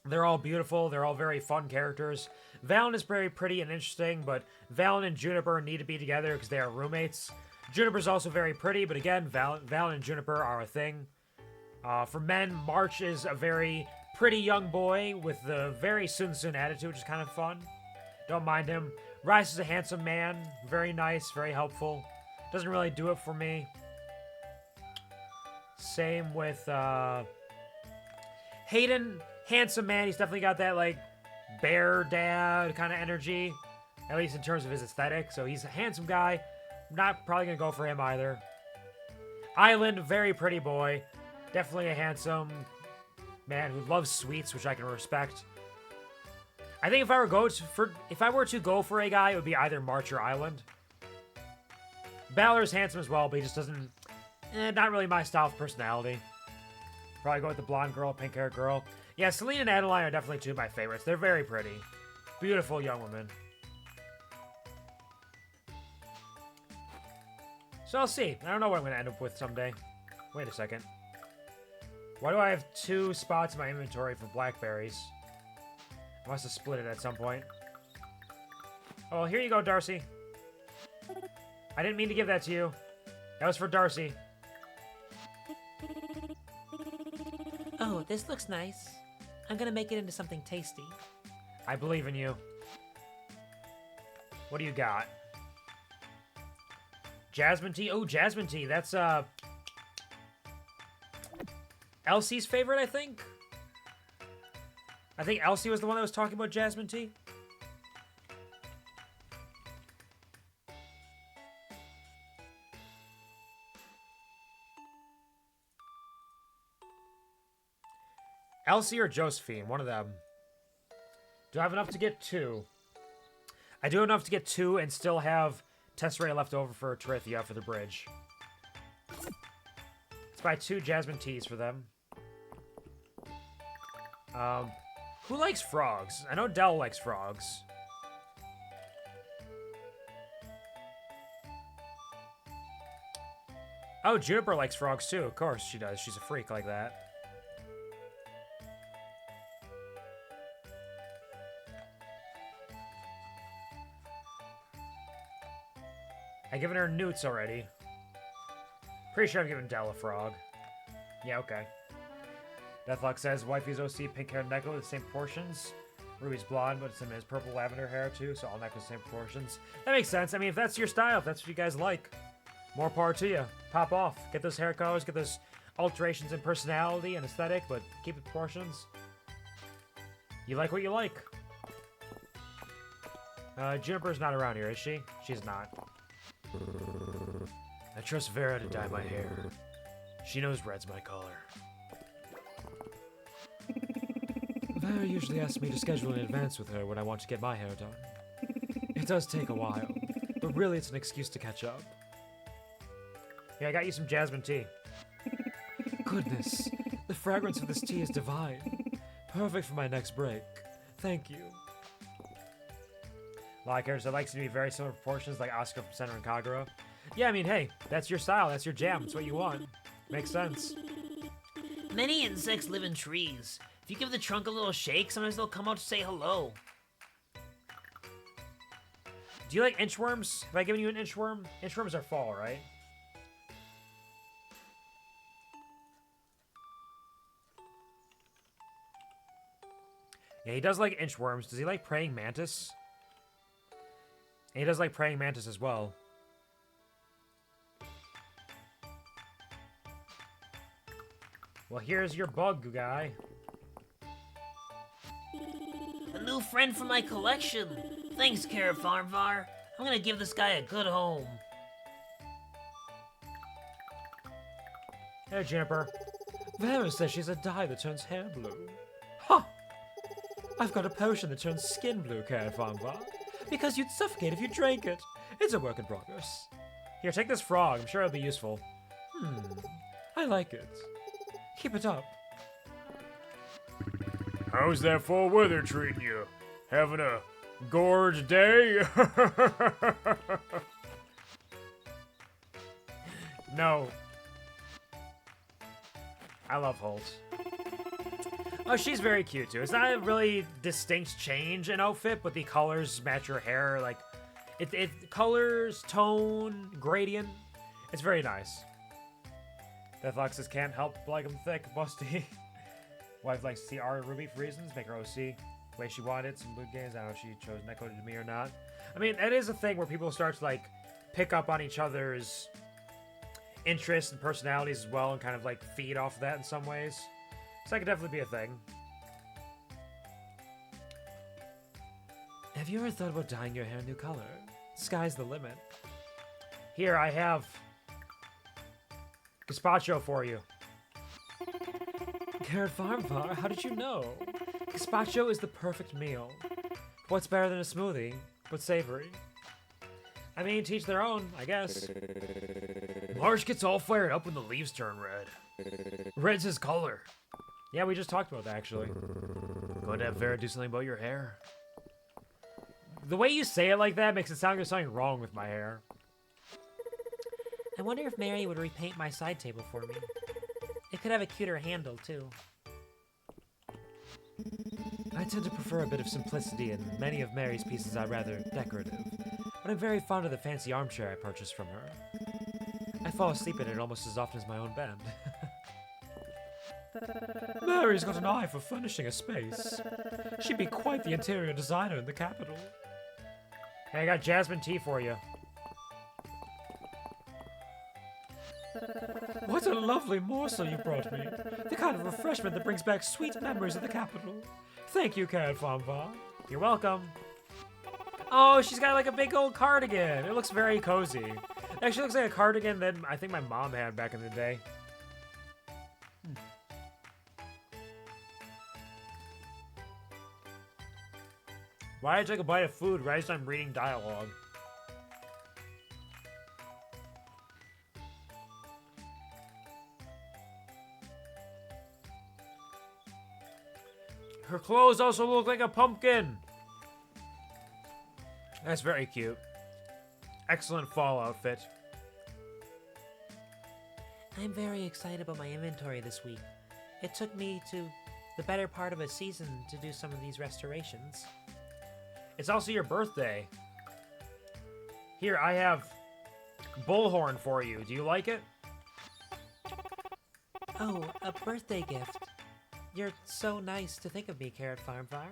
They're all beautiful. They're all very fun characters. Valen is very pretty and interesting, but Valen and Juniper need to be together because they are roommates. Juniper's also very pretty, but again, Valen and Juniper are a thing. For men, March is a very pretty young boy with the very Sun attitude, which is kind of fun. Don't mind him. Rice is a handsome man. Very nice, very helpful. Doesn't really do it for me. Same with Hayden. Handsome man. He's definitely got that, like, bear dad kind of energy. At least in terms of his aesthetic. So he's a handsome guy. Not probably going to go for him either. Island, very pretty boy. Definitely a handsome man who loves sweets, which I can respect. I think if I were to go for a guy, it would be either March or Island. Balor's handsome as well, but he just doesn't... not really my style of personality. Probably go with the blonde girl, pink-haired girl. Yeah, Celine and Adeline are definitely two of my favorites. They're very pretty. Beautiful young women. So I'll see. I don't know what I'm going to end up with someday. Wait a second. Why do I have 2 spots in my inventory for blackberries? I must have split it at some point. Oh, well, here you go, Darcy. I didn't mean to give that to you. That was for Darcy. Oh, this looks nice. I'm gonna make it into something tasty. I believe in you. What do you got? Jasmine tea? Oh, jasmine tea. That's, Elsie's favorite, I think? I think Elsie was the one that was talking about jasmine tea. Elsie or Josephine, one of them. Do I have enough to get 2? I do have enough to get 2 and still have Tesserae left over for Terithia for the bridge. Let's buy 2 jasmine teas for them. Who likes frogs? I know Dell likes frogs. Oh, Juniper likes frogs too. Of course she does. She's a freak like that. I've given her newts already. Pretty sure I've given Dell a frog. Yeah, okay. Deathlock says, wifey's OC, pink-haired Neko, the same proportions. Ruby's blonde, but some has purple lavender hair too, so all Neko's the same proportions. That makes sense. I mean, if that's your style, if that's what you guys like, more power to you. Pop off. Get those hair colors, get those alterations in personality and aesthetic, but keep the proportions. You like what you like. Juniper's not around here, is she? She's not. I trust Vera to dye my hair. She knows red's my color. Vera usually asks me to schedule in advance with her when I want to get my hair done. It does take a while, but really it's an excuse to catch up. Yeah, I got you some jasmine tea. Goodness, the fragrance of this tea is divine. Perfect for my next break. Thank you. A lot of characters that likes to be very similar proportions, like Oscar from Senna and Kagura. Yeah, I mean, hey, that's your style, that's your jam, that's what you want. Makes sense. Many insects live in trees. If you give the trunk a little shake, sometimes they'll come out to say hello. Do you like inchworms? Have I given you an inchworm? Inchworms are fall, right? Yeah, he does like inchworms. Does he like praying mantis? And he does like praying mantis as well. Well, here's your bug guy. A new friend for my collection. Thanks, Carafarmvar. I'm gonna give this guy a good home. Hey, Juniper. Vera says she's a dye that turns hair blue. Ha! I've got a potion that turns skin blue, QuvarTV. Because you'd suffocate if you drank it. It's a work in progress. Here, take this frog. I'm sure it'll be useful. I like it. Keep it up. How's that fall weather treating you? Having a gorge day? No. I love Holt. Oh, she's very cute too. It's not a really distinct change in outfit, but the colors match her hair. Like, it colors, tone, gradient. It's very nice. Deathlock says, can't help like him thick, busty. Wife likes to see Ara Ruby for reasons. Make her OC. The way she wanted. Some blue games. I don't know if she chose Neko to me or not. I mean, that is a thing where people start to, like, pick up on each other's interests and personalities as well and kind of, like, feed off of that in some ways. So that could definitely be a thing. Have you ever thought about dyeing your hair a new color? Sky's the limit. Here, I have gazpacho for you. QuvarTV, how did you know? Gazpacho is the perfect meal. What's better than a smoothie, but savory? I mean, teach their own, I guess. Marsh gets all fired up when the leaves turn red. Red's his color. Yeah, we just talked about that, actually. Going to have Vera do something about your hair? The way you say it like that makes it sound like there's something wrong with my hair. I wonder if Mary would repaint my side table for me. It could have a cuter handle, too. I tend to prefer a bit of simplicity, and many of Mary's pieces are rather decorative, but I'm very fond of the fancy armchair I purchased from her. I fall asleep in it almost as often as my own bed. Mary's got an eye for furnishing a space. She'd be quite the interior designer in the capital. Hey, I got jasmine tea for you. What a lovely morsel you brought me. The kind of refreshment that brings back sweet memories of the capital. Thank you, Carrot Farmvar. You're welcome. Oh, she's got like a big old cardigan. It looks very cozy. It actually looks like a cardigan that I think my mom had back in the day. Why did I take a bite of food right as I'm reading dialogue? Her clothes also look like a pumpkin. That's very cute. Excellent fall outfit. I'm very excited about my inventory this week. It took me to the better part of a season to do some of these restorations. It's also your birthday. Here, I have bullhorn for you. Do you like it? Oh, a birthday gift. You're so nice to think of me, Carrot Farmvar.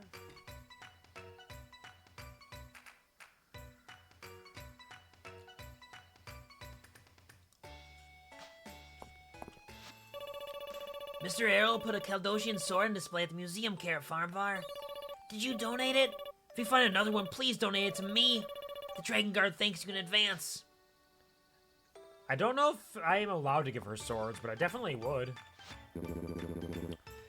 Mr. Errol put a Caldosian sword on display at the museum, Carrot Farmvar. Did you donate it? If you find another one, please donate it to me. The Dragon Guard thanks you in advance. I don't know if I am allowed to give her swords, but I definitely would.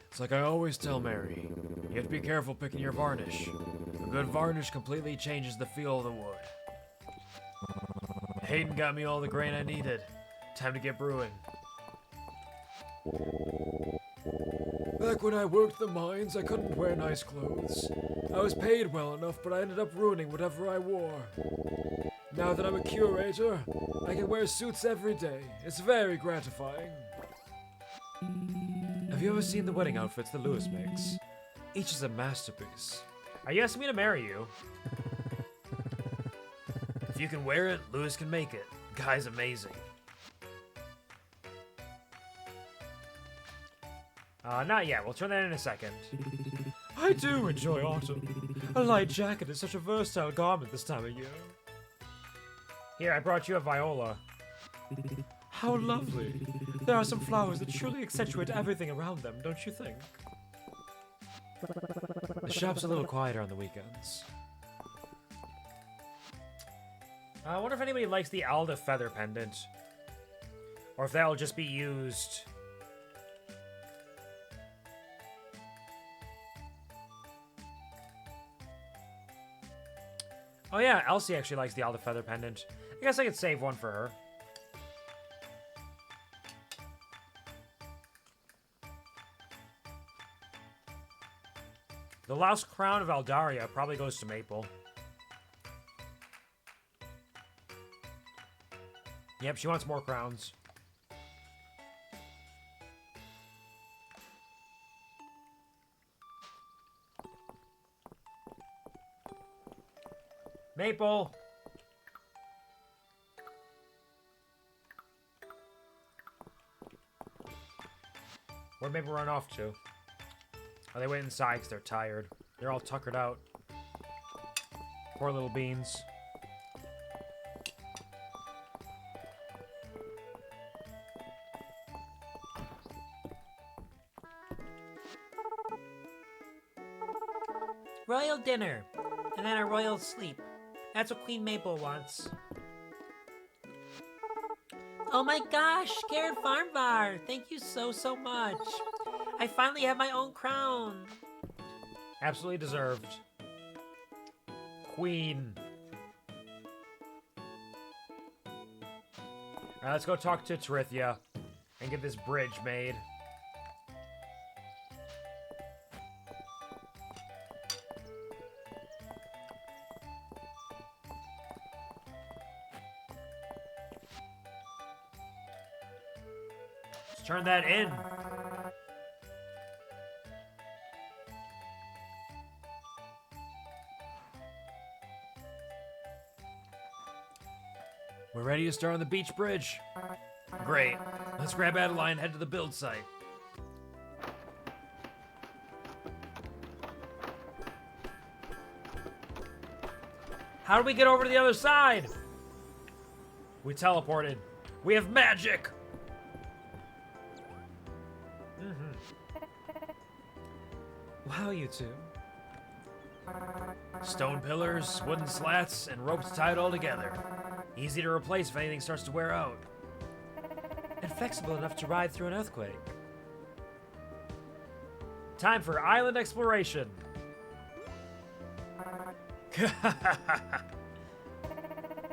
It's like I always tell Mary, you have to be careful picking your varnish. A good varnish completely changes the feel of the wood. Hayden got me all the grain I needed. Time to get brewing. Back when I worked the mines, I couldn't wear nice clothes. I was paid well enough, but I ended up ruining whatever I wore. Now that I'm a curator, I can wear suits every day. It's very gratifying. Have you ever seen the wedding outfits that Lewis makes? Each is a masterpiece. Are you asking me to marry you? If you can wear it, Lewis can make it. Guy's amazing. Not yet. We'll turn that in a second. I do enjoy autumn. A light jacket is such a versatile garment this time of year. Here, I brought you a viola. How lovely. There are some flowers that truly accentuate everything around them, don't you think? The shop's a little quieter on the weekends. I wonder if anybody likes the Alda feather pendant. Or if that'll just be used. Oh yeah, Elsie actually likes the Alda feather pendant. I guess I could save one for her. The Lost Crown of Aldaria probably goes to Maple. Yep, she wants more crowns. Maple! Where'd Maple run off to? Oh, they went inside because they're tired. They're all tuckered out. Poor little beans. Royal dinner, and then a royal sleep. That's what Queen Maple wants. Oh my gosh, Carrot Farmvar! Thank you so much. I finally have my own crown. Absolutely deserved. Queen. Alright, let's go talk to Terithia and get this bridge made. Let's turn that in. We're ready to start on the beach bridge. Great. Let's grab Adeline and head to the build site. How do we get over to the other side? We teleported. We have magic. Wow, you two. Stone pillars, wooden slats, and ropes tied all together. Easy to replace if anything starts to wear out. And flexible enough to ride through an earthquake. Time for island exploration.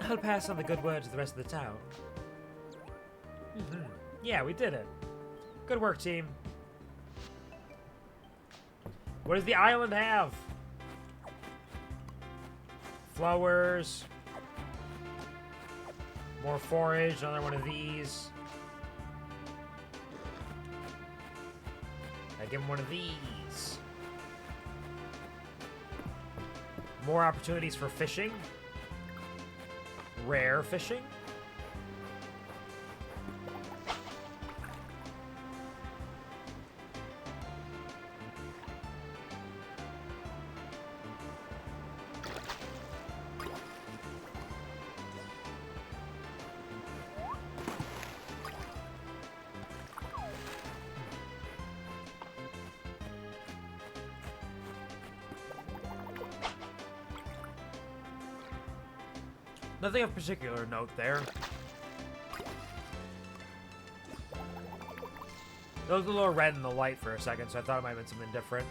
I'll pass on the good word to the rest of the town. Yeah, we did it. Good work, team. What does the island have? Flowers. More forage, another one of these. I give him one of these. More opportunities for fishing. Rare fishing. Nothing of particular note there. It looked a little red in the light for a second, so I thought it might have been something different.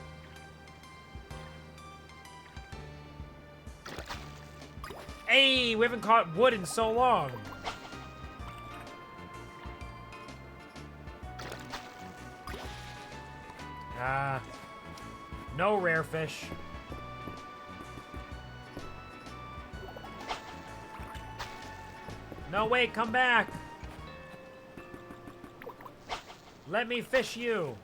Hey, we haven't caught wood in so long. No rare fish. No, wait, come back. Let me fish you.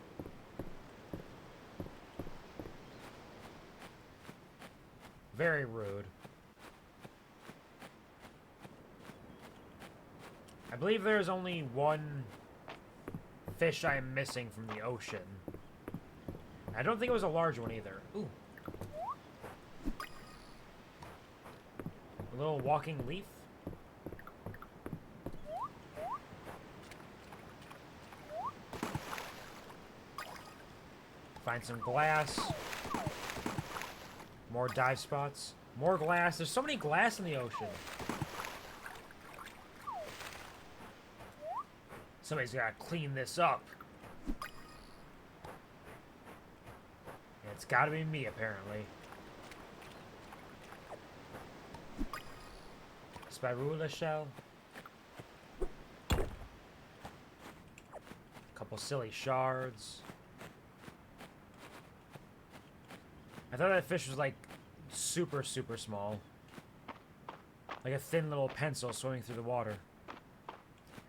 Very rude. I believe there's only one fish I'm missing from the ocean. I don't think it was a large one either. Ooh. A little walking leaf. Find some glass. More dive spots. More glass. There's so many glass in the ocean. Somebody's gotta clean this up. And it's gotta be me, apparently. Spirula shell. Couple silly shards. I thought that fish was like super, super small. Like a thin little pencil swimming through the water.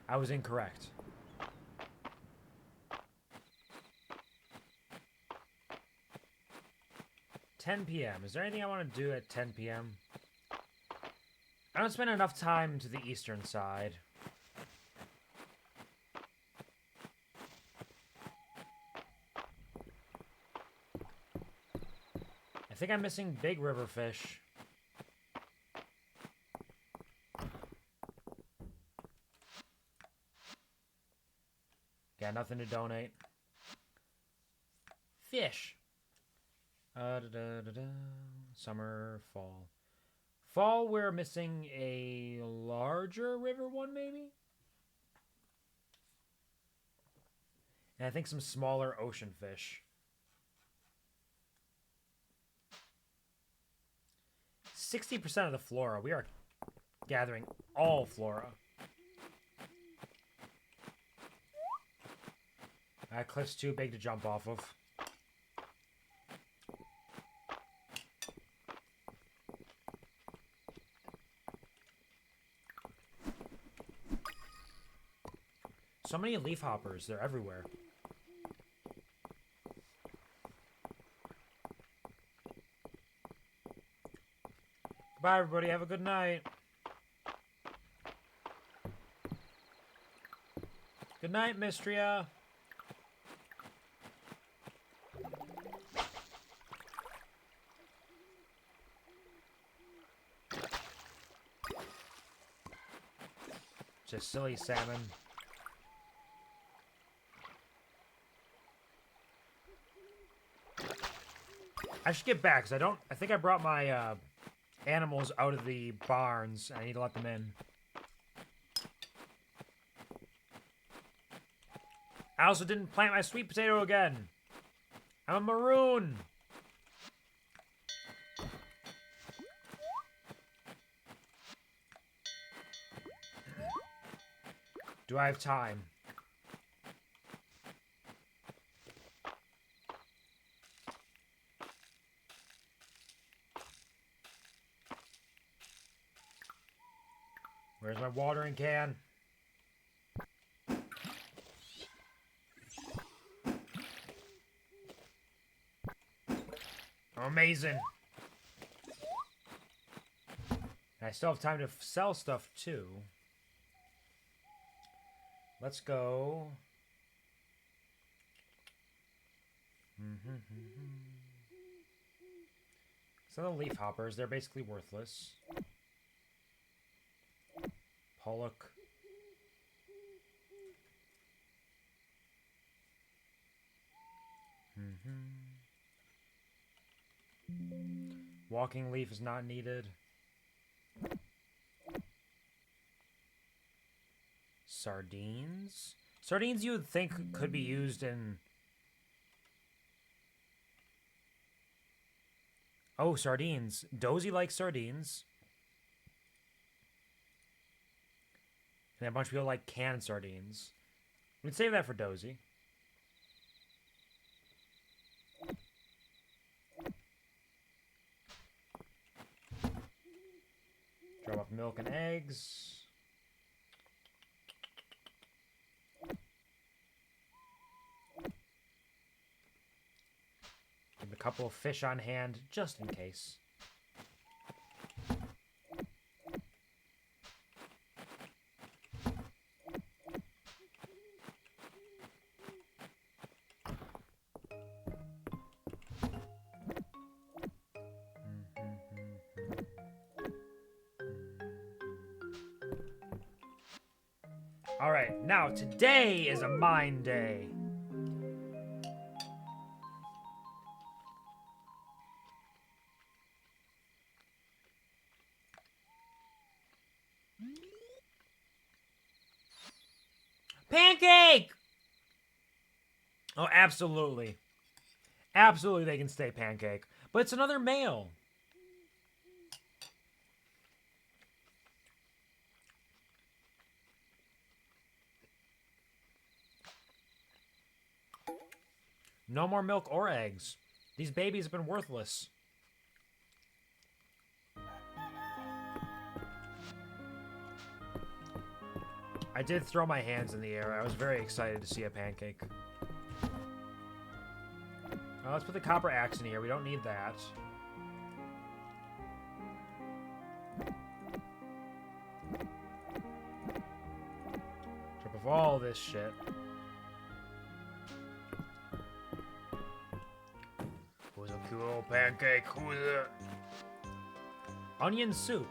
I was incorrect. $10 p.m. Is there anything I want to do at 10 p.m.? I don't spend enough time to the eastern side. I think I'm missing big river fish. Got nothing to donate. Fish. Summer, fall. Fall, we're missing a larger river one, maybe? And I think some smaller ocean fish. 60% of the flora. We are gathering all flora. That cliff's too big to jump off of. So many leaf hoppers. They're everywhere. Goodbye, everybody. Have a good night. Good night, Mistria. Just silly salmon. I should get back, because I think I brought my, animals out of the barns, and I need to let them in. I also didn't plant my sweet potato again. I'm a maroon. Do I have time? Where's my watering can? Amazing. I still have time to sell stuff too. Let's go. So the leaf hoppers, they're basically worthless. Pollock. Walking leaf is not needed. Sardines? Sardines you would think could be used in... Oh, sardines. Dozy likes sardines. And a bunch of people like canned sardines. We'd save that for Dozy. Drop off milk and eggs. Keep a couple of fish on hand, just in case. Alright, now today is a mine day. Pancake! Oh, absolutely. Absolutely they can stay Pancake. But it's another male. No more milk or eggs. These babies have been worthless. I did throw my hands in the air. I was very excited to see a pancake. Let's put the copper axe in here. We don't need that. Drop off all this shit. Who's a cute little pancake? Who's it? Onion soup.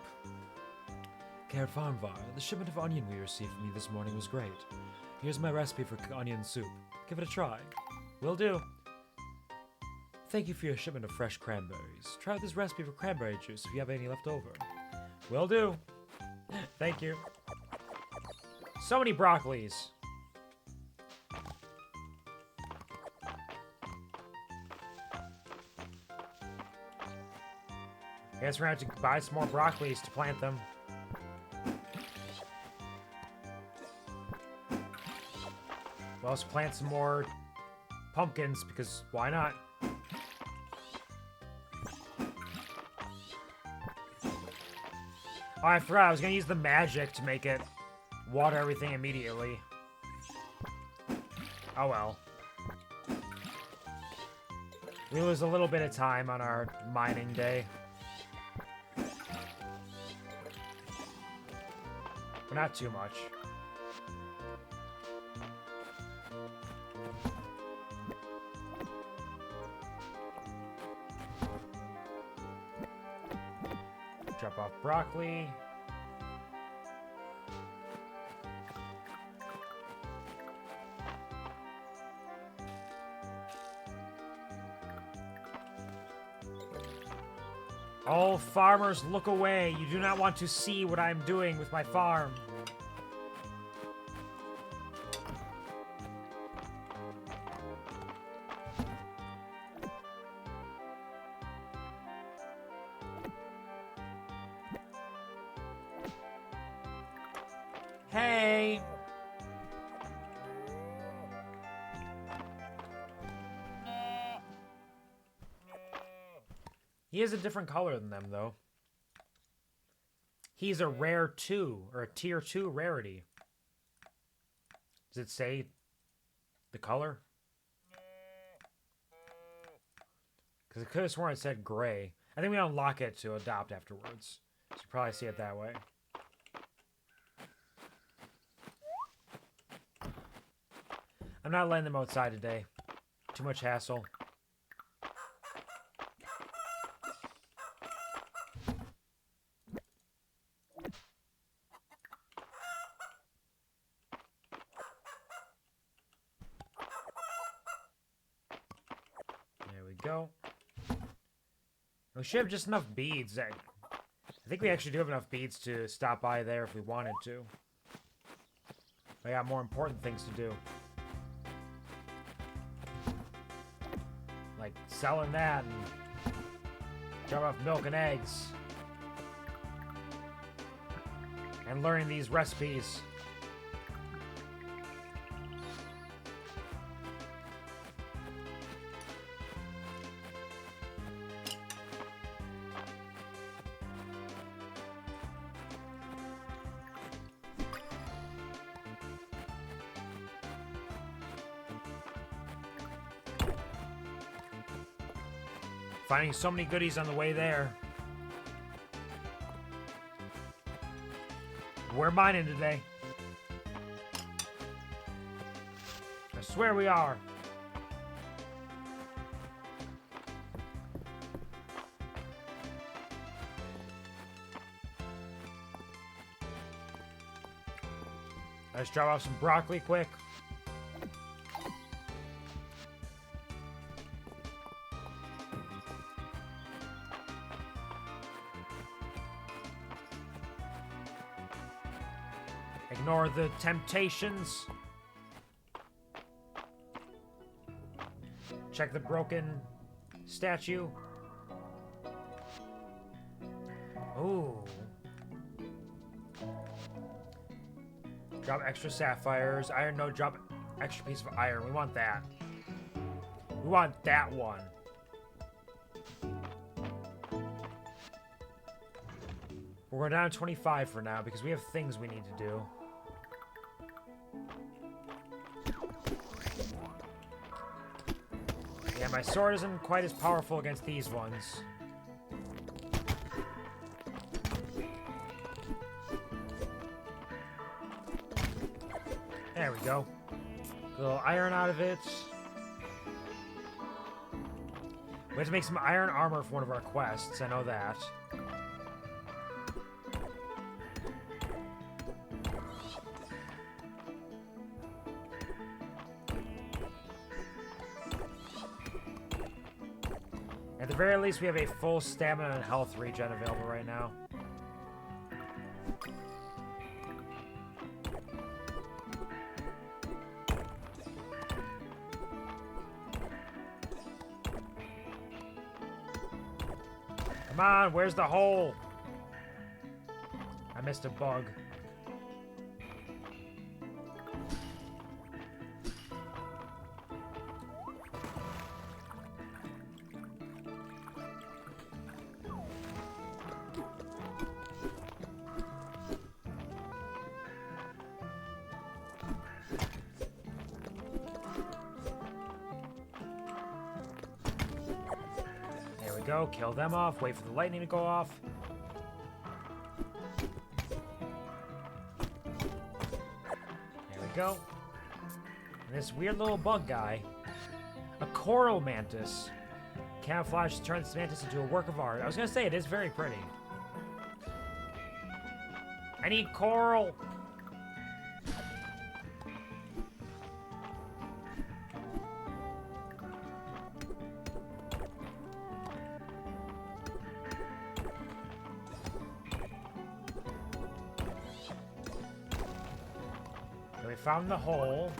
Care Farmvar, the shipment of onion we received from you this morning was great. Here's my recipe for onion soup. Give it a try. Will do. Thank you for your shipment of fresh cranberries. Try out this recipe for cranberry juice if you have any left over. Will do. Thank you. So many broccolis. I guess we're gonna have to buy some more broccolis to plant them. We'll also plant some more pumpkins, because why not? Oh, I forgot. I was going to use the magic to make it water everything immediately. Oh well. We lose a little bit of time on our mining day. But not too much. Drop off broccoli. All farmers, look away. You do not want to see what I'm doing with my farm. Hey! He is a different color than them, though. He's a rare 2, or a tier 2 rarity. Does it say the color? Because I could have sworn it said gray. I think we unlock it to adopt afterwards. So you probably see it that way. I'm not letting them outside today. Too much hassle. There we go. We should have just enough beads. I think we actually do have enough beads to stop by there if we wanted to. I got more important things to do. Like selling that and drop off milk and eggs. And learning these recipes. Finding so many goodies on the way there. We're mining today. I swear we are. Let's drop off some broccoli quick. Ignore the temptations. Check the broken statue. Ooh. Drop extra sapphires. Iron, no, drop extra piece of iron. We want that. We want that one. We're down to 25 for now because we have things we need to do. Yeah, my sword isn't quite as powerful against these ones. There we go. A little iron out of it. We have to make some iron armor for one of our quests, I know that. At the very least, we have a full stamina and health regen available right now. Come on, where's the hole? I missed a bug. go. Kill them off. Wait for the lightning to go off. There we go. And this weird little bug guy. A coral mantis. Camouflage turns this mantis into a work of art. I was going to say, it is very pretty. I need coral. So we found the hole.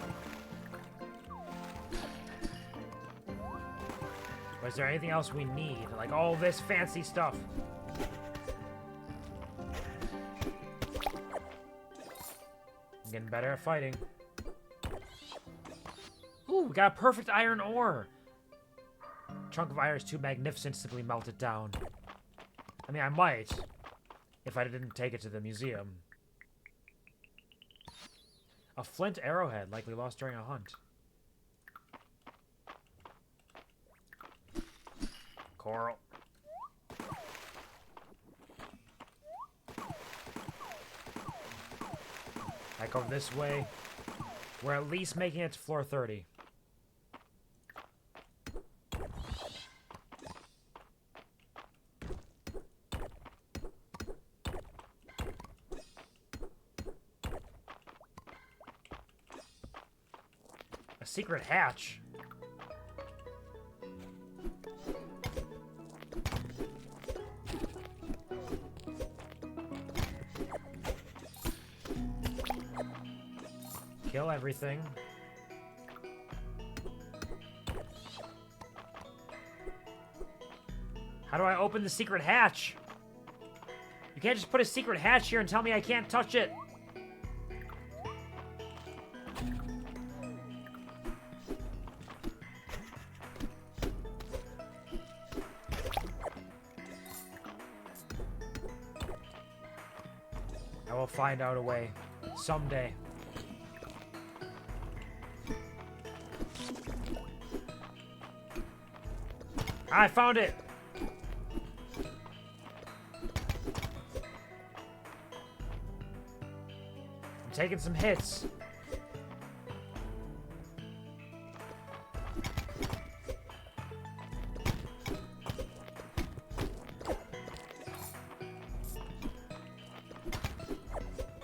But is there anything else we need? Like all this fancy stuff. I'm getting better at fighting. Ooh, we got a perfect iron ore. Chunk of iron is too magnificent to simply melt it down. I mean, I might, if I didn't take it to the museum. A flint arrowhead, likely lost during a hunt. Coral. Back over this way. We're at least making it to floor 30. A secret hatch. Kill everything. How do I open the secret hatch? You can't just put a secret hatch here and tell me I can't touch it. I will find out a way someday. I found it! I'm taking some hits.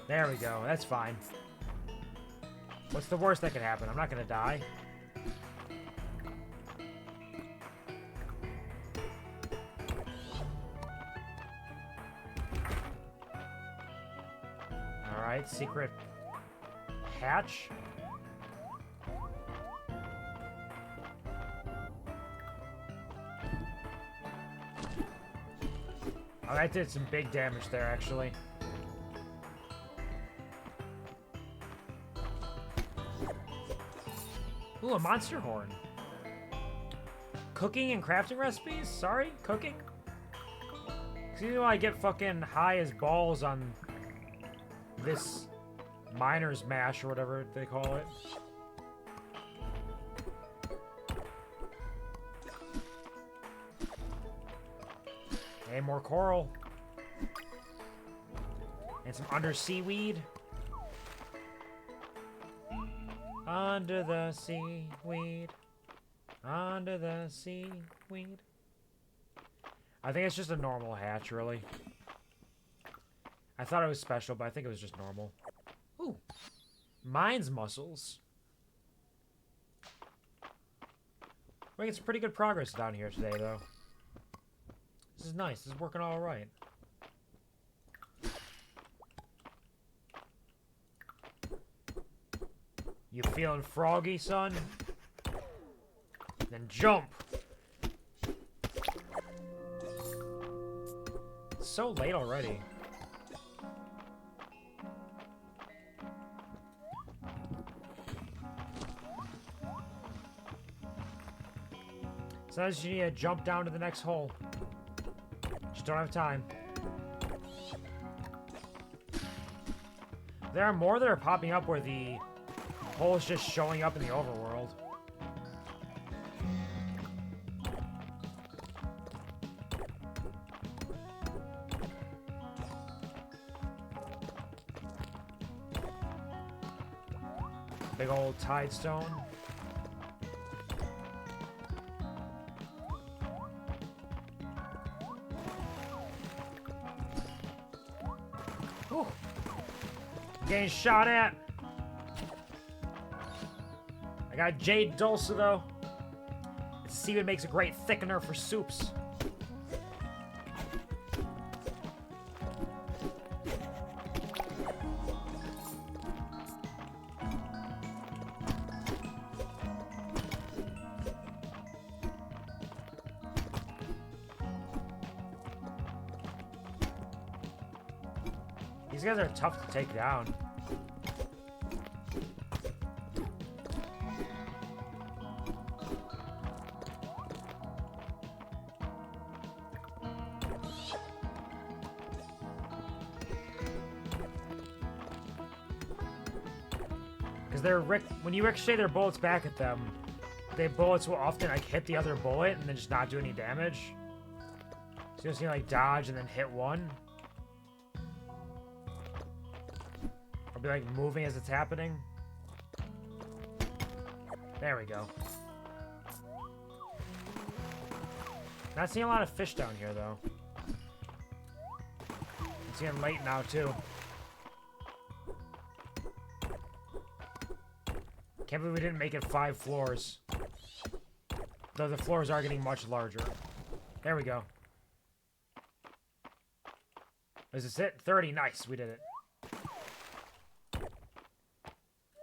There we go, that's fine. What's the worst that could happen? I'm not gonna die. Alright, secret hatch. Oh, that did some big damage there, actually. Ooh, a monster horn. Cooking and crafting recipes? Sorry, cooking? Cause you know I get fucking high as balls on this miner's mash or whatever they call it. Hey, more coral. And some undersea weed. Under the seaweed. Under the seaweed. I think it's just a normal hatch, really. I thought it was special, but I think it was just normal. Ooh. Mines mussels. We're making some pretty good progress down here today, though. This is nice. This is working all right. You feeling froggy, son? Then jump! It's so late already. Sometimes you need to jump down to the next hole. Just don't have time. There are more that are popping up where the hole is just showing up in the overworld. big old tide stone. Whew. Getting shot at. I got Jade Dulce though. Seaweed makes a great thickener for soups. These guys are tough to take down. Because when you ricochet their bullets back at them, their bullets will often like hit the other bullet and then just not do any damage. So you'll see like dodge and then hit one. Or be like moving as it's happening. There we go. Not seeing a lot of fish down here though. It's getting late now too. Can't believe we didn't make it 5 floors. Though the floors are getting much larger. There we go. Is this it? 30. Nice. We did it.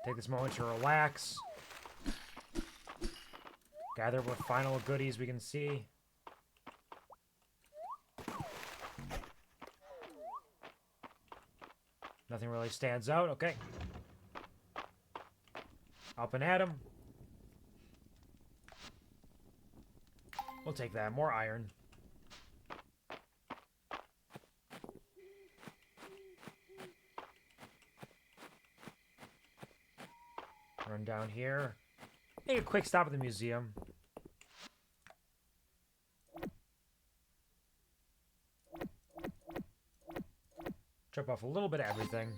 Take this moment to relax. Gather what final goodies we can see. Nothing really stands out. Okay. Up and at him. We'll take that. More iron. Run down here. Make a quick stop at the museum. Drop off a little bit of everything.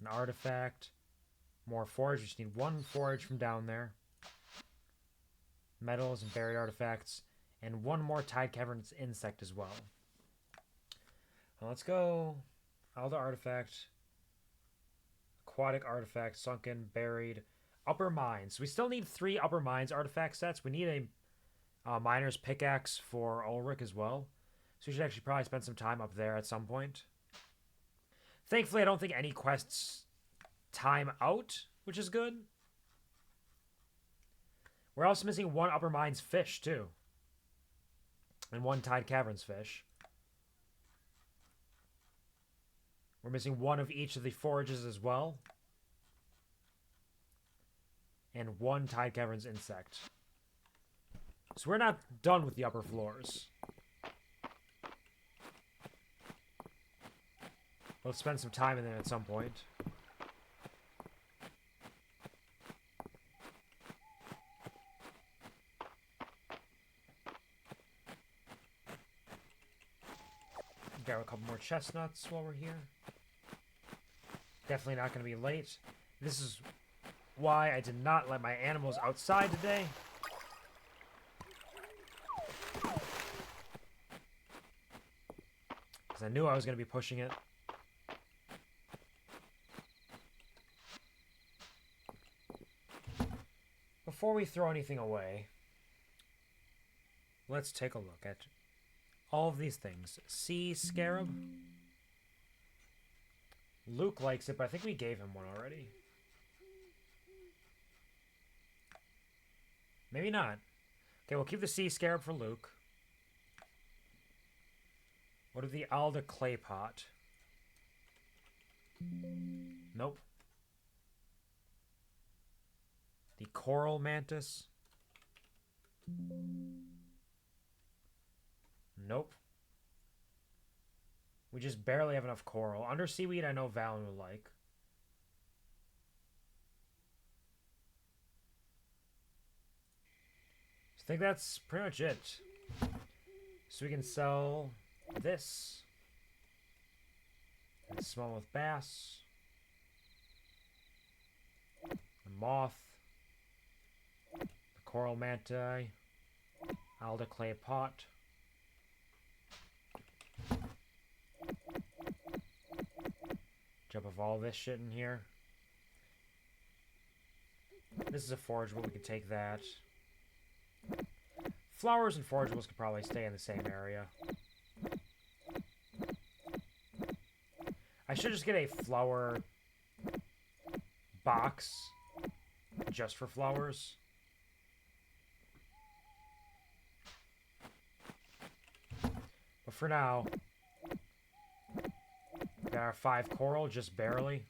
An artifact. More forage. We just need 1 forage from down there. Metals and buried artifacts. And 1 more Tide Caverns insect as well. Well, let's go. All the artifacts. Aquatic artifact. Sunken. Buried. Upper mines. We still need 3 upper mines artifact sets. We need a miner's pickaxe for Ulrich as well. So we should actually probably spend some time up there at some point. Thankfully, I don't think any quests time out, which is good. We're also missing 1 Upper Mines fish, too. And 1 Tide Caverns fish. We're missing 1 of each of the forages as well. And 1 Tide Caverns insect. So we're not done with the upper floors. We'll spend some time in there at some point. Grab a couple more chestnuts while we're here. Definitely not going to be late. This is why I did not let my animals outside today. Because I knew I was going to be pushing it. Before we throw anything away, let's take a look at all of these things. Sea scarab. Luke likes it, but I think we gave him one already. Maybe not. Okay, we'll keep the sea scarab for Luke. What are the Alda clay pot? Nope. The coral mantis. Nope. We just barely have enough coral. Under seaweed, I know Valen would like. I think that's pretty much it. So we can sell this. And smallmouth bass. moth, the coral manti, alder clay pot. Jump off all this shit in here. This is a forageable, we can take that. Flowers and forageables could probably stay in the same area. I should just get a flower box just for flowers. But for now, got our 5 coral, just barely.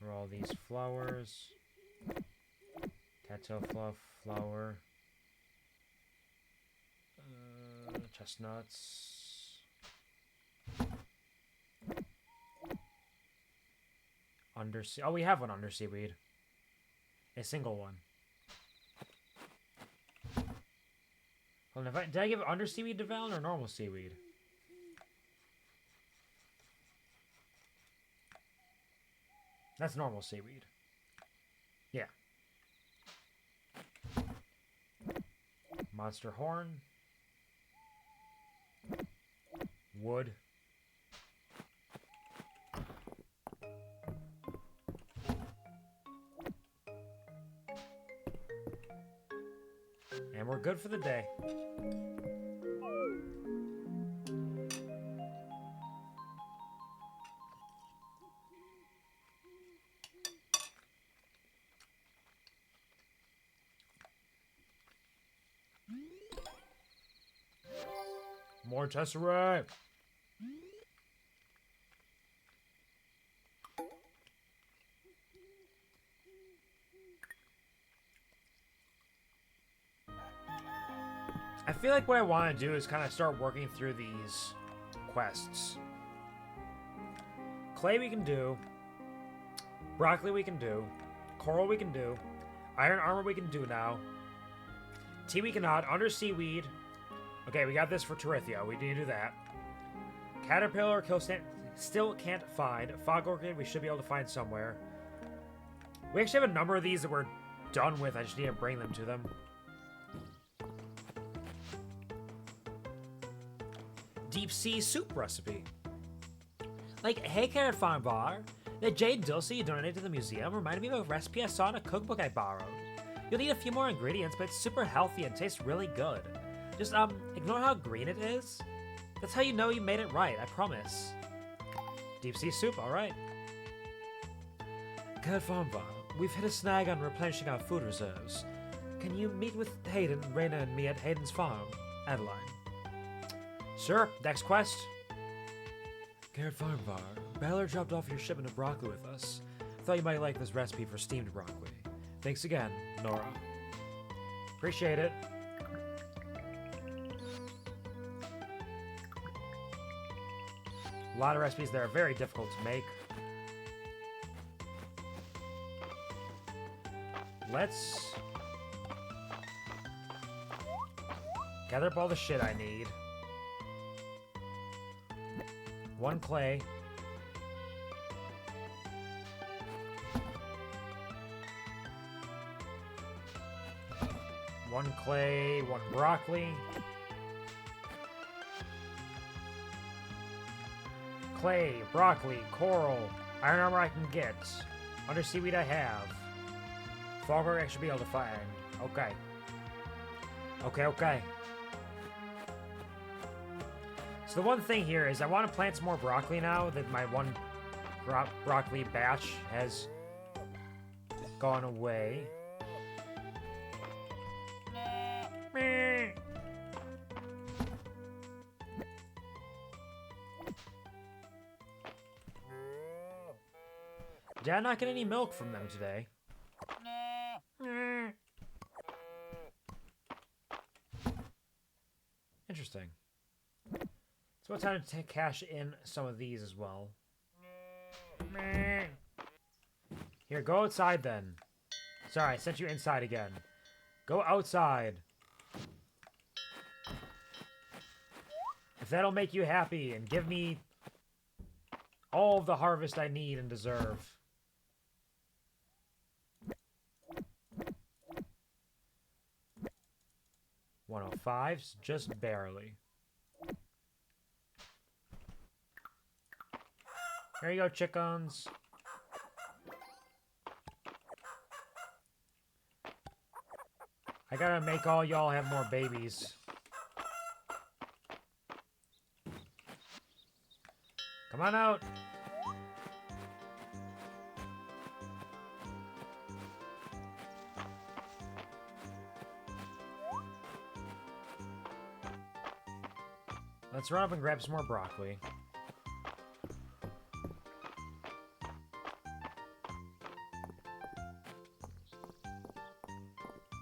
Grow all these flowers. Tattoo fluff, flower. Chestnuts. Undersea. Oh, we have one undersea weed. A single one. Well, did I give undersea weed to Valen or normal seaweed? That's normal seaweed. Yeah. Monster horn. Wood. And we're good for the day. More Tesseract! I feel like what I want to do is kind of start working through these quests. Clay we can do. Broccoli we can do. Coral we can do. Iron armor we can do now. Tea we cannot. Undersea weed. Okay, we got this for Terithia. We need to do that. Caterpillar kill still can't find. Fog orchid we should be able to find somewhere. We actually have a number of these that we're done with. I just need to bring them to them. Deep sea soup recipe. Like, hey Carrot Farm Bar, the Jade Dulce you donated to the museum reminded me of a recipe I saw in a cookbook I borrowed. You'll need a few more ingredients, but it's super healthy and tastes really good. Just, ignore how green it is. That's how you know you made it right, I promise. Deep sea soup, alright. Carrot Farm Bar, we've hit a snag on replenishing our food reserves. Can you meet with Hayden, Raina, and me at Hayden's farm, Adeline? Sure, next quest. Carrot Farm Bar, Baylor dropped off your shipment of broccoli with us. Thought you might like this recipe for steamed broccoli. Thanks again, Nora. Appreciate it. A lot of recipes that are very difficult to make. Let's gather up all the shit I need. 1 clay. One clay, 1 broccoli. Clay, broccoli, coral, iron armor I can get. Undersea weed I have. Fogger I should be able to find. Okay. Okay. So the one thing here is I want to plant some more broccoli now that my 1 broccoli batch has gone away. Did I not get any milk from them today? Interesting. So it's time to cash in some of these as well. Here, go outside then. Sorry, I sent you inside again. Go outside. If that'll make you happy and give me all of the harvest I need and deserve. $105s, just barely. There you go, chickens. I gotta make all y'all have more babies. Come on out. Let's run up and grab some more broccoli.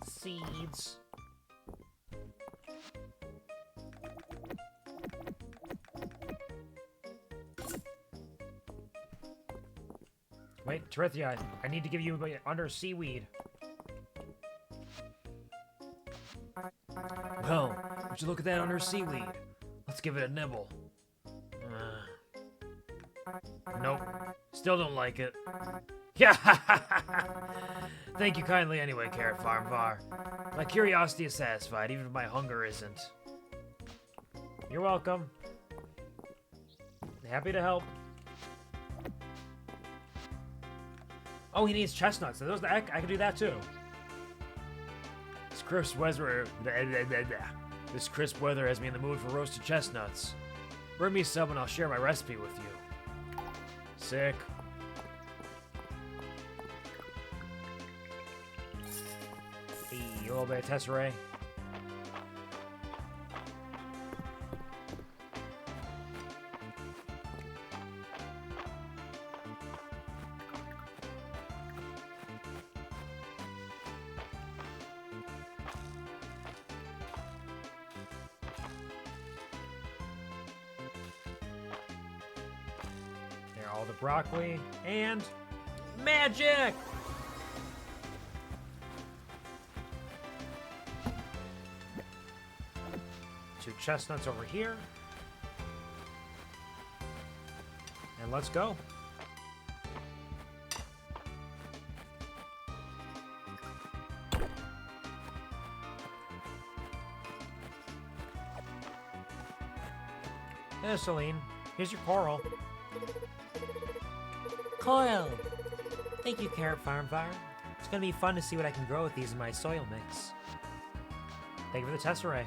Seeds. Wait, Terithia, I need to give you under seaweed. Well, would you look at that under seaweed? Let's give it a nibble. Nope. Still don't like it. Yeah. Thank you kindly anyway, Carrot Farm Var. My curiosity is satisfied, even if my hunger isn't. You're welcome. Happy to help. Oh, he needs chestnuts. Those, I can do that too. This crisp weather has me in the mood for roasted chestnuts. Bring me some and I'll share my recipe with you. Sick. A little bit of tesserae. There, all the broccoli and magic. Two chestnuts over here. And let's go. There's Celine. Here's your coral. Coral! Thank you, Carrot Farm Var. It's gonna be fun to see what I can grow with these in my soil mix. Thank you for the tesserae.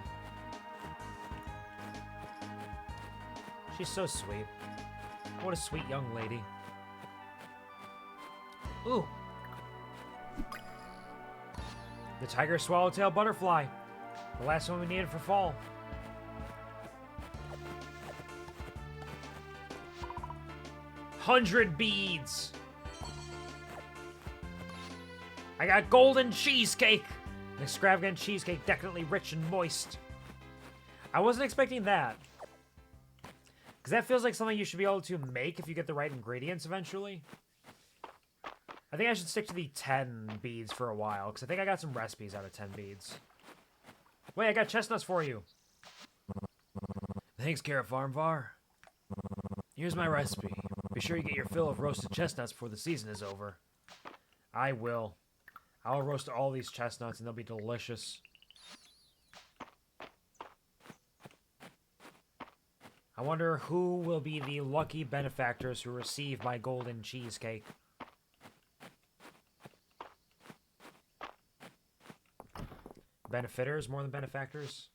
She's so sweet. What a sweet young lady. Ooh. The tiger swallowtail butterfly. The last one we needed for fall. $100 beads. I got golden cheesecake. An extravagant cheesecake, definitely rich and moist. I wasn't expecting that. Because that feels like something you should be able to make if you get the right ingredients eventually. I think I should stick to the 10 beads for a while, because I think I got some recipes out of 10 beads. Wait, I got chestnuts for you. Thanks, Carrot Farm Var. Here's my recipe. Be sure you get your fill of roasted chestnuts before the season is over. I will. I'll roast all these chestnuts and they'll be delicious. I wonder who will be the lucky benefactors who receive my golden cheesecake. Benefiters more than benefactors?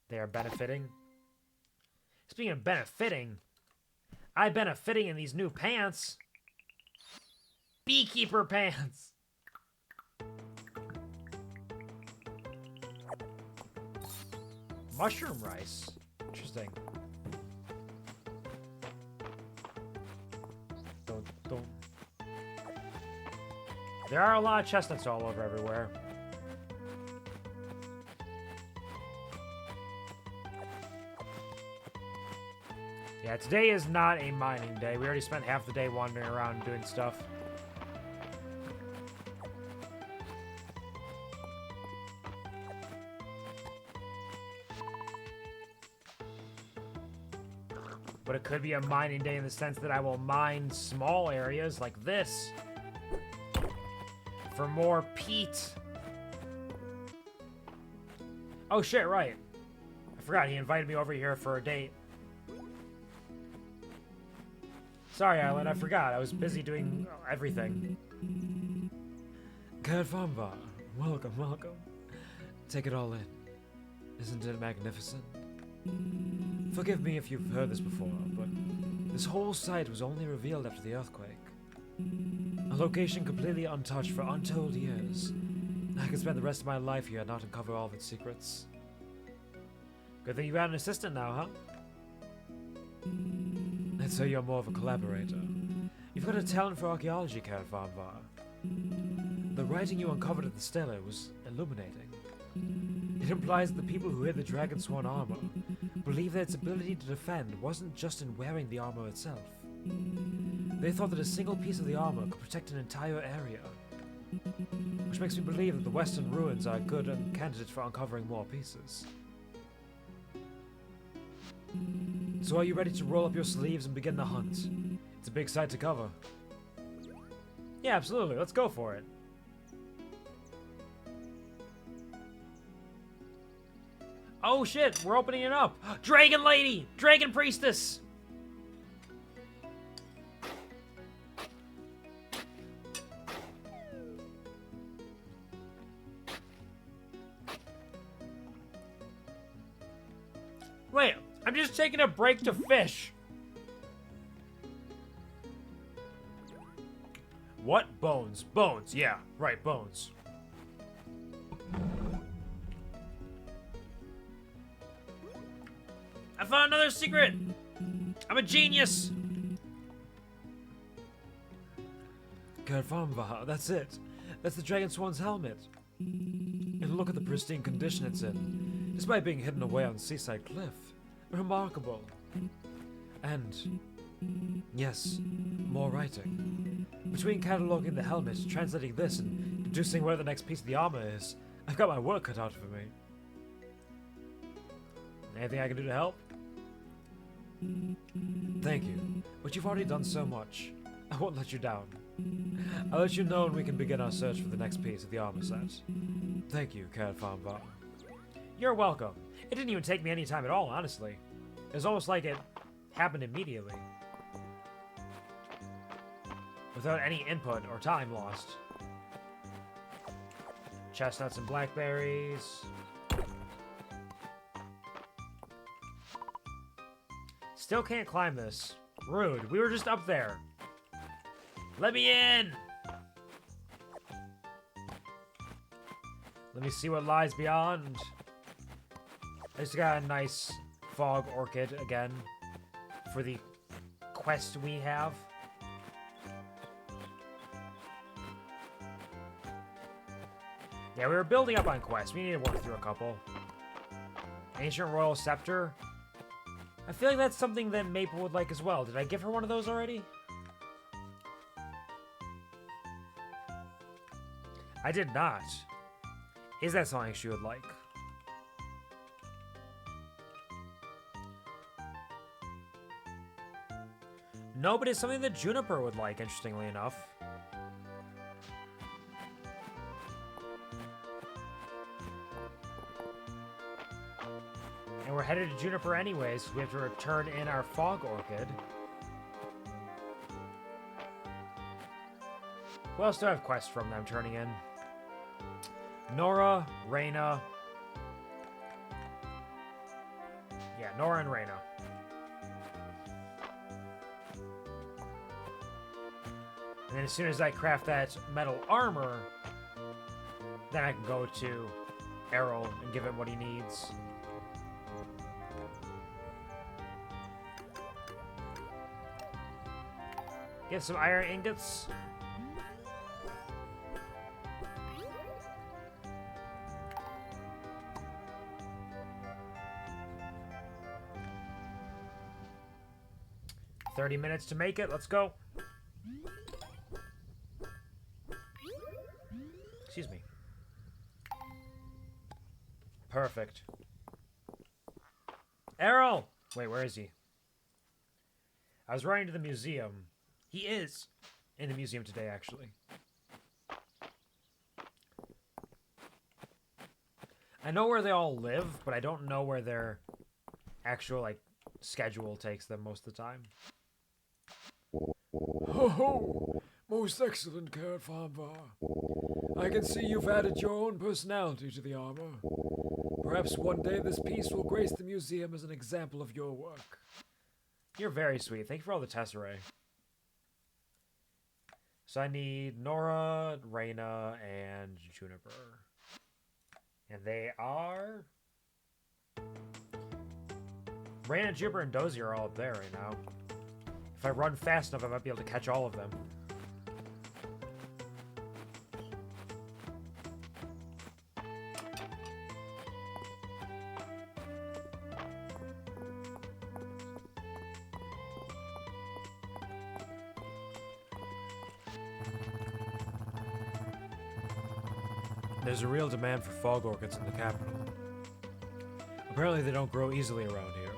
They are benefiting. Speaking of benefiting, I'm benefiting in these new pants. Beekeeper pants. Mushroom rice. Interesting. Don't. There are a lot of chestnuts all over everywhere. Yeah, today is not a mining day. We already spent half the day wandering around doing stuff. But it could be a mining day in the sense that I will mine small areas like this for more peat. Oh shit, right. I forgot he invited me over here for a date. Sorry, Island, I forgot. I was busy doing everything. Cat Farmbar, welcome, welcome. Take it all in. Isn't it magnificent? Forgive me if you've heard this before, but this whole site was only revealed after the earthquake. A location completely untouched for untold years. I could spend the rest of my life here and not uncover all of its secrets. Good thing you got an assistant now, huh? I'd say you're more of a collaborator. You've got a talent for archaeology, Cat Farmbar. The writing you uncovered at the Stella was illuminating. It implies that the people who hid the Dragon Sworn armor believed that its ability to defend wasn't just in wearing the armor itself. They thought that a single piece of the armor could protect an entire area. Which makes me believe that the Western ruins are good and candidates for uncovering more pieces. So are you ready to roll up your sleeves and begin the hunt? It's a big site to cover. Yeah, absolutely. Let's go for it. Oh shit, we're opening it up. Dragon Lady! Dragon Priestess! Wait, I'm just taking a break to fish. What? Bones. Bones, yeah. Right, bones. I found another secret! I'm a genius! Cat Farmbar, that's it. That's the Dragon Swan's helmet. And look at the pristine condition it's in, despite being hidden away on Seaside Cliff. Remarkable. And, yes, more writing. Between cataloging the helmet, translating this, and deducing where the next piece of the armor is, I've got my work cut out for me. Anything I can do to help? Thank you, but you've already done so much. I won't let you down. I'll let you know when we can begin our search for the next piece of the armor set. Thank you, Cat Farmbar. You're welcome. It didn't even take me any time at all, honestly. It was almost like it happened immediately. Without any input or time lost. Chestnuts and blackberries. Still can't climb this. Rude. We were just up there. Let me in! Let me see what lies beyond. I just got a nice fog orchid again for the quest we have. Yeah, we were building up on quests. We need to work through a couple. Ancient Royal Scepter. I feel like that's something that Maple would like as well. Did I give her one of those already? I did not. Is that something she would like? No, but it's something that Juniper would like, interestingly enough. And we're headed to Juniper anyways, so we have to return in our Fog Orchid. Who else do I have quests from that I'm turning in? Nora, Reyna. Yeah, Nora and Reyna. And then as soon as I craft that metal armor, then I can go to Errol and give him what he needs. Get some iron ingots. $30 to make it. Let's go. Excuse me. Perfect. Errol! Wait, where is he? I was riding to the museum. He is in the museum today, actually. I know where they all live, but I don't know where their actual, like, schedule takes them most of the time. Ho ho! Most excellent, Carrot Farmvar. I can see you've added your own personality to the armor. Perhaps one day this piece will grace the museum as an example of your work. You're very sweet. Thank you for all the tesserae. So I need Nora, Reyna, and Juniper. And they are... Reyna, Juniper, and Dozy are all up there right now. If I run fast enough, I might be able to catch all of them. There's a real demand for fog orchids in the capital. Apparently they don't grow easily around here.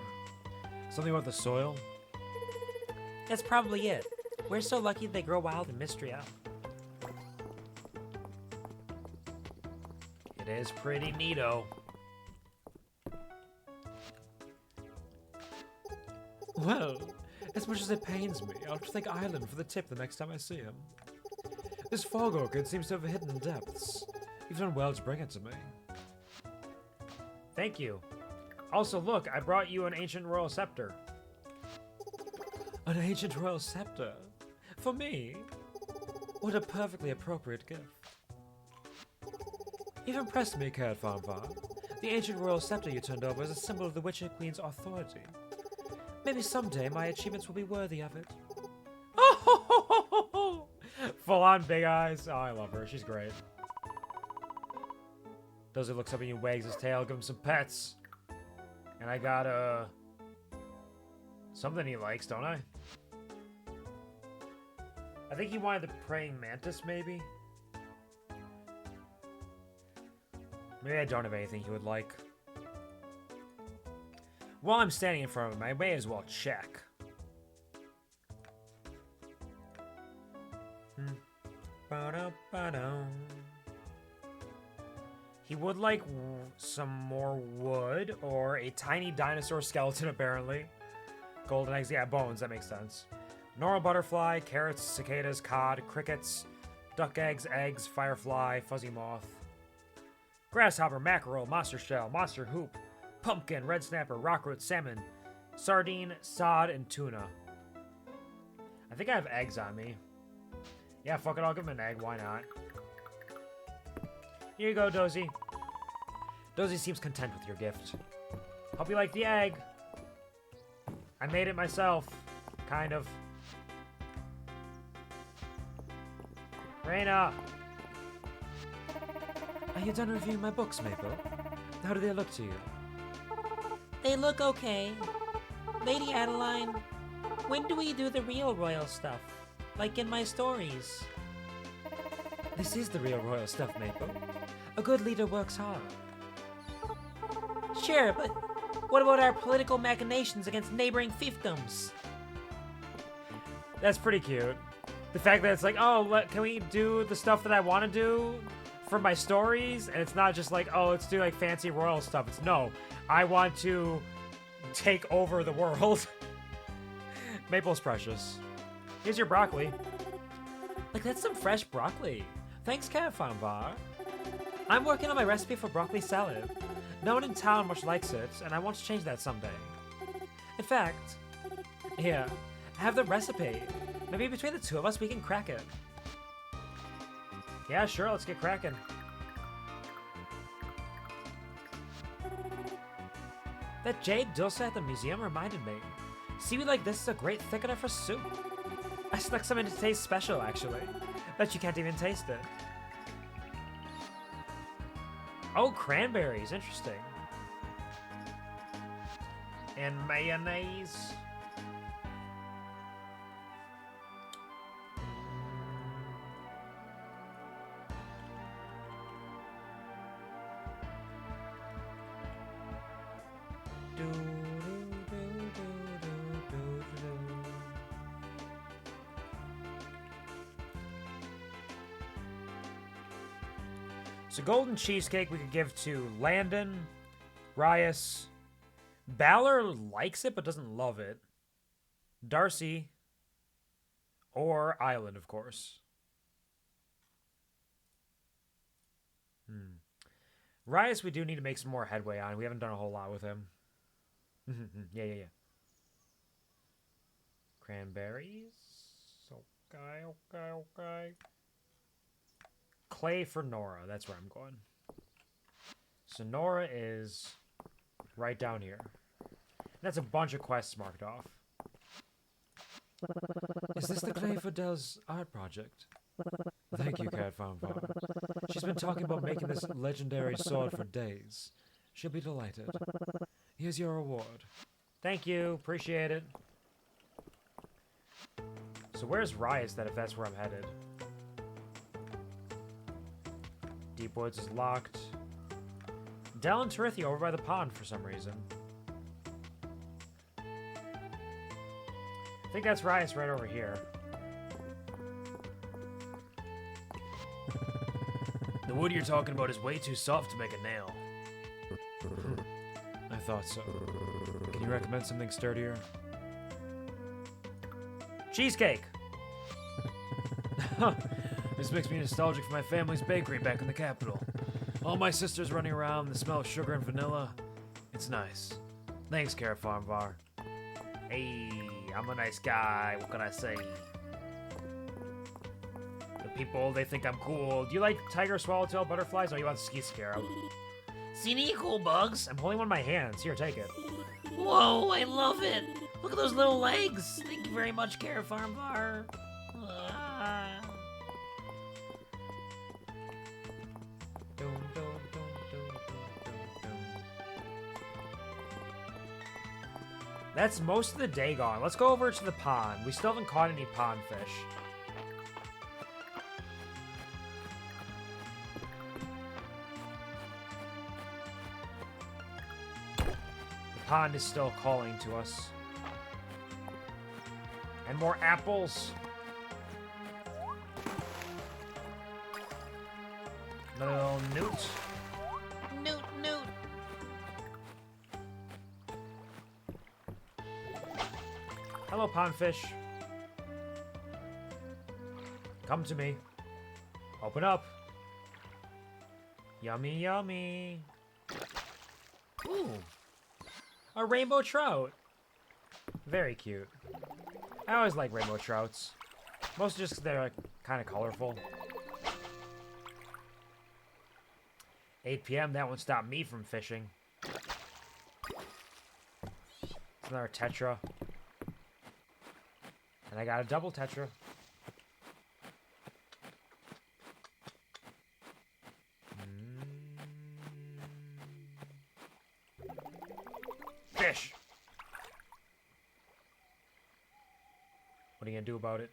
Something about the soil? That's probably it. We're so lucky they grow wild in Mistria. It is pretty neato. Well, as much as it pains me, I'll thank Island for the tip the next time I see him. This fog orchid seems to have hidden depths. You've done well to bring it to me. Thank you. Also, look, I brought you an ancient royal scepter. An ancient royal scepter? For me? What a perfectly appropriate gift. You've impressed me, Carrot Farmvar. The ancient royal scepter you turned over is a symbol of the Witcher Queen's authority. Maybe someday my achievements will be worthy of it. Full on big eyes. Oh, I love her. She's great. Dozy looks up at you and wags his tail. Give him some pets. And I got, something he likes, don't I? I think he wanted the praying mantis, maybe? Maybe I don't have anything he would like. While I'm standing in front of him, I may as well check. He would like some more wood or a tiny dinosaur skeleton, apparently. Golden eggs, yeah, bones, that makes sense. Normal butterfly, carrots, cicadas, cod, crickets, duck eggs, firefly, fuzzy moth. Grasshopper, mackerel, monster shell, monster hoop, pumpkin, red snapper, rockroot, salmon, sardine, sod, and tuna. I think I have eggs on me. Yeah, fuck it, I'll give him an egg, why not? Here you go, Dozy. Dozy seems content with your gift. Hope you like the egg. I made it myself. Kind of. Reyna! Are you done reviewing my books, Maple? How do they look to you? They look okay. Lady Adeline, when do we do the real royal stuff? Like in my stories. This is the real royal stuff, Maple. A good leader works hard. Sure, but what about our political machinations against neighboring fiefdoms? That's pretty cute. The fact that it's like, oh, can we do the stuff that I want to do for my stories? And it's not just like, oh, let's do like fancy royal stuff. It's no, I want to take over the world. Maple's precious. Here's your broccoli. Like, that's some fresh broccoli. Thanks, Carrot Farmvar. I'm working on my recipe for broccoli salad. No one in town much likes it, and I want to change that someday. In fact, here, I have the recipe. Maybe between the two of us, we can crack it. Yeah, sure, let's get cracking. That jade dulce at the museum reminded me. Seaweed like this is a great thickener for soup. I snuck some in to taste special, actually. Bet you can't even taste it. Oh, cranberries. Interesting. And mayonnaise. So golden cheesecake we could give to Landon, Rias. Balor likes it but doesn't love it. Darcy. Or Island, of course. Rias we do need to make some more headway on. We haven't done a whole lot with him. Yeah. Cranberries. Okay. Clay for Nora. That's where I'm going. So Nora is right down here. That's a bunch of quests marked off. Is this the clay for Dell's art project? Thank you, Cat Fanfare. She's been talking about making this legendary sword for days. She'll be delighted. Here's your reward. Thank you. Appreciate it. So where's Rias then, if that's where I'm headed? Deep Woods is locked. Dell and Terithia over by the pond for some reason. I think that's Rias right over here. The wood you're talking about is way too soft to make a nail. I thought so. Can you recommend something sturdier? Cheesecake! This makes me nostalgic for my family's bakery back in the capital. All my sisters running around, the smell of sugar and vanilla. It's nice. Thanks, Carrot Farmvar. Hey, I'm a nice guy. What can I say? The people, they think I'm cool. Do you like tiger swallowtail butterflies? Or you want ski scarab? See any cool bugs? I'm holding one in my hands. Here, take it. Whoa, I love it. Look at those little legs. Thank you very much, Carrot Farm Bar. That's most of the day gone. Let's go over to the pond. We still haven't caught any pond fish. The pond is still calling to us. And more apples. Another little newt. Newt, newt. Hello, pondfish. Come to me. Open up. Yummy, yummy. Ooh. A rainbow trout. Very cute. I always like rainbow trouts. Mostly just 'cause they're like, kind of colorful. 8 p.m. That won't stop me from fishing. It's another tetra. And I got a double tetra. Fish! What are you gonna do about it?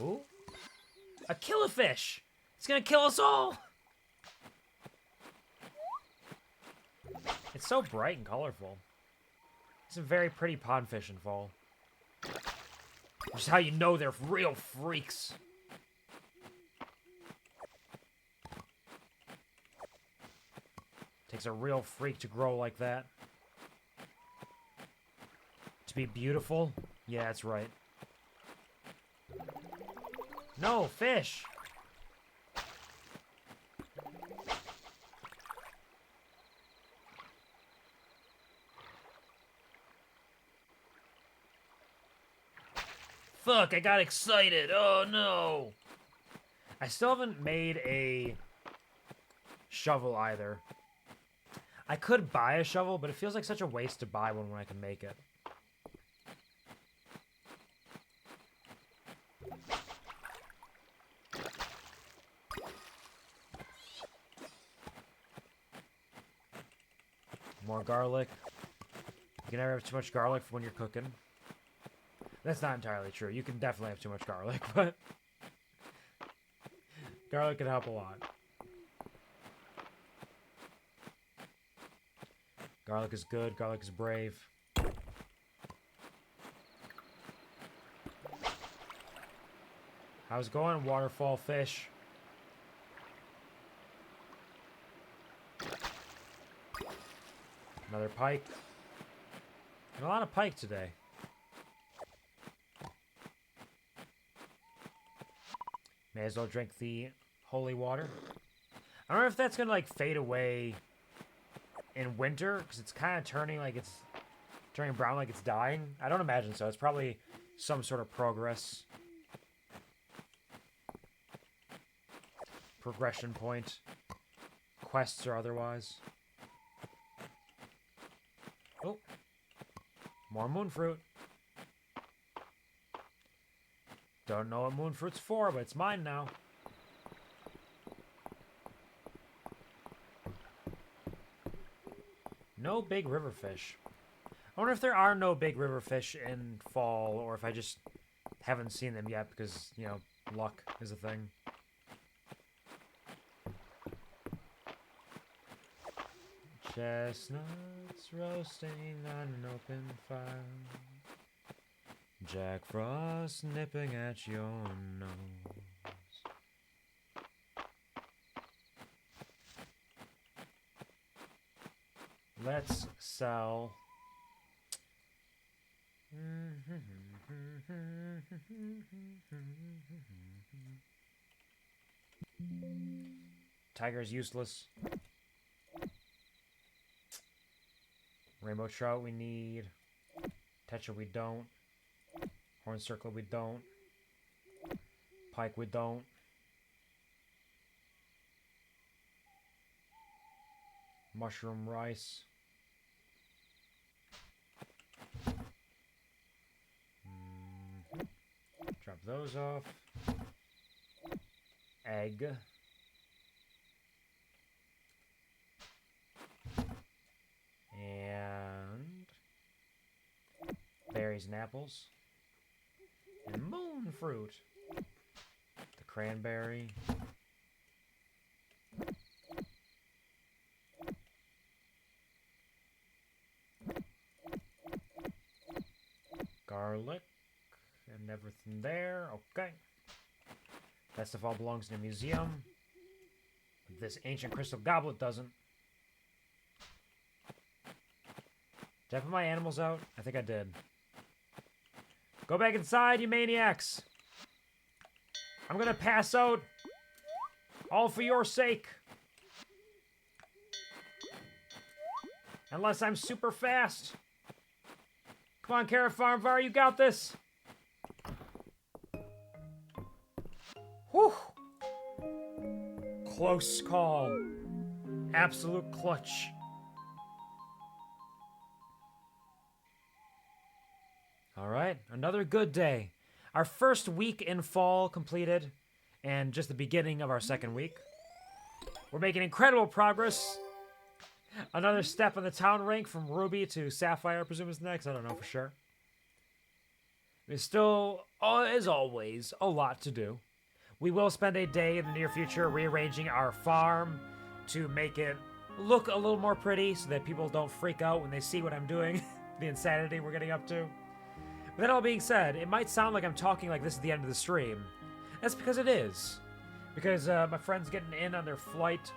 Ooh. A killifish! It's gonna kill us all! It's so bright and colorful. It's a very pretty pond fish in fall. Which is how you know they're real freaks. Takes a real freak to grow like that. To be beautiful? Yeah, that's right. No, fish! Fuck, I got excited. Oh no. I still haven't made a shovel either. I could buy a shovel, but it feels like such a waste to buy one when I can make it. More garlic. You can never have too much garlic when you're cooking. That's not entirely true. You can definitely have too much garlic, but garlic can help a lot. Garlic is good. Garlic is brave. How's it going, waterfall fish? Another pike. And a lot of pike today. May as well drink the holy water. I don't know if that's gonna like fade away in winter, because it's kind of turning brown like it's dying. I don't imagine so. It's probably some sort of progression point, quests or otherwise. Oh, more moon fruit. Don't know what moon fruit's for, but it's mine now. No big river fish. I wonder if there are no big river fish in fall, or if I just haven't seen them yet because, you know, luck is a thing. Chestnuts roasting on an open fire. Jack Frost nipping at your nose. Let's sell. Tiger's useless. Rainbow trout we need. Tetra we don't. Horn circle we don't. Pike we don't. Mushroom rice. Drop those off. Egg. And berries and apples. And moon fruit. The cranberry. Garlic. And everything there. Okay. That stuff all belongs in a museum. But this ancient crystal goblet doesn't. Did I put my animals out? I think I did. Go back inside, you maniacs! I'm gonna pass out. All for your sake. Unless I'm super fast. Come on, Carrot Farm Var, you got this! Whew! Close call. Absolute clutch. Alright, another good day. Our first week in fall completed, and just the beginning of our second week. We're making incredible progress. Another step on the town rank from Ruby to Sapphire, I presume is next. I don't know for sure. There's still, as always, a lot to do. We will spend a day in the near future rearranging our farm to make it look a little more pretty so that people don't freak out when they see what I'm doing, the insanity we're getting up to. With that all being said, it might sound like I'm talking like this at the end of the stream. That's because it is. Because my friend's getting in on their flight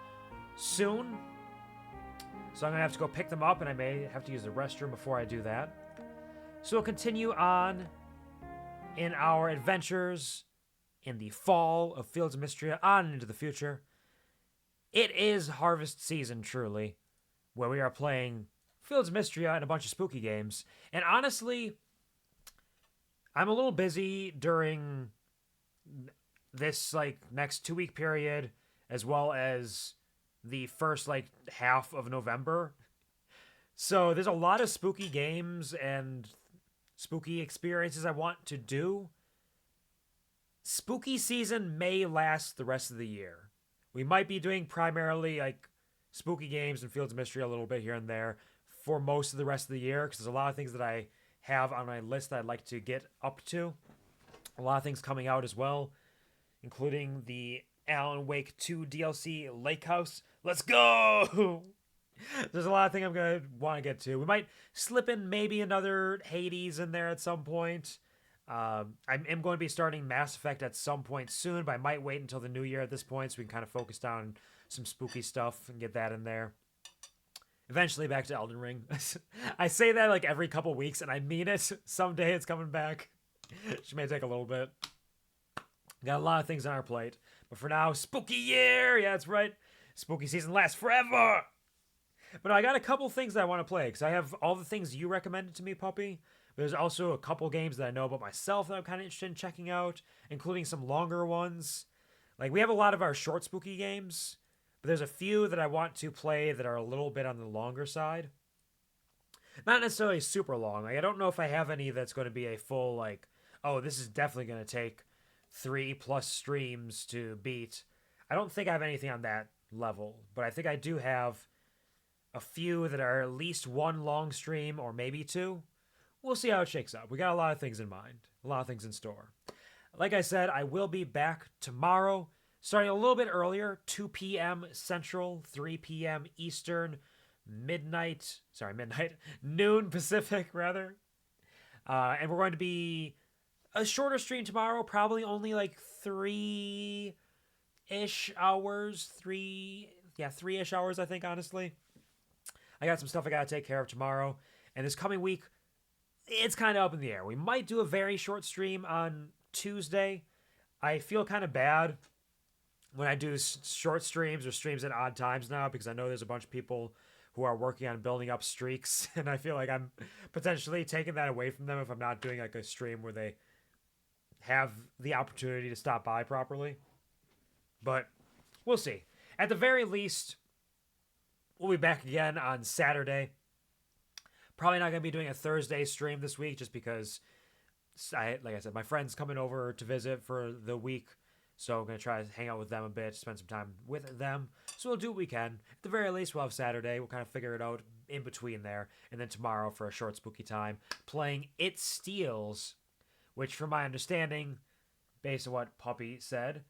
soon. So I'm going to have to go pick them up, and I may have to use the restroom before I do that. So we'll continue on in our adventures in the fall of Fields of Mistria on into the future. It is harvest season, truly, where we are playing Fields of Mistria and a bunch of spooky games. And honestly, I'm a little busy during this next 2-week period, as well as the first half of November. So there's a lot of spooky games and spooky experiences I want to do. Spooky season may last the rest of the year. We might be doing primarily spooky games and Fields of Mystery a little bit here and there for most of the rest of the year, because there's a lot of things that I have on my list that I'd like to get up to. A lot of things coming out as well, including the Alan Wake 2 DLC Lake House. Let's go! There's a lot of things I'm going to want to get to. We might slip in maybe another Hades in there at some point. I am going to be starting Mass Effect at some point soon, but I might wait until the new year at this point so we can kind of focus down some spooky stuff and get that in there. Eventually back to Elden Ring. I say that like every couple weeks, and I mean it. Someday it's coming back. She may take a little bit. Got a lot of things on our plate. But for now, spooky year! Yeah, that's right. Spooky season lasts forever! But I got a couple things that I want to play, because I have all the things you recommended to me, Puppy. But there's also a couple games that I know about myself that I'm kind of interested in checking out, including some longer ones. Like, we have a lot of our short spooky games, but there's a few that I want to play that are a little bit on the longer side. Not necessarily super long. Like, I don't know if I have any that's going to be a full, like, oh, this is definitely going to take 3+ streams to beat. I don't think I have anything on that level, but I think I do have a few that are at least one long stream or maybe two. We'll see how it shakes out. We got a lot of things in mind, a lot of things in store. Like I said, I will be back tomorrow, starting a little bit earlier, 2 p.m. Central, 3 p.m. Eastern, noon Pacific, rather. And we're going to be a shorter stream tomorrow, probably only like 3-ish hours, 3-ish hours, I think, honestly. I got some stuff I got to take care of tomorrow. And this coming week, it's kind of up in the air. We might do a very short stream on Tuesday. I feel kind of bad when I do short streams or streams at odd times now, because I know there's a bunch of people who are working on building up streaks, and I feel like I'm potentially taking that away from them if I'm not doing like a stream where they have the opportunity to stop by properly. But we'll see. At the very least, we'll be back again on Saturday. Probably not going to be doing a Thursday stream this week just because, like I said, my friend's coming over to visit for the week. So I'm going to try to hang out with them a bit, spend some time with them. So we'll do what we can. At the very least, we'll have Saturday. We'll kind of figure it out in between there. And then tomorrow for a short spooky time, playing It Steals, which from my understanding, based on what Puppy said,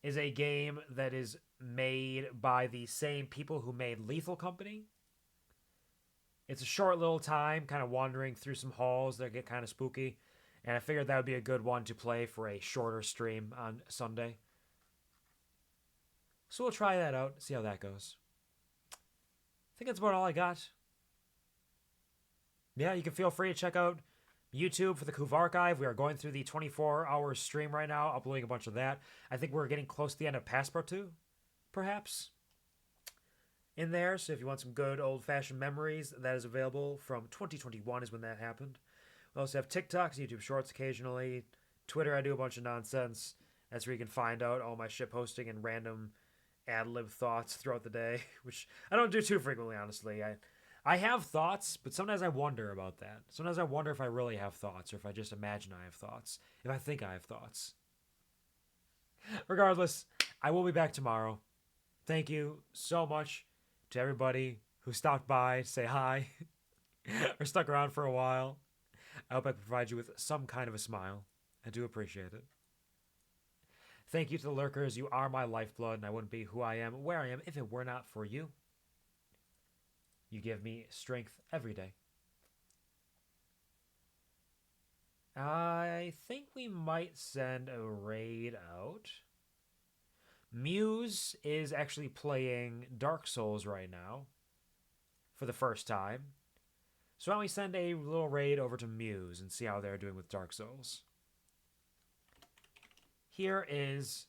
is a game that is made by the same people who made Lethal Company. It's a short little time, kind of wandering through some halls that get kind of spooky. And I figured that would be a good one to play for a shorter stream on Sunday. So we'll try that out, see how that goes. I think that's about all I got. Yeah, you can feel free to check out YouTube for the QuvarTV. We are going through the 24-hour stream right now, uploading a bunch of that. I think we're getting close to the end of Passport 2, perhaps, in there. So if you want some good old-fashioned memories, that is available from 2021 is when that happened. We also have TikToks, YouTube Shorts occasionally. Twitter, I do a bunch of nonsense. That's where you can find out all my shit posting and random ad-lib thoughts throughout the day, which I don't do too frequently, honestly. I have thoughts, but sometimes I wonder about that. Sometimes I wonder if I really have thoughts or if I just imagine I have thoughts, if I think I have thoughts. Regardless, I will be back tomorrow. Thank you so much to everybody who stopped by to say hi or stuck around for a while. I hope I can provide you with some kind of a smile. I do appreciate it. Thank you to the lurkers. You are my lifeblood, and I wouldn't be who I am, where I am, if it were not for you. You give me strength every day. I think we might send a raid out. Muse is actually playing Dark Souls right now for the first time. So why don't we send a little raid over to Muse and see how they're doing with Dark Souls. Here is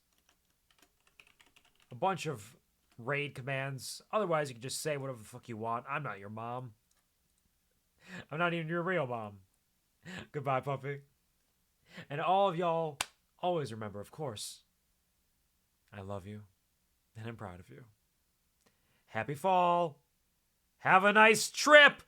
a bunch of raid commands. Otherwise, you can just say whatever the fuck you want. I'm not your mom. I'm not even your real mom. Goodbye, puppy. And all of y'all, always remember, of course, I love you, and I'm proud of you. Happy fall. Have a nice trip.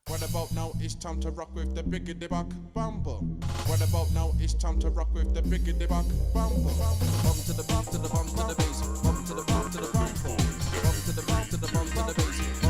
What about now? It's time to rock with the biggity back bumble. What about now? It's time to rock with the biggity back bumble. Bump to the bump to the bump to the bass. Bump to the bump to the bump. Bump to the bump to the bump to the bass.